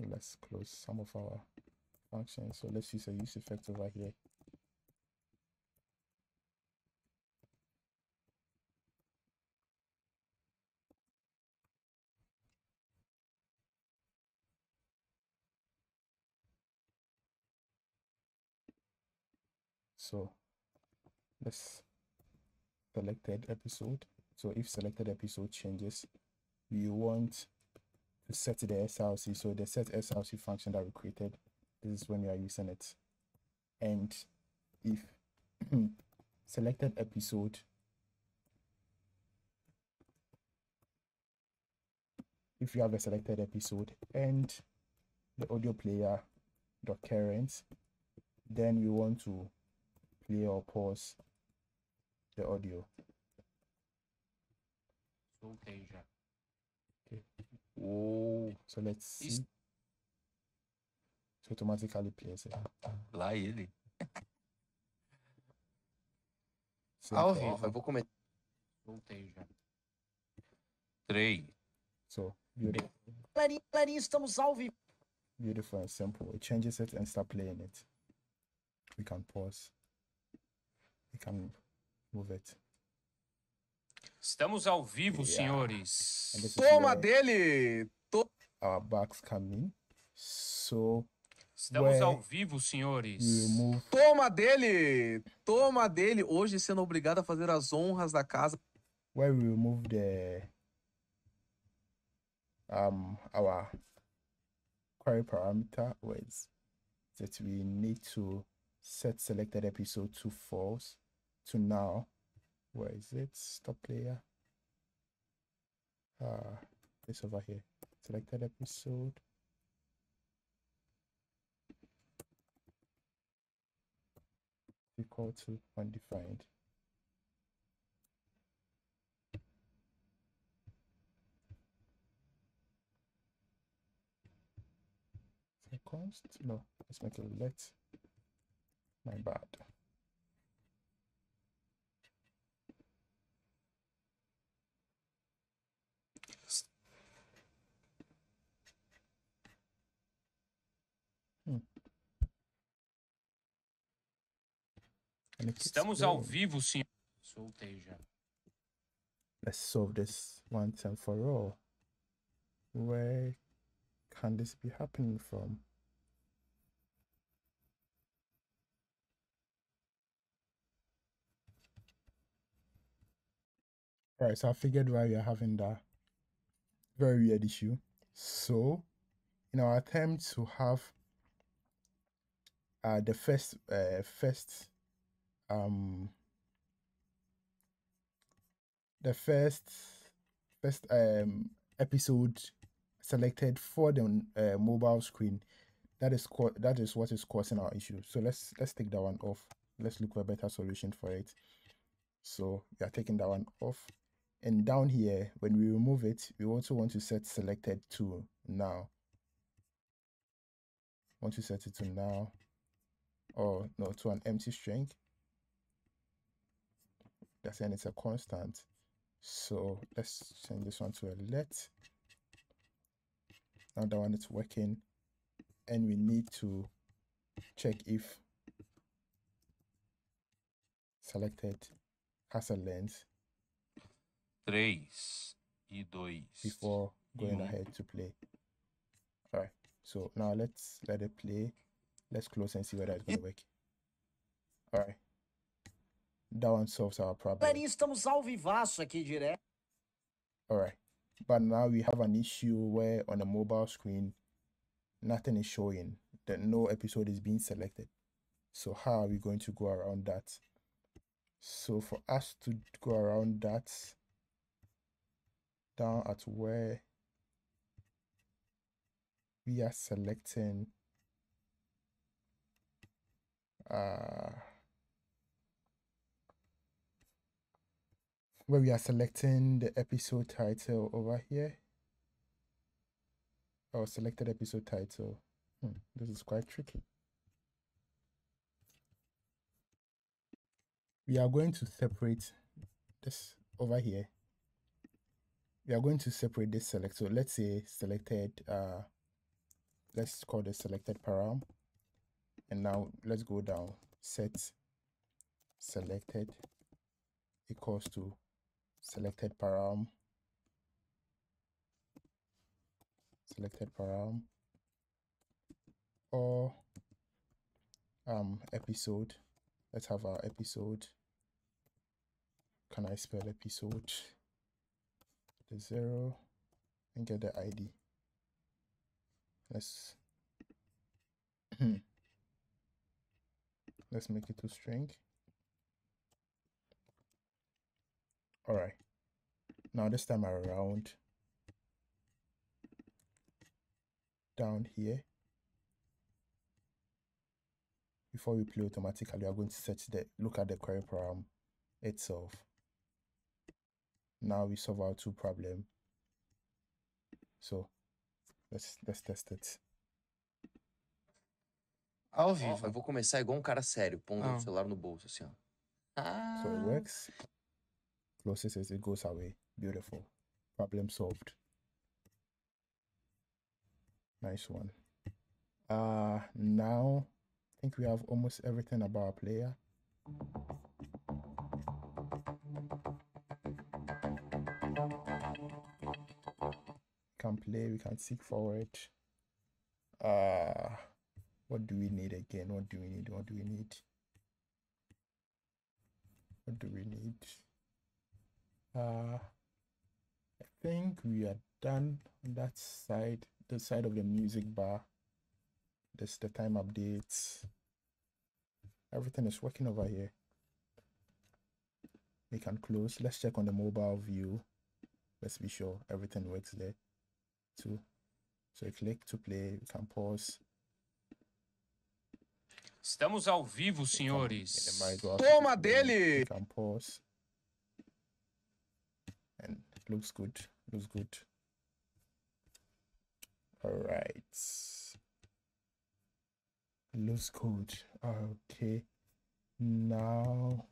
Let's close some of our functions. So let's use a use effect over here. So let's selected episode. So if selected episode changes, we want to set the SRC. So the set SRC function that we created, this is when we are using it. And if selected episode, if you have a selected episode and the audio player dot current, then we want to play or pause the audio. Okay. Oh. So let's see. So automatically plays it. Lá ele. Ao vivo, eu vou começar. Voltei já. 3. So beautiful. Galerinha, estamos ao vivo. Beautiful and simple. It changes it and start playing it. We can pause. We can move it. Estamos ao vivo, senhores. Toma dele! Our backs come in. So estamos ao vivo, senhores. Toma dele! Toma dele! Hoje sendo obrigado a fazer as honras da casa. Where we remove the our query parameter was that we need to set selected episode to false to now. Where is it? Stop player. This over here. Selected episode. Equal to undefined. Const? No, let's make it let. My bad. Estamos ao vivo, sim. Soltei já. Let's solve this once and for all. Where can this be happening from? Alright, so I figured why you're having that very weird issue. So, in our attempt to have the first episode selected for the mobile screen, that is what is causing our issue. So let's take that one off. Let's look for a better solution for it. So we are taking that one off. And down here, when we remove it, we also want to set selected to now. Want to set it to now, or no, to an empty string. That's saying it's a constant. So let's change this one to a let. Now that one is working, and we need to check if selected has a length 3 e 2 before going ahead to play. All right, so now let's let it play. Let's close and see whether it's going to work. All right, that one solves our problem. Estamos ao vivaço aqui direto. All right, but now we have an issue where on the mobile screen nothing is showing, that no episode is being selected. So how are we going to go around that? So for us to go around that, down at where we are selecting where we are selecting the episode title over here, or selected episode title. This is quite tricky. We are going to separate this over here. We are going to separate this select. So let's say selected, let's call this selected param. And now let's go down, set selected equals to selected param, or episode. Let's have our episode. Can I spell episode? The 0 and get the ID. Let's let's make it to string. All right, now this time around, down here, before we play automatically, we are going to set look at the query param itself. Now we solve our two problem. So let's test it. Ao vivo. Eu vou começar igual cara sério, pondo o celular no bolso, assim, ó. So it works. Closes as it goes away. Beautiful. Problem solved. Nice one. Now I think we have almost everything about our player. We can play, we can seek forward. What do we need again? What do we need? I think we are done on that side, the side of the music bar. This is the time updates. Everything is working over here. We can close. Let's check on the mobile view. Let's be sure everything works there too. So you click to play, we can pause. Estamos ao vivo, senhores. Toma dele! We can pause. And it looks good. All right. Looks good. Okay. Now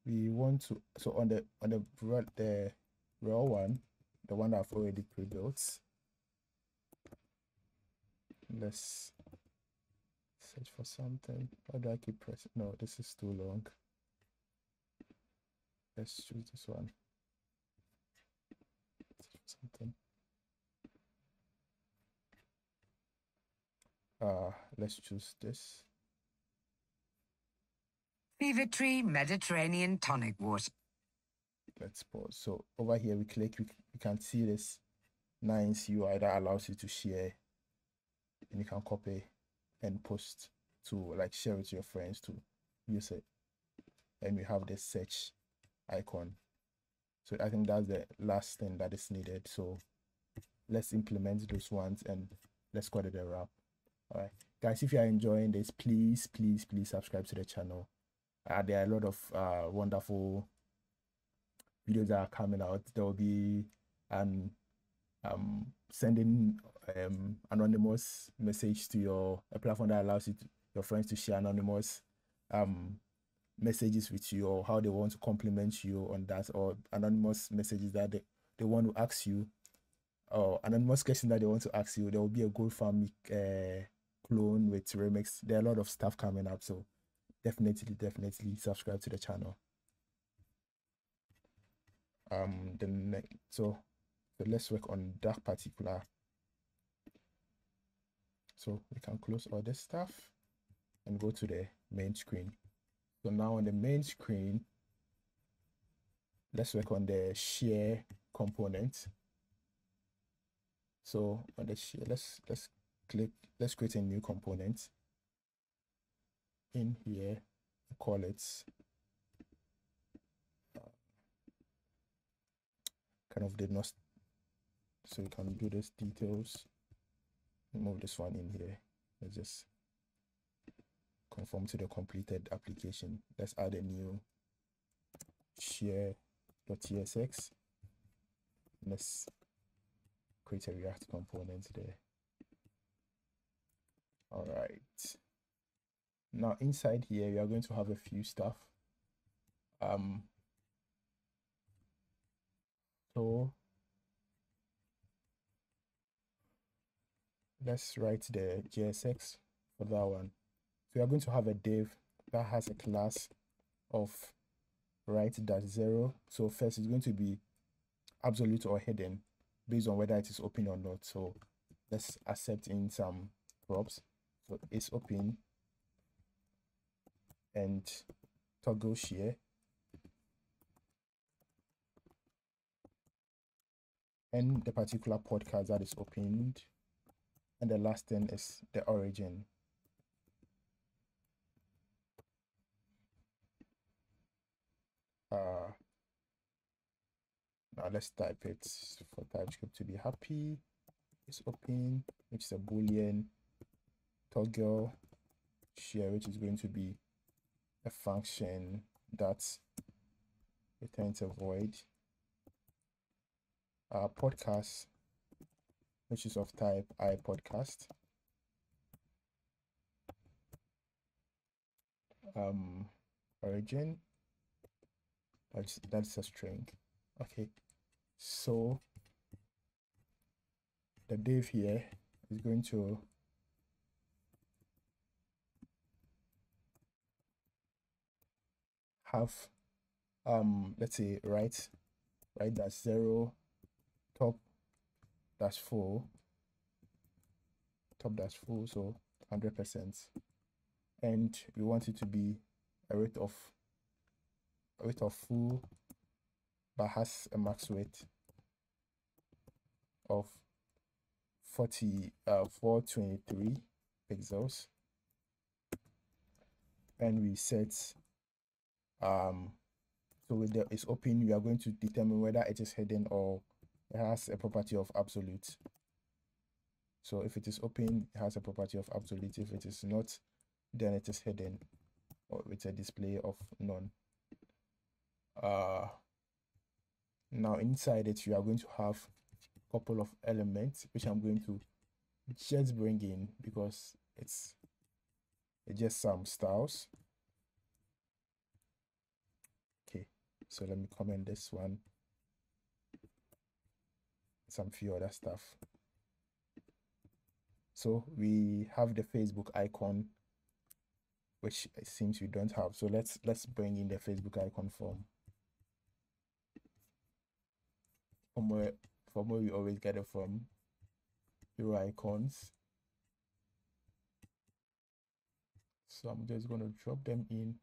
we want to, so on the raw one, the one that I've already pre-built, let's search for something. Why do I keep pressing? No, this is too long. Let's choose this one. Something. Let's choose this. Fever Tree Mediterranean tonic water. Let's pause. So over here we click, we can see this nice UI that allows you to share, and you can copy and post to like share with your friends to use it. And we have this search icon. So I think that's the last thing that is needed. So let's implement those ones and let's call it a wrap. All right, guys, if you are enjoying this, please subscribe to the channel. There are a lot of wonderful videos that are coming out. There will be an sending anonymous message to a platform that allows your friends to share anonymous messages with you, or how they want to compliment you on that, or anonymous messages that they want to ask you, or anonymous question that they want to ask you. There will be a GoFundMe clone with Remix. There are a lot of stuff coming up, so definitely subscribe to the channel. So let's work on that particular. So we can close all this stuff and go to the main screen. So now on the main screen, let's work on the share component. So on the share, let's create a new component in here. Call it kind of did not, so you can do this details, move this one in here. Let's just conform to the completed application. Let's add a new share.tsx. Let's create a React component there. All right, now inside here we are going to have a few stuff. So let's write the JSX for that one. So we are going to have a div that has a class of right-0. So first it's going to be absolute or hidden based on whether it is open or not. So let's accept in some props. So it's open and toggle share. And the particular podcast that is opened, and the last thing is the origin. Now let's type it for TypeScript to be happy. It's open, which is a boolean, toggle share, which is going to be a function that returns a void. Podcast, which is of type iPodcast. Origin, that's a string. Okay, so the div here is going to have let's say right dash 0 top dash full, so 100%, and we want it to be a rate of full but has a max weight of 423 pixels, and we set so with the is open, we are going to determine whether it is hidden or it has a property of absolute. So if it is open, it has a property of absolute. If it is not, then it is hidden or with a display of none. Now inside it, we are going to have a couple of elements which I'm going to just bring in because it's just some styles. Okay, so let me comment this one, some few other stuff. So we have the Facebook icon, which it seems we don't have. So let's bring in the Facebook icon from where we always get it from, your icons. So I'm just going to drop them in.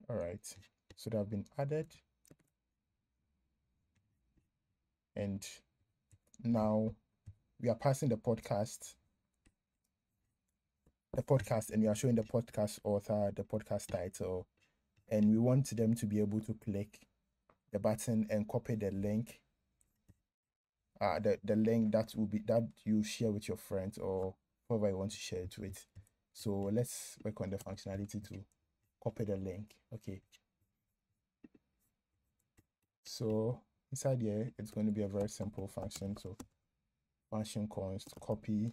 All right, so they have been added, and now we are passing the podcast, and we are showing the podcast author, the podcast title, and we want them to be able to click the button and copy the link. The link that you share with your friends or whoever you want to share it with. So let's work on the functionality to copy the link. Okay. So inside here, it's going to be a very simple function. So function const copy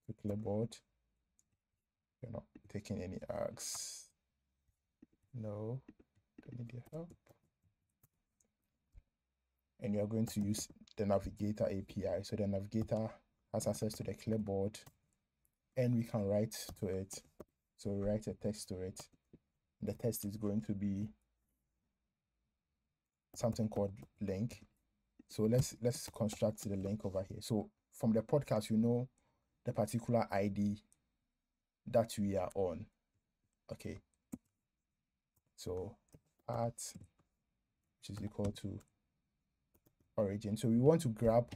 to clipboard. You're not taking any args. No, don't need your help. And you're going to use the navigator API. So the navigator has access to the clipboard and we can write to it. So we write a text to it. The text is going to be something called link. So let's construct the link over here. So from the podcast, you know the particular ID that we are on. Okay. So at, which is equal to origin. So we want to grab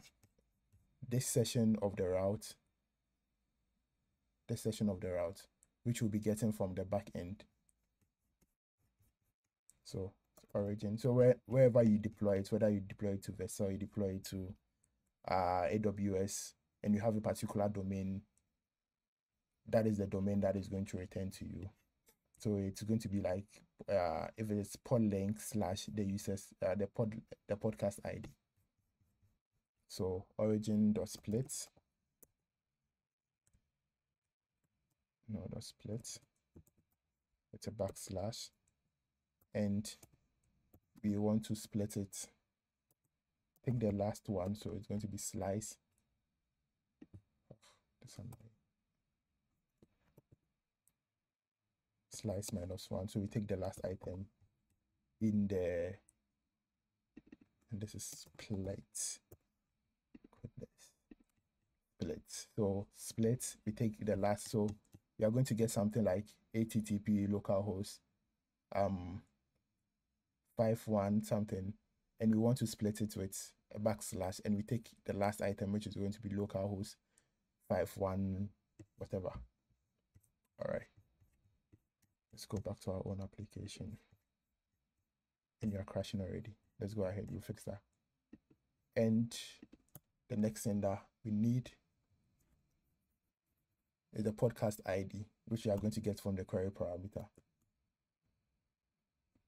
this section of the route, which we'll be getting from the back end. So origin. So wherever you deploy it, whether you deploy it to Vessel, you deploy it to AWS, and you have a particular domain, that is the domain that is going to return to you. So it's going to be like if it's podlink / the users the podcast ID. So origin.split. No, not split. It's a backslash. And we want to split it. Take the last one, so it's going to be slice. Slice -1. So we take the last item in the, and this is split. Split. So split, we take the last. So we are going to get something like HTTP localhost 51 something, and we want to split it with a backslash, and we take the last item, which is going to be localhost 51 whatever. All right, let's go back to our own application. And you're crashing already. Let's go ahead, we'll fix that. And the next thing that we need is the podcast ID, which we are going to get from the query parameter.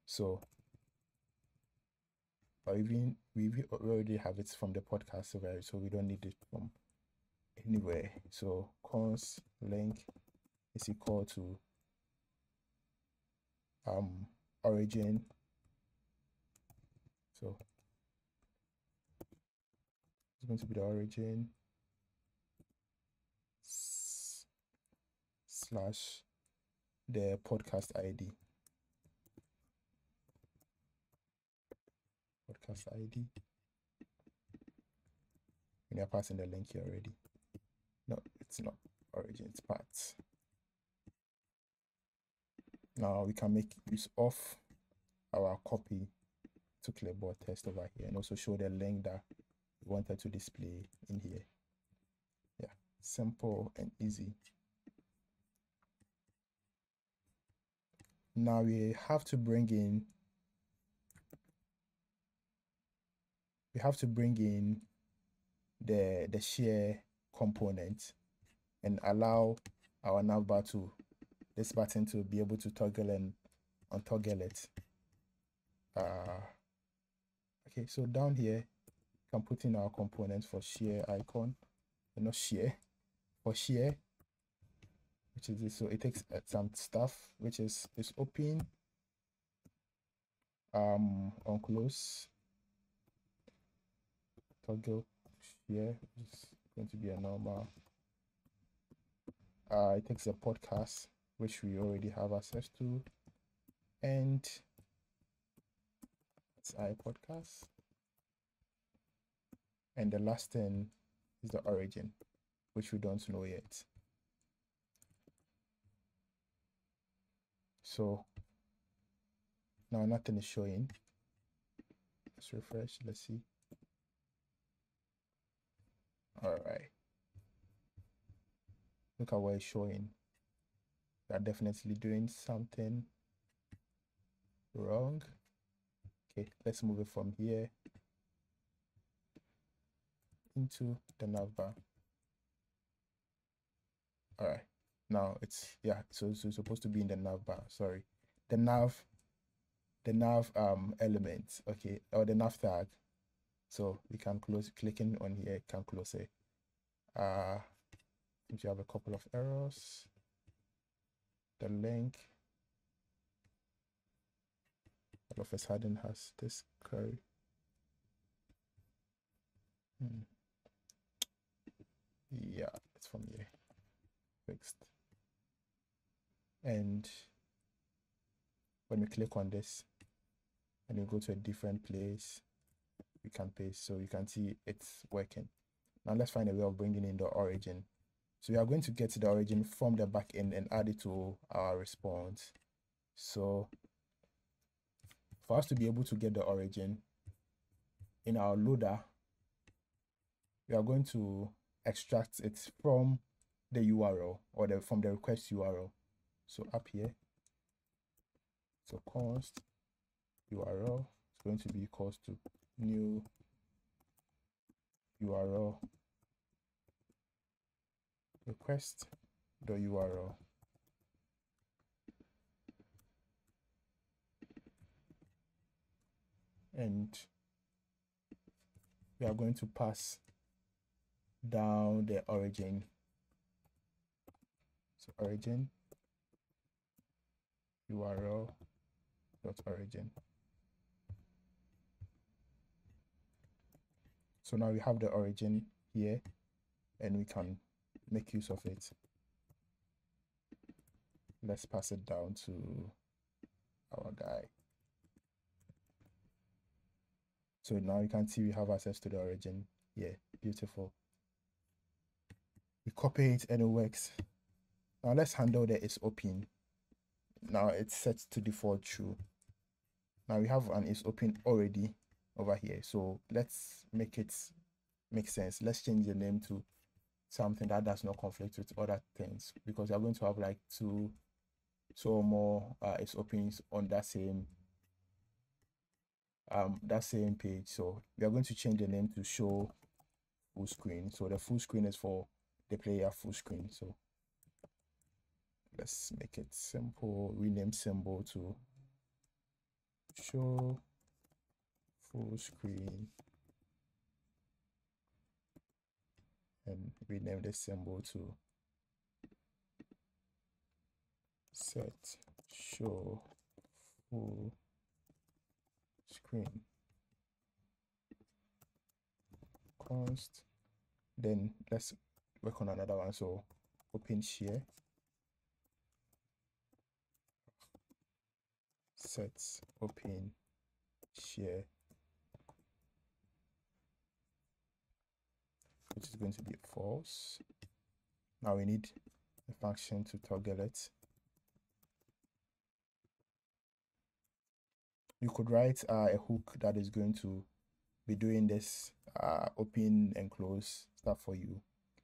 So, or even we already have it from the podcast server, so we don't need it from anywhere. So const link is equal to origin. So it's going to be the origin / the podcast ID. Podcast ID. And you're passing the link here already. No, it's not origin, it's paths. Now we can make use of our copy to clipboard test over here and also show the link that we wanted to display in here. Yeah, simple and easy. Now we have to bring in the share component and allow our navbar to this button to be able to toggle and untoggle it. Okay, so down here you can put in our components for share icon, not share, for share, which is this. So it takes some stuff, which is open, on close, toggle share, which is going to be a normal. It takes a podcast, which we already have access to, and it's iPodcast. And the last thing is the origin, which we don't know yet. So now nothing is showing. Let's refresh, let's see. All right. Look at what it's showing. They're definitely doing something wrong. Okay, let's move it from here into the nav bar. All right, now it's, yeah, so it's supposed to be in the nav bar. Sorry, the nav element, okay, or the nav tag. So we can close, clicking on here can close it. If you have a couple of errors, the link all of a sudden has this query. Yeah, it's from here, fixed. And when we click on this and we go to a different place, we can paste, so you can see it's working. Now let's find a way of bringing in the origin. So we are going to get the origin from the backend and add it to our response. So for us to be able to get the origin in our loader, we are going to extract it from the URL, or from the request URL. So up here, so const URL is going to be equals to new URL request the URL. And we are going to pass down the origin. So origin URL dot origin. So now we have the origin here and we can make use of it. Let's pass it down to our guy. So now you can see we have access to the origin. Yeah, beautiful. We copy it and it works. Now let's handle the is open. Now it's set to default true. Now we have an is open already over here. So let's make it make sense. Let's change the name to something that does not conflict with other things, because we are going to have like two or more is opens on that same page. So we are going to change the name to show full screen. So the full screen is for the player full screen. So let's make it simple, rename symbol to show full screen and rename the symbol to set show full screen const. Then let's work on another one. So open share set open share, which is going to be false. Now we need a function to toggle it. You could write a hook that is going to be doing this open and close stuff for you,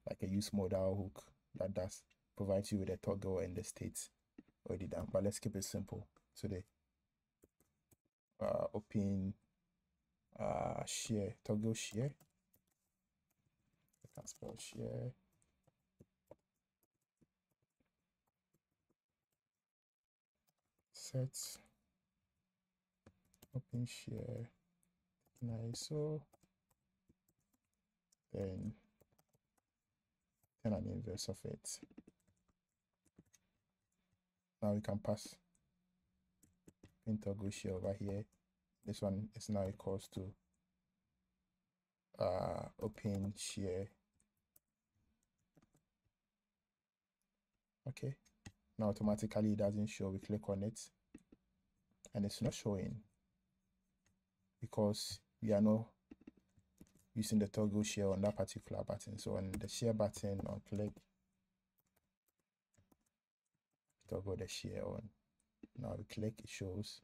like a use modal hook that does provides you with a toggle and the state already done. But let's keep it simple. So the open share, toggle share. I can spell share. Set open share ISO, then an inverse of it. Now we can pass in toggle share over here. This one is now equals to open share. Okay, now automatically it doesn't show. We click on it and it's not showing because we are not using the toggle share on that particular button. So on the share button, on click, toggle the share on. Now we click, it shows.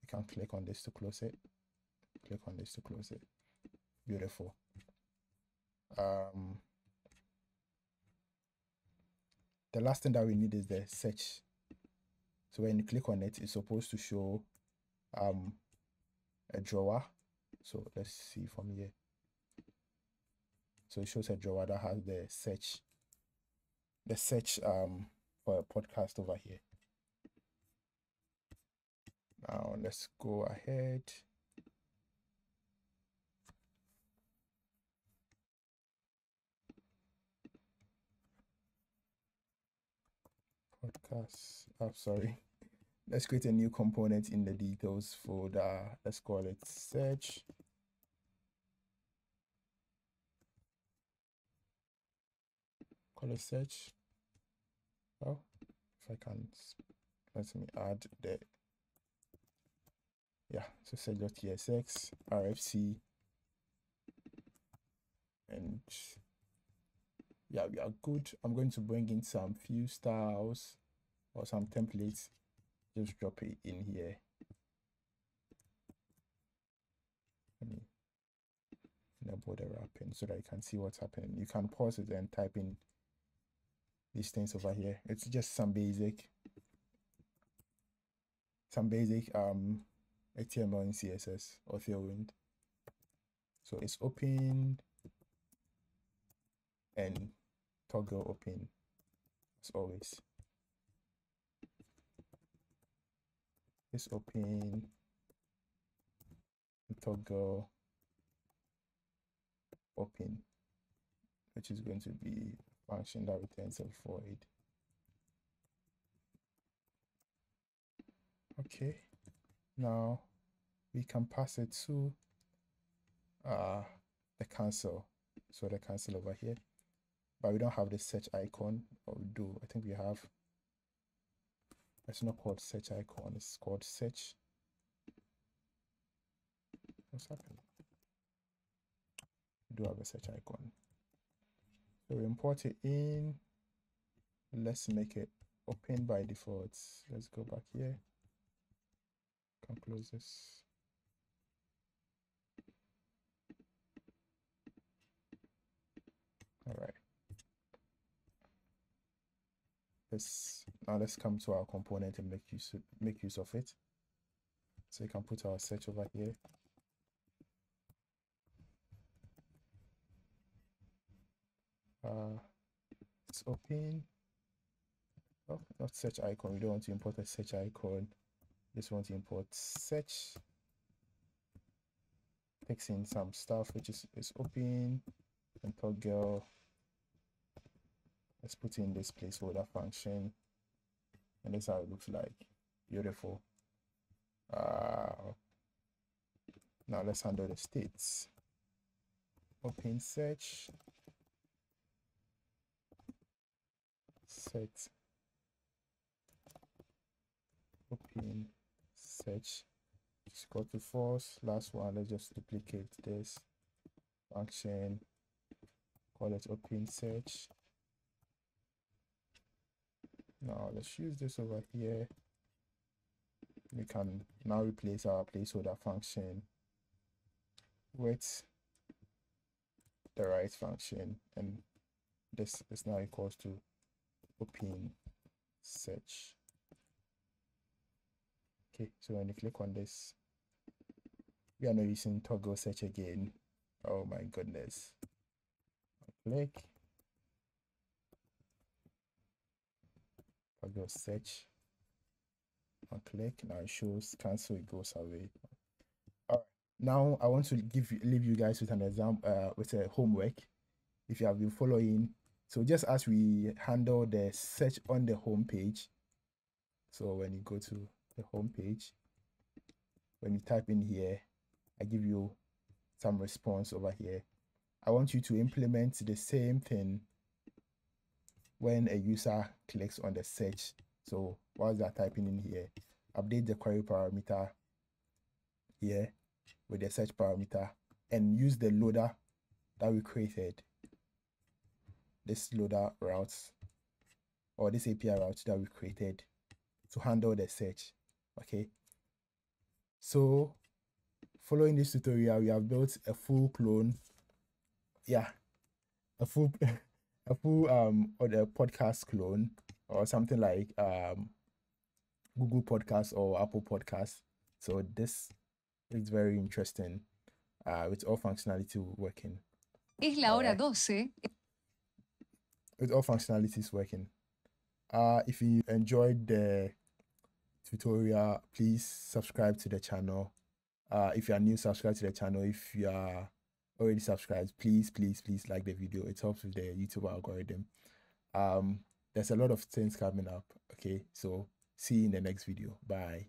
We can click on this to close it. Click on this to close it. Beautiful. The last thing that we need is the search. So when you click on it, it's supposed to show a drawer. So let's see from here. So it shows a drawer that has the search for a podcast over here. Now let's go ahead. Podcast. I'm sorry. Let's create a new component in the details folder. Let's call it search. Call it search. Oh, if I can, let me add the, yeah, so search.tsx, RFC, and yeah, we are good. I'm going to bring in some few styles or some templates. Just drop it in here. Let me enable the wrapping so that you can see what's happening. You can pause it and type in these things over here. It's just some basic HTML and CSS or Tailwind. So it's open and toggle open as always. It's open, toggle open, which is going to be a function that returns a void. Okay, now we can pass it to the cancel. So the cancel over here, but we don't have the search icon, or we do. I think we have. It's not called search icon, it's called search. What's happening? We do have a search icon. So we import it in. Let's make it open by default. Let's go back here. Can close this. All right. Now let's come to our component and make use of it. So you can put our search over here. It's open. Oh, not search icon. We don't want to import a search icon. Just want to import search. Takes in some stuff which is open and toggle. Let's put in this placeholder function, and this is how it looks like. Beautiful. Now let's handle the states. Open search, set, open search, just go to false. Last one, let's just duplicate this function, call it open search. Now let's use this over here. We can now replace our placeholder function with the right function, and this is now equals to open search. Okay, so when you click on this, we are not using toggle search again. Oh my goodness. Click. Toggle search. I'll click. Now it shows cancel, it goes away. All right. Now I want to leave you guys with an example, with a homework, if you have been following. So just as we handle the search on the home page, so when you go to the home page, when you type in here, I give you some response over here. I want you to implement the same thing when a user clicks on the search. So while they're typing in here, update the query parameter here with the search parameter, and use the loader that we created, this loader routes, or this API route that we created to handle the search. Okay, so following this tutorial, we have built a full clone, a full or the podcast clone, or something like Google Podcast or Apple Podcast. So this It's very interesting. With all functionality working. Es la hora 12. With all functionalities working. If you enjoyed the tutorial, please subscribe to the channel. If you are new, subscribe to the channel. If you are already subscribed, please like the video. It helps with the YouTube algorithm. There's a lot of things coming up. Okay, so see you in the next video. Bye.